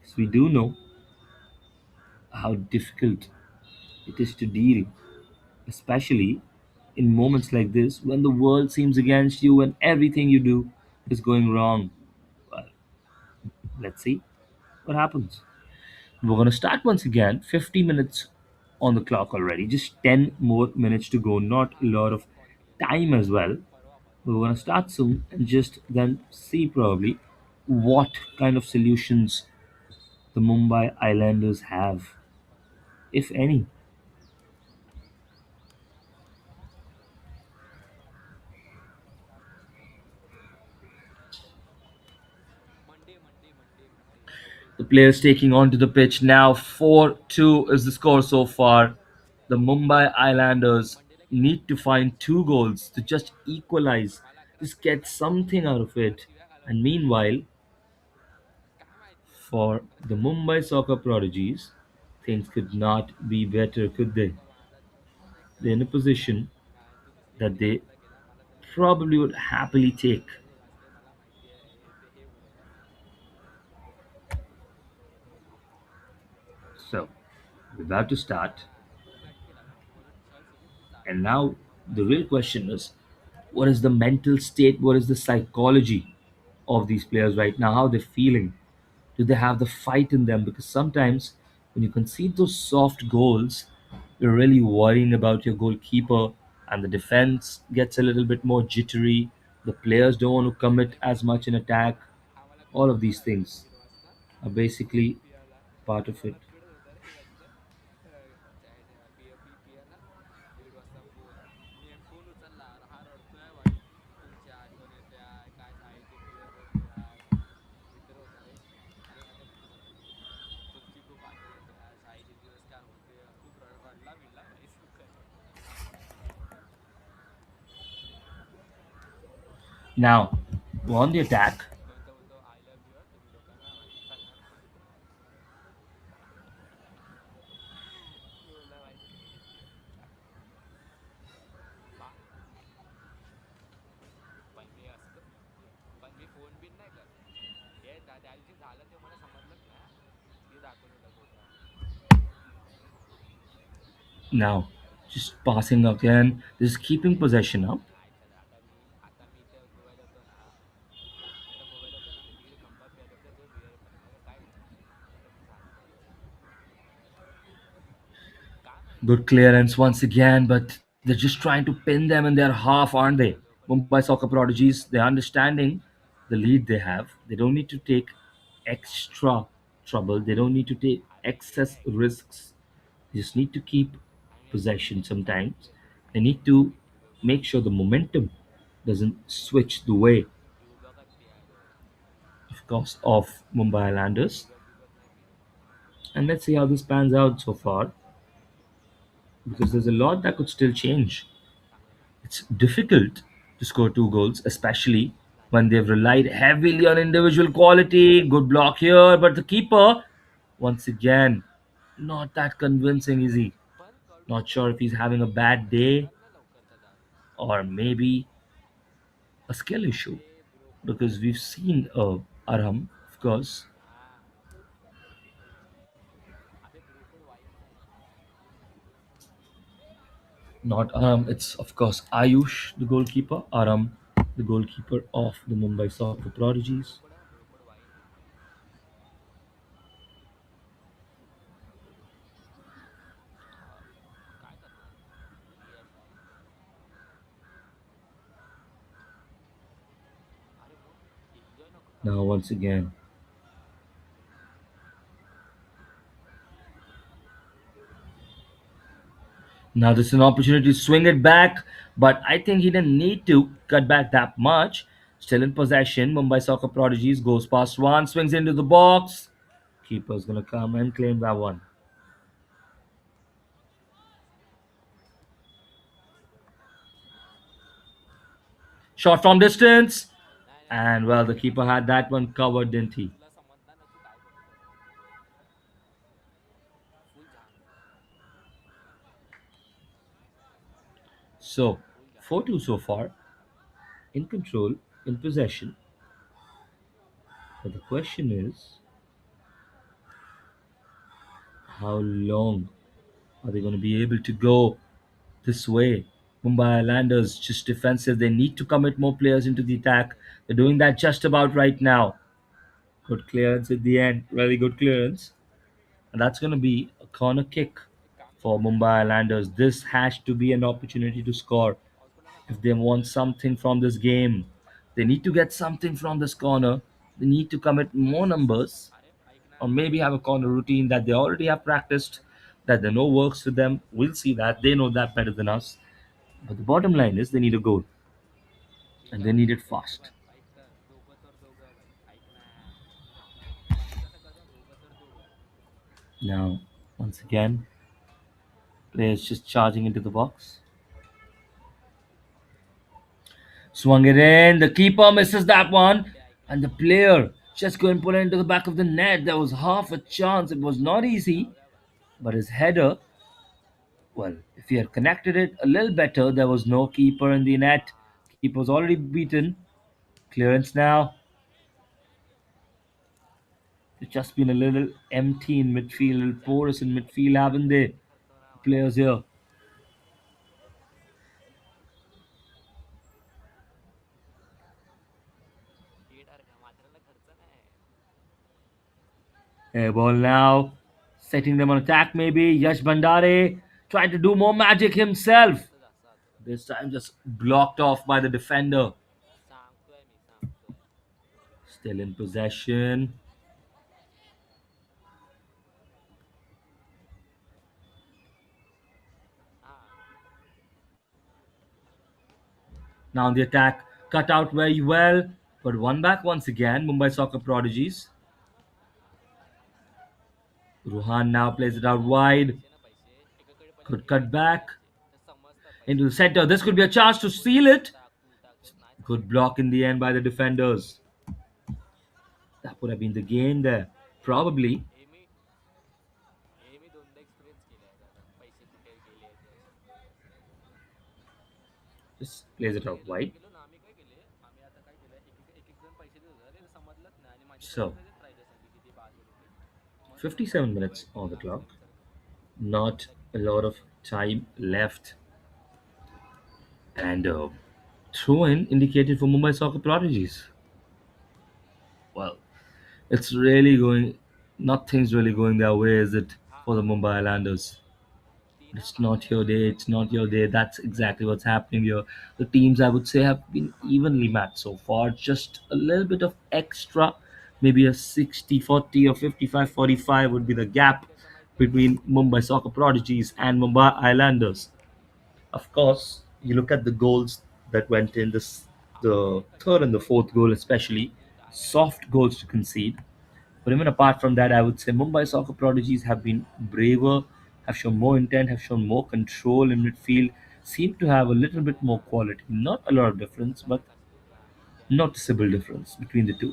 Because we do know how difficult it is to deal, especially in moments like this when the world seems against you and everything you do is going wrong. Well, let's see what happens. We're going to start once again. 50 minutes on the clock already. Just 10 more minutes to go. Not a lot of time as well. We're going to start soon and just then see probably what kind of solutions the Mumbai Islanders have, if any. The players taking onto the pitch now. 4-2 is the score so far. The Mumbai Islanders need to find two goals to just equalize, just get something out of it. And meanwhile, for the Mumbai soccer prodigies, things could not be better, could they? They're in a position that they probably would happily take. So, we're about to start. And now the real question is, what is the mental state, what is the psychology of these players right now? How they're feeling? Do they have the fight in them? Because sometimes when you concede those soft goals, you're really worrying about your goalkeeper, and the defense gets a little bit more jittery. The players don't want to commit as much in attack. All of these things are basically part of it. Now, we're on the attack. Now, just passing again, just keeping possession up. Good clearance once again, but they're just trying to pin them in their half, aren't they? Mumbai soccer prodigies, they're understanding the lead they have. They don't need to take extra trouble, they don't need to take excess risks. They just need to keep possession sometimes. They need to make sure the momentum doesn't switch the way, of course, of Mumbai Islanders. And let's see how this pans out so far, because there's a lot that could still change. It's difficult to score two goals, especially when they've relied heavily on individual quality. Good block here, but the keeper, once again, not that convincing, is he? Not sure if he's having a bad day or maybe a skill issue, because we've seen Aram, of course, not Aram, it's of course Ayush, the goalkeeper, Aram, the goalkeeper of the Mumbai Soccer Prodigies. Now, once again, now this is an opportunity to swing it back, but I think he didn't need to cut back that much. Still in possession, Mumbai Soccer Prodigies goes past one, swings into the box. Keeper's gonna come and claim that one. Shot from distance. And well, the keeper had that one covered, didn't he? So, 4-2 so far, in control, in possession. But the question is, how long are they going to be able to go this way? Mumbai Islanders just defensive. They need to commit more players into the attack. They're doing that just about right now. Good clearance at the end. Really good clearance. And that's going to be a corner kick for Mumbai Islanders. This has to be an opportunity to score if they want something from this game. They need to get something from this corner. They need to commit more numbers or maybe have a corner routine that they already have practiced, that they know works for them. We'll see that. They know that better than us. But the bottom line is they need a goal and they need it fast. Now, once again, players just charging into the box. Swung it in. The keeper misses that one. And the player just go and put it into the back of the net. There was half a chance. It was not easy. But his header, well, if he had connected it a little better, there was no keeper in the net. Keeper was already beaten. Clearance now. It's just been a little empty in midfield, a little porous in midfield, haven't they? Players here. Air ball now. Setting them on attack maybe. Yash Bandare trying to do more magic himself. This time just blocked off by the defender. Still in possession. Now the attack cut out very well. But one back once again. Mumbai Soccer Prodigies. Ruhan now plays it out wide. Could cut back into the center. This could be a chance to seal it. Good block in the end by the defenders. That would have been the game there. Probably. Just plays it out wide. So, 57 minutes on the clock. Not a lot of time left. And throw in indicated for Mumbai Soccer Prodigies. Well, it's really going, nothing's really going their way, is it, for the Mumbai Islanders? It's not your day, it's not your day. That's exactly what's happening here. The teams, I would say, have been evenly matched so far. Just a little bit of extra, maybe a 60-40 or 55-45 would be the gap between Mumbai Soccer Prodigies and Mumbai Islanders. Of course, you look at the goals that went in this, the third and the fourth goal, especially soft goals to concede. But even apart from that, I would say Mumbai Soccer Prodigies have been braver, have shown more intent, have shown more control in midfield, seem to have a little bit more quality. Not a lot of difference, but noticeable difference between the two.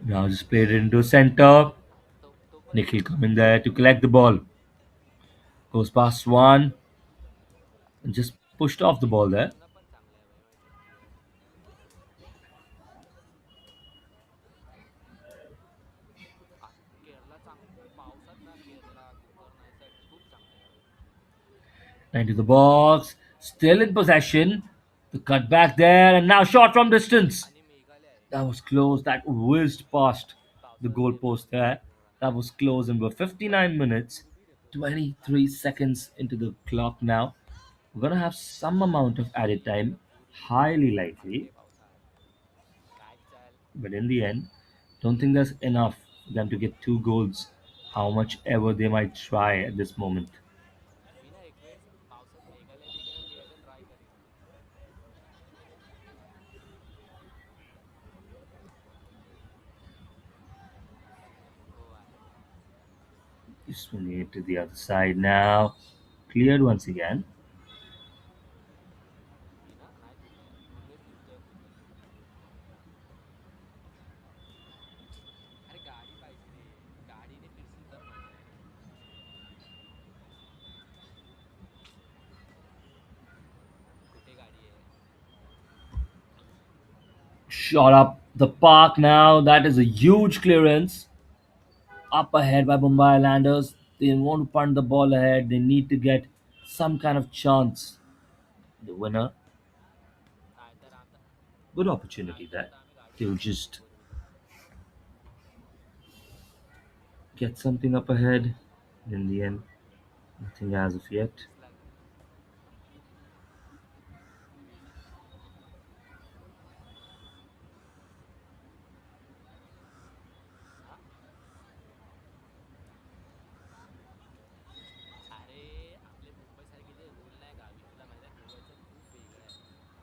Now just played it into center. Nikhil coming there to collect the ball. Goes past one and just pushed off the ball there. Into the box. Still in possession. The cut back there and now shot from distance. That was close. That whizzed past the goalpost there. That was close, and we're 59 minutes, 23 seconds into the clock now. We're gonna have some amount of added time, highly likely, but in the end, don't think that's enough for them to get two goals, how much ever they might try at this moment. Swinging it to the other side now. Cleared once again. Shot up the park now. That is a huge clearance. Up ahead by Mumbai Islanders. They want to punt the ball ahead. They need to get some kind of chance. The winner, good opportunity there. They'll just get something up ahead. In the end, nothing as of yet.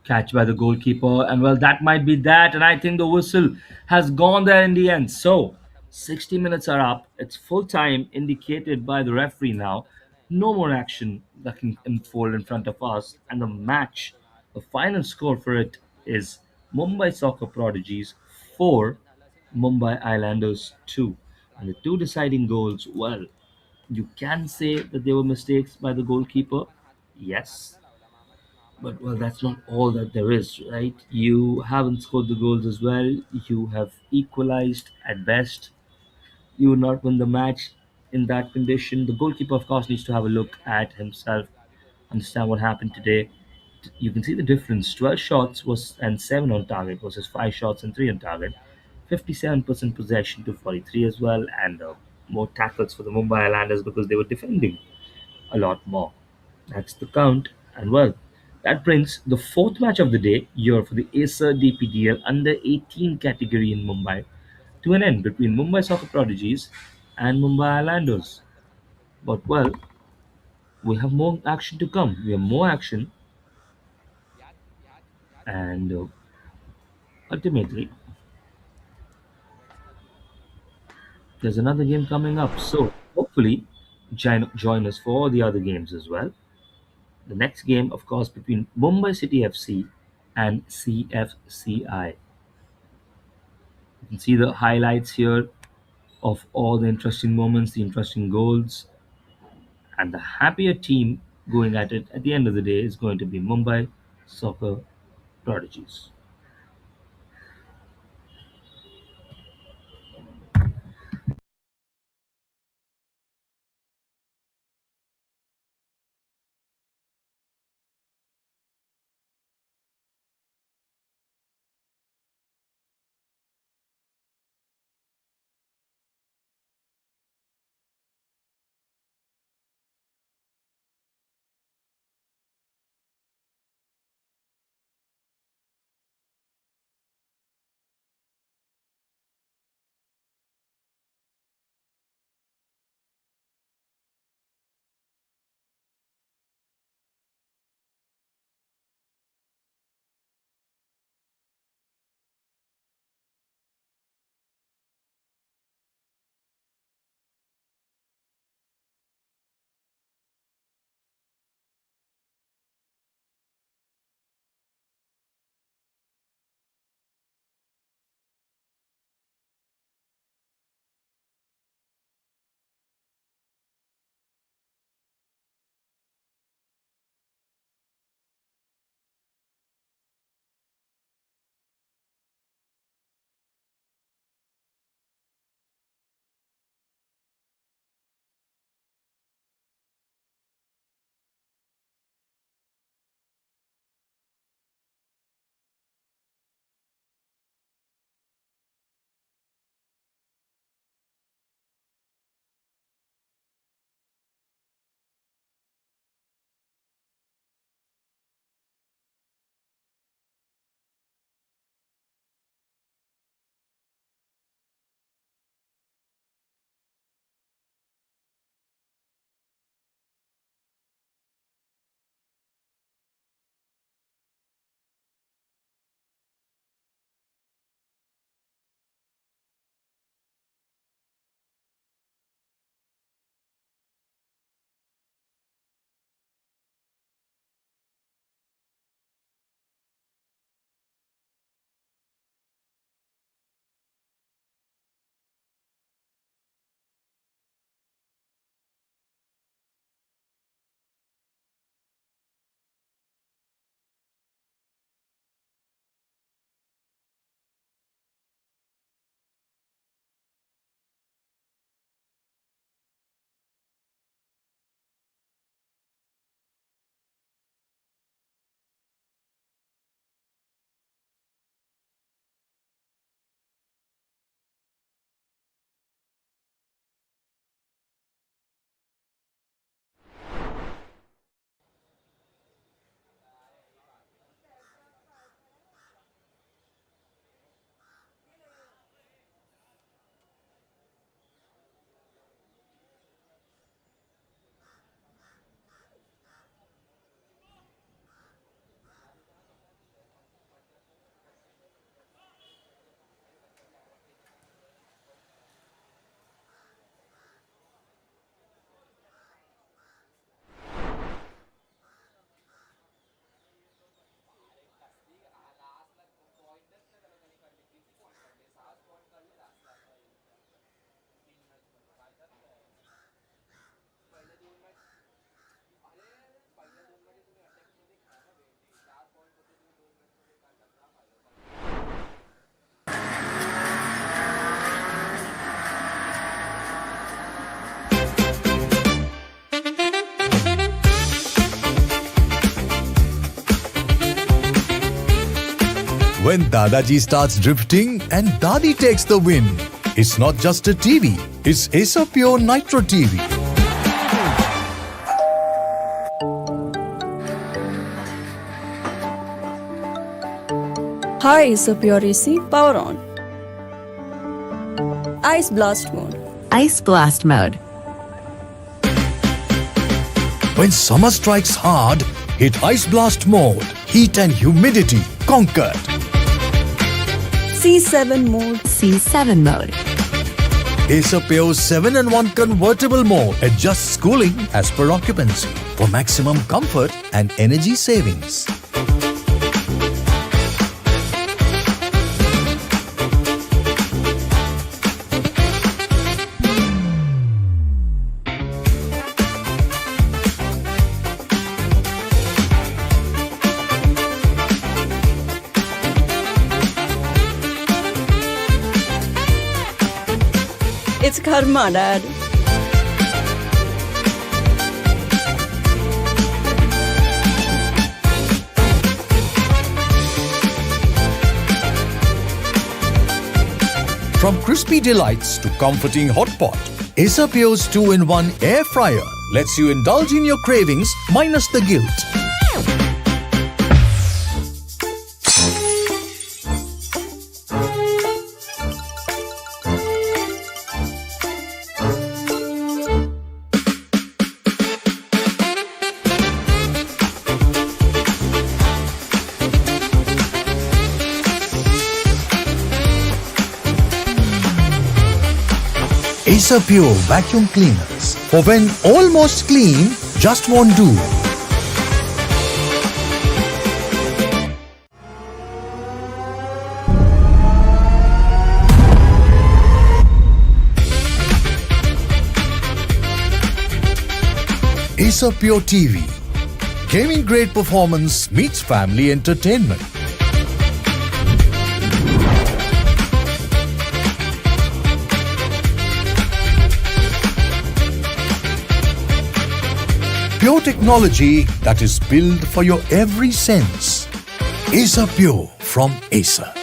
Catch by the goalkeeper, and well, that might be that. And I think the whistle has gone there in the end. So, 60 minutes are up. It's full time indicated by the referee now. No more action that can unfold in front of us. And the match, the final score for it is Mumbai Soccer Prodigies 4, Mumbai Islanders 2. And the two deciding goals, well, you can say that they were mistakes by the goalkeeper. Yes, but well, that's not all that there is, right? You haven't scored the goals as well. You have equalized at best. You will not win the match in that condition. The goalkeeper, of course, needs to have a look at himself, understand what happened today. You can see the difference. 12 shots was and 7 on target versus 5 shots and 3 on target. 57% possession to 43 as well, and more tackles for the Mumbai Islanders because they were defending a lot more. That's the count. And well, that brings the fourth match of the day here for the Acer DPDL under 18 category in Mumbai to an end between Mumbai Soccer Prodigies and Mumbai Islanders. But well, we have more action to come. We have more action, and ultimately, there's another game coming up. So hopefully, join us for all the other games as well. The next game, of course, between Mumbai City FC and CFCI. You can see the highlights here of all the interesting moments, the interesting goals, and the happier team going at it at the end of the day is going to be Mumbai Soccer Prodigies. When Dadaji starts drifting and Dadi takes the win. It's not just a TV, it's Acer Pure Nitro TV. Hi, Acer Pure AC, power on. Ice blast mode. Ice blast mode. When summer strikes hard, hit Ice Blast mode. Heat and humidity conquered. C7 mode. C7 mode. Acer Pure's 7-in-1 convertible mode adjusts cooling as per occupancy for maximum comfort and energy savings. It's karma, Dad. From crispy delights to comforting hot pot, Acer Pure's 2-in-1 air fryer lets you indulge in your cravings minus the guilt. Acer Pure vacuum cleaners for when almost clean just won't do. Acer Pure TV. Gaming grade performance meets family entertainment. Pure technology that is built for your every sense. Acer Pure from Acer.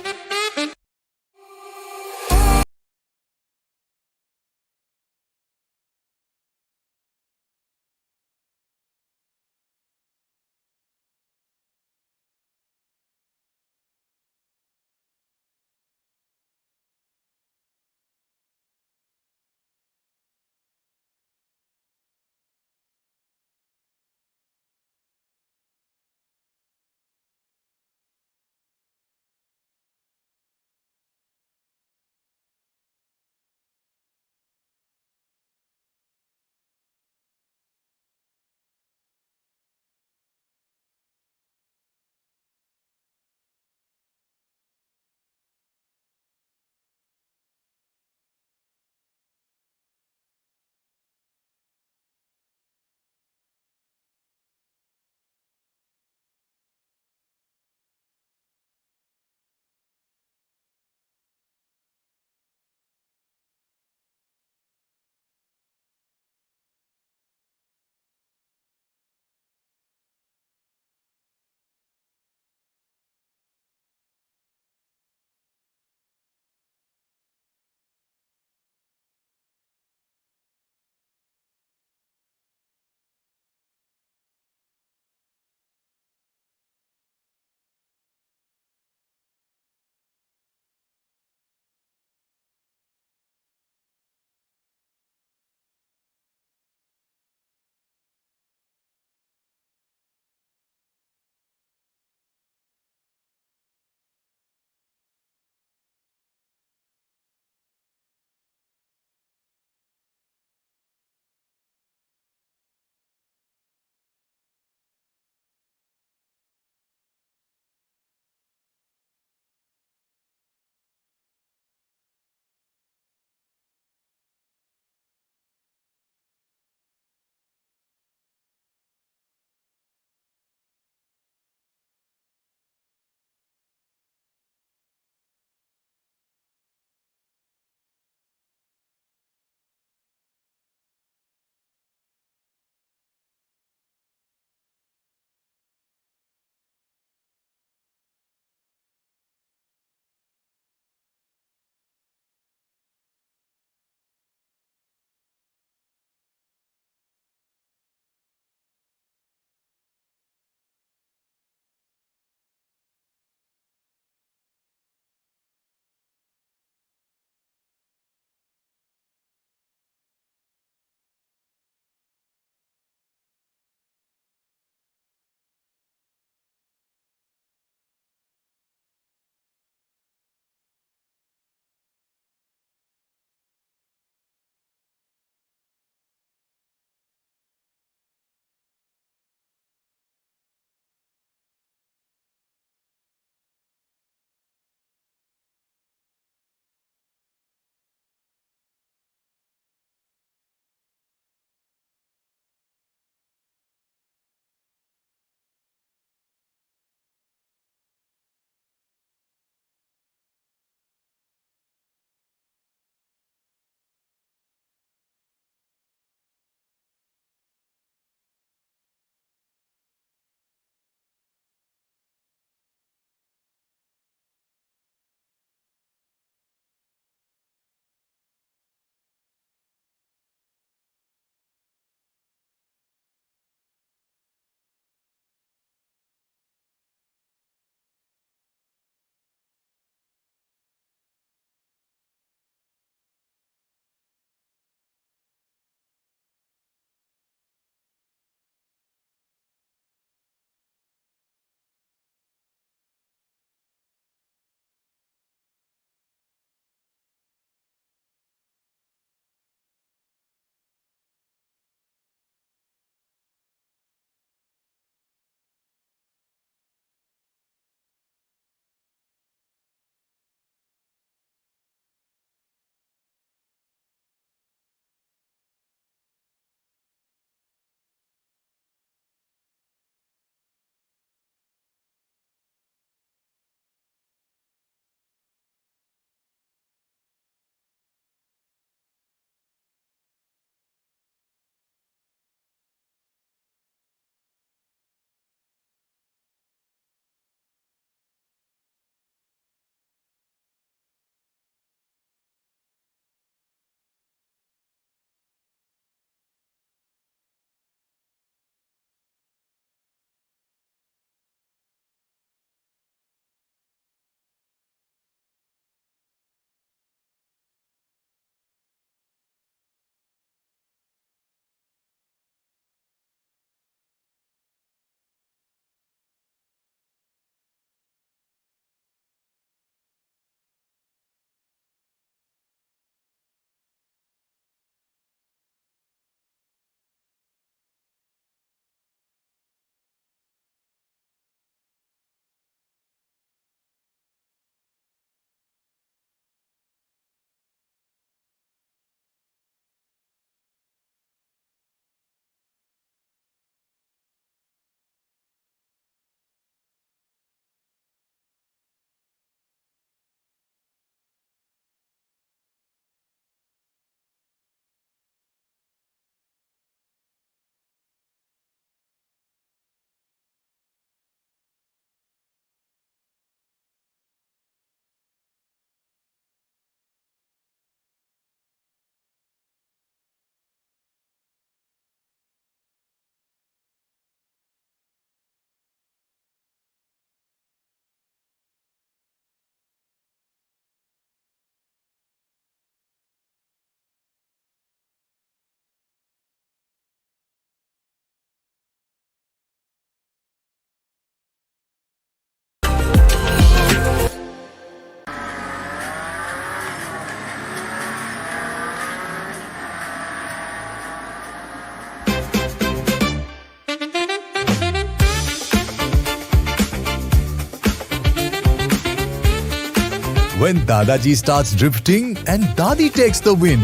When Dadaji starts drifting and Dadi takes the win.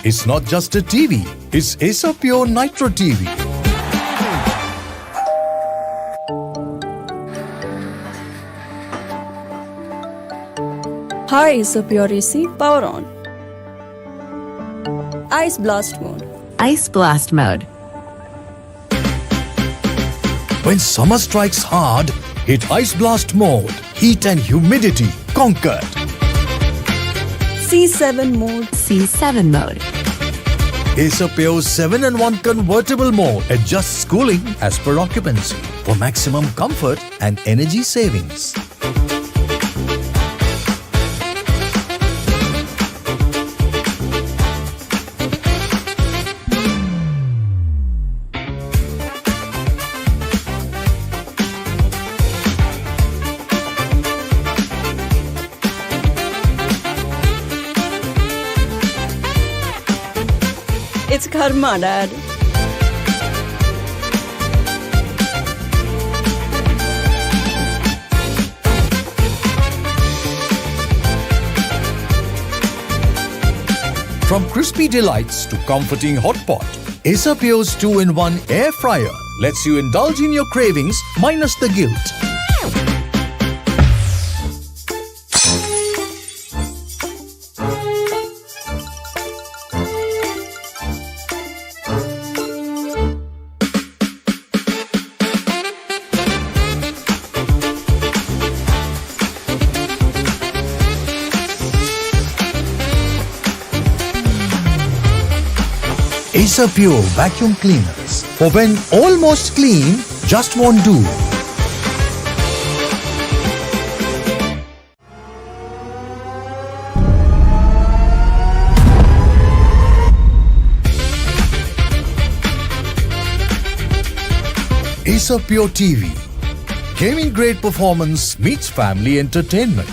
It's not just a TV, it's Acer Pure Nitro TV. Hi, Superior AC, power on. Ice blast mode. Ice blast mode. When summer strikes hard, hit Ice Blast mode. Heat and humidity conquered. C7 mode. C7 mode. Acer Pure 7-in-1 convertible mode adjusts cooling as per occupancy for maximum comfort and energy savings. It's karma, Dad. From crispy delights to comforting hot pot, Acer Pure's 2-in-1 air fryer lets you indulge in your cravings minus the guilt. Acer Pure vacuum cleaners. For when almost clean just won't do. Acer Pure TV. Gaming grade performance meets family entertainment.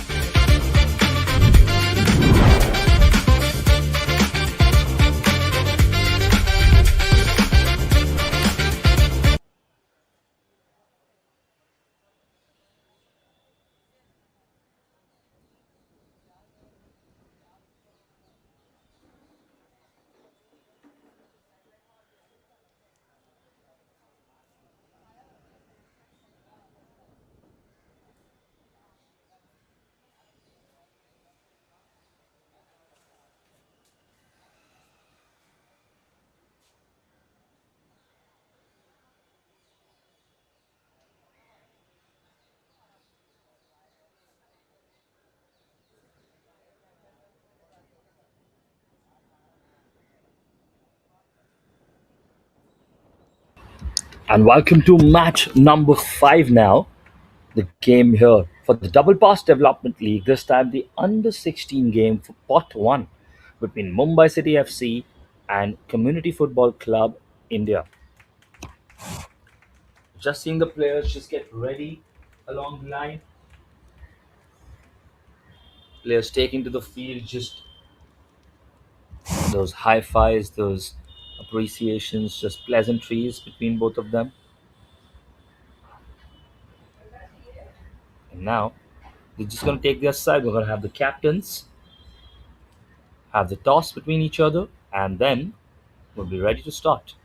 And welcome to match number 5 now. The game here for the Double Pass Development League. This time the under 16 game for pot 1 between Mumbai City FC and Community Football Club India. Just seeing the players just get ready along the line. Players taking to the field, just those high fives, those appreciations, just pleasantries between both of them. And now they're just going to take their side. We're going to have the captains have the toss between each other, and then we'll be ready to start.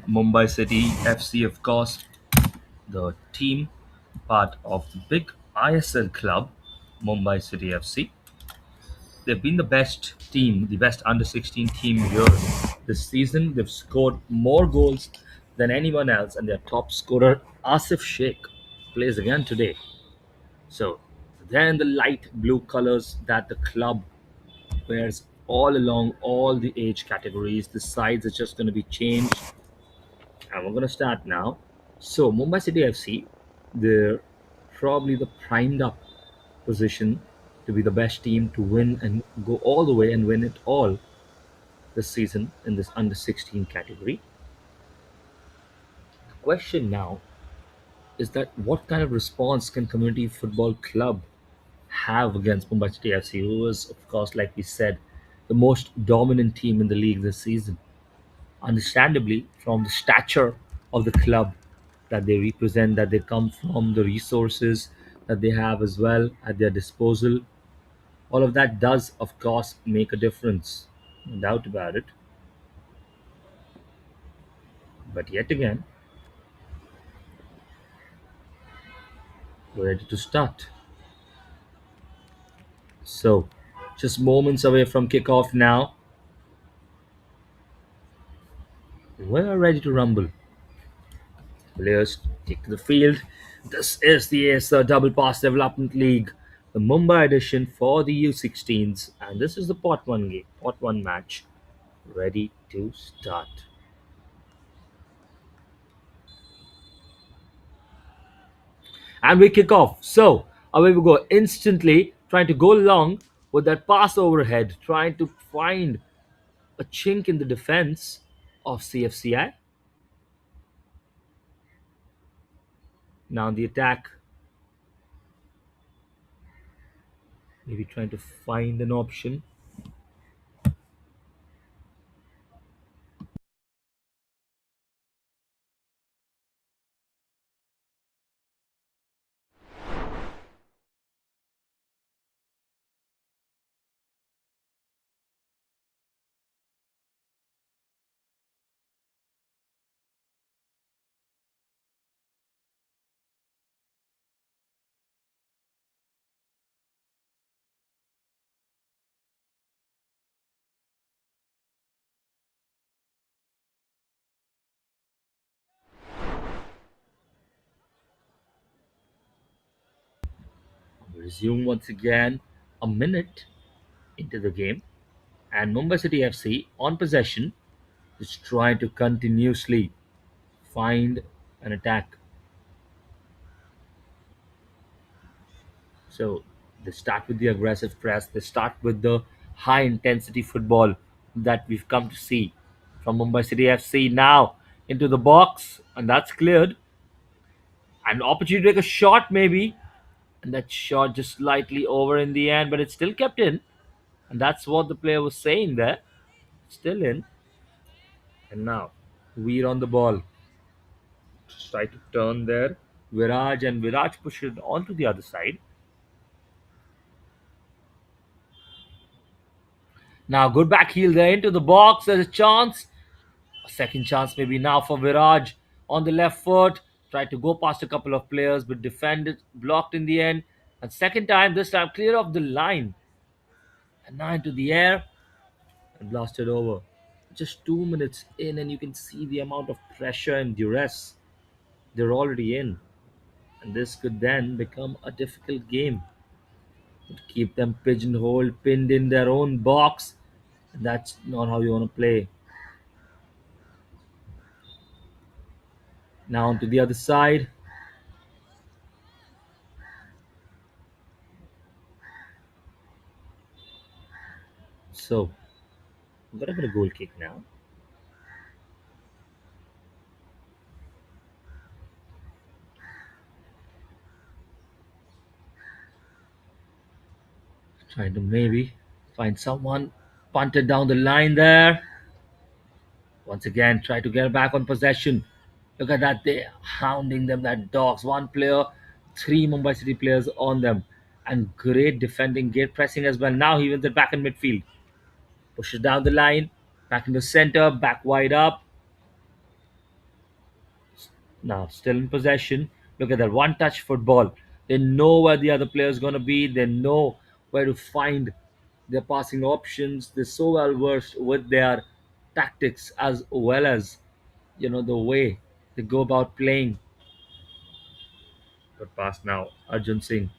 Mumbai City FC, of course, the team part of the big ISL club, Mumbai City FC. They've been the best team, the best under 16 team here this season. They've scored more goals than anyone else, and their top scorer, Asif Sheikh, plays again today. So, then the light blue colors that the club wears all along all the age categories. The sides are just going to be changed, and we're going to start now. So, Mumbai City FC, they're probably the primed up position to be the best team to win and go all the way and win it all this season in this under 16 category. The question now is that what kind of response can Community Football Club have against Mumbai City FC, who is, of course, like we said, the most dominant team in the league this season? Understandably, from the stature of the club that they represent, that they come from, the resources that they have as well at their disposal, all of that does, of course, make a difference. No doubt about it. But yet again, we're ready to start. So, just moments away from kickoff now. We're ready to rumble. Players take to the field. This is the ASR Double Pass Development League, the Mumbai edition for the U16s, and this is the Pot 1 game, Pot 1 match. Ready to start. And we kick off. So, away we go instantly, trying to go long with that pass overhead, trying to find a chink in the defense of CFCI. Now the attack, maybe trying to find an option. Resume once again, a minute into the game, and Mumbai City FC on possession is trying to continuously find an attack. So they start with the aggressive press, they start with the high intensity football that we've come to see from Mumbai City FC. Now into the box, and that's cleared. An opportunity to take a shot, maybe, and that shot just slightly over in the end, but it's still kept in. And that's what the player was saying there. Still in. And now, Veer on the ball. Just try to turn there. Viraj, and Viraj push it onto the other side. Now, good back heel there into the box. There's a chance. A second chance maybe now for Viraj on the left foot. Tried to go past a couple of players, but defended, blocked in the end. And second time, this time clear off the line. And now into the air and blasted over. Just 2 minutes in, and you can see the amount of pressure and duress they're already in. And this could then become a difficult game. To keep them pigeonholed, pinned in their own box. And that's not how you want to play. Now onto the other side. So, we've got a bit of goal kick now. Trying to maybe find someone. Punted down the line there. Once again, try to get back on possession. Look at that, they're hounding them, that dogs. One player, three Mumbai City players on them. And great defending, great pressing as well. Now he wins it back in midfield. Pushes down the line, back in the center, back wide up. Now still in possession. Look at that one touch football. They know where the other player is going to be. They know where to find their passing options. They're so well versed with their tactics as well as the way they go about playing. But pass now, Arjun Singh.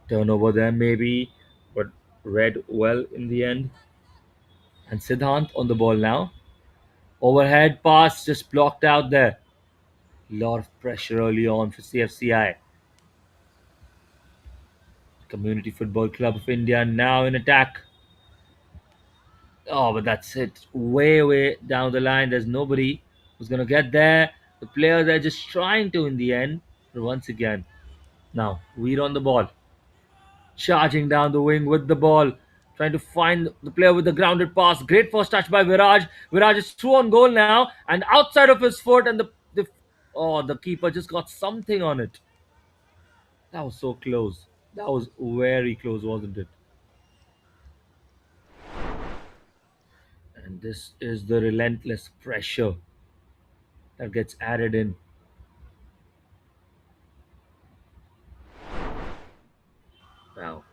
Turnover there maybe, but read well in the end. And Siddhant on the ball now. Overhead pass just blocked out there. Lot of pressure early on for CFCI. Community Football Club of India now in attack. Oh, but that's it. Way, way down the line. There's nobody who's going to get there. The players are just trying to in the end. But once again, now we're on the ball, charging down the wing with the ball, trying to find the player with the grounded pass. Great first touch by Viraj. Viraj is through on goal now, and outside of his foot, and the keeper just got something on it. That was so close. That was very close, wasn't it? And this is the relentless pressure that gets added in. Wow,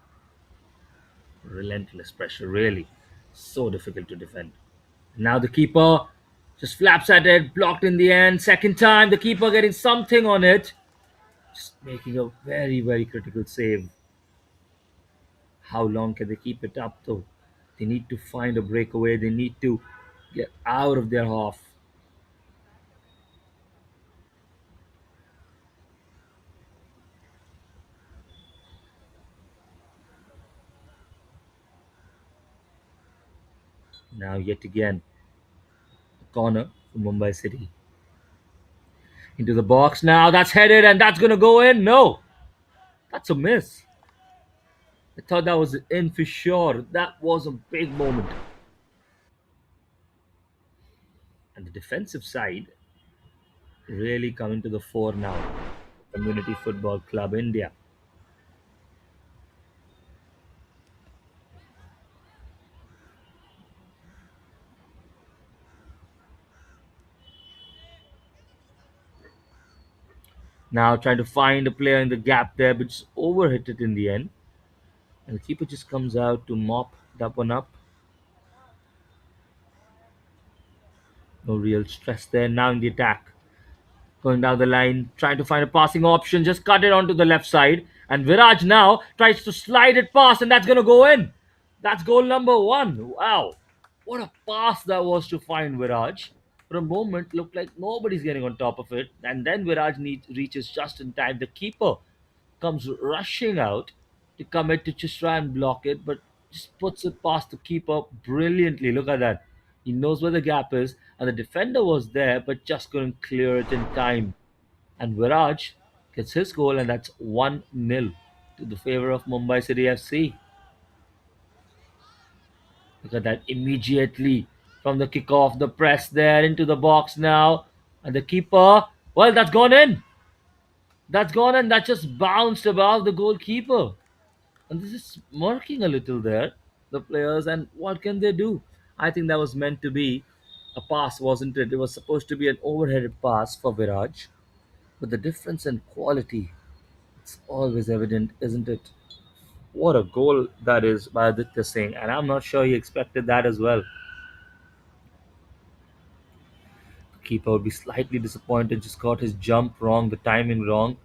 relentless pressure, really. So difficult to defend. Now the keeper just flaps at it, blocked in the end. Second time, the keeper getting something on it, just making a very, very critical save. How long can they keep it up though? They need to find a breakaway, they need to get out of their half. Now, yet again, a corner for Mumbai City. Into the box now, that's headed and that's gonna go in. No, that's a miss. I thought that was in for sure. That was a big moment. And the defensive side really coming to the fore now. Community Football Club India. Now trying to find a player in the gap there, but just overhit it in the end. And the keeper just comes out to mop that one up. No real stress there. Now in the attack. Going down the line, trying to find a passing option, just cut it onto the left side. And Viraj now tries to slide it past, and that's going to go in. That's goal number one. Wow. What a pass that was to find Viraj. For a moment, looked like nobody's getting on top of it. And then reaches just in time. The keeper comes rushing out to commit to just try and block it, but just puts it past the keeper brilliantly. Look at that. He knows where the gap is, and the defender was there, but just couldn't clear it in time. And Viraj gets his goal, and that's 1-0 to the favor of Mumbai City FC. Look at that immediately from the kickoff, the press there into the box now, and the keeper, well, that's gone in. That's gone, and that just bounced above the goalkeeper. And this is smirking a little there, the players, and what can they do? I think that was meant to be a pass, wasn't it? It was supposed to be an overheaded pass for Viraj, but the difference in quality, it's always evident, isn't it? What a goal that is by Aditya Singh, and I'm not sure he expected that as well. The keeper would be slightly disappointed, just got his jump wrong, the timing wrong.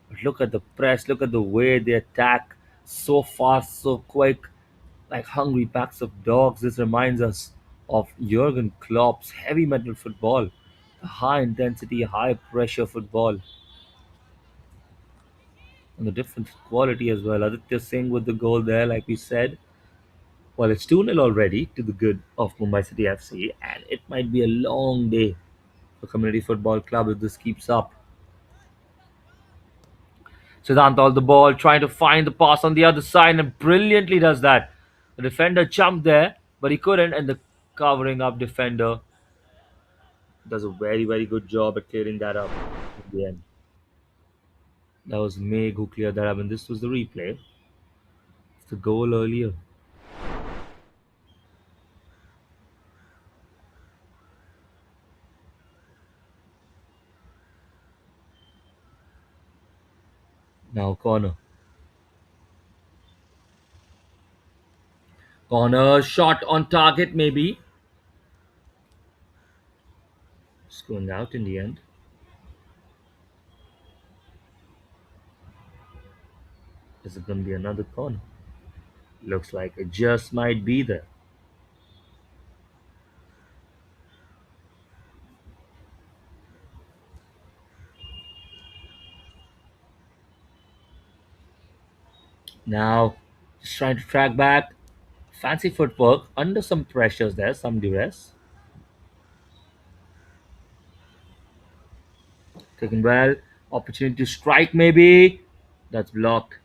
But look at the press, look at the way they attack so fast, so quick, like hungry packs of dogs. This reminds us of Jurgen Klopp's heavy metal football, the high intensity, high pressure football, and the different quality as well. Aditya Singh with the goal there, like we said. Well, it's 2-0 already to the good of Mumbai City FC, and it might be a long day for Community Football Club if this keeps up. Siddhant all the ball, trying to find the pass on the other side, and brilliantly does that. The defender jumped there, but he couldn't, and the covering up defender does a very, very good job at clearing that up in the end. That was Meg who cleared that up, and this was the replay. It's the goal earlier. Now corner. Corner shot on target, maybe. Just going out in the end. Is it going to be another corner? Looks like it just might be there. Now, just trying to track back. Fancy footwork under some pressures there, some duress. Taken well. Opportunity to strike, maybe. That's blocked.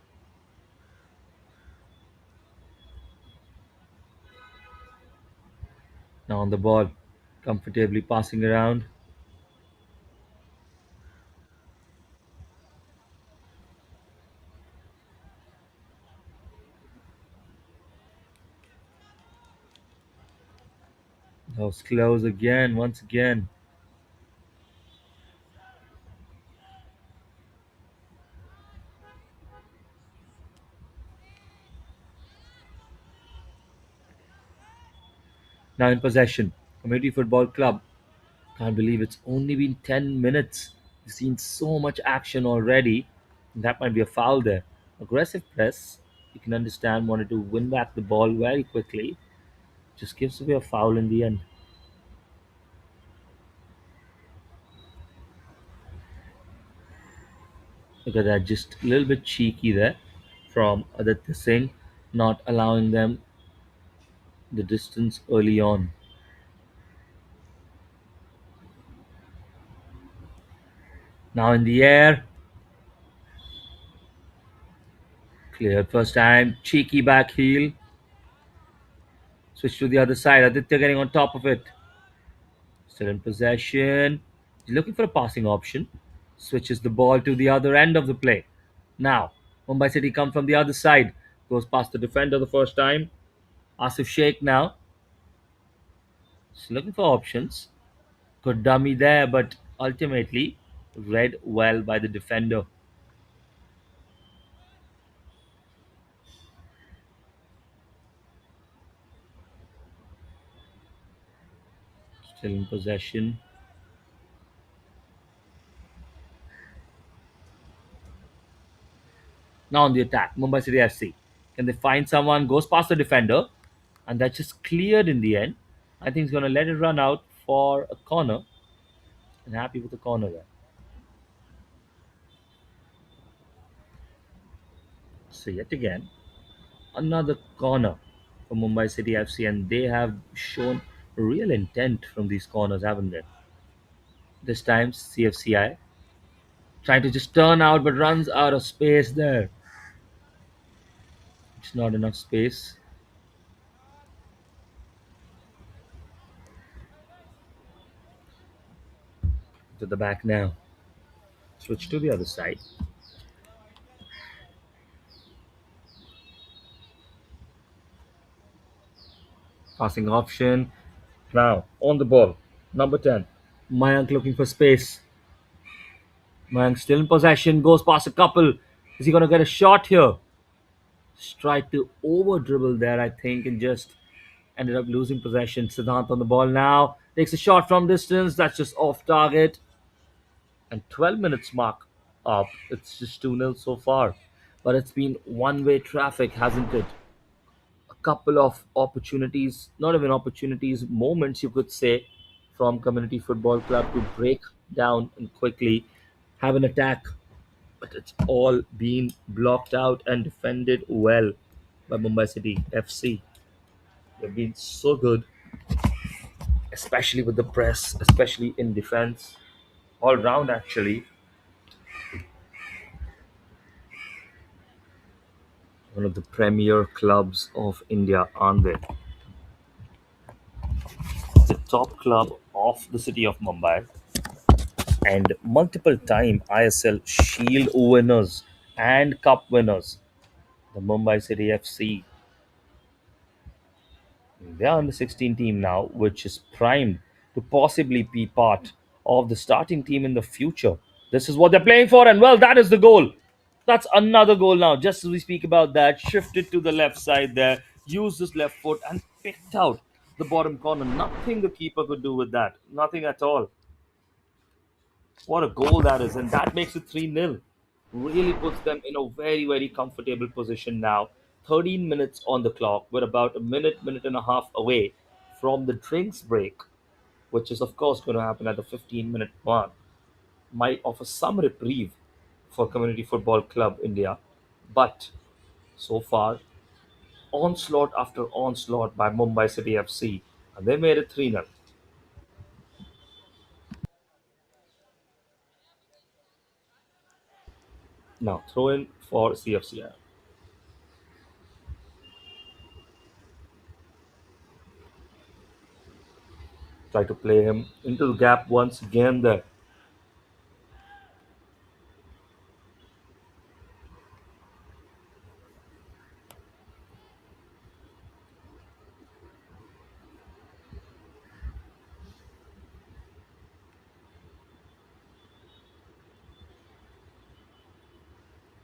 Now on the ball. Comfortably passing around. That was close again, once again. Now in possession. Community Football Club. Can't believe it's only been 10 minutes. We've seen so much action already. That might be a foul there. Aggressive press. You can understand, wanted to win back the ball very quickly. Just gives away a foul in the end. Look at that, just a little bit cheeky there from Aditya Singh, not allowing them the distance early on. Now in the air, cleared first time, cheeky back heel, switch to the other side. Aditya getting on top of it. Still in possession. He's looking for a passing option. Switches the ball to the other end of the play. Now, Mumbai City come from the other side. Goes past the defender the first time. Asif Sheikh now. He's looking for options. Good dummy there, but ultimately read well by the defender. Still in possession. Now on the attack, Mumbai City FC. Can they find someone? Goes past the defender, and that's just cleared in the end. I think he's going to let it run out for a corner, and happy with the corner there. So yet again, another corner for Mumbai City FC, and they have shown real intent from these corners, haven't they? This time, CFCI trying to just turn out, but runs out of space there. It's not enough space. To the back now. Switch to the other side. Passing option. Now on the ball. Number 10. Mayank looking for space. Mayank still in possession. Goes past a couple. Is he going to get a shot here? Tried to over dribble there, I think, and just ended up losing possession. Siddhant on the ball now. Takes a shot from distance. That's just off target. And 12 minutes mark up. It's just 2-0 so far. But it's been one-way traffic, hasn't it? A couple of opportunities, not even opportunities, moments you could say, from Community Football Club to break down and quickly have an attack. But it's all been blocked out and defended well by Mumbai City FC. They've been so good, especially with the press, especially in defense, all round actually. One of the premier clubs of India, aren't they? The top club of the city of Mumbai and multiple time ISL Shield winners and Cup winners. The Mumbai City FC. They are on the 16 team now, which is primed to possibly be part of the starting team in the future. This is what they're playing for, and well, that is the goal. That's another goal now. Just as we speak about that, shifted to the left side there, used his left foot and picked out the bottom corner. Nothing the keeper could do with that. Nothing at all. What a goal that is, and that makes it 3-0. Really puts them in a very, very comfortable position now. 13 minutes on the clock. We're about a minute, minute and a half away from the drinks break, which is, of course, going to happen at the 15-minute mark. Might offer some reprieve for Community Football Club India, but so far, onslaught after onslaught by Mumbai City FC, and they made it 3-0. Now throw in for CFCI. Try to play him into the gap once again there.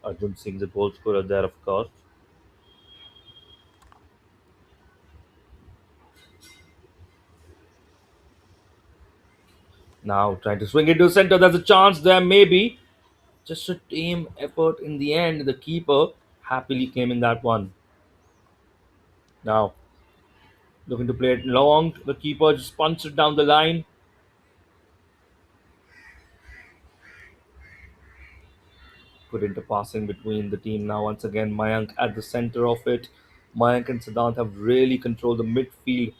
Arjun Singh, the goal scorer there, of course. Now trying to swing it to center. There's a chance there, maybe. Just a team effort in the end. The keeper happily came in that one. Now looking to play it long. The keeper just punched it down the line. Good interpassing between the team now. Once again, Mayank at the center of it. Mayank and Siddhant have really controlled the midfield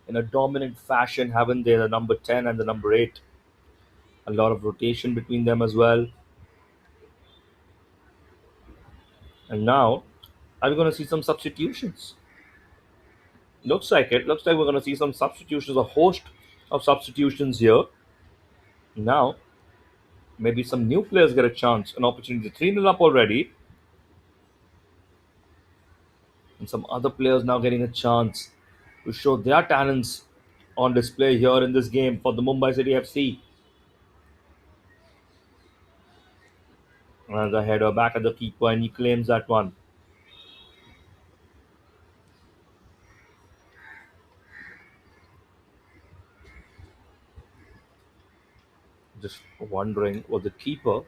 in a dominant fashion, haven't they? The number 10 and the number 8. A lot of rotation between them as well. And now, are we going to see some substitutions? Looks like it. Looks like we're going to see some substitutions, a host of substitutions here. Now, maybe some new players get a chance, an opportunity. 3-0 up already. And some other players now getting a chance to show their talents on display here in this game for the Mumbai City FC. Another header back at the keeper, and he claims that one. Just wondering what the keeper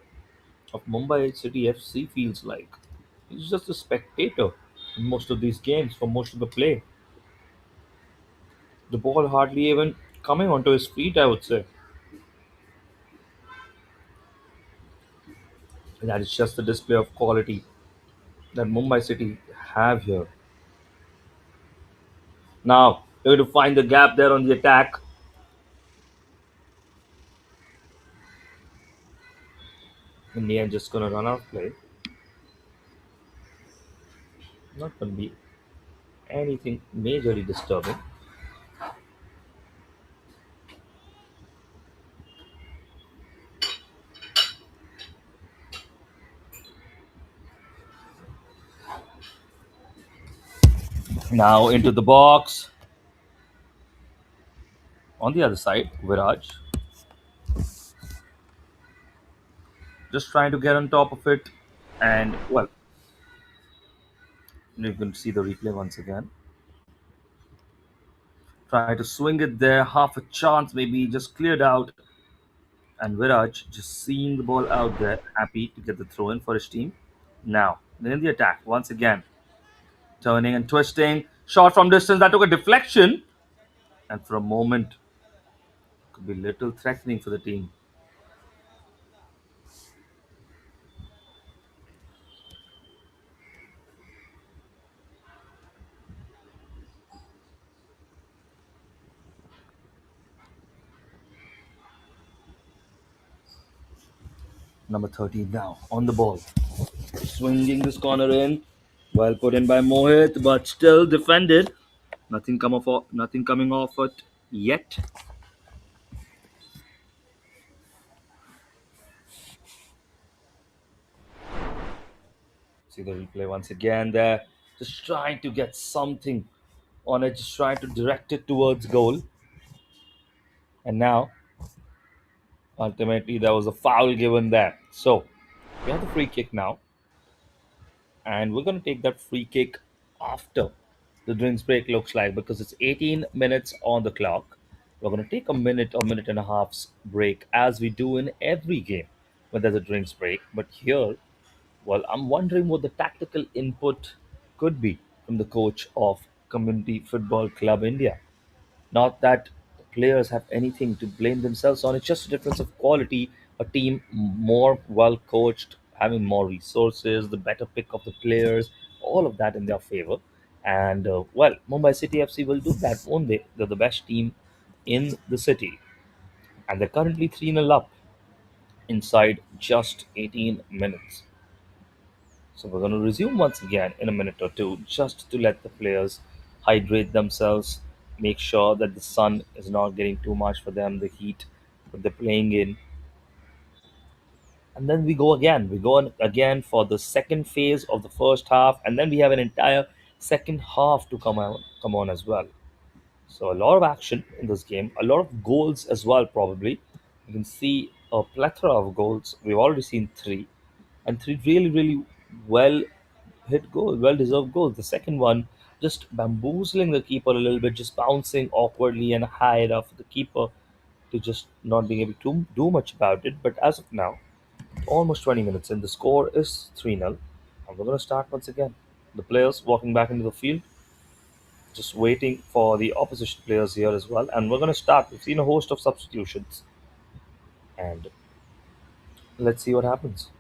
of Mumbai City FC feels like. He's just a spectator in most of these games for most of the play. The ball hardly even coming onto his feet, I would say. That is just the display of quality that Mumbai City have here. Now, they're going to find the gap there on the attack. In the end, just going to run out of play. Not going to be anything majorly disturbing. Now into the box. On the other side, Viraj just trying to get on top of it. And, well, you can see the replay once again. Try to swing it there, half a chance maybe, just cleared out. And Viraj just seeing the ball out there, happy to get the throw in for his team. Now, in the attack, once again, turning and twisting. Shot from distance that took a deflection. And for a moment, could be little threatening for the team. Number 13 now on the ball. Swinging this corner in. Well put in by Mohit, but still defended. Nothing coming off it yet. See the replay once again there. Just trying to get something on it, just trying to direct it towards goal. And now, ultimately, there was a foul given there. So, we have the free kick now. And we're going to take that free kick after the drinks break, looks like, because it's 18 minutes on the clock. We're going to take a minute or minute and a half's break, as we do in every game when there's a drinks break. But here, well, I'm wondering what the tactical input could be from the coach of Community Football Club India. Not that the players have anything to blame themselves on. It's just a difference of quality. A team more well coached, having more resources, the better pick of the players, all of that in their favor. And, well, Mumbai City FC will do that, won't they? They're the best team in the city. And they're currently 3-0 up inside just 18 minutes. So we're going to resume once again in a minute or two just to let the players hydrate themselves, make sure that the sun is not getting too much for them, the heat that they're playing in. And then we go again. We go on again for the second phase of the first half, and then we have an entire second half to come on as well. So a lot of action in this game, a lot of goals as well. Probably you can see a plethora of goals. We've already seen three, and three really, really well hit goals, well deserved goals. The second one just bamboozling the keeper a little bit, just bouncing awkwardly and high enough for the keeper to just not being able to do much about it. But as of now, almost 20 minutes in, the score is 3-0, and we're going to start once again. The players walking back into the field, just waiting for the opposition players here as well. And we're going to start. We've seen a host of substitutions, and let's see what happens.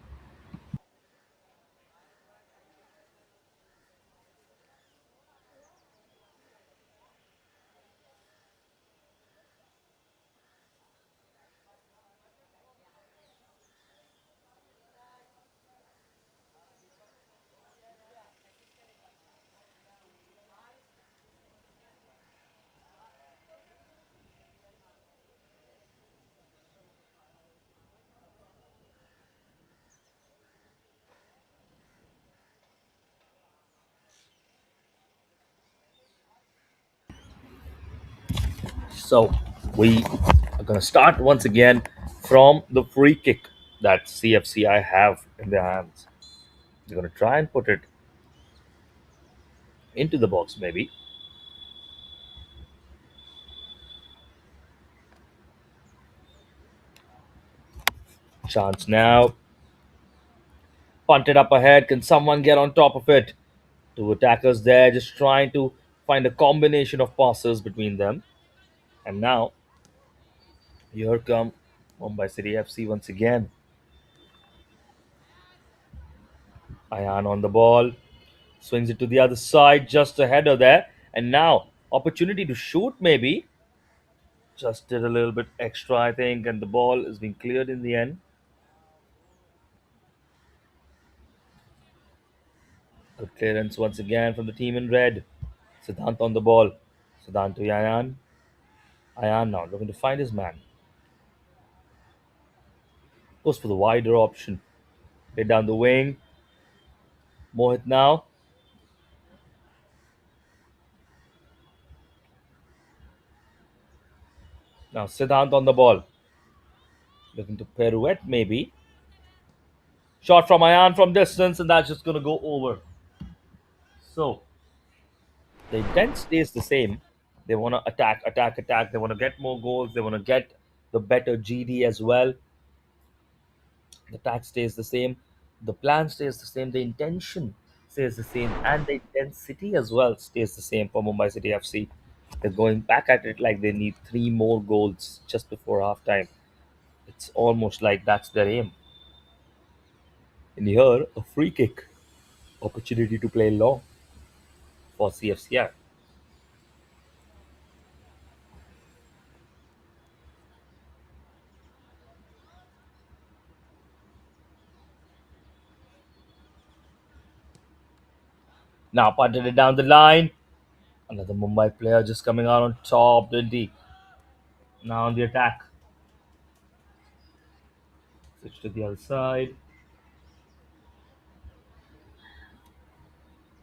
So we are going to start once again from the free kick that CFCI have in their hands. They're going to try and put it into the box, maybe. Chance now. Punted up ahead. Can someone get on top of it? Two attackers there, just trying to find a combination of passes between them. And now, here come Mumbai City FC once again. Ayan on the ball. Swings it to the other side, just a header there. And now, opportunity to shoot maybe. Just did a little bit extra, I think, and the ball is being cleared in the end. Good clearance once again from the team in red. Siddhant on the ball. Siddhant to Ayan. Ayan now looking to find his man. Goes for the wider option. Play down the wing. Mohit now. Now Siddhant on the ball. Looking to pirouette maybe. Shot from Ayan from distance, and that's just going to go over. So the intent stays the same. They want to attack, attack, attack. They want to get more goals. They want to get the better GD as well. The attack stays the same. The plan stays the same. The intention stays the same. And the intensity as well stays the same for Mumbai City FC. They're going back at it like they need three more goals just before halftime. It's almost like that's their aim. And here, a free kick opportunity to play long for CFCI. Now punted it down the line. Another Mumbai player just coming out on top, didn't he? Now on the attack. Switch to the other side.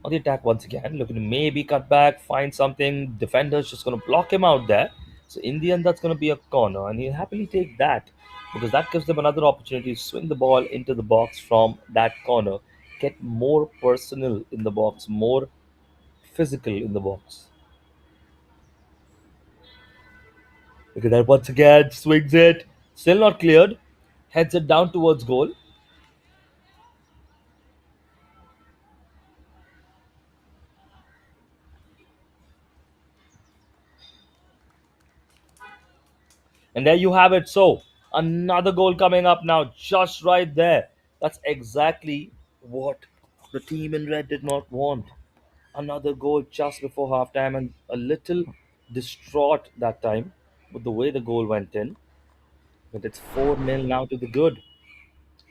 On the attack once again, looking to maybe cut back, find something. Defender's just going to block him out there. So in the end, that's going to be a corner, and he'll happily take that because that gives them another opportunity to swing the ball into the box from that corner, get more personal in the box, more physical in the box. Look at that once again, swings it, still not cleared, heads it down towards goal. And there you have it. So, another goal coming up now, just right there. That's exactly what the team in red did not want. Another goal just before halftime, and a little distraught that time with the way the goal went in. But it's 4-0 now to the good.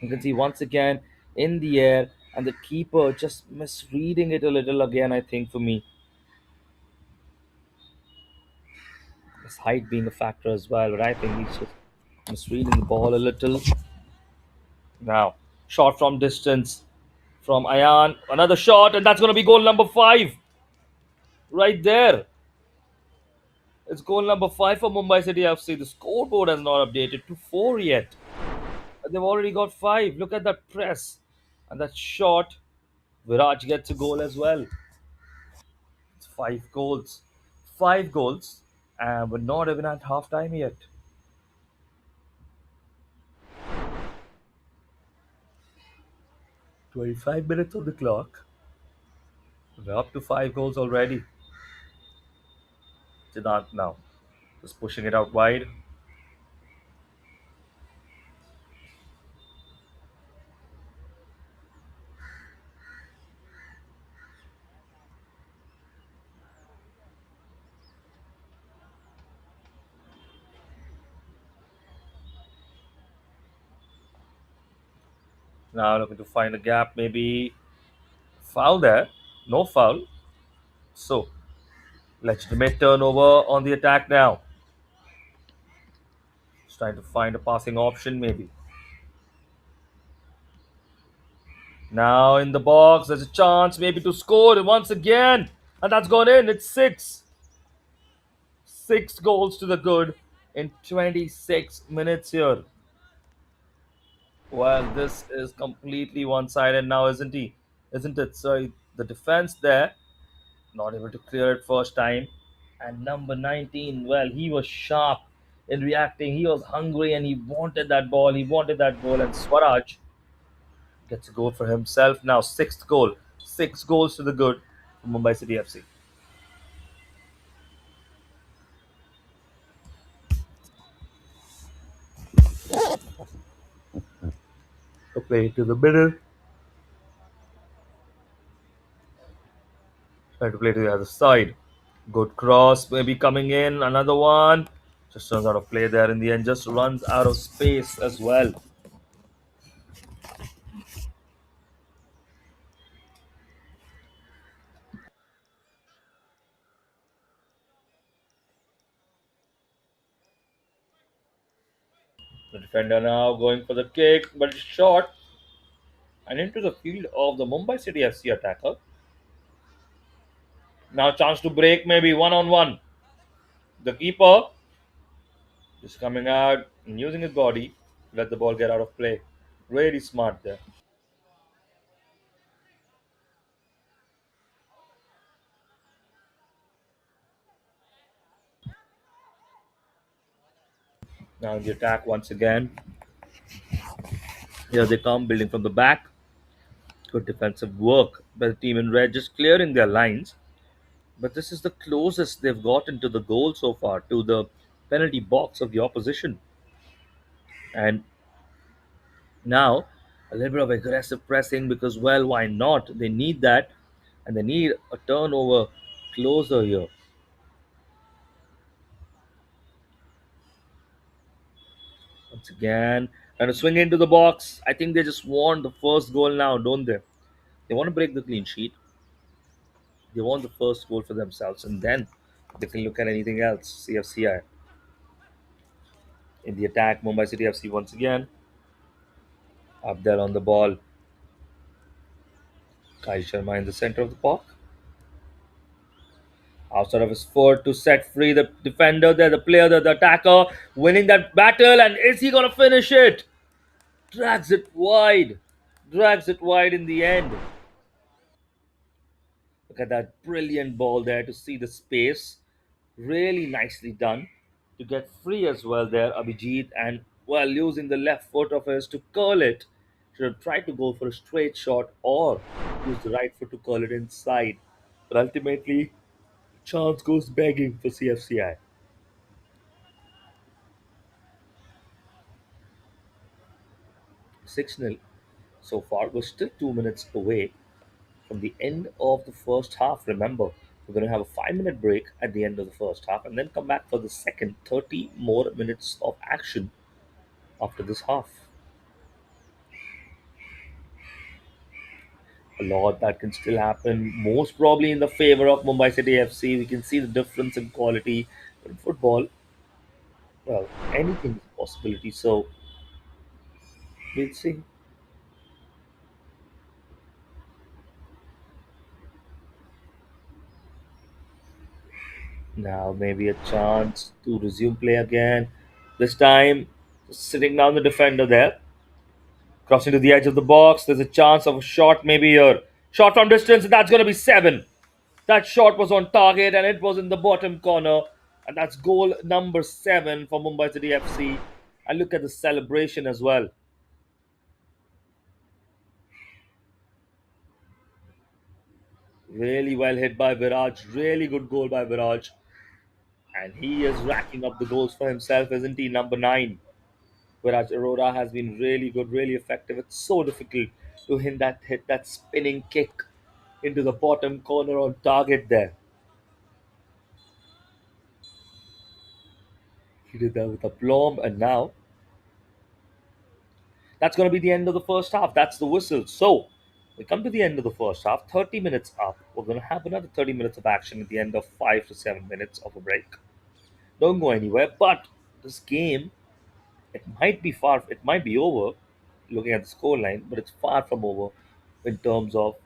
You can see once again in the air, and the keeper just misreading it a little again, I think, for me. His height being a factor as well, but I think he's just misreading the ball a little. Now, shot from distance from Ayan. Another shot, and that's going to be goal number 5 right there. It's goal number 5 for Mumbai City FC. The scoreboard has not updated to 4 yet. They've already got 5. Look at that press. And that shot. Viraj gets a goal as well. It's 5 goals. 5 goals. And we're not even at half time yet. 25 minutes on the clock. We're up to 5 goals already. Siddharth now. Just pushing it out wide. Now looking to find a gap. Maybe foul there. No foul. So legitimate turnover on the attack now. Just trying to find a passing option maybe. Now in the box, there's a chance maybe to score once again. And that's gone in. It's 6. 6 goals to the good in 26 minutes here. Well, this is completely one-sided now, isn't he? Isn't it? Sorry, the defense there, not able to clear it first time. And number 19, well, he was sharp in reacting. He was hungry and he wanted that ball. He wanted that goal. And Swaraj gets a goal for himself. Now, 6th goal. 6 goals to the good for Mumbai City FC. To play to the middle. Try to play to the other side. Good cross, maybe coming in. Another one. Just runs out of play there in the end. Just runs out of space as well. The defender now going for the kick, but it's short and into the field of the Mumbai City FC attacker. Now chance to break, maybe one on one. The keeper is coming out and using his body to let the ball get out of play. Really smart there. Now the attack once again. Here they come, building from the back. Good defensive work by the team in red, just clearing their lines. But this is the closest they've gotten to the goal so far, to the penalty box of the opposition. And now a little bit of aggressive pressing because, well, why not? They need that, and they need a turnover closer here. Once again, trying to swing into the box. I think they just want the first goal now, don't they? They want to break the clean sheet. They want the first goal for themselves, and then they can look at anything else. CFCI in the attack. Mumbai City FC once again up there on the ball. Kai Sharma in the center of the park. Outside of his foot to set free the defender there, the player there, the attacker, winning that battle, and is he gonna finish it? Drags it wide. Drags it wide in the end. Look at that brilliant ball there to see the space. Really nicely done. To get free as well there, Abhijit, and well, using the left foot of his to curl it. Should have tried to go for a straight shot or use the right foot to curl it inside. But ultimately, chance goes begging for CFCI. 6-0 so far. We're still 2 minutes away from the end of the first half. Remember, we're going to have a 5 minute break at the end of the first half and then come back for the second 30 more minutes of action after this half. A lot that can still happen, most probably in the favor of Mumbai City FC. We can see the difference in quality. But in football, well, anything is a possibility. So we'll see. Now maybe a chance to resume play again. This time, sitting down the defender there, crossing to the edge of the box. There's a chance of a shot maybe here. Shot from distance, and that's going to be 7. That shot was on target and it was in the bottom corner. And that's goal number 7 for Mumbai City FC. And look at the celebration as well. Really well hit by Viraj. Really good goal by Viraj. And he is racking up the goals for himself, isn't he? Number 9. Viraj Arora has been really good, really effective. It's so difficult to hit that spinning kick into the bottom corner on target there. He did that with aplomb, and now that's going to be the end of the first half. That's the whistle. So we come to the end of the first half, 30 minutes up. We're going to have another 30 minutes of action at the end of 5 to 7 minutes of a break. Don't go anywhere, but this game, it might be over looking at the scoreline, but it's far from over in terms of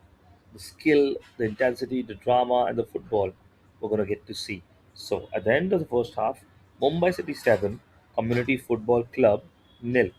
the skill, the intensity, the drama, and the football we're going to get to see. So at the end of the first half, Mumbai City 7, Community Football Club nil.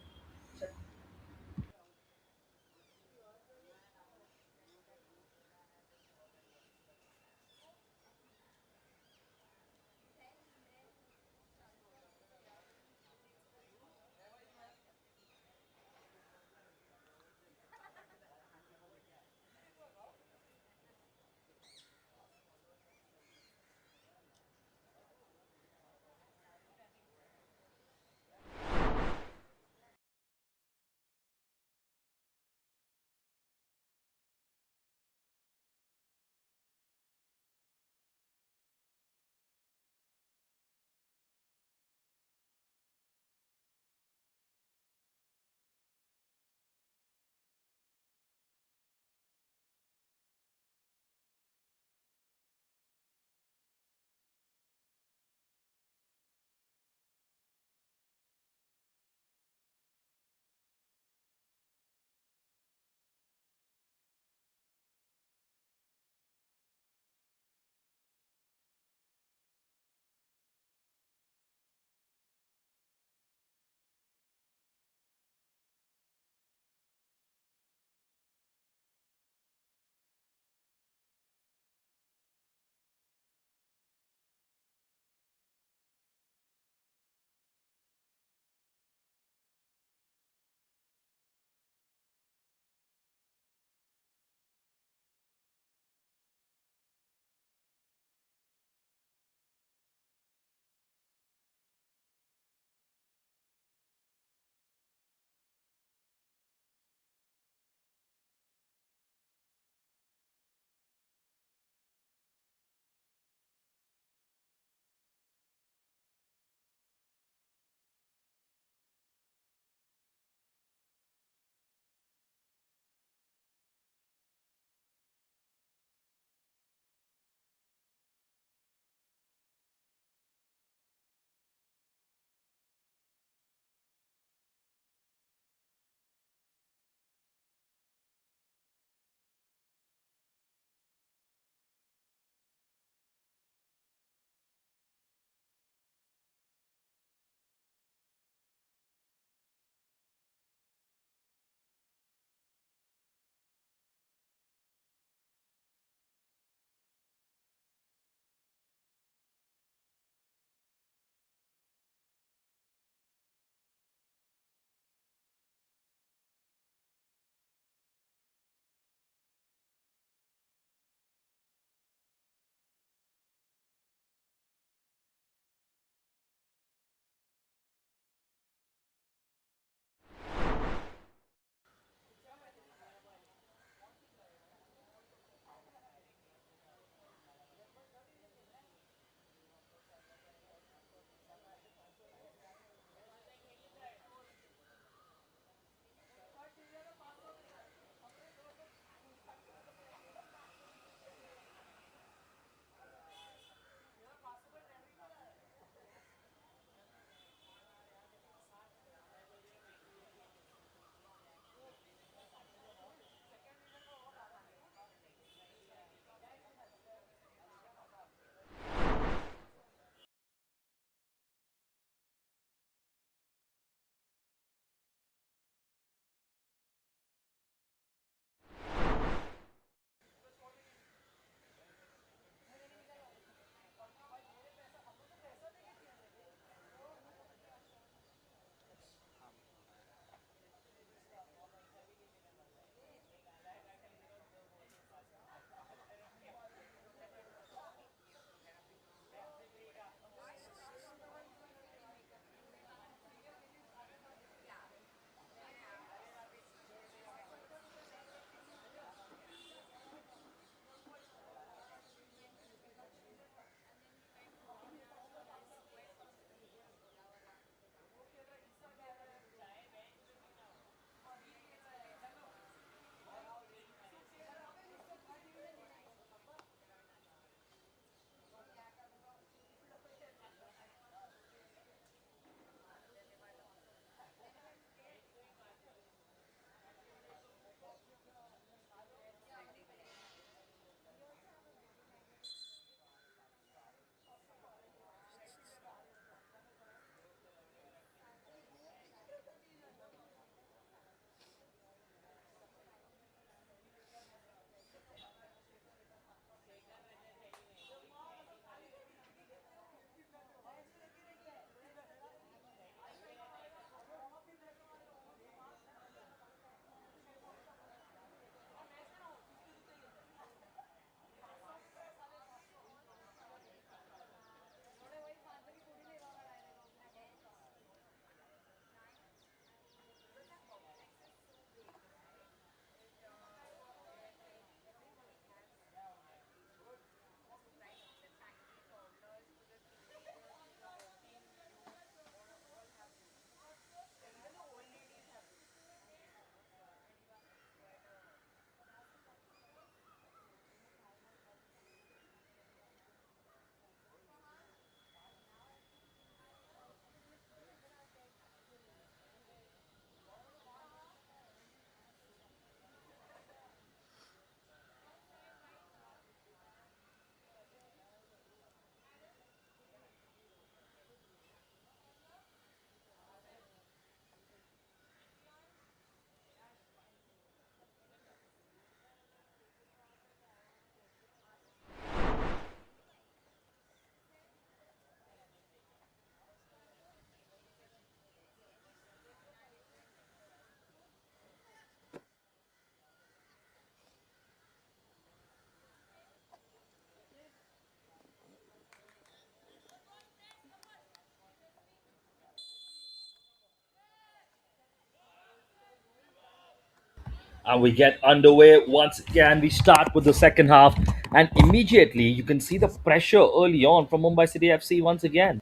And we get underway once again. We start with the second half, and immediately you can see the pressure early on from Mumbai City FC once again.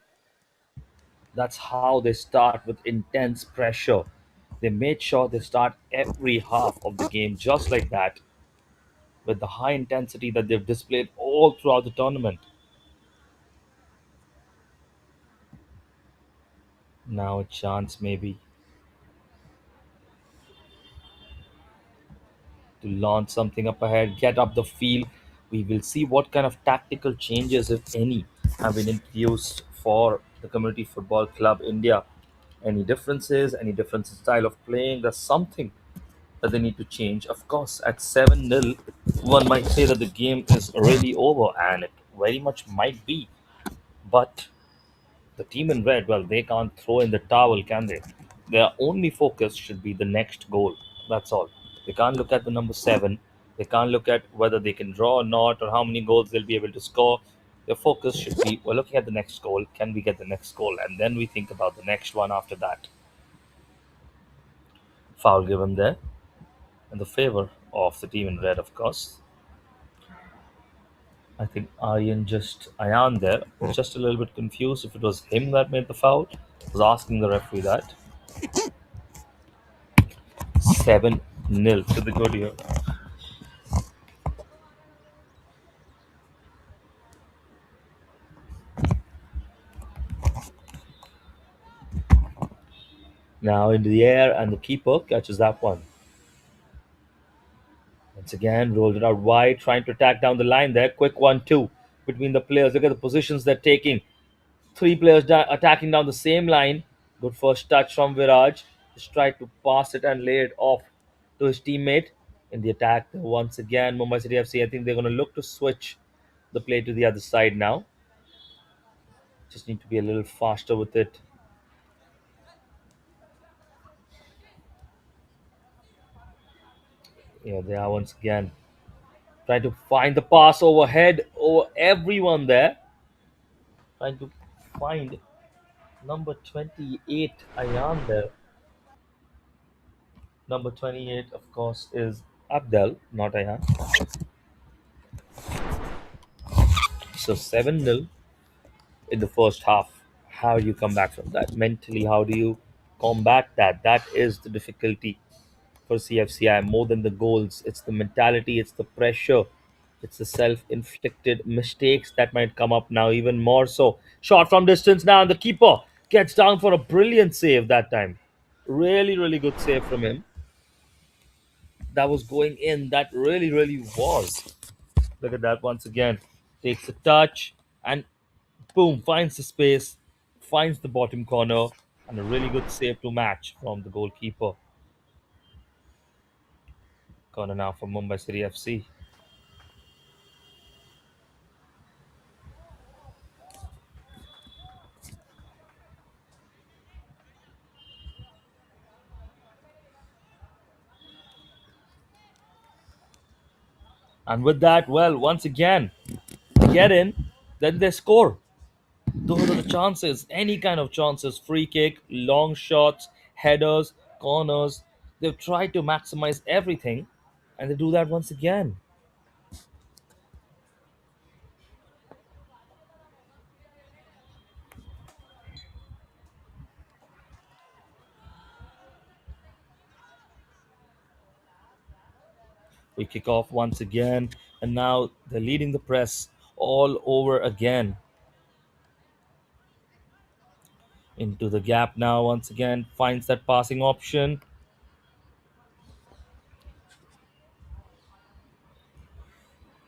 That's how they start with intense pressure. They made sure they start every half of the game just like that, with the high intensity that they've displayed all throughout the tournament. Now a chance maybe to launch something up ahead, get up the field. We will see what kind of tactical changes, if any, have been introduced for the Community Football Club India. Any differences, any difference in style of playing? There's something that they need to change. Of course, at 7-0, one might say that the game is really over, and it very much might be. But the team in red, well, they can't throw in the towel, can they? Their only focus should be the next goal. That's all. They can't look at the number 7. They can't look at whether they can draw or not, or how many goals they'll be able to score. Their focus should be, we're looking at the next goal. Can we get the next goal? And then we think about the next one after that. Foul given there in the favor of the team in red, of course. I think Ayan there was just a little bit confused if it was him that made the foul. Was asking the referee that. 7-0 to the good here. Now into the air, and the keeper catches that one. Once again, rolled it out wide, trying to attack down the line there. Quick 1-2 between the players. Look at the positions they're taking. Three players attacking down the same line. Good first touch from Viraj. Just tried to pass it and lay it off to his teammate. In the attack, once again, Mumbai City FC, I think they're going to look to switch the play to the other side now. Just need to be a little faster with it. Yeah, they are once again trying to find the pass overhead over everyone there. Trying to find number 28, Ayan there. Number 28, of course, is Abdel, not Ayan. So 7-0 in the first half. How do you come back from that? Mentally, how do you combat that? That is the difficulty for CFCI more than the goals. It's the mentality, it's the pressure, it's the self inflicted mistakes that might come up now, even more so. Shot from distance now, and the keeper gets down for a brilliant save that time. Really, really good save from him. That was going in. That really, really was. Look at that once again. Takes a touch and boom, finds the space, finds the bottom corner, and a really good save to match from the goalkeeper. Corner now for Mumbai City FC. And with that, well, once again, they get in, then they score. Those are the chances, any kind of chances, free kick, long shots, headers, corners. They've tried to maximize everything, and they do that once again. We kick off once again, and now they're leading the press all over again. Into the gap now, once again, finds that passing option.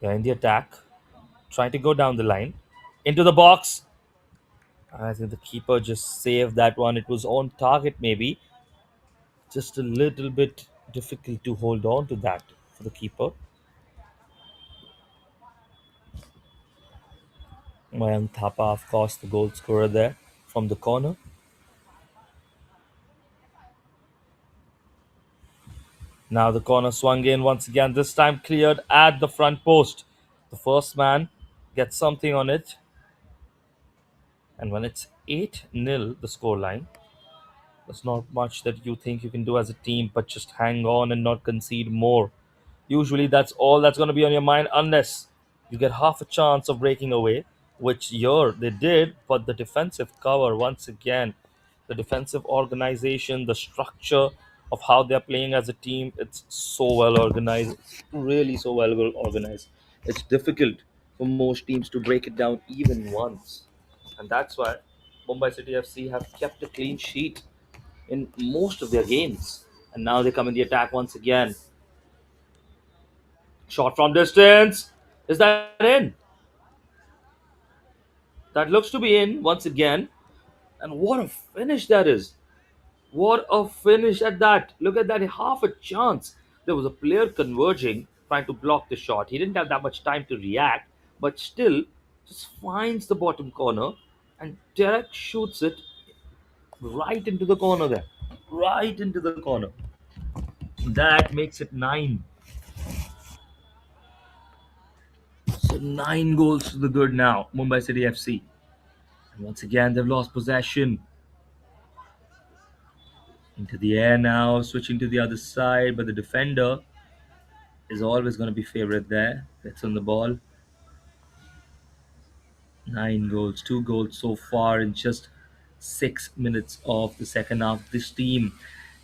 They're in the attack, trying to go down the line. Into the box. I think the keeper just saved that one. It was on target, maybe. Just a little bit difficult to hold on to that for the keeper. Mayank Thapa, of course, the goal scorer there from the corner. Now the corner swung in once again, this time cleared at the front post. The first man gets something on it. And when it's 8-0, the scoreline, There's not much that you think you can do as a team, but just hang on and not concede more. Usually, that's all that's going to be on your mind, unless you get half a chance of breaking away, which here they did. But the defensive cover, once again, the defensive organization, the structure of how they're playing as a team, it's so well organized. It's really so well organized. It's difficult for most teams to break it down even once. And that's why Mumbai City FC have kept a clean sheet in most of their games. And now they come in the attack once again. Shot from distance. Is that in? That looks to be in once again. And what a finish that is. What a finish at that. Look at that. Half a chance. There was a player converging, trying to block the shot. He didn't have that much time to react, but still just finds the bottom corner and Derek shoots it right into the corner there. Right into the corner. That makes it 9. So 9 goals to the good now, Mumbai City FC. And once again, they've lost possession. Into the air now, switching to the other side, but the defender is always going to be favourite there. Gets on the ball. 9 goals, 2 goals so far in just 6 minutes of the second half. This team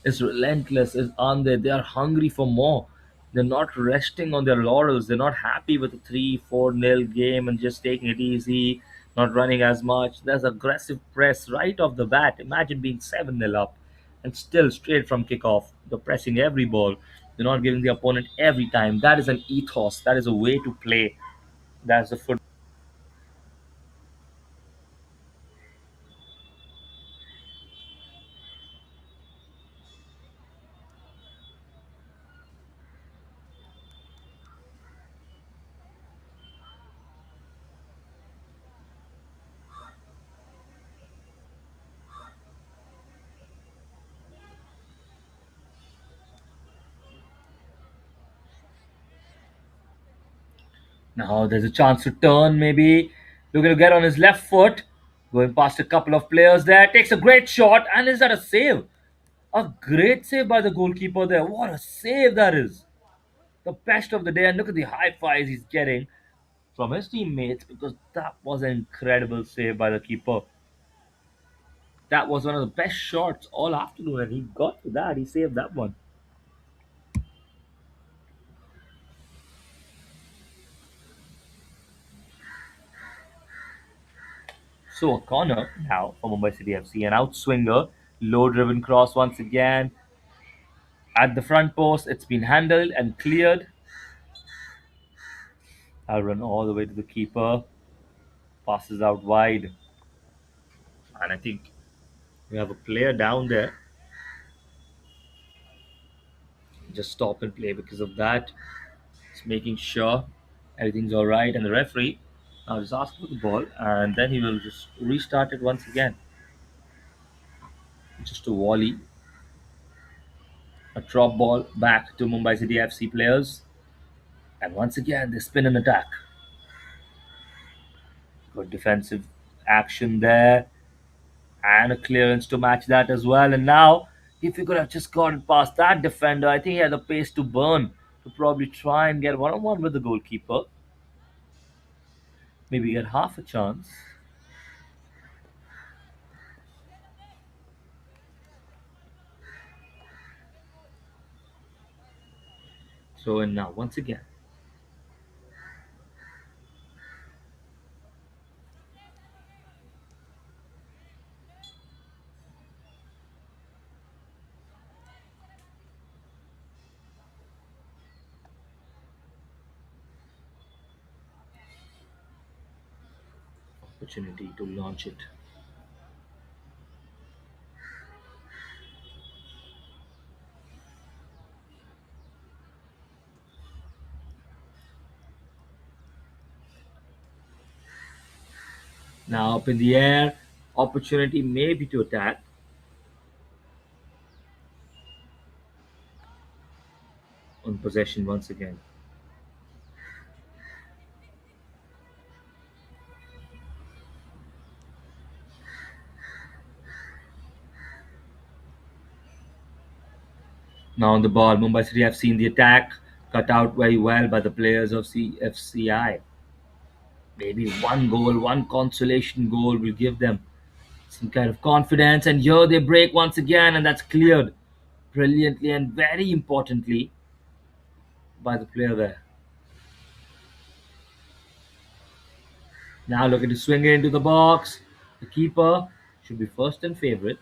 is relentless, is on there. They are hungry for more. They're not resting on their laurels. They're not happy with a 3-4 nil game and just taking it easy, not running as much. There's aggressive press right off the bat. Imagine being 7-0 up and still straight from kickoff. They're pressing every ball. They're not giving the opponent every time. That is an ethos. That is a way to play. That's the football. Now there's a chance to turn, maybe. Looking to get on his left foot. Going past a couple of players there. Takes a great shot. And is that a save? A great save by the goalkeeper there. What a save that is. The best of the day. And look at the high fives he's getting from his teammates, because that was an incredible save by the keeper. That was one of the best shots all afternoon. And he got to that. He saved that one. So a corner now for Mumbai City FC. An outswinger. Low driven cross once again. At the front post, it's been handled and cleared. I'll run all the way to the keeper. Passes out wide. And I think we have a player down there. Just stop and play because of that. Just making sure everything's alright. And the referee now just ask for the ball, and then he will just restart it once again. Just a volley. A drop ball back to Mumbai City FC players. And once again, they spin an attack. Good defensive action there. And a clearance to match that as well. And now, if he could have just gotten past that defender, I think he had the pace to burn to probably try and get one on one with the goalkeeper. Maybe get half a chance. So, and now, once again, opportunity to launch it. Now, up in the air, opportunity maybe to attack on possession once again. Now on the ball, Mumbai City have seen the attack cut out very well by the players of CFCI. Maybe one goal, one consolation goal will give them some kind of confidence. And here they break once again, and that's cleared brilliantly and very importantly by the player there. Now looking to swing it into the box. The keeper should be first and favourite.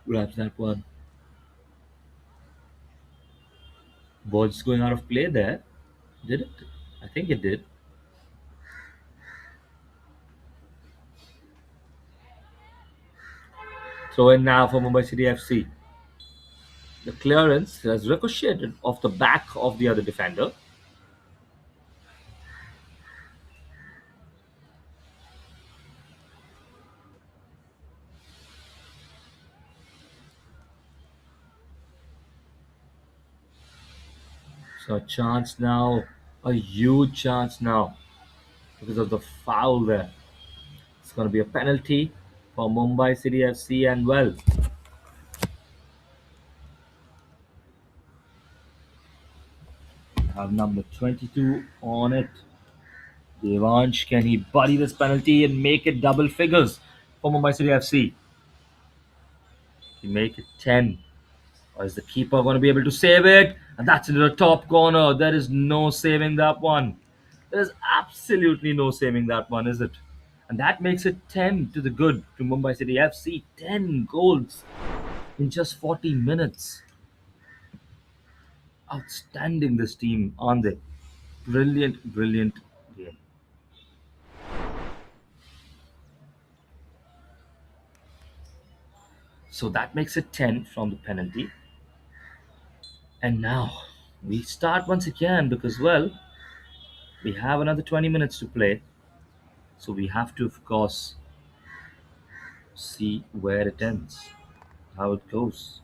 Grabs that one. Ball just going out of play there. Did it? I think it did. Throw in now for Mumbai City FC. The clearance has ricocheted off the back of the other defender. So a chance now, a huge chance now because of the foul there. It's going to be a penalty for Mumbai City FC and well. Have number 22 on it. Devansh, can he bury this penalty and make it double figures for Mumbai City FC? He make it 10. Or is the keeper going to be able to save it? And that's into the top corner. There is no saving that one. There is absolutely no saving that one, is it? And that makes it 10 to the good to Mumbai City FC. 10 goals in just 40 minutes. Outstanding, this team, aren't they? Brilliant, brilliant game. So that makes it 10 from the penalty. And now we start once again because, well, we have another 20 minutes to play. So we have to, of course, see where it ends, how it goes.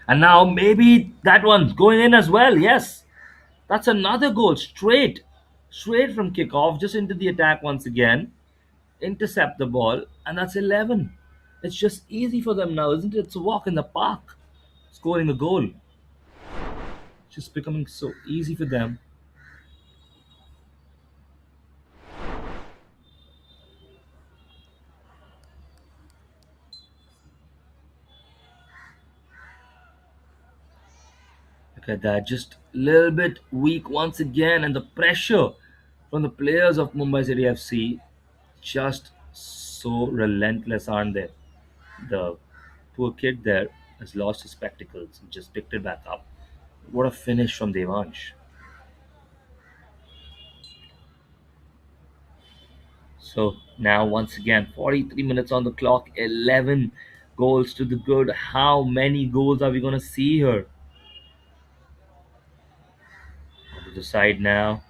And now maybe that one's going in as well. Yes, that's another goal straight from kickoff, just into the attack once again. Intercept the ball, and that's 11. It's just easy for them now, isn't it? It's a walk in the park, scoring a goal. It's just becoming so easy for them. Look at that, just a little bit weak once again, and the pressure from the players of Mumbai City FC just so relentless, aren't they? The poor kid there has lost his spectacles and just picked it back up. What a finish from Devansh. So now once again, 43 minutes on the clock, 11 goals to the good. How many goals are we going to see here? To the side now.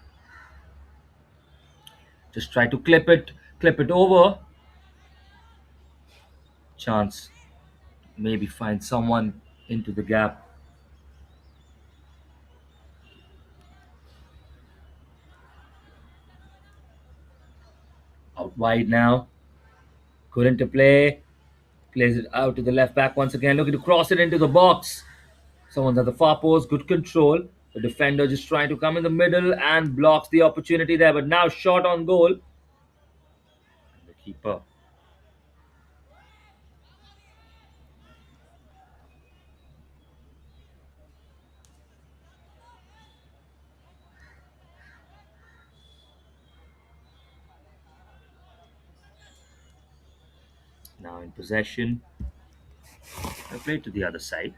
Just try to clip it over. Chance. Maybe find someone into the gap. Out wide now. Good interplay. Plays it out to the left back once again. Looking to cross it into the box. Someone's at the far post. Good control. The defender just trying to come in the middle and blocks the opportunity there. But now shot on goal. And the keeper. Now in possession. I play to the other side.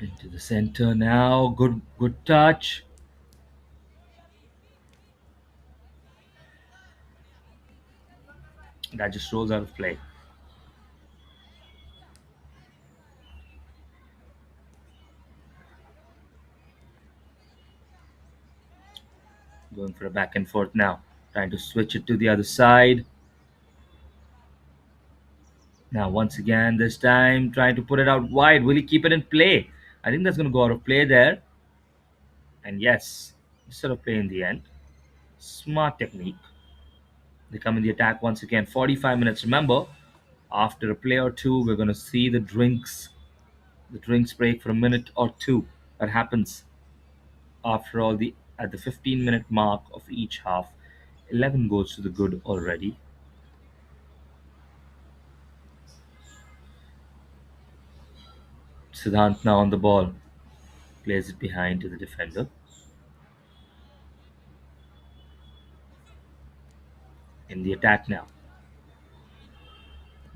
Into the center now. Good touch. That just rolls out of play. Going for a back and forth now. Trying to switch it to the other side. Now, once again, this time trying to put it out wide. Will he keep it in play? I think that's going to go out of play there. And yes, instead of play in the end. Smart technique. They come in the attack once again. 45 minutes. Remember, after a play or two, we're going to see the drinks break for a minute or two. That happens after all the at the 15-minute mark of each half. 11 goals to the good already. Siddhant now on the ball. Plays it behind to the defender. In the attack now.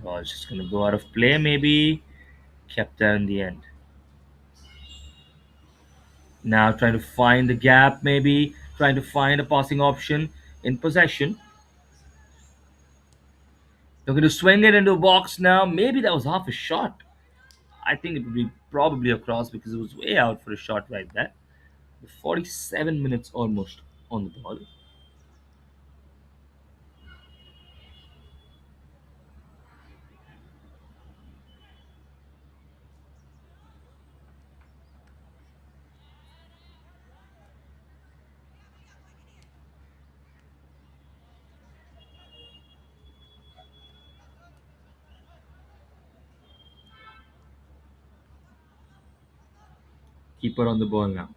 Ball's just going to go out of play maybe. Kept there in the end. Now trying to find the gap maybe. Trying to find a passing option in possession. Looking to swing it into a box now. Maybe that was half a shot. I think it would be probably a cross because it was way out for a shot right there. 47 minutes almost on the ball. Keeper on the ball now.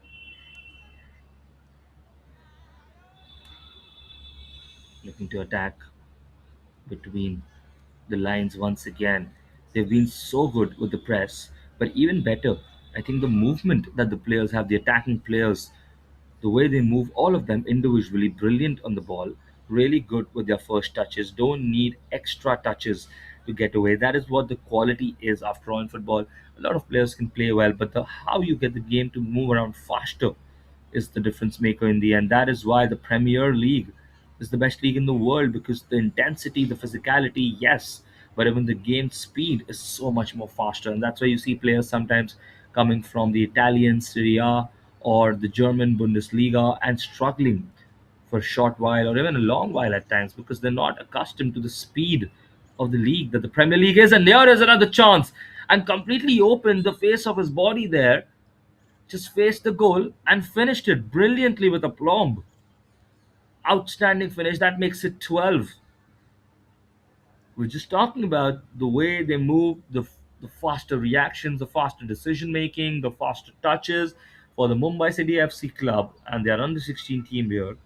Looking to attack between the lines once again. They've been so good with the press, but even better, I think the movement that the players have, the attacking players, the way they move, all of them individually brilliant on the ball, really good with their first touches, don't need extra touches to get away. That is what the quality is after all in football. A lot of players can play well, but the how you get the game to move around faster is the difference maker in the end. That is why the Premier League is the best league in the world, because the intensity, the physicality, yes, but even the game speed is so much more faster. And that's why you see players sometimes coming from the Italian Serie A or the German Bundesliga and struggling for a short while or even a long while at times because they're not accustomed to the speed of the league that the Premier League is. And there is another chance and completely opened the face of his body there, just faced the goal and finished it brilliantly with aplomb. Outstanding finish. That makes it 12. We're just talking about the way they move, the faster reactions, the faster decision making, the faster touches for the Mumbai City FC club and their under 16 team here.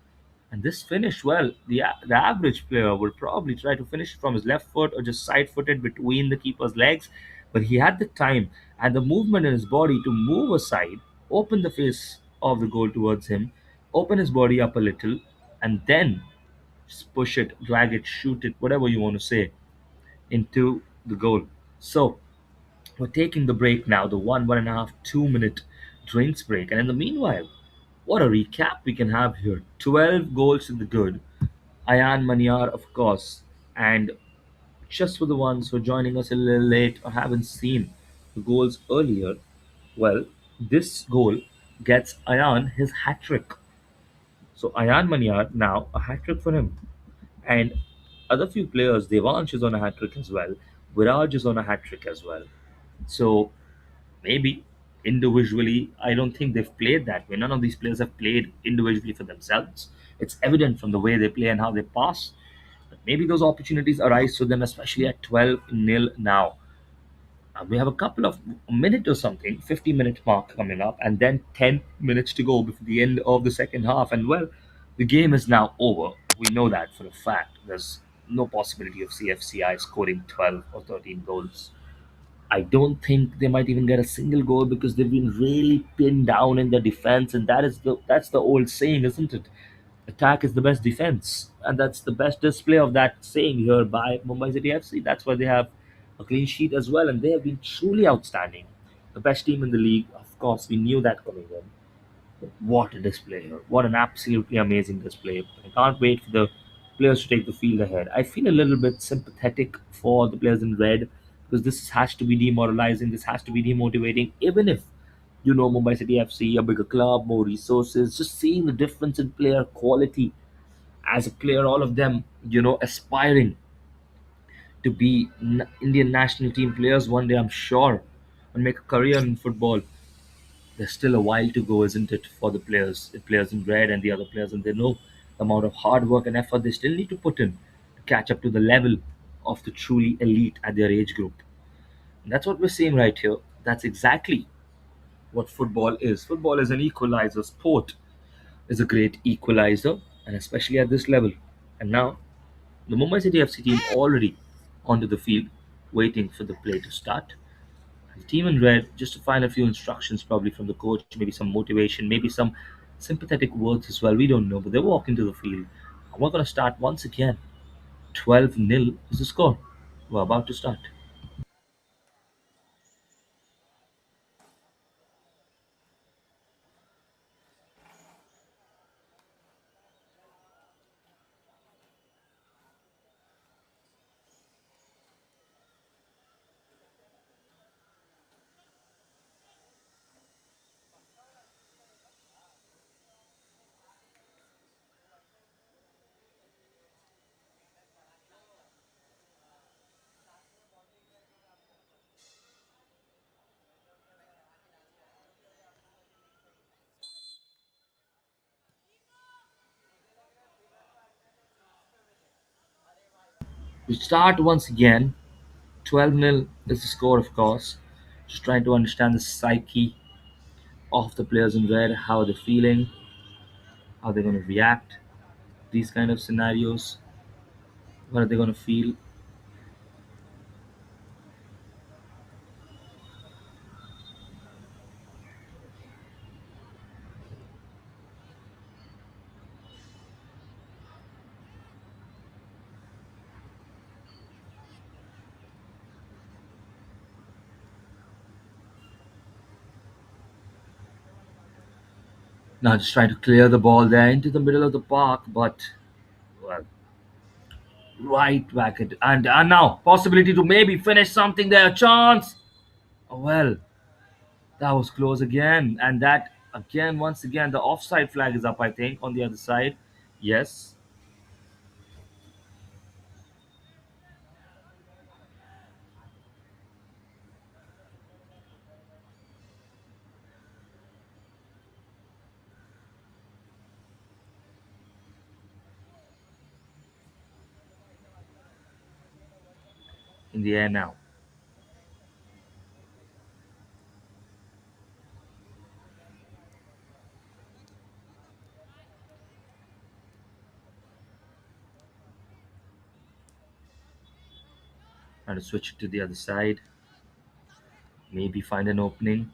And this finish, well, the average player would probably try to finish it from his left foot or just side footed between the keeper's legs. But he had the time and the movement in his body to move aside, open the face of the goal towards him, open his body up a little, and then just push it, drag it, shoot it, whatever you want to say, into the goal. So we're taking the break now, the 1.5, 2 minute drinks break. And in the meanwhile, what a recap we can have here. 12 goals in the good. Ayan Manyar, of course. And just for the ones who are joining us a little late or haven't seen the goals earlier, well, this goal gets Ayan his hat trick. So Ayan Manyar now a hat trick for him. And other few players, Devansh is on a hat trick as well. Viraj is on a hat trick as well. So maybe individually, I don't think they've played that way. None of these players have played individually for themselves. It's evident from the way they play and how they pass. But maybe those opportunities arise to them, especially at 12-0 now. We have a couple of a minute or something, 50-minute mark coming up, and then 10 minutes to go before the end of the second half. And well, the game is now over. We know that for a fact. There's no possibility of CFCI scoring 12 or 13 goals. I don't think they might even get a single goal because they've been really pinned down in their defense, and that's the old saying, isn't it? Attack is the best defense, and that's the best display of that saying here by Mumbai City FC. That's why they have a clean sheet as well, and they have been truly outstanding. The best team in the league, of course, we knew that coming in. But what a display here! What an absolutely amazing display! I can't wait for the players to take the field ahead. I feel a little bit sympathetic for the players in red because this has to be demoralizing. This has to be demotivating, even if Mumbai City FC, a bigger club, more resources. Just seeing the difference in player quality as a player, all of them, aspiring to be Indian national team players one day, I'm sure, and make a career in football. There's still a while to go, isn't it, for the players in red and the other players, and they know the amount of hard work and effort they still need to put in to catch up to the level of the truly elite at their age group. And that's what we're seeing right here. That's exactly what football is. Football is an equalizer. Sport is a great equalizer, and especially at this level. And now, the Mumbai City FC team already onto the field, waiting for the play to start. The team in red, just to find a few instructions probably from the coach, maybe some motivation, maybe some sympathetic words as well. We don't know, but they walk into the field. And we're going to start once again. 12-0 is the score. We're about to start. We start once again. 12-0 is the score, of course. Just trying to understand the psyche of the players in red, how they're feeling, how they're going to react. These kind of scenarios, what are they going to feel now? Just trying to clear the ball there into the middle of the park, but well, right back at and now possibility to maybe finish something there. A chance. Oh, well, that was close again, and that again, once again, the offside flag is up. I think on the other side. Yes, in the air now. Trying to switch it to the other side. Maybe find an opening.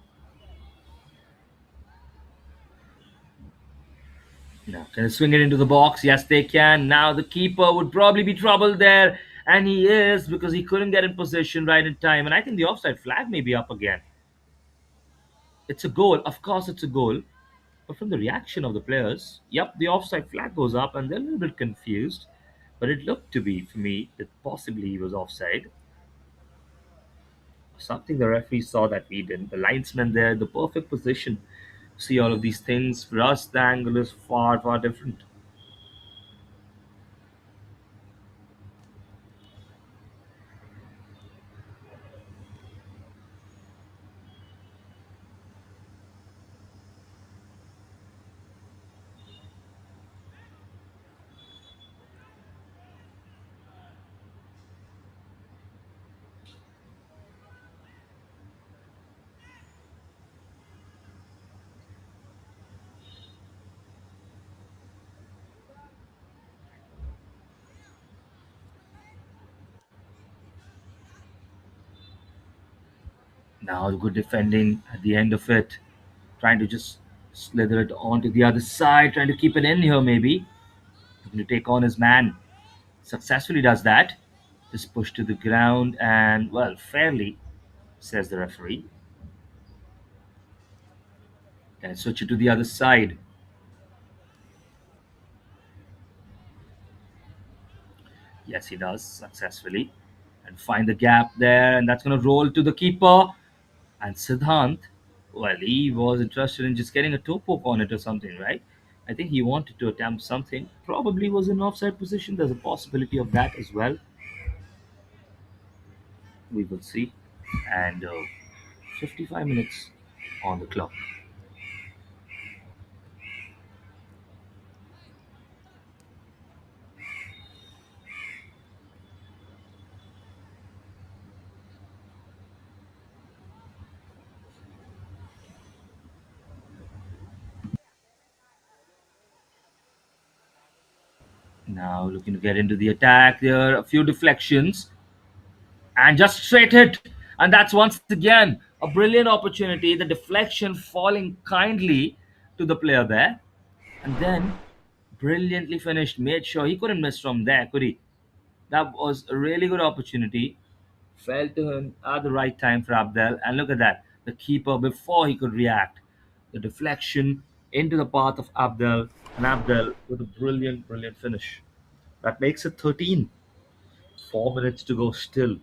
Now, can they swing it into the box? Yes, they can. Now, the keeper would probably be troubled there, and he is because he couldn't get in position right in time. And I think the offside flag may be up again. It's a goal. Of course, it's a goal. But from the reaction of the players, yep, the offside flag goes up, and they're a little bit confused. But it looked to be, for me, that possibly he was offside. Something the referee saw that we didn't. The linesman there, the perfect position. See all of these things. For us, the angle is far, far different. Now, the good defending at the end of it. Trying to just slither it onto the other side. Trying to keep it in here, maybe. Looking to take on his man. Successfully does that. Just pushed to the ground and, well, fairly, says the referee. Can I switch it to the other side? Yes, he does successfully. And find the gap there, and that's going to roll to the keeper. And Siddhant, well, he was interested in just getting a toe poke on it or something, right? I think he wanted to attempt something. Probably was in offside position. There's a possibility of that as well. We will see. And 55 minutes on the clock. Now looking to get into the attack. There are a few deflections and just straight hit. And that's once again a brilliant opportunity. The deflection falling kindly to the player there. And then brilliantly finished. Made sure he couldn't miss from there, could he? That was a really good opportunity. Fell to him at the right time for Abdel. And look at that. The keeper, before he could react, the deflection into the path of Abdel. And Abdel with a brilliant, brilliant finish. That makes it 13. 4 minutes to go still.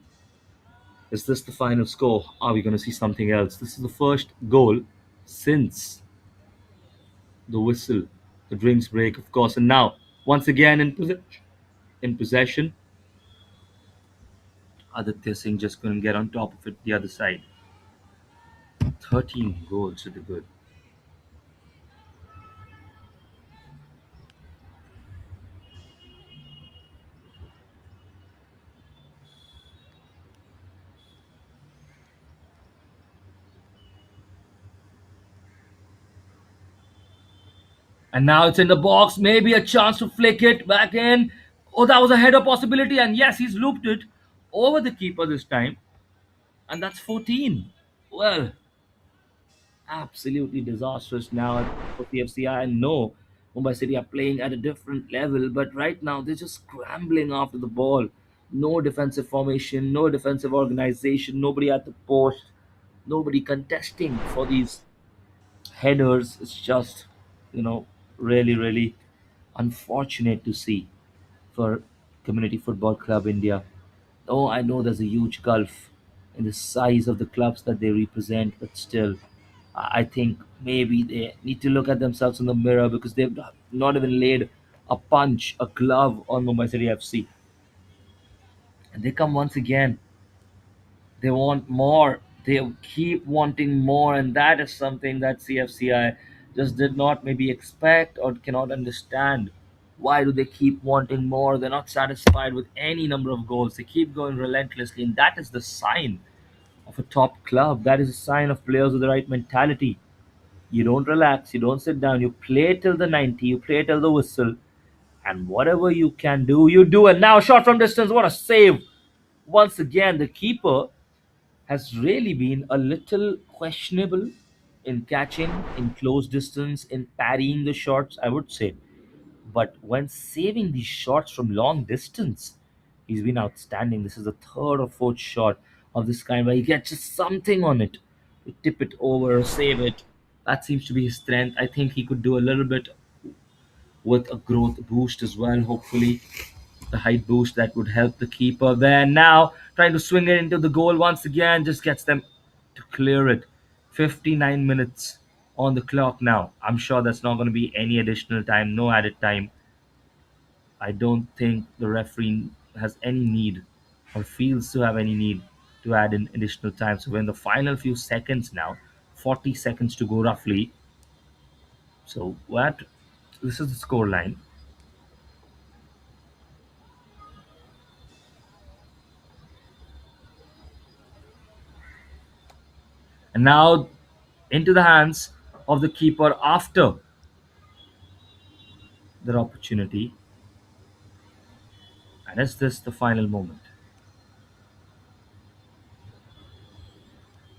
Is this the final score? Are we going to see something else? This is the first goal since the whistle, the drinks break, of course. And now, once again in possession, Aditya Singh just couldn't get on top of it the other side. 13 goals to the good. And now it's in the box. Maybe a chance to flick it back in. Oh, that was a header possibility. And yes, he's looped it over the keeper this time. And that's 14. Well, absolutely disastrous now for CFCI. I know Mumbai City are playing at a different level, but right now they're just scrambling after the ball. No defensive formation, no defensive organization, nobody at the post, nobody contesting for these headers. It's just, you know, really, really unfortunate to see for Community Football Club India. Oh, I know there's a huge gulf in the size of the clubs that they represent, but still, I think maybe they need to look at themselves in the mirror because they've not even laid a punch, a glove on Mumbai City FC. And they come once again. They want more. They keep wanting more, and that is something that CFCI just did not maybe expect or cannot understand. Why do they keep wanting more? They're not satisfied with any number of goals. They keep going relentlessly, and that is the sign of a top club. That is a sign of players with the right mentality. You don't relax, you don't sit down, you play till the 90, you play till the whistle, and whatever you can do, you do. And now, shot from distance, what a save! Once again, the keeper has really been a little questionable in catching, in close distance, in parrying the shots, I would say. But when saving these shots from long distance, he's been outstanding. This is the third or fourth shot of this kind where he gets just something on it. To tip it over, save it. That seems to be his strength. I think he could do a little bit with a growth boost as well, hopefully. The height boost that would help the keeper there. Now, trying to swing it into the goal once again, just gets them to clear it. 59 minutes on the clock now. I'm sure that's not going to be any additional time, no added time. I don't think the referee has any need or feels to have any need to add in additional time. So we're in the final few seconds now, 40 seconds to go roughly. So what? This is the score line. And now into the hands of the keeper after their opportunity. And is this the final moment?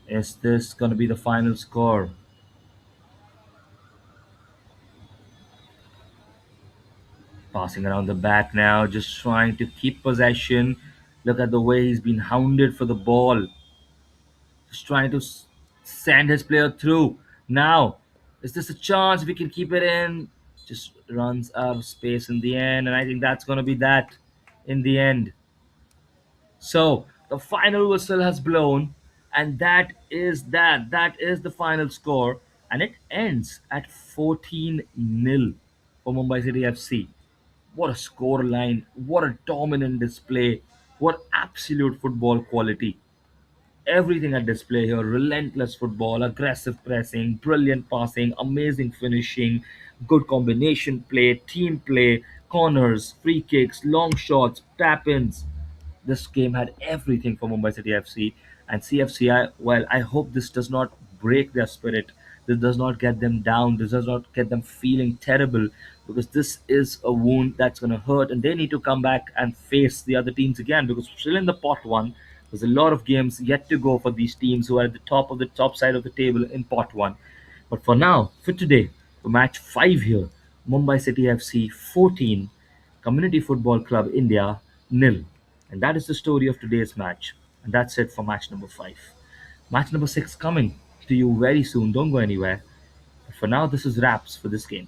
Is this going to be the final score? Passing around the back now, just trying to keep possession. Look at the way he's been hounded for the ball. Just trying to send his player through. Now, is this a chance if we can keep it in? Just runs out of space in the end, and I think that's going to be that. in the end. So the final whistle has blown, and that is the final score, and it ends at 14-0 for Mumbai City FC. What a score line! What a dominant display! What absolute football quality! Everything at display here: relentless football, aggressive pressing, brilliant passing, amazing finishing, good combination play, team play, corners, free kicks, long shots, tap ins. This game had everything for Mumbai City FC and CFCI. Well, I hope this does not break their spirit. This does not get them down. This does not get them feeling terrible, because this is a wound that's going to hurt, and they need to come back and face the other teams again, because we're still in the pot one. There's a lot of games yet to go for these teams who are at the top of the top side of the table in pot one. But for now, for today, for match 5 here, Mumbai City FC 14, Community Football Club India nil. And that is the story of today's match. And that's it for match number 5. Match number 6 coming to you very soon. Don't go anywhere. But for now, this is wraps for this game.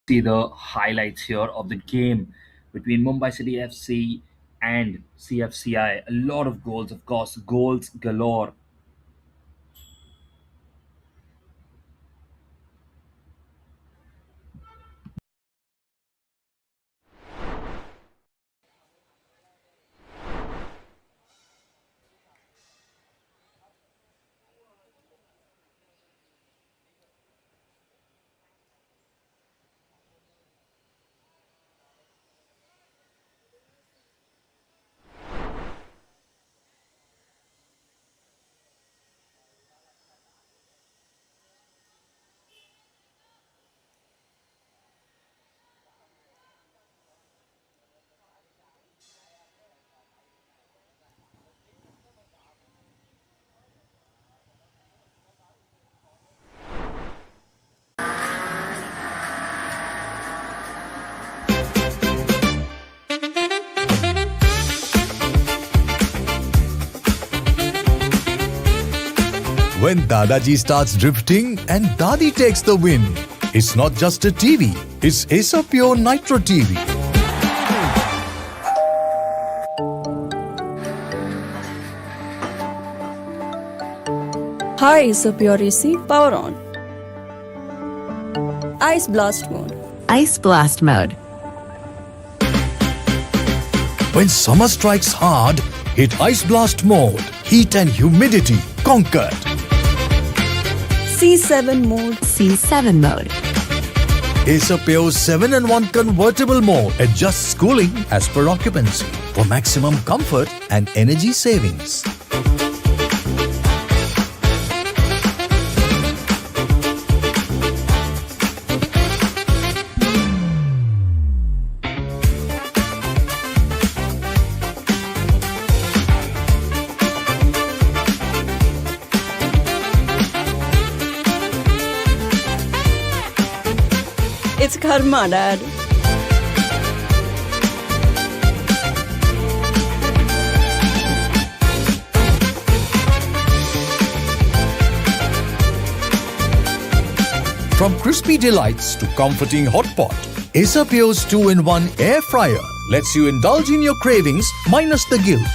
See the highlights here of the game between Mumbai City FC and CFCI. A lot of goals, of course, goals galore. When Dadaji starts drifting and Dadi takes the win. It's not just a TV, it's Acer Pure Nitro TV. Hi, Acer Pure AC, power on. Ice blast mode. Ice blast mode. When summer strikes hard, hit Ice Blast mode. Heat and humidity conquered. C7 mode. C7 mode. Acer Pure 7-in-1 convertible mode adjusts cooling as per occupancy for maximum comfort and energy savings. It's karma, Dad. From crispy delights to comforting hot pot, Acer Pure's 2-in-1 air fryer lets you indulge in your cravings minus the guilt.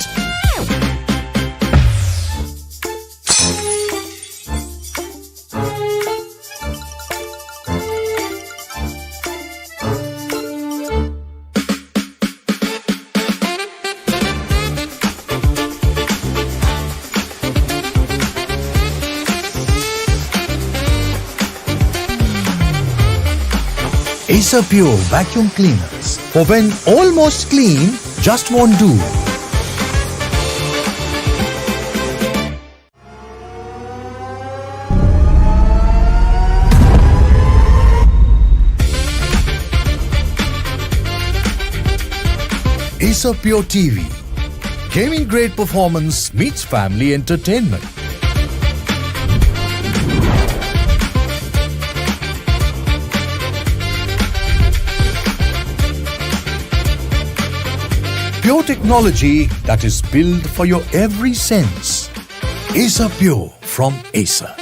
Acer Pure vacuum cleaners for when almost clean just won't do. Acer Pure TV. Gaming grade performance meets family entertainment. Pure technology that is built for your every sense. Acer Pure from Acer.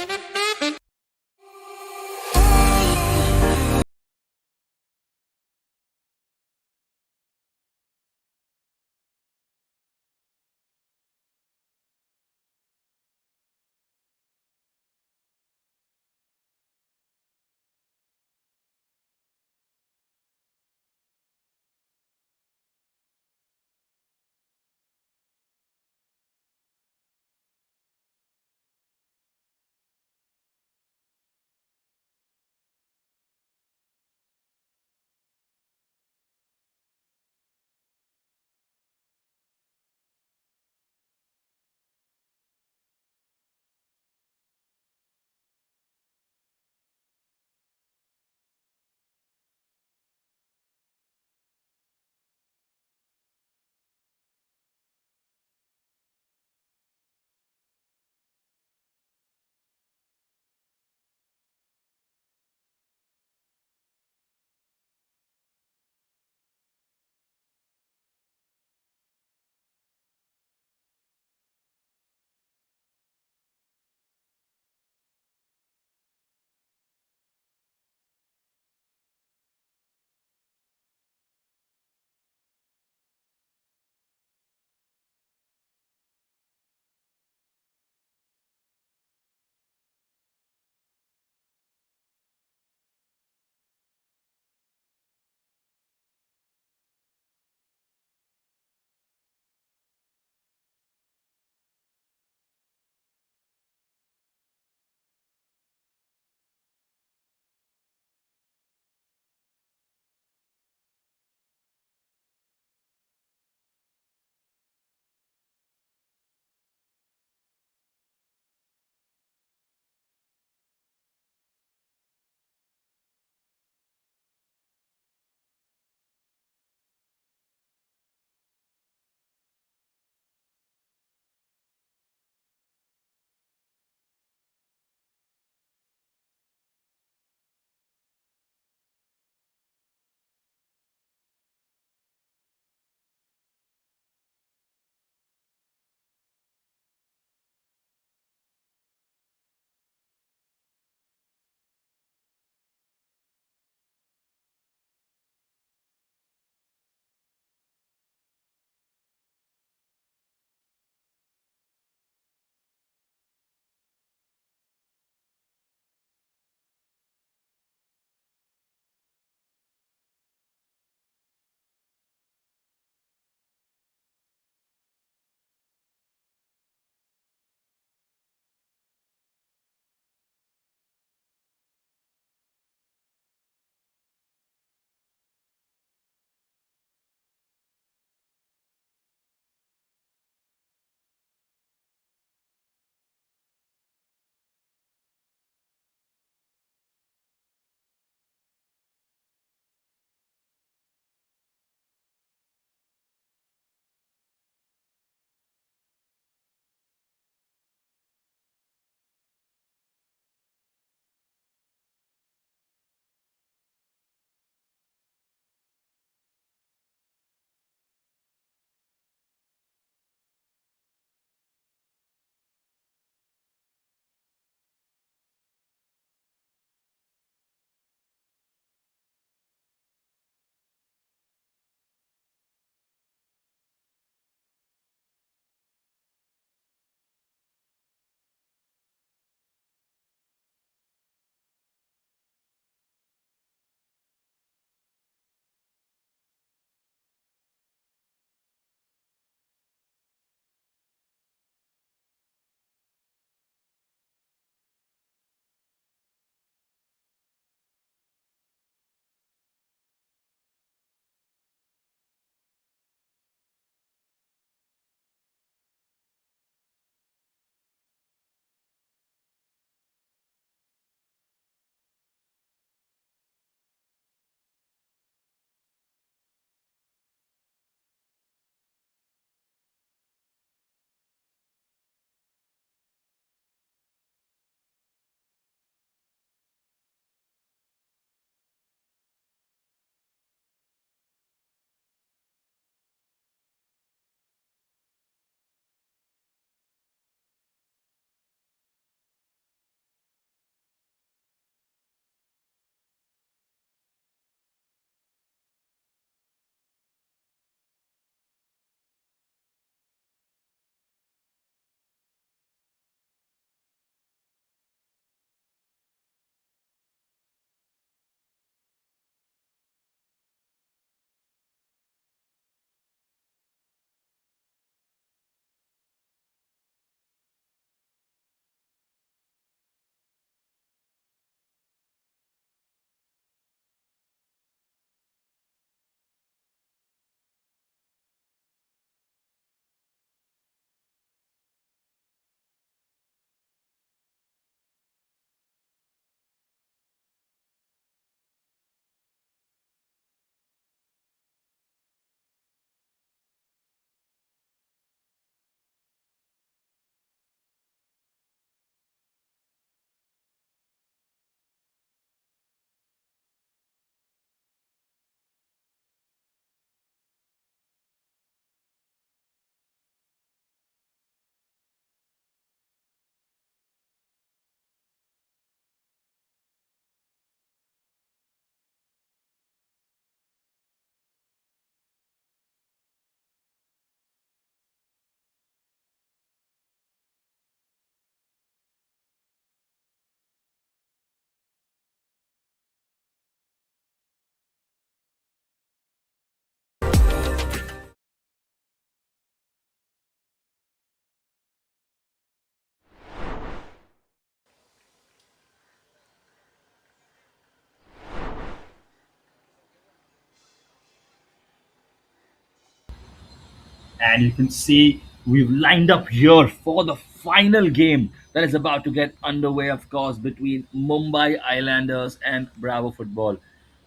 And you can see we've lined up here for the final game that is about to get underway, of course, between Mumbai Islanders and Bravo Football.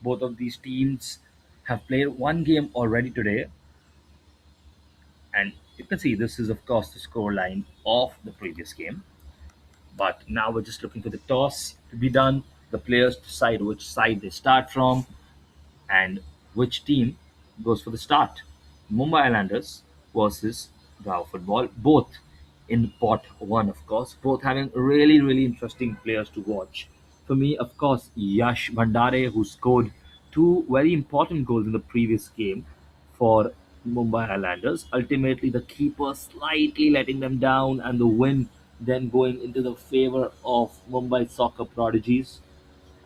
Both of these teams have played one game already today, and you can see this is, of course, the score line of the previous game. But now we're just looking for the toss to be done. The players decide which side they start from and which team goes for the start. Mumbai Islanders versus Bravo Football, both in pot one, of course, both having really, really interesting players to watch. For me, of course, Yash Bhandare, who scored two very important goals in the previous game for Mumbai Islanders. Ultimately, the keeper slightly letting them down, and the win then going into the favor of Mumbai soccer prodigies.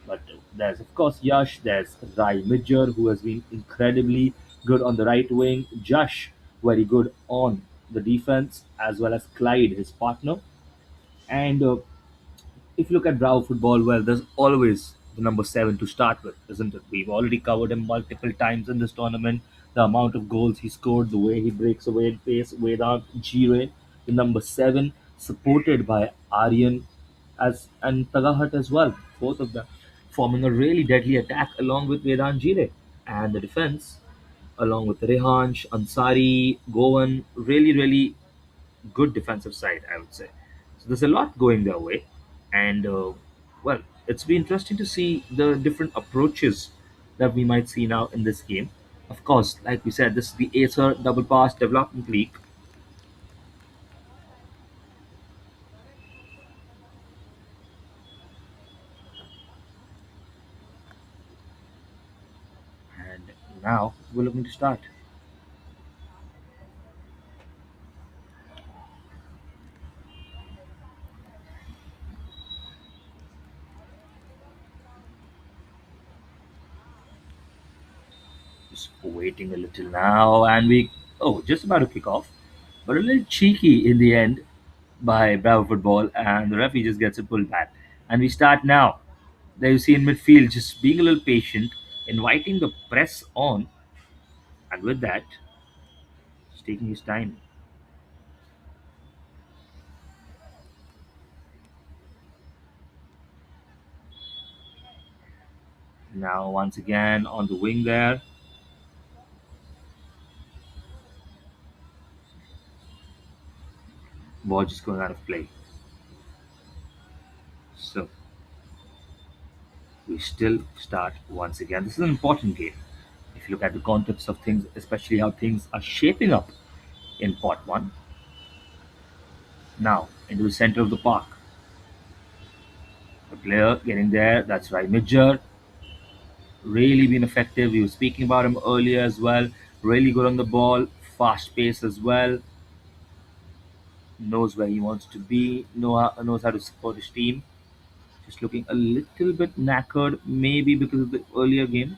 But there's, of course, Yash, there's Rai Midger, who has been incredibly good on the right wing, Josh, very good on the defense, as well as Clyde, his partner. And if you look at Bravo football, well, there's always the number seven to start with, isn't it? We've already covered him multiple times in this tournament. The amount of goals he scored, the way he breaks away in pace, Vedant Jire, the number seven, supported by Aryan as and Tagahat as well, both of them forming a really deadly attack along with Vedant Jire. And the defense, along with Rehansh, Ansari, Govan, really, really good defensive side, I would say. So there's a lot going their way, and well, it's been interesting to see the different approaches that we might see now in this game. Of course, like we said, this is the Acer Double Pass Development League, and now we're looking to start. Just waiting a little now, and we just about to kick off, but a little cheeky in the end by Bravo Football, and the referee just gets it pulled back, and we start now. There you see in midfield, just being a little patient, inviting the press on, and with that, just taking his time. Now, once again, on the wing there, ball just going out of play. So, we still start once again. This is an important game. If you look at the context of things, especially how things are shaping up in pot one, now into the center of the park. The player getting there, that's right, Midger, really been effective. We were speaking about him earlier as well. Really good on the ball, fast pace as well. Knows where he wants to be. Knows how to support his team. Just looking a little bit knackered, maybe because of the earlier game.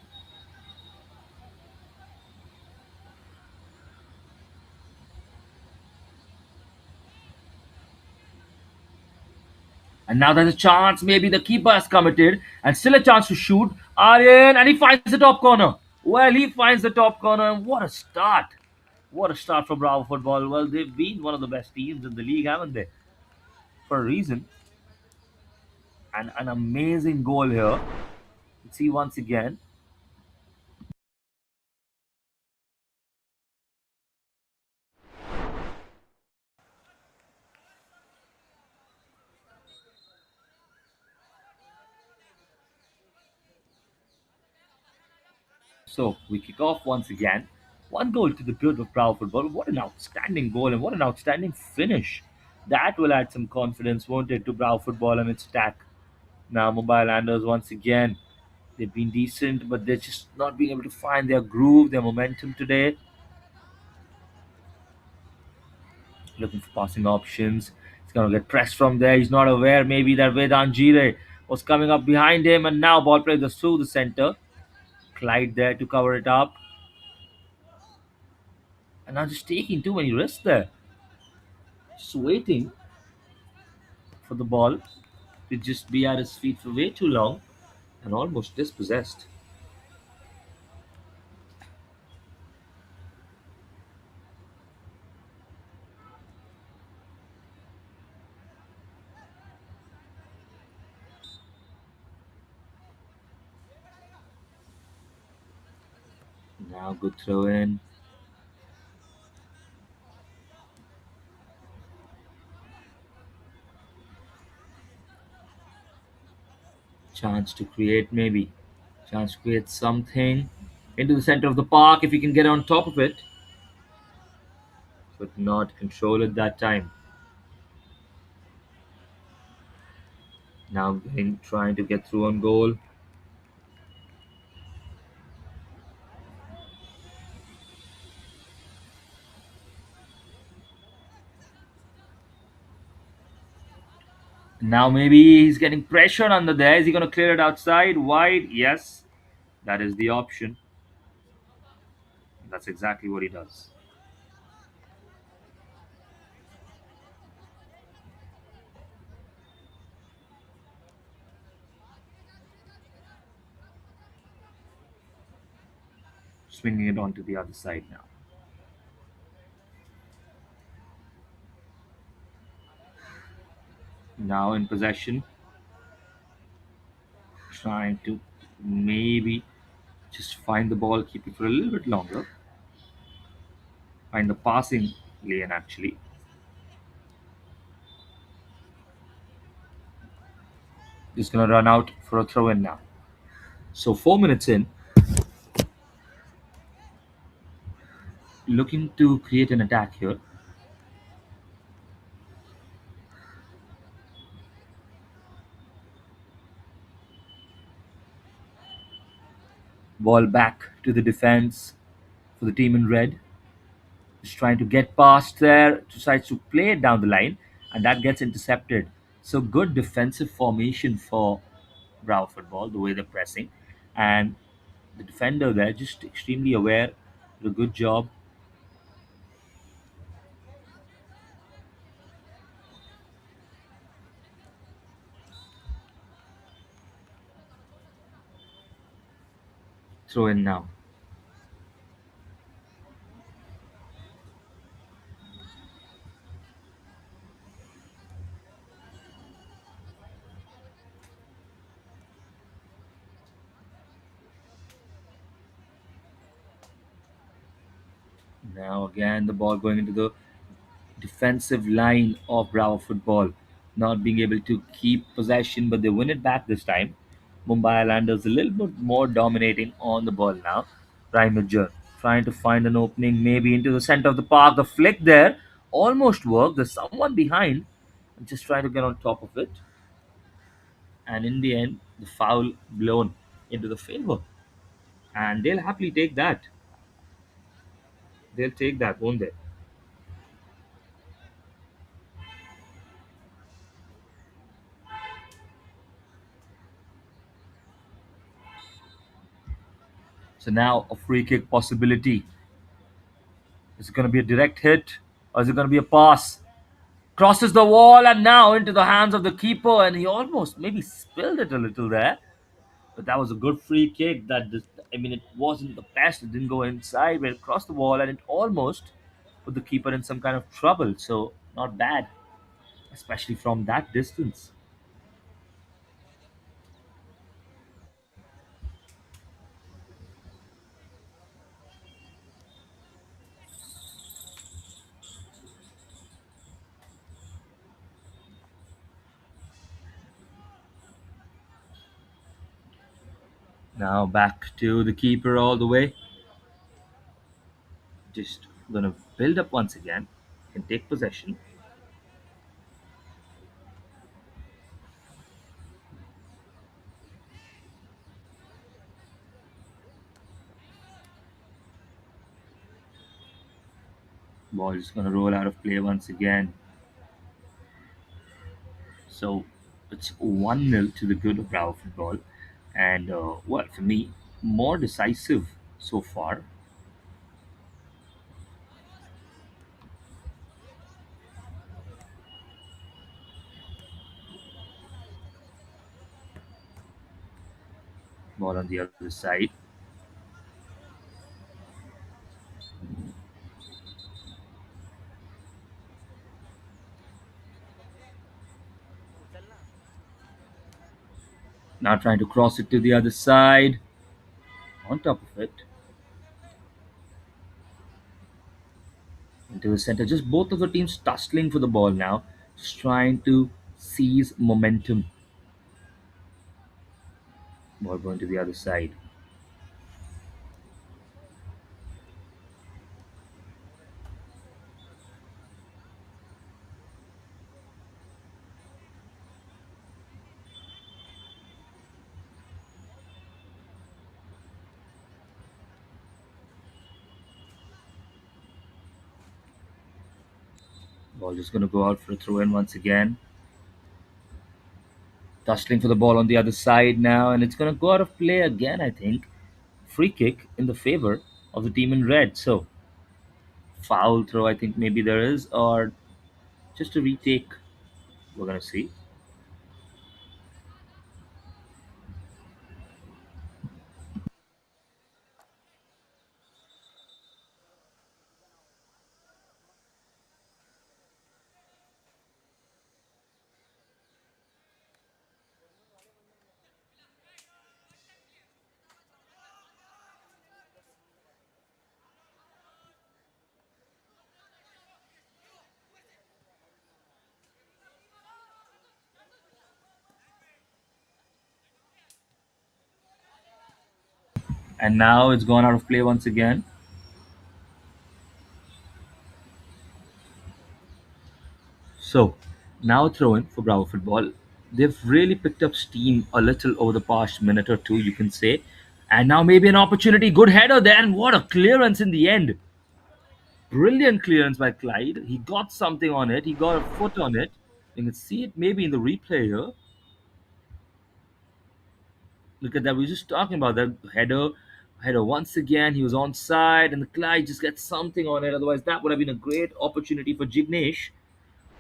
And now there's a chance. Maybe the keeper has committed, and still a chance to shoot. Aryan, and he finds the top corner. Well, he finds the top corner, and what a start! What a start for Bravo Football. Well, they've been one of the best teams in the league, haven't they? For a reason. And an amazing goal here. Let's see once again. So we kick off once again. One goal to the good of Bravo Football. What an outstanding goal and what an outstanding finish. That will add some confidence, won't it, to Bravo Football and its attack. Now, Mumbai Islanders once again. They've been decent, but they're just not being able to find their groove, their momentum today. Looking for passing options. He's going to get pressed from there. He's not aware maybe that Vedant Jire was coming up behind him, and now ball play goes through the center. Clyde there to cover it up. And now just taking too many risks there. Just waiting for the ball to just be at his feet for way too long and almost dispossessed. Now good throw in. Chance to create maybe. Chance to create something into the center of the park if he can get on top of it. Could not control it that time. Now trying to get through on goal. Now maybe he's getting pressured under there. Is he going to clear it outside? Wide? Yes. That is the option. That's exactly what he does. Swinging it onto the other side now. Now in possession. Trying to maybe just find the ball, keep it for a little bit longer. Find the passing lane actually. Just gonna run out for a throw in now. So 4 minutes in, looking to create an attack here. Ball back to the defense for the team in red. Just trying to get past there, decides to play it down the line, and that gets intercepted. So good defensive formation for Bravo football, the way they're pressing, and the defender there just extremely aware, did a good job. Throw in now. Now again the ball going into the defensive line of Bravo football, not being able to keep possession, but they win it back this time. Mumbai Islanders a little bit more dominating on the ball now. Primager trying to find an opening, maybe into the center of the park. The flick there almost worked. There's someone behind, just trying to get on top of it. And in the end, the foul blown into the favor. And they'll happily take that. They'll take that, won't they? So now a free kick possibility. Is it going to be a direct hit or is it going to be a pass? Crosses the wall and now into the hands of the keeper, and he almost maybe spilled it a little there. But that was a good free kick. I mean, it wasn't the best. It didn't go inside, but it crossed the wall and it almost put the keeper in some kind of trouble. So not bad, especially from that distance. Now back to the keeper all the way. Just gonna build up once again. Can take possession. Ball is gonna roll out of play once again. So it's 1-0 to the good of Bravo football. And, well, for me, more decisive so far. Ball on the other side. Now trying to cross it to the other side. On top of it. into the center. Just both of the teams tussling for the ball now, just trying to seize momentum. Ball going to the other side. Ball just going to go out for a throw in once again. Tussling for the ball on the other side now, and it's going to go out of play again, I think. Free kick in the favor of the team in red. So, foul throw, I think maybe there is, or just a retake. We're going to see. And now it's gone out of play once again. So, now throw in for Bravo Football. They've really picked up steam a little over the past minute or two, you can say. And now maybe an opportunity. Good header there, and what a clearance in the end. Brilliant clearance by Clyde. He got something on it. He got a foot on it. You can see it maybe in the replay here. Look at that. We were just talking about that header. Header once again. He was onside, and the Clyde just gets something on it. Otherwise, that would have been a great opportunity for Jignesh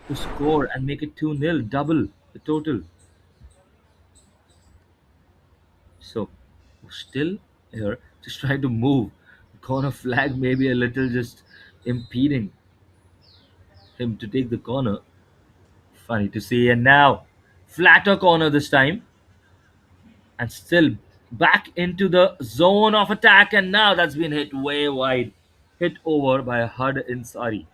to score and make it 2-0, double the total. So, we're still here, just trying to move. Corner flag maybe a little just impeding him to take the corner. Funny to see. And now, flatter corner this time. And still back into the zone of attack. And now that's been hit way wide. Hit over by a Hud Insari.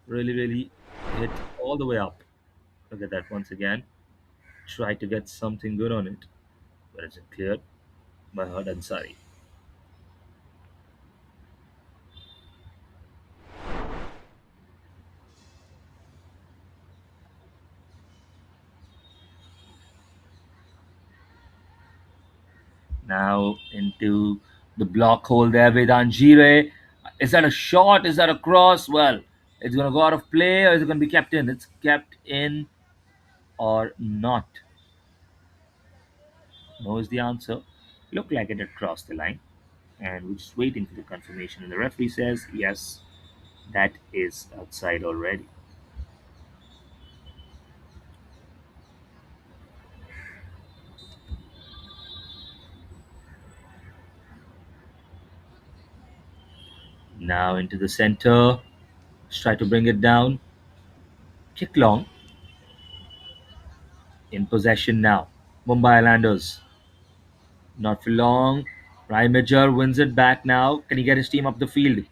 Really, really hit all the way up. Look at that once again. Try to get something good on it. But it's cleared by Hud Ansari. Now into the block hole there with Anjire. Is that a shot? Is that a cross? Well, it's going to go out of play, or is it going to be kept in? It's kept in or not. No is the answer. Looked like it had crossed the line. And we're just waiting for the confirmation. And the referee says, yes, that is outside already. Now into the center. Let's try to bring it down. Kick long. In possession now. Mumbai Islanders. Not for long. Rymajer wins it back now. Can he get his team up the field?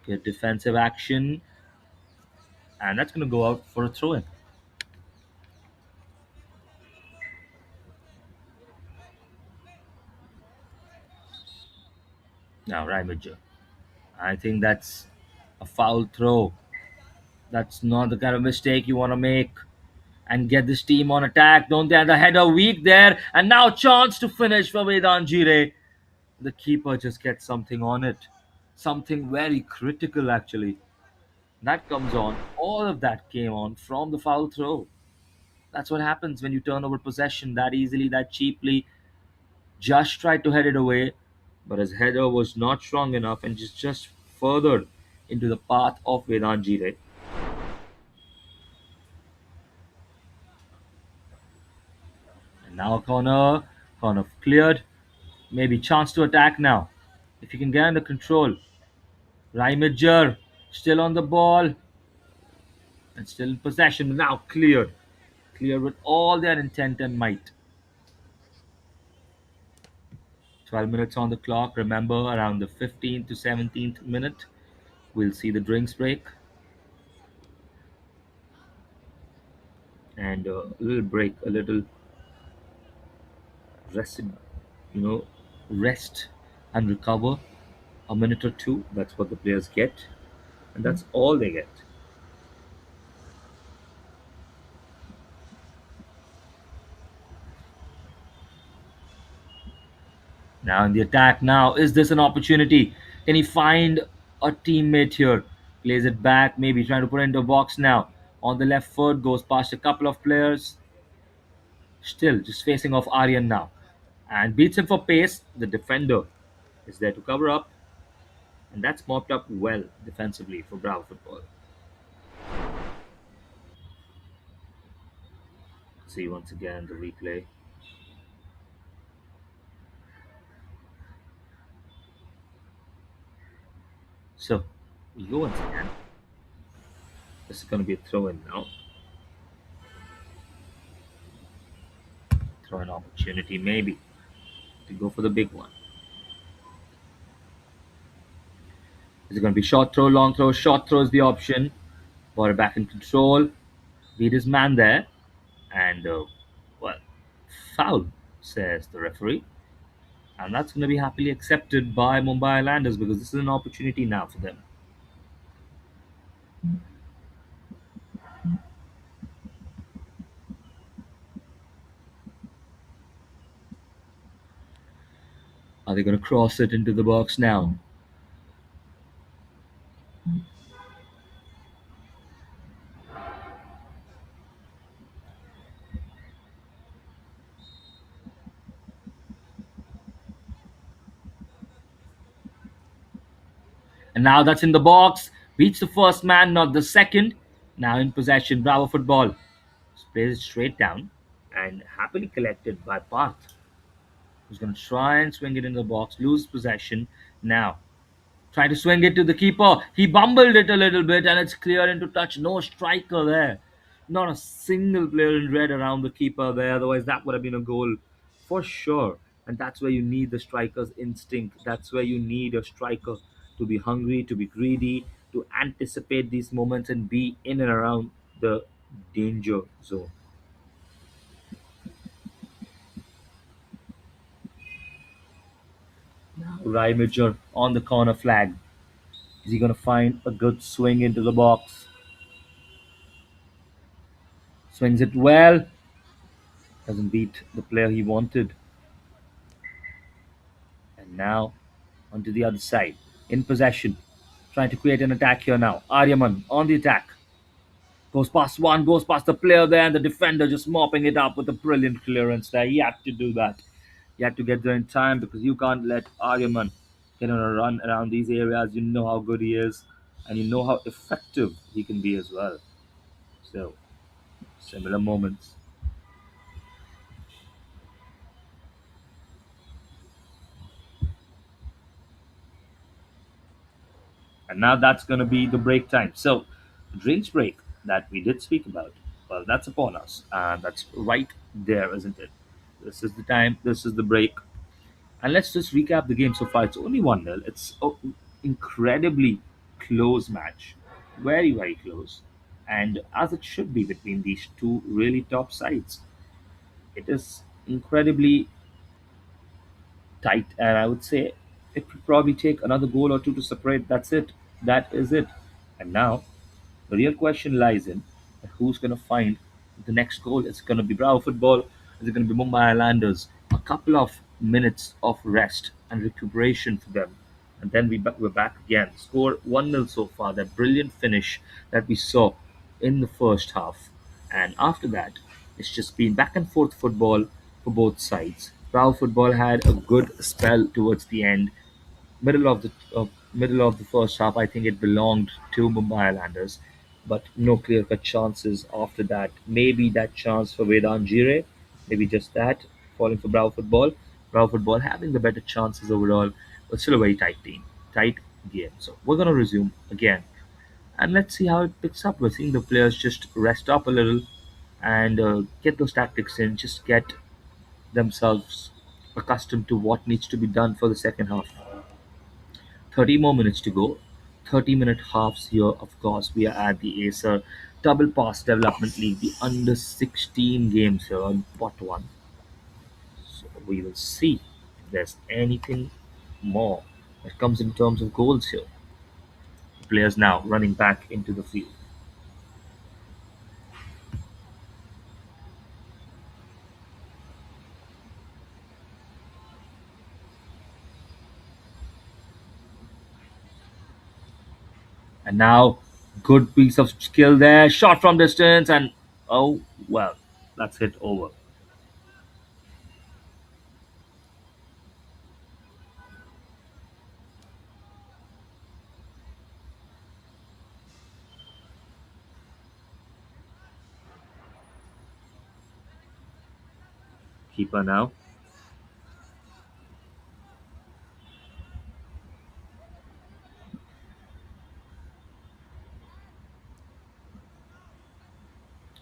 Good defensive action. And that's going to go out for a throw in. Now, Rymajer. I think that's a foul throw. That's not the kind of mistake you want to make. And get this team on attack. Don't they have the header weak there? And now chance to finish for Vedan Jire. The keeper just gets something on it. Something very critical actually. That comes on. All of that came on from the foul throw. That's what happens when you turn over possession that easily, that cheaply. Just tried to head it away, but his header was not strong enough and just furthered into the path of Vedant Jire. And now corner cleared. Maybe chance to attack now. If you can get under control. Rymajer still on the ball and still in possession. Now cleared. Cleared with all their intent and might. 12 minutes on the clock. Remember, around the 15th to 17th minute, We'll see the drinks break and a little break, a little rested, you know, rest and recover a minute or two. That's what the players get, and that's all they get. Now in the attack, now is this an opportunity? Can he find a teammate here? Plays it back, maybe trying to put it into a box now. On the left foot, goes past a couple of players. Still just facing off Aryan now. And beats him for pace. The defender is there to cover up. And that's mopped up well defensively for Bravo Football. See once again the replay. So we go once again. This is going to be a throw in now. Throw in opportunity maybe to go for the big one. Is it going to be short throw, long throw? Short throw is the option. Ball back in control. Beat his man there. And, well, foul, says the referee. And that's going to be happily accepted by Mumbai Islanders because this is an opportunity now for them. Are they going to cross it into the box now? And now that's in the box. Beats the first man, not the second. Now in possession, Bravo Football. Plays it straight down and happily collected by Parth, who's going to try and swing it in the box, lose possession. Now, trying to swing it to the keeper. He bumbled it a little bit and it's clear into touch. No striker there. Not a single player in red around the keeper there. Otherwise, that would have been a goal for sure. And that's where you need the striker's instinct. That's where you need a striker to be hungry, to be greedy, to anticipate these moments and be in and around the danger zone. Now, Rymager on the corner flag. Is he going to find a good swing into the box? Swings it well. Doesn't beat the player he wanted. And now onto the other side. In possession. Trying to create an attack here now. Aryaman on the attack. Goes past one, goes past the player there, and the defender just mopping it up with a brilliant clearance there. He had to do that. He had to get there in time because you can't let Aryaman get on a run around these areas. You know how good he is, and you know how effective he can be as well. So, similar moments. And now that's going to be the break time. So, the drinks break that we did speak about, well, that's upon us. And that's right there, isn't it? This is the time, this is the break. And let's just recap the game so far. It's only 1-0. It's an incredibly close match. Very, very close. And as it should be between these two really top sides. It is incredibly tight. And I would say it could probably take another goal or two to separate. That's it. That is it. And now the real question lies in who's going to find the next goal. It's going to be Bravo Football. Is it going to be Mumbai Islanders? A couple of minutes of rest and recuperation for them. And then we're back again. Score 1-0 so far. That brilliant finish that we saw in the first half. And after that, it's just been back and forth football for both sides. Bravo Football had a good spell towards the end. Middle of the first half, I think it belonged to Mumbai Islanders, but no clear-cut chances after that. Maybe that chance for Vedant Jire, maybe just that, falling for Bravo Football. Bravo Football having the better chances overall, but still a very tight game. So we're gonna resume again, and let's see how it picks up. We're seeing the players just rest up a little and get those tactics in, just get themselves accustomed to what needs to be done for the second half. 30 more minutes to go. 30-minute halves here. Of course, we are at the Acer Double Pass Development League, the under 16 games here on pot one. So we will see if there's anything more that comes in terms of goals here. Players now running back into the field. And now, good piece of skill there. Shot from distance, and oh, well, that's hit over. Keeper now.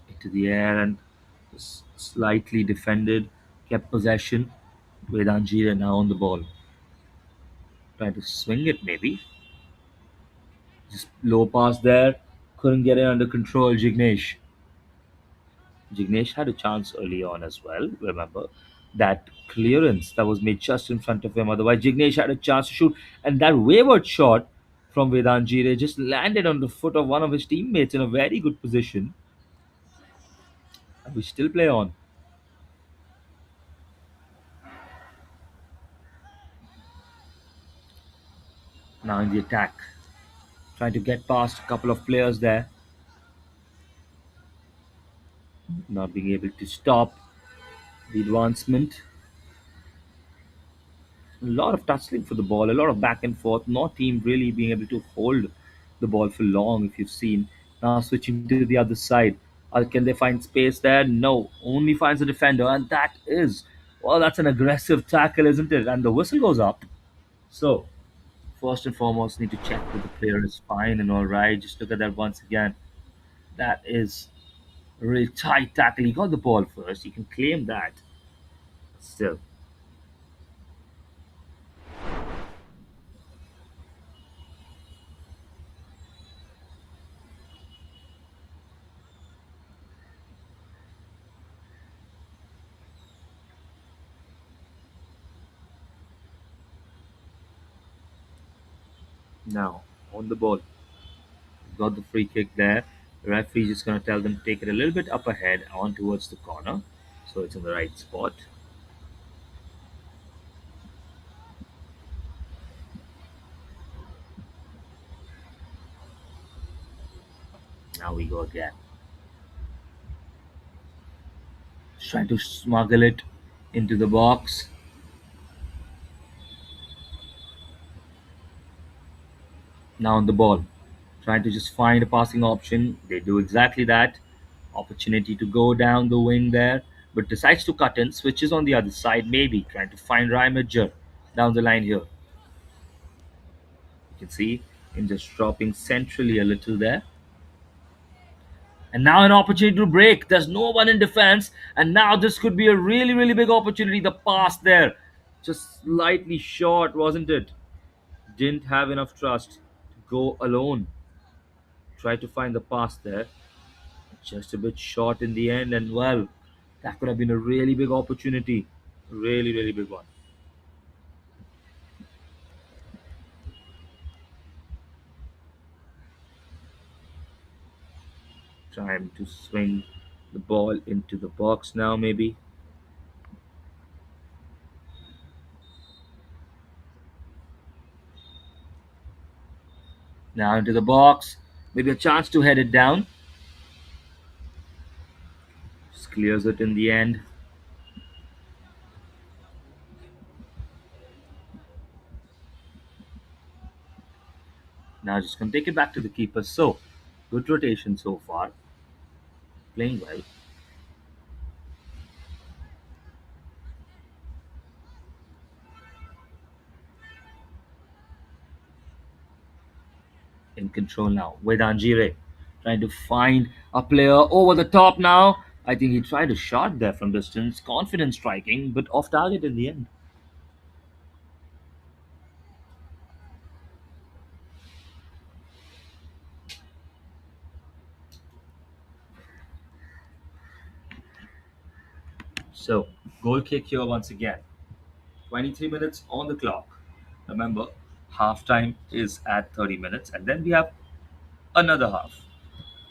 Into the air and slightly defended, kept possession. Vedanjira now on the ball. Trying to swing it maybe. Just low pass there. Couldn't get it under control, Jignesh. Jignesh had a chance early on as well, remember? That clearance that was made just in front of him. Otherwise, Jignesh had a chance to shoot. And that wayward shot from Vedanjire just landed on the foot of one of his teammates in a very good position. And we still play on. Now in the attack. Trying to get past a couple of players there. Not being able to stop the advancement. A lot of tussling for the ball, a lot of back and forth. No team really being able to hold the ball for long, if you've seen. Now switching to the other side. Can they find space there? No. Only finds a defender, and that is, well, that's an aggressive tackle, isn't it? And the whistle goes up. So, first and foremost, need to check that the player is fine and all right. Just look at that once again. That is a really tight tackle. He got the ball first. You can claim that. Still. Now, on the ball. Got the free kick there. The referee just going to tell them to take it a little bit up ahead on towards the corner. So it's in the right spot. Now we go again. Just trying to smuggle it into the box. Now on the ball. Trying to just find a passing option. They do exactly that. Opportunity to go down the wing there. But decides to cut in. Switches on the other side. Maybe trying to find Rymager down the line here. You can see him just dropping centrally a little there. And now an opportunity to break. There's no one in defense. And now this could be a really, really big opportunity. The pass there. Just slightly short, wasn't it? Didn't have enough trust to go alone. Try to find the pass there. Just a bit short in the end. And well, that could have been a really big opportunity. Really, really big one. Trying to swing the ball into the box now, maybe. Now into the box. Maybe a chance to head it down. Just clears it in the end. Now just gonna take it back to the keeper. So good rotation so far. Playing well. In control now. Vedanjire trying to find a player over the top now. I think he tried a shot there from distance. Confident striking, but off target in the end. So, goal kick here once again. 23 minutes on the clock. Remember, halftime is at 30 minutes, and then we have another half.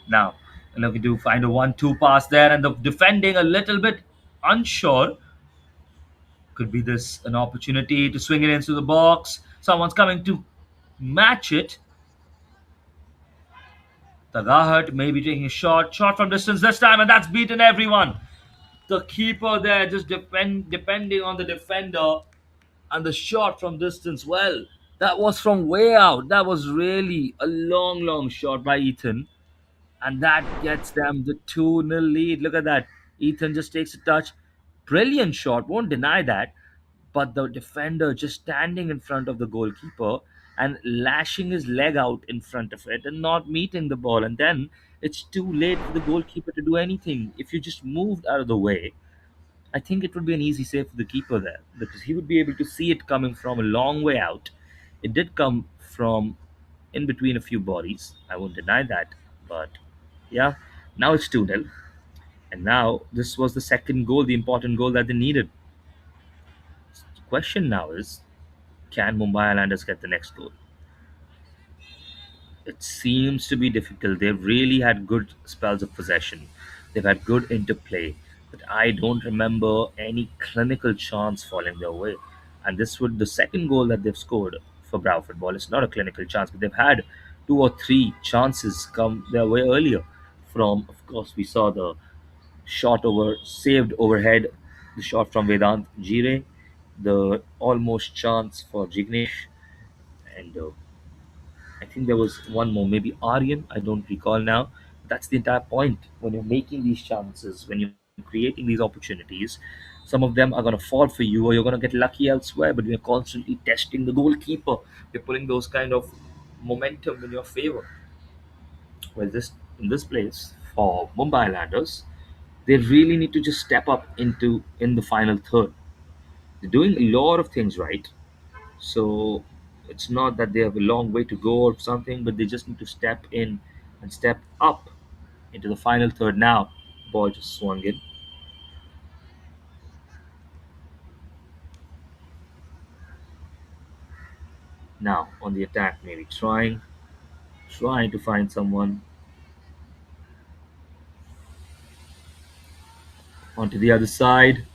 Now, looking to find a 1-2 pass there, and the defending a little bit unsure. Could be this an opportunity to swing it into the box? Someone's coming to match it. Tagahat may be taking a shot from distance this time, and that's beaten everyone. The keeper there just depending on the defender, and the shot from distance. Well, that was from way out. That was really a long shot by Ethan, and that gets them the 2-0 lead. Look at that. Ethan just takes a touch. Brilliant shot, won't deny that. But the defender just standing in front of the goalkeeper and lashing his leg out in front of it and not meeting the ball. And then it's too late for the goalkeeper to do anything. If you just moved out of the way, I think it would be an easy save for the keeper there because he would be able to see it coming from a long way out. It did come from in between a few bodies. I won't deny that. But yeah, now it's 2-0. And now this was the second goal, the important goal that they needed. The question now is, can Mumbai Islanders get the next goal? It seems to be difficult. They've really had good spells of possession. They've had good interplay, but I don't remember any clinical chance falling their way. And this would the second goal that they've scored for Bravo Football. It's not a clinical chance, but they've had two or three chances come their way earlier. From, of course, we saw the shot over saved overhead, the shot from Vedant Jire, the almost chance for Jignesh, and I think there was one more, maybe Aryan. I don't recall now. That's the entire point. When you're making these chances, when you're creating these opportunities, some of them are going to fall for you, or you're going to get lucky elsewhere. But we're constantly testing the goalkeeper. We're putting those kind of momentum in your favor. Well, this in this place for Mumbai Islanders, they really need to just step up into in the final third. They're doing a lot of things right. So it's not that they have a long way to go or something, but they just need to step in and step up into the final third. Now, ball just swung in. Now on the attack, maybe trying to find someone onto the other side.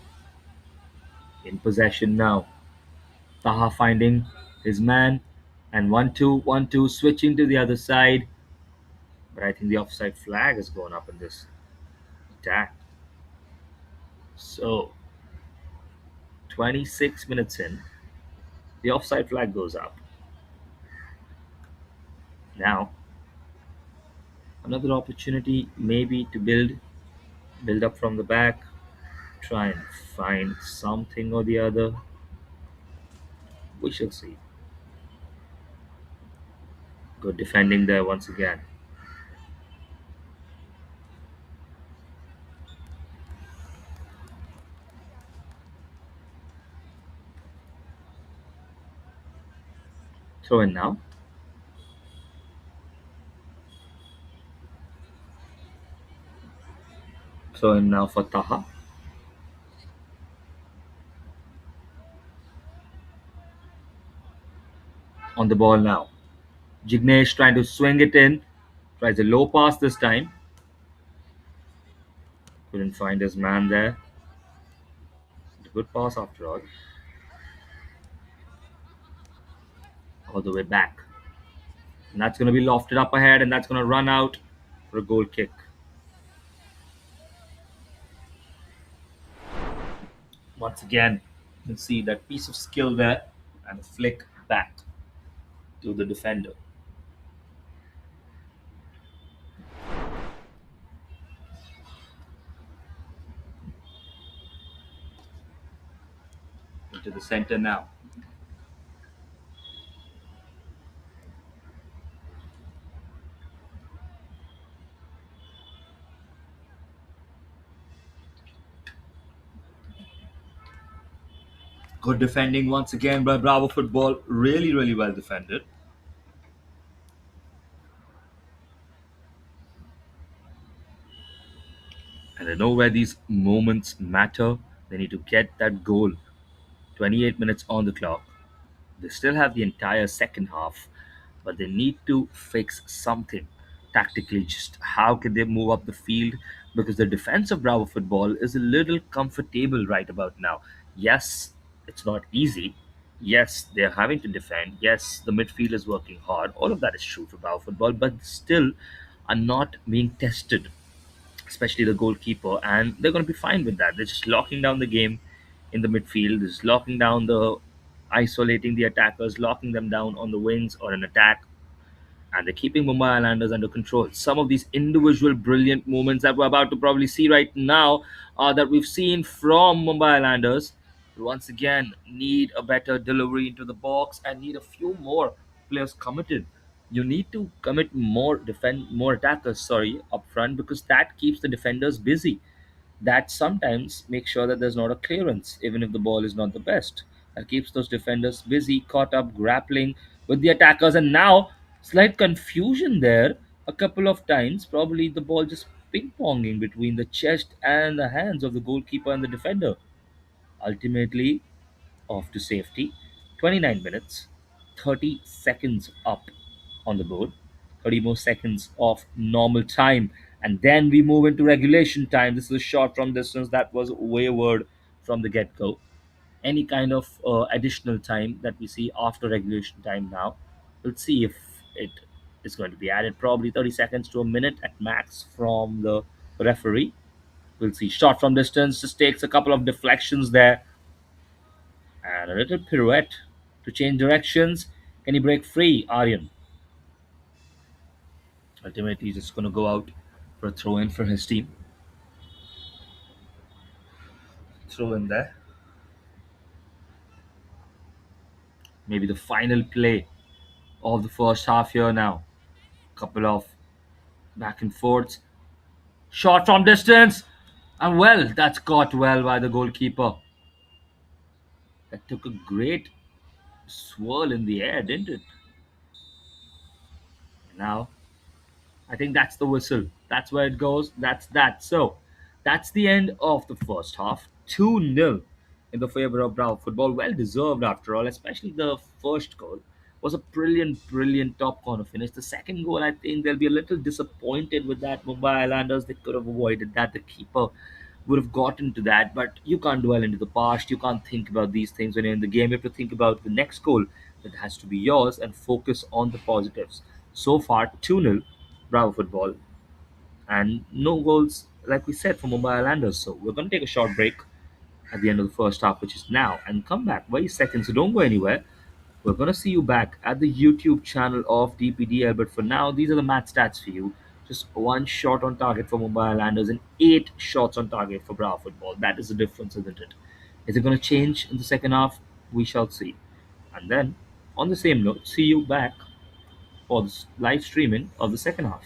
In possession now. Taha finding his man, and 1-2, switching to the other side. But I think the offside flag has gone up in this attack. So 26 minutes in, the offside flag goes up. Now, another opportunity maybe to build up from the back, try and find something or the other. We shall see. Good defending there once again. Throw in now. Throw in now for Taha. On the ball now. Jignesh trying to swing it in. Tries a low pass this time. Couldn't find his man there. A good pass after all. All the way back. And that's going to be lofted up ahead, and that's going to run out for a goal kick. Once again, you can see that piece of skill there and a flick back to the defender. Into the center now. Good defending once again by Bravo Football. Really well defended. And I know where these moments matter They need to get that goal. 28 minutes on the clock. They still have the entire second half, but they need to fix something tactically. Just how can they move up the field? Because the defense of Bravo football is a little comfortable right about now. Yes, it's not easy. Yes, they're having to defend. Yes, the midfield is working hard. All of that is true for Bravo football, but still are not being tested, especially the goalkeeper, and they're going to be fine with that. They're just locking down the game in the midfield, just locking down the isolating the attackers, locking them down on the wings or an attack, and they're keeping Mumbai Islanders under control. Some of these individual brilliant moments that we're about to probably see right now, that we've seen from Mumbai Islanders, once again need a better delivery into the box and need a few more players committed. You need to commit more attackers, sorry, up front, because that keeps the defenders busy. That sometimes makes sure that there's not a clearance, even if the ball is not the best. That keeps those defenders busy, caught up, grappling with the attackers. And now, slight confusion there. A couple of times, probably the ball just ping ponging between the chest and the hands of the goalkeeper and the defender. Ultimately, off to safety. 29 minutes, 30 seconds up on the board, 30 more seconds of normal time. And then we move into regulation time. This is a shot from distance that was wayward from the get go. Any kind of additional time that we see after regulation time now, we'll see if it is going to be added. Probably 30 seconds to a minute at max from the referee. We'll see. Shot from distance just takes a couple of deflections there and a little pirouette to change directions. Can he break free, Aryan? Ultimately, he's just going to go out for a throw in for his team. Throw in there. Maybe the final play of the first half here now. Couple of back and forths. Shot from distance. And well, that's caught well by the goalkeeper. That took a great swirl in the air, didn't it? Now I think that's the whistle. That's where it goes. That's that. So that's the end of the first half. 2-0 in the favor of Bravo football. Well deserved after all, especially the first goal was a brilliant, brilliant top corner finish. The second goal, I think they'll be a little disappointed with that. Mumbai Islanders, they could have avoided that. The keeper would have gotten to that, but you can't dwell into the past. You can't think about these things when you're in the game. You have to think about the next goal that has to be yours and focus on the positives. So far, 2-0, Bravo football, and no goals, like we said, for Mumbai Islanders. So we're going to take a short break at the end of the first half, which is now, and come back very second. So don't go anywhere. We're going to see you back at the YouTube channel of DPDL. But for now, these are the match stats for you. Just one shot on target for Mumbai Islanders and 8 shots on target for Bravo football. That is the difference, isn't it? Is it going to change in the second half? We shall see. And then, on the same note, see you back for the live streaming of the second half.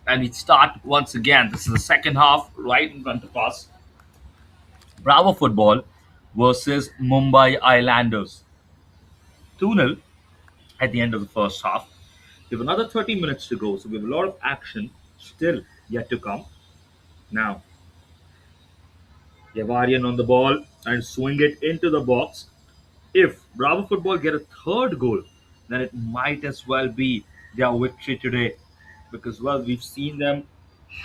And we start once again. This is the second half right in front of us. Bravo Football versus Mumbai Islanders. 2-0 at the end of the first half. We have another 30 minutes to go, so we have a lot of action still yet to come. Now, Yavarian on the ball and swing it into the box. If Bravo Football get a third goal, then it might as well be their victory today. Because, well, we've seen them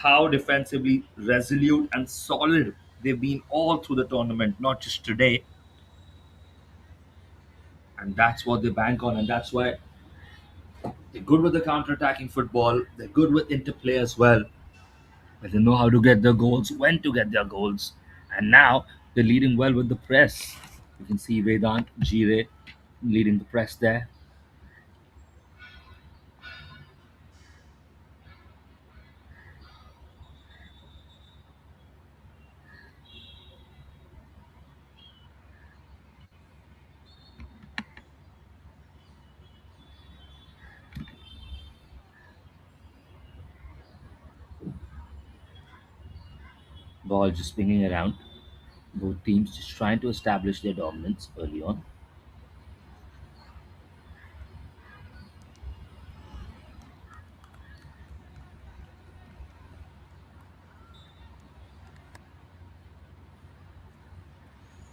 how defensively resolute and solid they've been all through the tournament, not just today. And that's what they bank on, and that's why they're good with the counter-attacking football. They're good with interplay as well. But they know how to get their goals, when to get their goals. And now they're leading well with the press. You can see Vedant Jire leading the press there. Ball just swinging around. Both teams just trying to establish their dominance early on.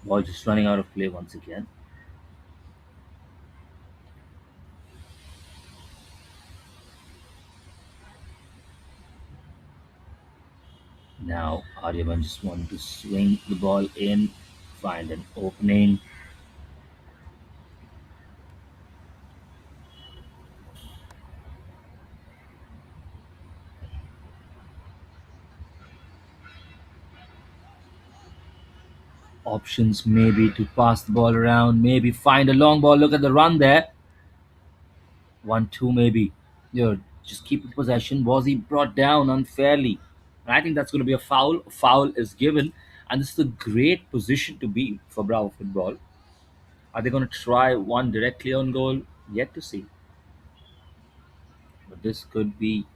Ball just running out of play once again. Now Aryavan just wanted to swing the ball in, find an opening. Options maybe to pass the ball around, maybe find a long ball. Look at the run there. 1-2 maybe. You're just keeping possession. Was he brought down unfairly? And I think that's going to be a foul. A foul is given. And this is a great position to be for Bravo Football. Are they going to try one directly on goal? Yet to see. But this could be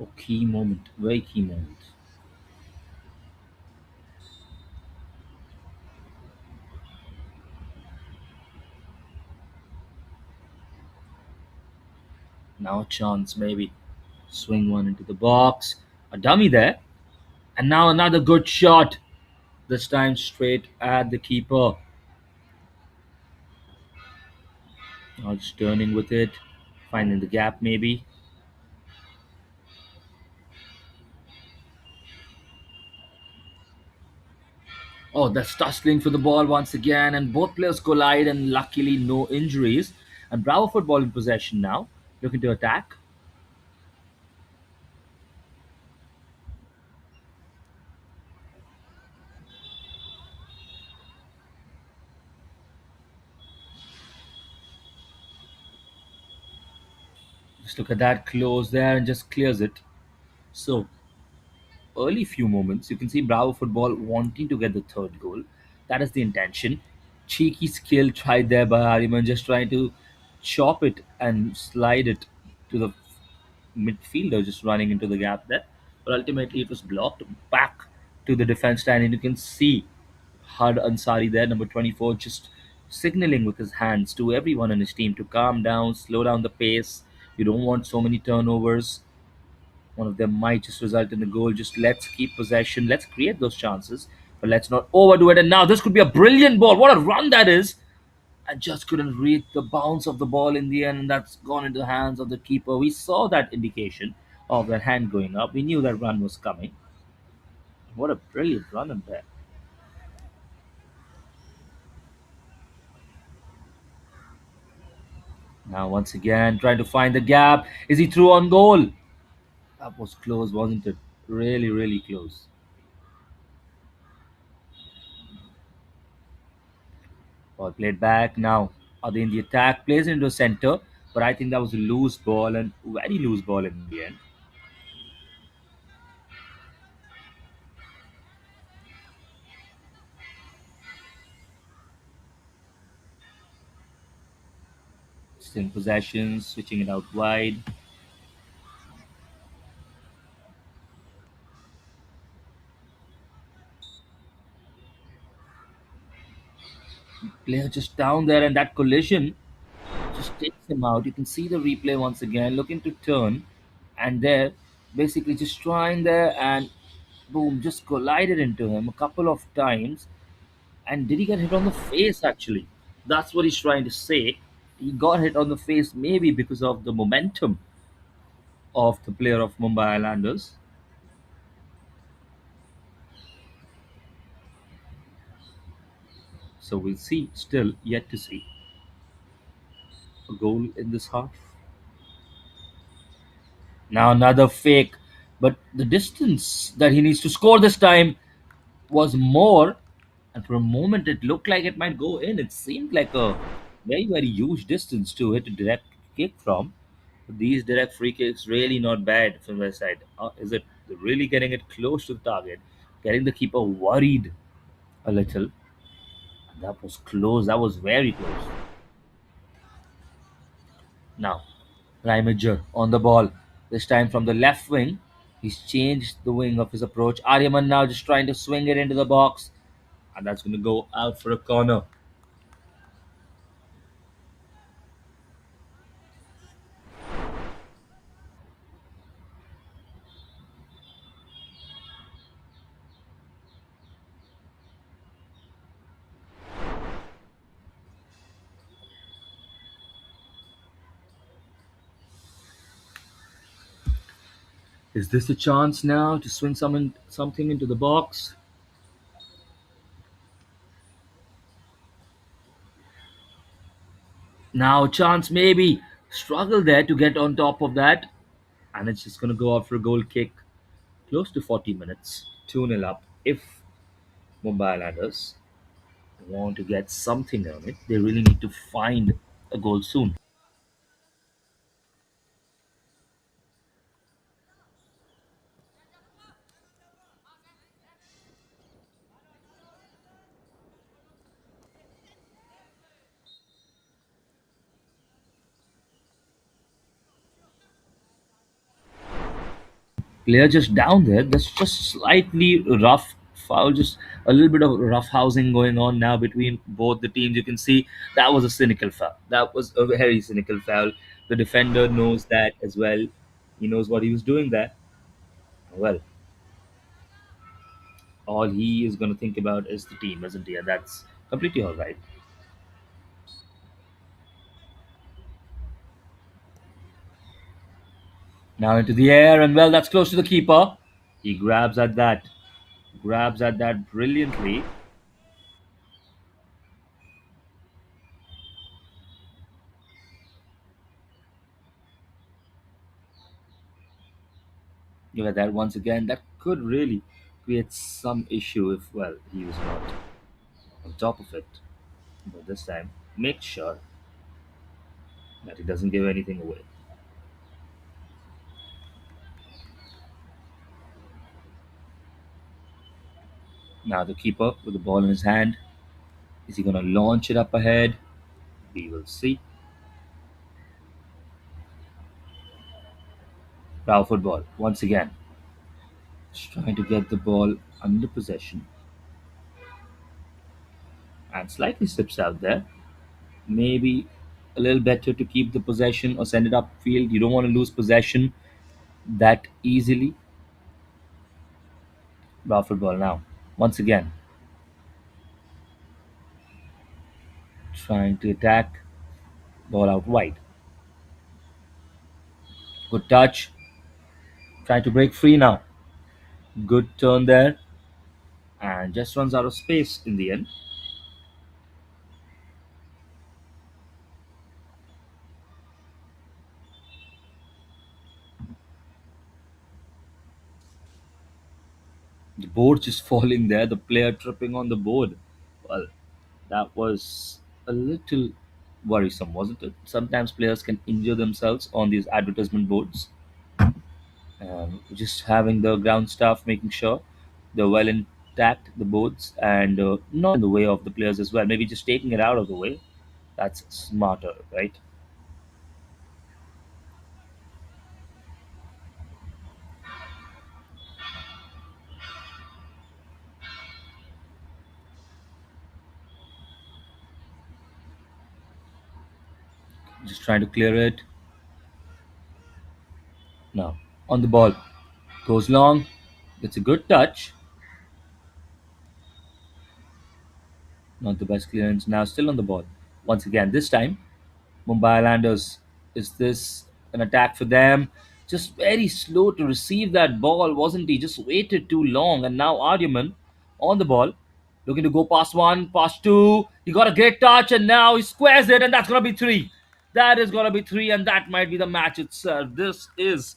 a key moment. Very key moment. Now a chance maybe. Swing one into the box. A dummy there. And now another good shot. This time straight at the keeper. Now just turning with it. Finding the gap maybe. Oh, that's tussling for the ball once again, and both players collide, and luckily no injuries. And Bravo Football in possession now, looking to attack. Just look at that close there and just clears it. So, early few moments, you can see Bravo Football wanting to get the third goal. That is the intention. Cheeky skill tried there by Hariman, just trying to chop it and slide it to the midfielder, just running into the gap there. But ultimately, it was blocked back to the defense line, and you can see Had Ansari there, number 24, just signaling with his hands to everyone on his team to calm down, slow down the pace. You don't want so many turnovers. One of them might just result in a goal. Just let's keep possession. Let's create those chances, but let's not overdo it. And now this could be a brilliant ball. What a run that is! I just couldn't read the bounce of the ball in the end, and that's gone into the hands of the keeper. We saw that indication of that hand going up. We knew that run was coming. What a brilliant run in there. Now, once again, trying to find the gap. Is he through on goal? That was close, wasn't it? Really, really close. Ball played back. Now, are they in the attack? Plays into center, but I think that was a loose ball and very loose ball in the end. Still in possession, switching it out wide. Player just down there, and that collision just takes him out. You can see the replay once again, looking to turn, and there, basically just trying there, and boom, just collided into him a couple of times. And did he get hit on the face actually? That's what he's trying to say. He got hit on the face maybe because of the momentum of the player of Mumbai Islanders. So we'll see. Still yet to see a goal in this half. Now another fake, but the distance that he needs to score this time was more, and for a moment it looked like it might go in. It seemed like a very huge distance to hit a direct kick from. These direct free kicks really not bad from their side. Is it really getting it close to the target, getting the keeper worried a little? That was close. That was very close. Now, Reimager on the ball. This time from the left wing. He's changed the wing of his approach. Aryaman now just trying to swing it into the box. And that's going to go out for a corner. Is this a chance now to swing something into the box? Now, a chance maybe. Struggle there to get on top of that. And it's just going to go out for a goal kick. Close to 40 minutes. 2-0 up. If Mumbai Islanders want to get something on it, they really need to find a goal soon. Player just down there. That's just slightly rough foul, just a little bit of rough housing going on now between both the teams. You can see that was a cynical foul. That was a very cynical foul. The defender knows that as well. He knows what he was doing there. Well, all he is going to think about is the team, isn't he? And that's completely all right. Now into the air, and well, that's close to the keeper. He grabs at that brilliantly. Look at that once again. That could really create some issue if, well, he was not on top of it. But this time, make sure that he doesn't give anything away. Now the keeper with the ball in his hand. Is he going to launch it up ahead? We will see. Power football once again. Just trying to get the ball under possession. And slightly slips out there. Maybe a little better to keep the possession or send it upfield. You don't want to lose possession that easily. Raw football now. Once again, trying to attack. Ball out wide. Good touch. Trying to break free now. Good turn there. And just runs out of space in the end. The board just falling there. The player tripping on the board. Well, that was a little worrisome, wasn't it? Sometimes players can injure themselves on these advertisement boards. Just having the ground staff making sure they're well intact, the boards, and not in the way of the players as well. Maybe just taking it out of the way. That's smarter, right? Just trying to clear it. Now, on the ball. Goes long. It's a good touch. Not the best clearance. Now, still on the ball. Once again, this time Mumbai Islanders. Is this an attack for them? Just very slow to receive that ball, wasn't he? Just waited too long. And now Aryaman on the ball, looking to go past one, past two. He got a great touch, and now he squares it, and that's going to be three. That is going to be three, and that might be the match itself. This is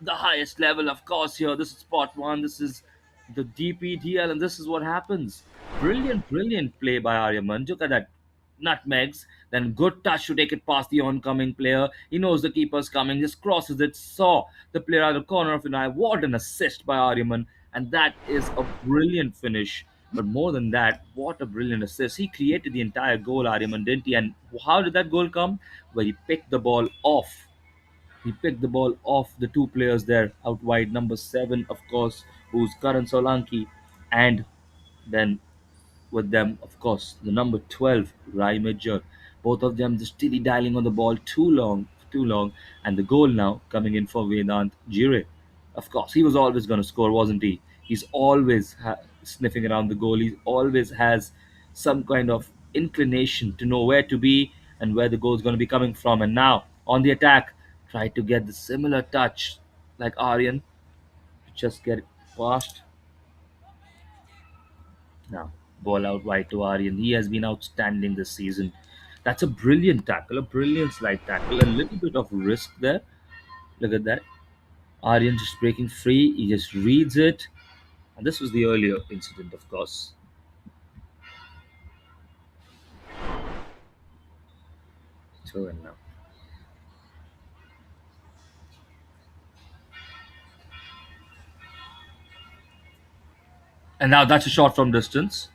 the highest level, of course, here. This is spot one. This is the DPDL, and this is what happens. Brilliant, brilliant play by Aryaman. Look at that nutmegs, then good touch to take it past the oncoming player. He knows the keeper's coming, just crosses it, saw the player at the corner of an eye. What an assist by Aryaman, and that is a brilliant finish. But more than that, what a brilliant assist. He created the entire goal, Aryaman, didn't he? And how did that goal come? Well, he picked the ball off. He picked the ball off the two players there out wide. Number seven, of course, who's Karan Solanki, and then with them, of course, the number 12, Rai Major. Both of them just dilly dialing on the ball too long, and the goal now coming in for Vedant Jire. Of course, he was always going to score, wasn't he? He's always sniffing around the goal. He always has some kind of inclination to know where to be and where the goal is going to be coming from. And now on the attack, try to get the similar touch like Aryan to just get it past. Now, ball out wide to Aryan. He has been outstanding this season. That's a brilliant tackle, a brilliant slide tackle, a little bit of risk there. Look at that. Aryan just breaking free. He just reads it. And this was the earlier incident, of course. So, and now. And now that's a shot from distance.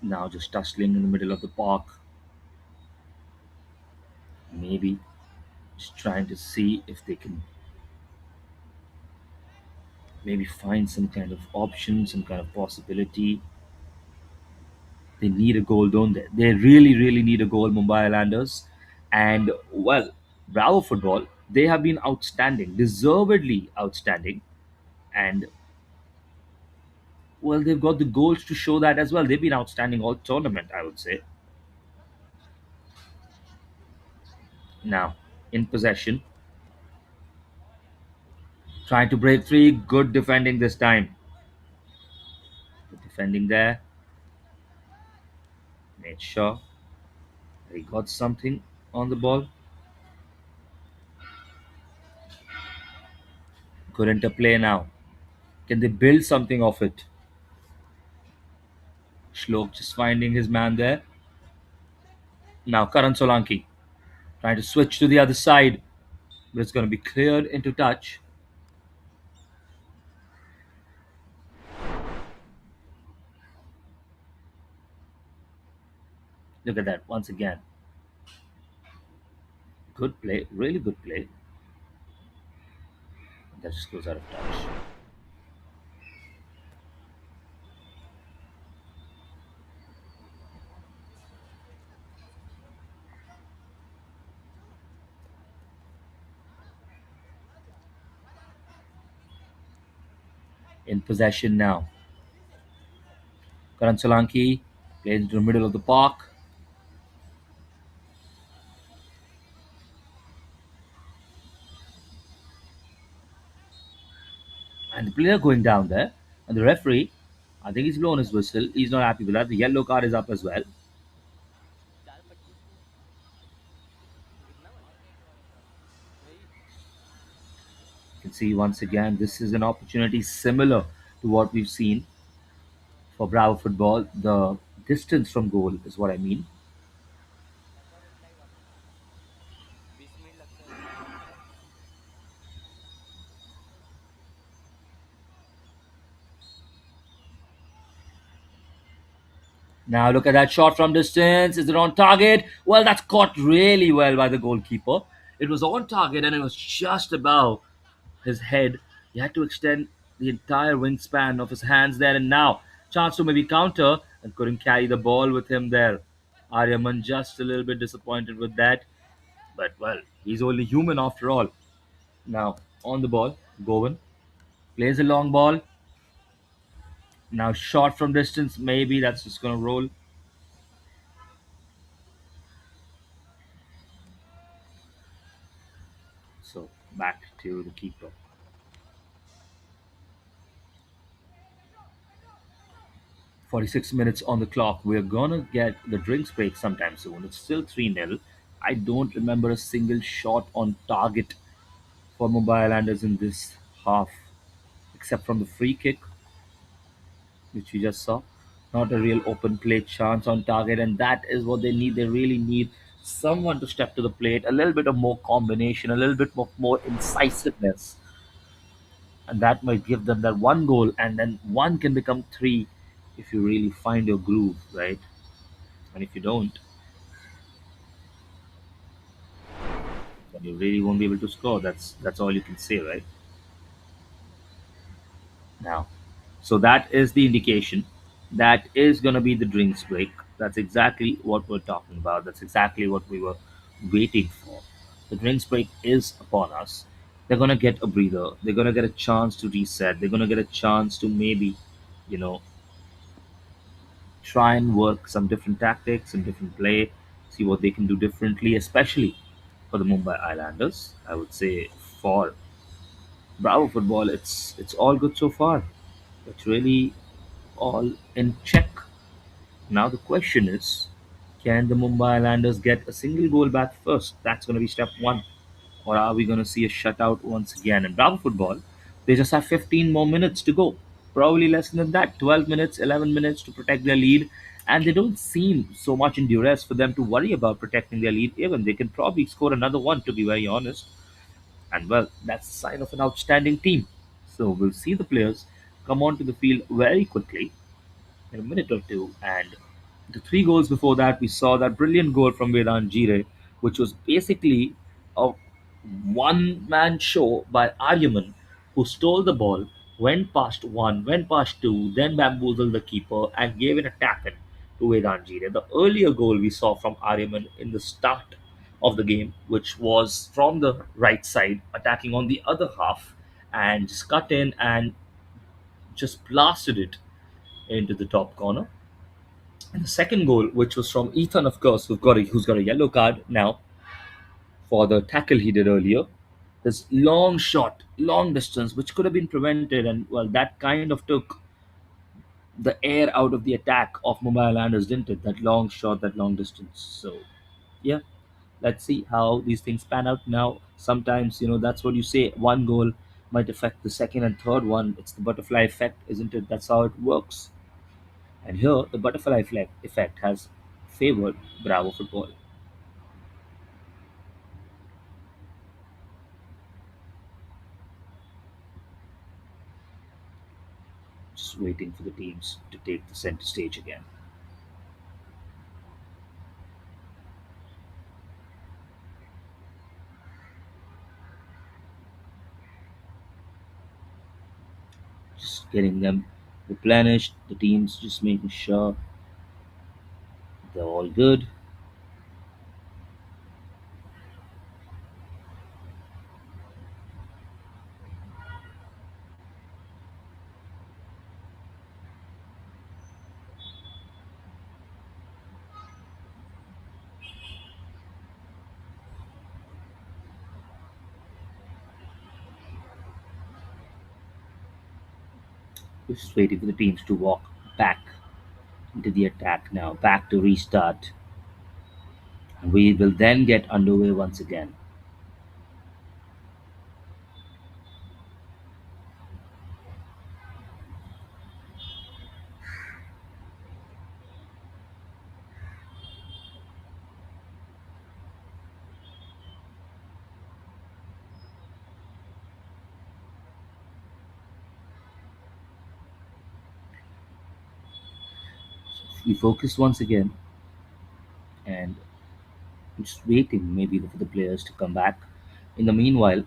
Now just tussling in the middle of the park. Maybe just trying to see if they can maybe find some kind of option, some kind of possibility. They need a goal, don't they? They really, really need a goal, Mumbai Islanders. And, well, Bravo Football, they have been outstanding, deservedly outstanding. And, well, they've got the goals to show that as well. They've been outstanding all tournament, I would say. Now, in possession, trying to break free. Good defending this time. Good defending there. Made sure he got something on the ball. Good interplay now. Can they build something of it? Shlok just finding his man there. Now Karan Solanki trying to switch to the other side, but it's going to be cleared into touch. Look at that once again. Good play, really good play. That just goes out of touch. In possession now. Karan Solanki plays into the middle of the park. And the player going down there. And the referee, I think he's blown his whistle. He's not happy with that. The yellow card is up as well. You can see once again, this is an opportunity similar to what we've seen for Bravo football. The distance from goal is what I mean. Now look at that shot from distance. Is it on target? Well, that's caught really well by the goalkeeper. It was on target and it was just above his head. He had to extend the entire wingspan of his hands there, and now chance to maybe counter and couldn't carry the ball with him there. Aryaman just a little bit disappointed with that, but well, he's only human after all. Now on the ball, Govan plays a long ball. Now shot from distance, maybe that's just gonna roll. So back to the keeper. 46 minutes on the clock. We're gonna get the drinks break sometime soon. It's still 3-0. I don't remember a single shot on target for Mumbai Islanders in this half, except from the free kick, which we just saw. Not a real open play chance on target, and that is what they need. They really need someone to step to the plate, a little bit of more combination, a little bit more incisiveness, and that might give them that one goal, and then one can become three if you really find your groove, right? And if you don't, then you really won't be able to score. That's all you can say, right? Now, so that is the indication. That is going to be the drinks break. That's exactly what we're talking about. That's exactly what we were waiting for. The drinks break is upon us. They're going to get a breather. They're going to get a chance to reset. They're going to get a chance to maybe, you know, try and work some different tactics and different play, see what they can do differently, especially for the Mumbai Islanders. I would say for Bravo football, it's all good so far. It's really all in check. Now the question is, can the Mumbai Islanders get a single goal back first? That's going to be step one. Or are we going to see a shutout once again? In Bravo football, they just have 15 more minutes to go. Probably less than that, 12 minutes, 11 minutes to protect their lead. And they don't seem so much in duress for them to worry about protecting their lead. Even they can probably score another one, to be very honest. And well, that's a sign of an outstanding team. So we'll see the players come onto the field very quickly in a minute or two. And the three goals before that, we saw that brilliant goal from Vedant Jire, which was basically a one man show by Aryaman, who stole the ball, went past one, went past two, then bamboozled the keeper and gave an attack in to Vedant Jire. The earlier goal we saw from Aryaman in the start of the game, which was from the right side, attacking on the other half, and just cut in and just blasted it into the top corner. And the second goal, which was from Ethan, of course, who's got a yellow card now for the tackle he did earlier. This long shot, long distance, which could have been prevented, and well, that kind of took the air out of the attack of Mumbai Islanders, didn't it? That long shot, that long distance. So, yeah, let's see how these things pan out now. Sometimes, that's what you say. One goal might affect the second and third one. It's the butterfly effect, isn't it? That's how it works. And here, the butterfly effect has favored Bravo football. Just waiting for the teams to take the center stage again. Just getting them replenished, the teams just making sure they're all good. We're just waiting for the teams to walk back into the attack now, back to restart. And we will then get underway once again. We focused once again and just waiting maybe for the players to come back. In the meanwhile,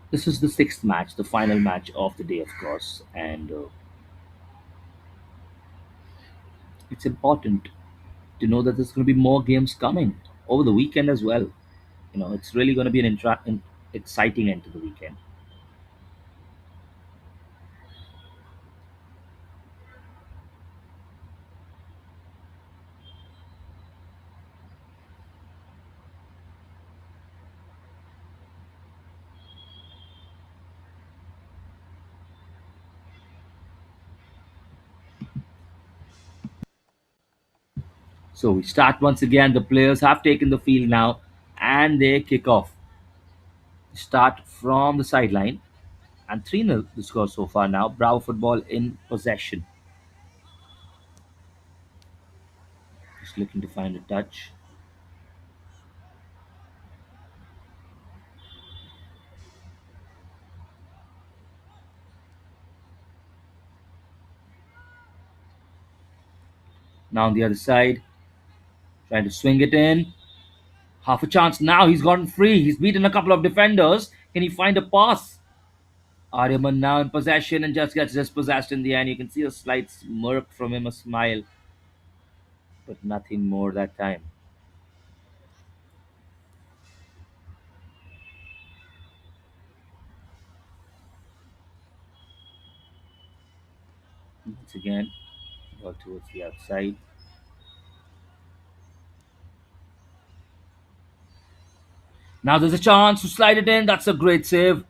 this is the sixth match, the final match of the day, of course, and it's important to know that there's going to be more games coming over the weekend as well. It's really going to be an exciting end to the weekend. So we start once again. The players have taken the field now, and they kick off. Start from the sideline, and 3-0 the score so far now. Bravo football in possession. Just looking to find a touch. Now on the other side, trying to swing it in. Half a chance now. He's gotten free. He's beaten a couple of defenders. Can he find a pass? Aryaman now in possession and just gets dispossessed in the end. You can see a slight smirk from him, a smile, but nothing more that time. Once again, ball towards the outside. Now there's a chance to slide it in. That's a great save.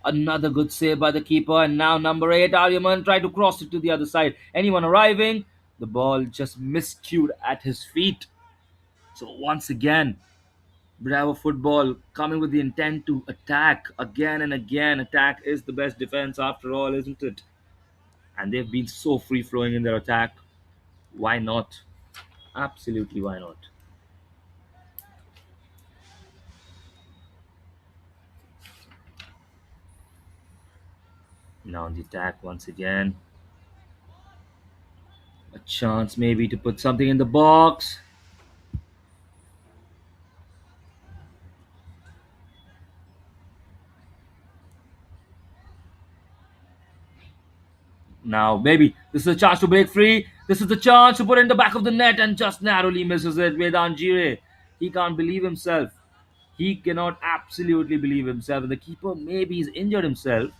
Another good save by the keeper. And now number 8, Aryaman, tried to cross it to the other side. Anyone arriving? The ball just miscued at his feet. So once again, Bravo football coming with the intent to attack again and again. Attack is the best defense after all, isn't it? And they've been so free flowing in their attack. Why not? Absolutely, why not? Now on the attack once again. A chance maybe to put something in the box. Now maybe this is a chance to break free. This is the chance to put it in the back of the net and just narrowly misses it. Vedant Jire. He can't believe himself. He cannot absolutely believe himself. And the keeper maybe he's injured himself.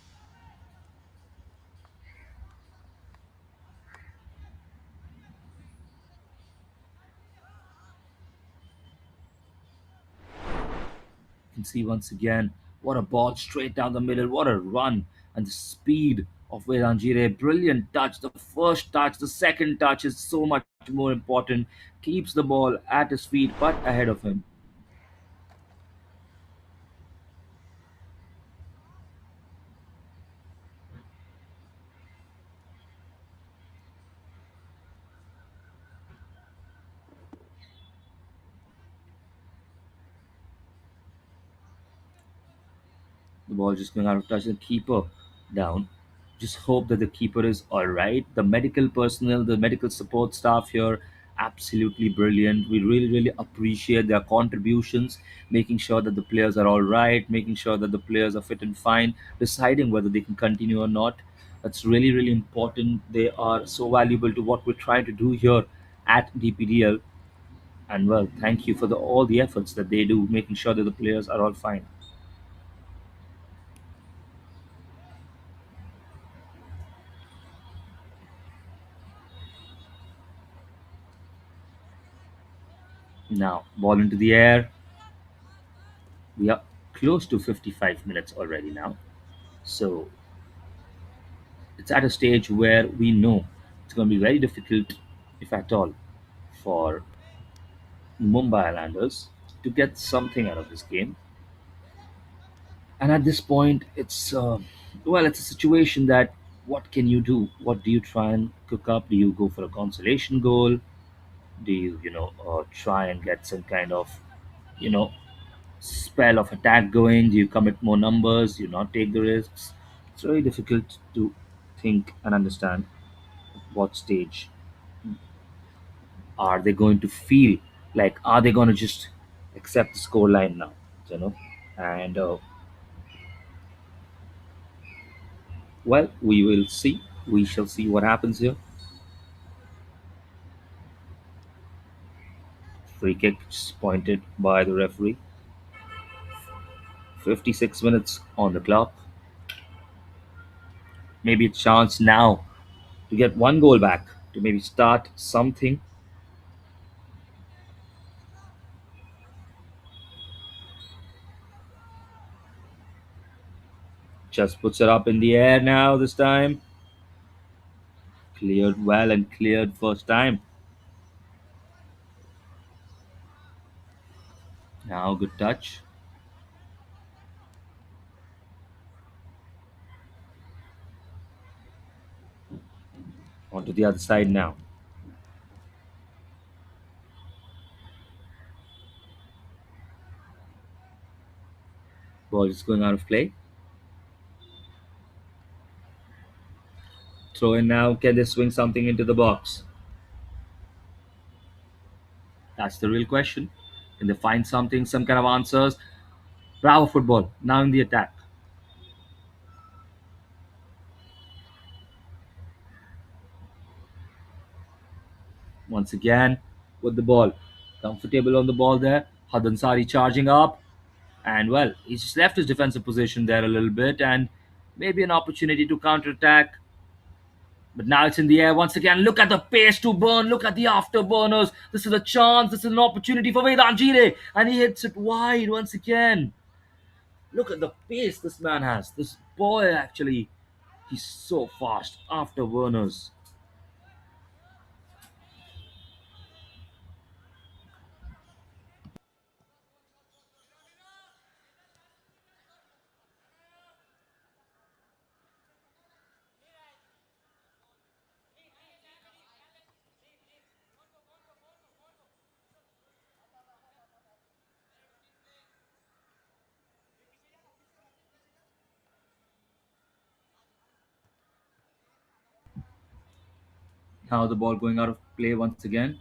You can see once again what a ball straight down the middle. What a run. And the speed of Vedant Jire. Brilliant touch. The first touch, the second touch is so much more important. Keeps the ball at his feet but ahead of him. The ball just going out of touch. The keeper down. Just hope that the keeper is all right. The medical personnel, the medical support staff here, absolutely brilliant. We really, really appreciate their contributions, making sure that the players are all right, making sure that the players are fit and fine, deciding whether they can continue or not. That's really, really important. They are so valuable to what we're trying to do here at DPDL. And well, thank you for all the efforts that they do, making sure that the players are all fine. Now, ball into the air. We are close to 55 minutes already now. So it's at a stage where we know it's going to be very difficult, if at all, for Mumbai Islanders to get something out of this game. And at this point, it's a situation that what can you do? What do you try and cook up? Do you go for a consolation goal? Do you, try and get some kind of, you know, spell of attack going? Do you commit more numbers? Do you not take the risks? It's very difficult to think and understand what stage Are they going to feel like, are they going to just accept the score line now? You know, and well, we will see. We shall see what happens here. Free kick just pointed by the referee. 56 minutes on the clock. Maybe a chance now to get one goal back, to maybe start something. Just puts it up in the air now this time. Cleared well and cleared first time. Now good touch. Onto the other side now. Ball is going out of play. Throw in now. Can they swing something into the box? That's the real question. Can they find something, some kind of answers? Bravo football. Now in the attack. Once again with the ball. Comfortable on the ball there. Hadansari charging up. And well, he's just left his defensive position there a little bit and maybe an opportunity to counter attack. But now it's in the air once again. Look at the pace to burn. Look at the afterburners. This is a chance. This is an opportunity for Vedant Jire. And he hits it wide once again. Look at the pace this man has. This boy actually, he's so fast. Afterburners. Now the ball going out of play once again.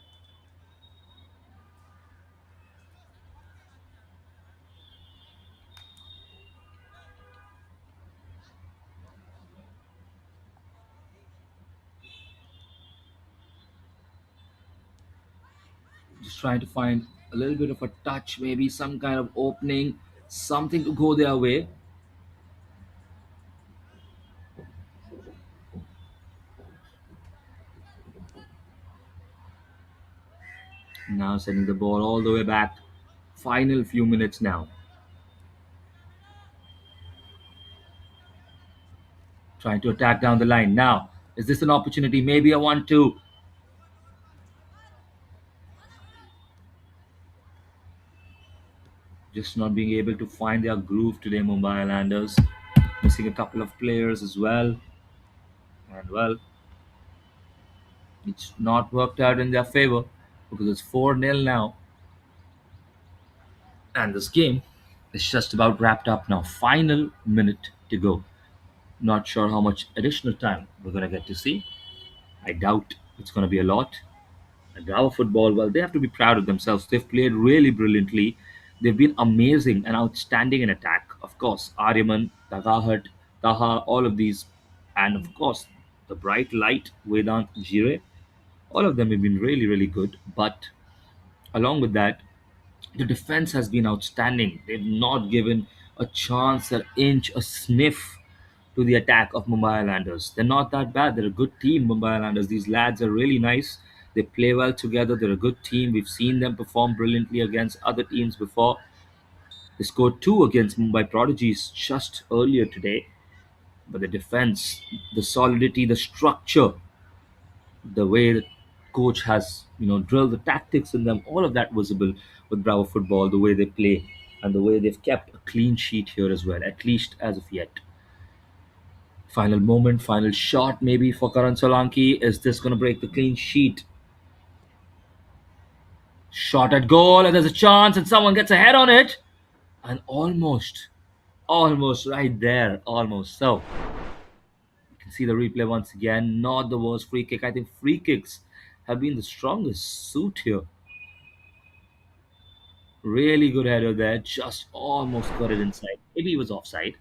Just trying to find a little bit of a touch, maybe some kind of opening, something to go their way. Now sending the ball all the way back. Final few minutes now. Trying to attack down the line. Now, is this an opportunity? Maybe a 1-2. Just not being able to find their groove today, Mumbai Islanders. Missing a couple of players as well. And well, it's not worked out in their favor because it's 4-0 now. And this game is just about wrapped up now. Final minute to go. Not sure how much additional time we're going to get to see. I doubt it's going to be a lot. And our football, well, they have to be proud of themselves. They've played really brilliantly. They've been amazing and outstanding in attack. Of course, Aryaman, Tagahat, Taha, all of these. And of course, the bright light, Vedant Jire. All of them have been really, really good. But along with that, the defense has been outstanding. They've not given a chance, an inch, a sniff to the attack of Mumbai Islanders. They're not that bad. They're a good team, Mumbai Islanders. These lads are really nice. They play well together. They're a good team. We've seen them perform brilliantly against other teams before. They scored two against Mumbai Prodigies just earlier today. But the defense, the solidity, the structure, the way the coach has drilled the tactics in them, all of that visible with Bravo football, the way they play and the way they've kept a clean sheet here as well, at least as of yet. Final moment, final shot maybe for Karan Solanki. Is this going to break the clean sheet? Shot at goal, and there's a chance, and someone gets a head on it, and almost right there, almost. So you can see the replay once again. Not the worst free kick. I think free kicks have been the strongest suit here. Really good header there, just almost got it inside. Maybe he was offside.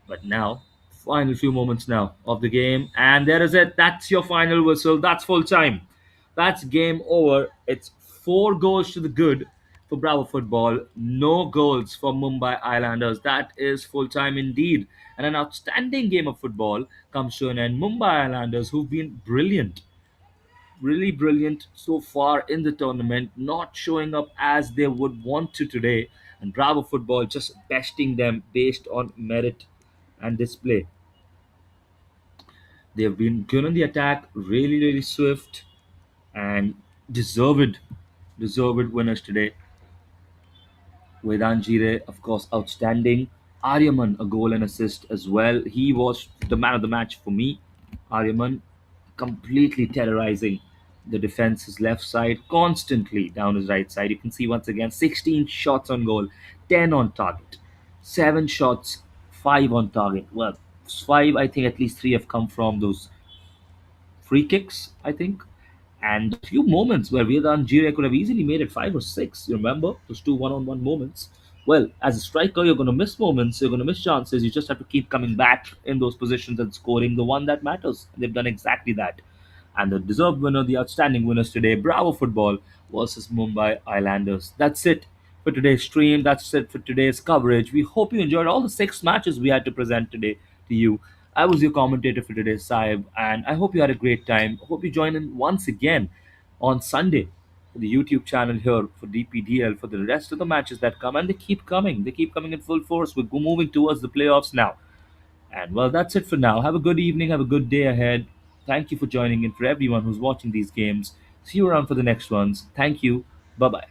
But now, final few moments now of the game, and there is it. That's your final whistle. That's full time. That's game over. It's 4 goals to the good for Bravo Football. No goals for Mumbai Islanders. That is full time indeed. And an outstanding game of football comes to an end. Mumbai Islanders, who've been brilliant, really brilliant so far in the tournament, not showing up as they would want to today, and Bravo Football just besting them based on merit and display. They've been good on the attack, really, really swift, and deserved, deserved winners today. Vedanjire, of course, outstanding. Aryaman, a goal and assist as well. He was the man of the match for me. Aryaman completely terrorizing the defense's left side, constantly down his right side. You can see once again 16 shots on goal, 10 on target, 7 shots, 5 on target. Well, 5, I think at least 3 have come from those free kicks, I think. And a few moments where Vedan Jire could have easily made it 5 or 6. You remember those two one-on-one moments? Well, as a striker, you're going to miss moments, you're going to miss chances. You just have to keep coming back in those positions and scoring the one that matters. And they've done exactly that. And the deserved winner, the outstanding winners today, Bravo Football versus Mumbai Islanders. That's it for today's stream. That's it for today's coverage. We hope you enjoyed all the 6 matches we had to present today to you. I was your commentator for today, Saib, and I hope you had a great time. Hope you join in once again on Sunday for the YouTube channel here for DPDL for the rest of the matches that come, and they keep coming. They keep coming in full force. We're moving towards the playoffs now. And well, that's it for now. Have a good evening. Have a good day ahead. Thank you for joining in for everyone who's watching these games. See you around for the next ones. Thank you. Bye bye.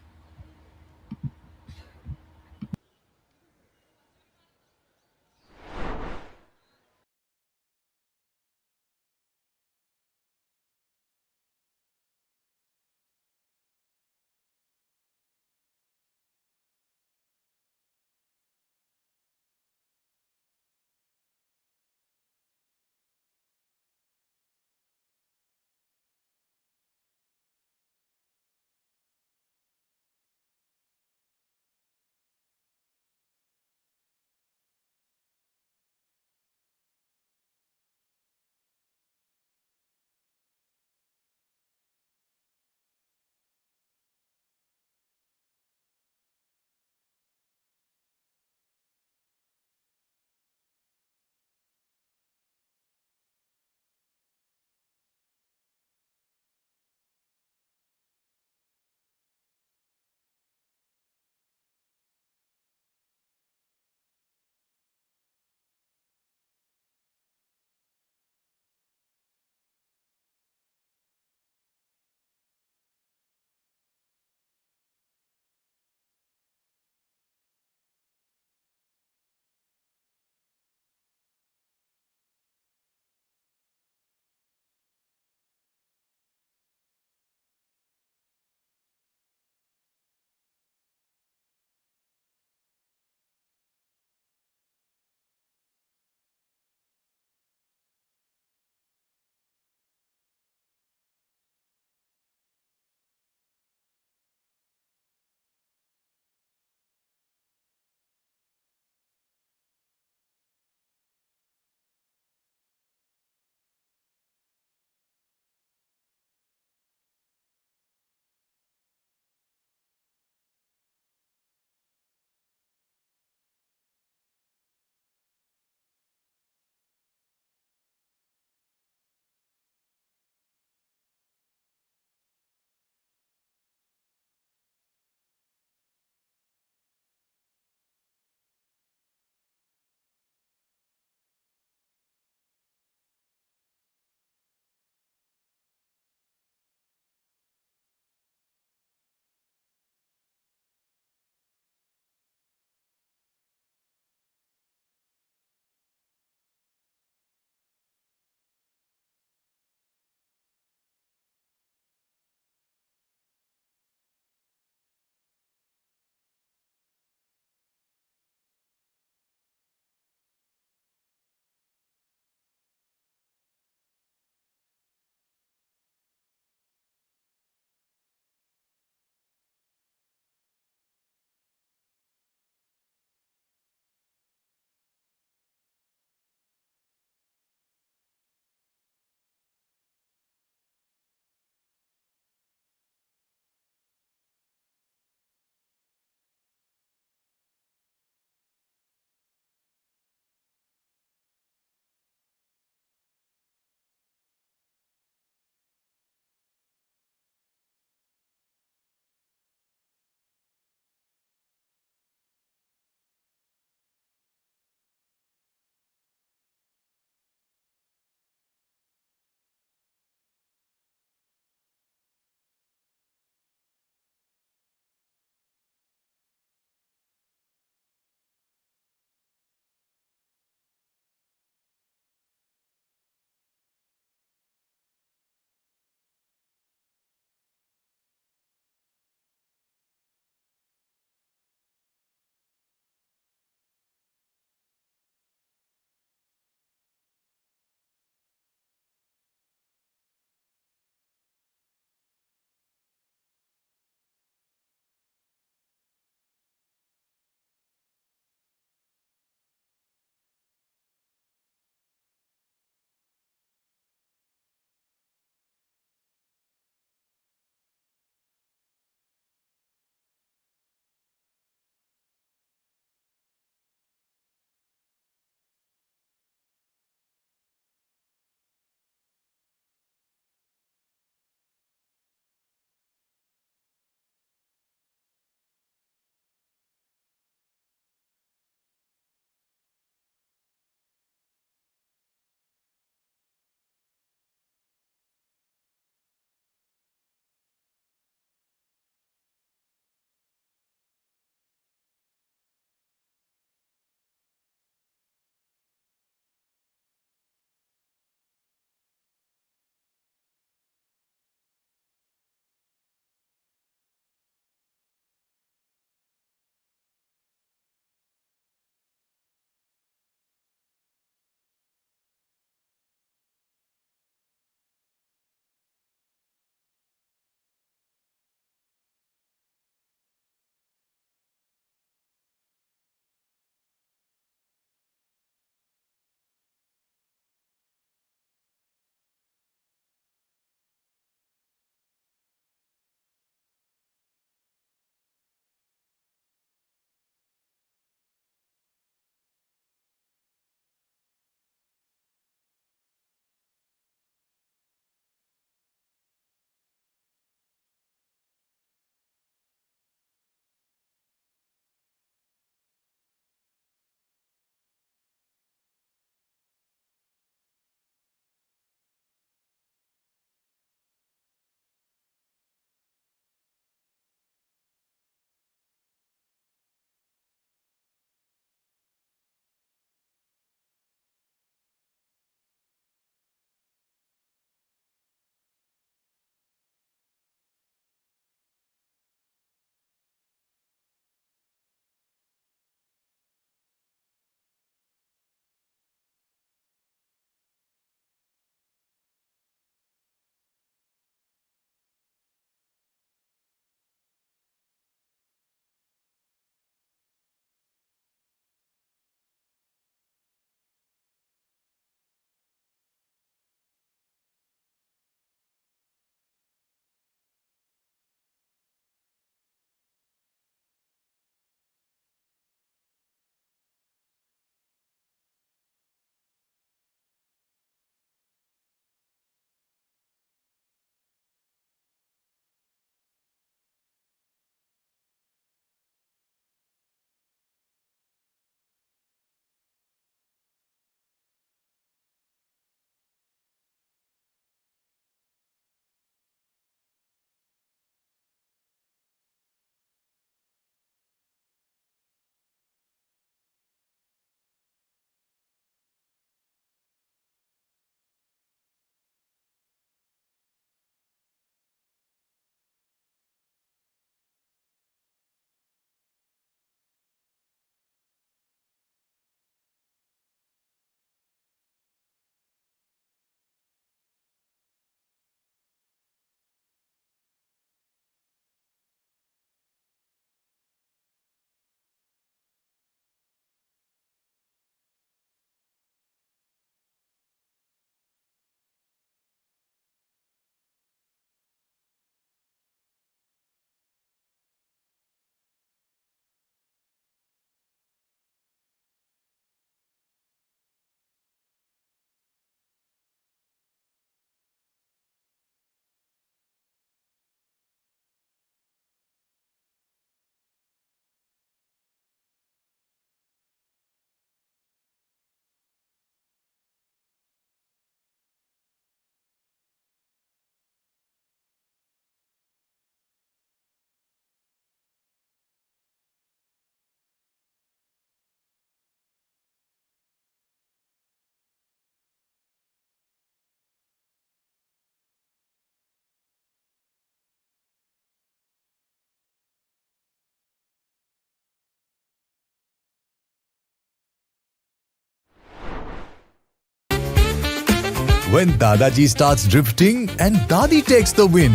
When Dadaji starts drifting and Dadi takes the win.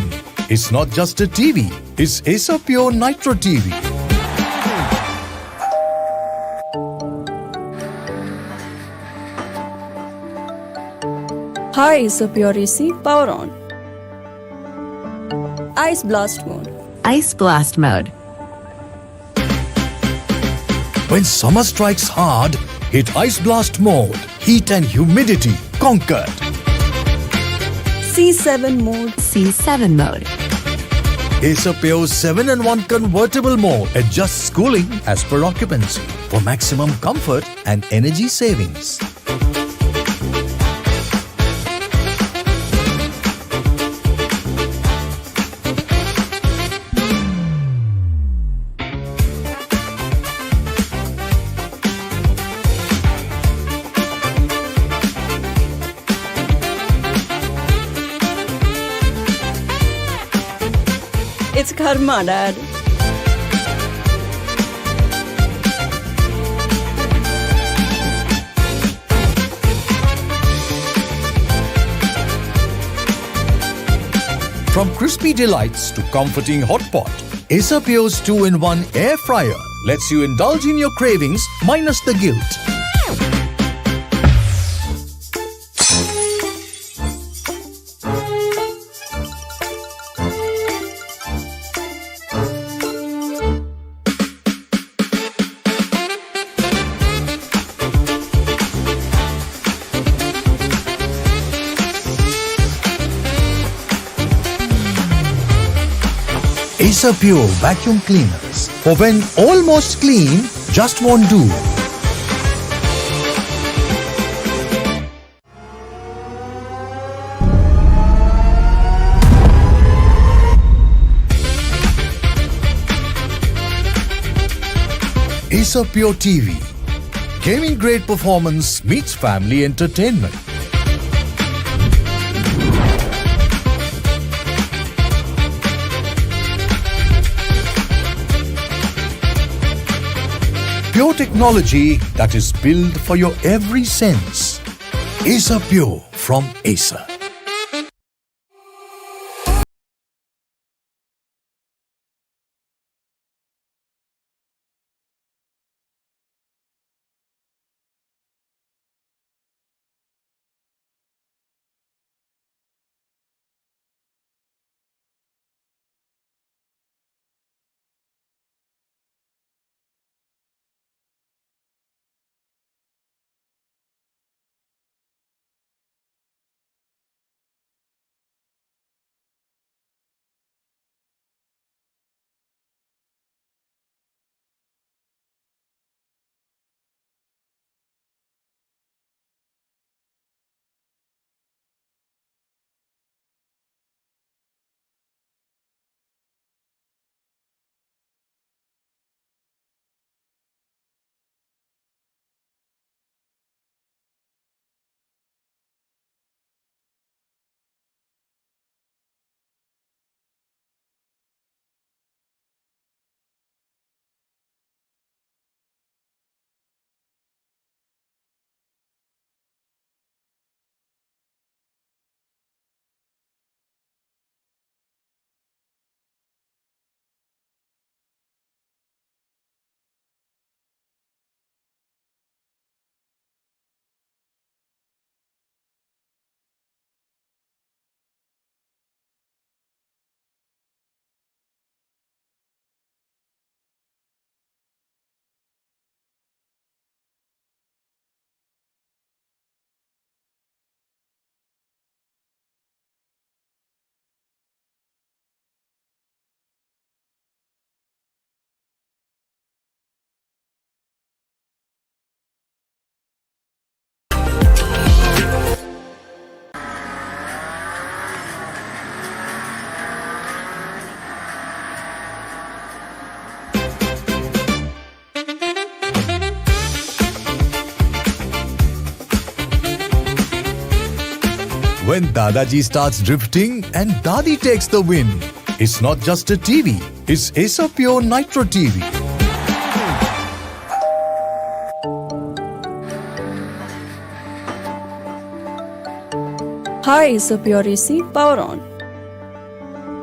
It's not just a TV, it's Acer Pure Nitro TV. Hi, Acer Pure AC, power on. Ice blast mode. Ice blast mode. When summer strikes hard, hit Ice Blast mode. Heat and humidity conquered. C7 mode. C7 mode. Acer Pure 7-in-1 convertible mode adjusts cooling as per occupancy for maximum comfort and energy savings. It's karma, Dad. From crispy delights to comforting hot pot, Acer Pure's 2-in-1 air fryer lets you indulge in your cravings minus the guilt. Acer Pure vacuum cleaners for when almost clean just won't do. Acer Pure TV. Gaming grade performance meets family entertainment. Pure technology that is built for your every sense. Acer Pure from Acer. When Dadaji starts drifting and Dadi takes the win. It's not just a TV, it's Acer Pure Nitro TV. Hi, is a pure AC. Power on.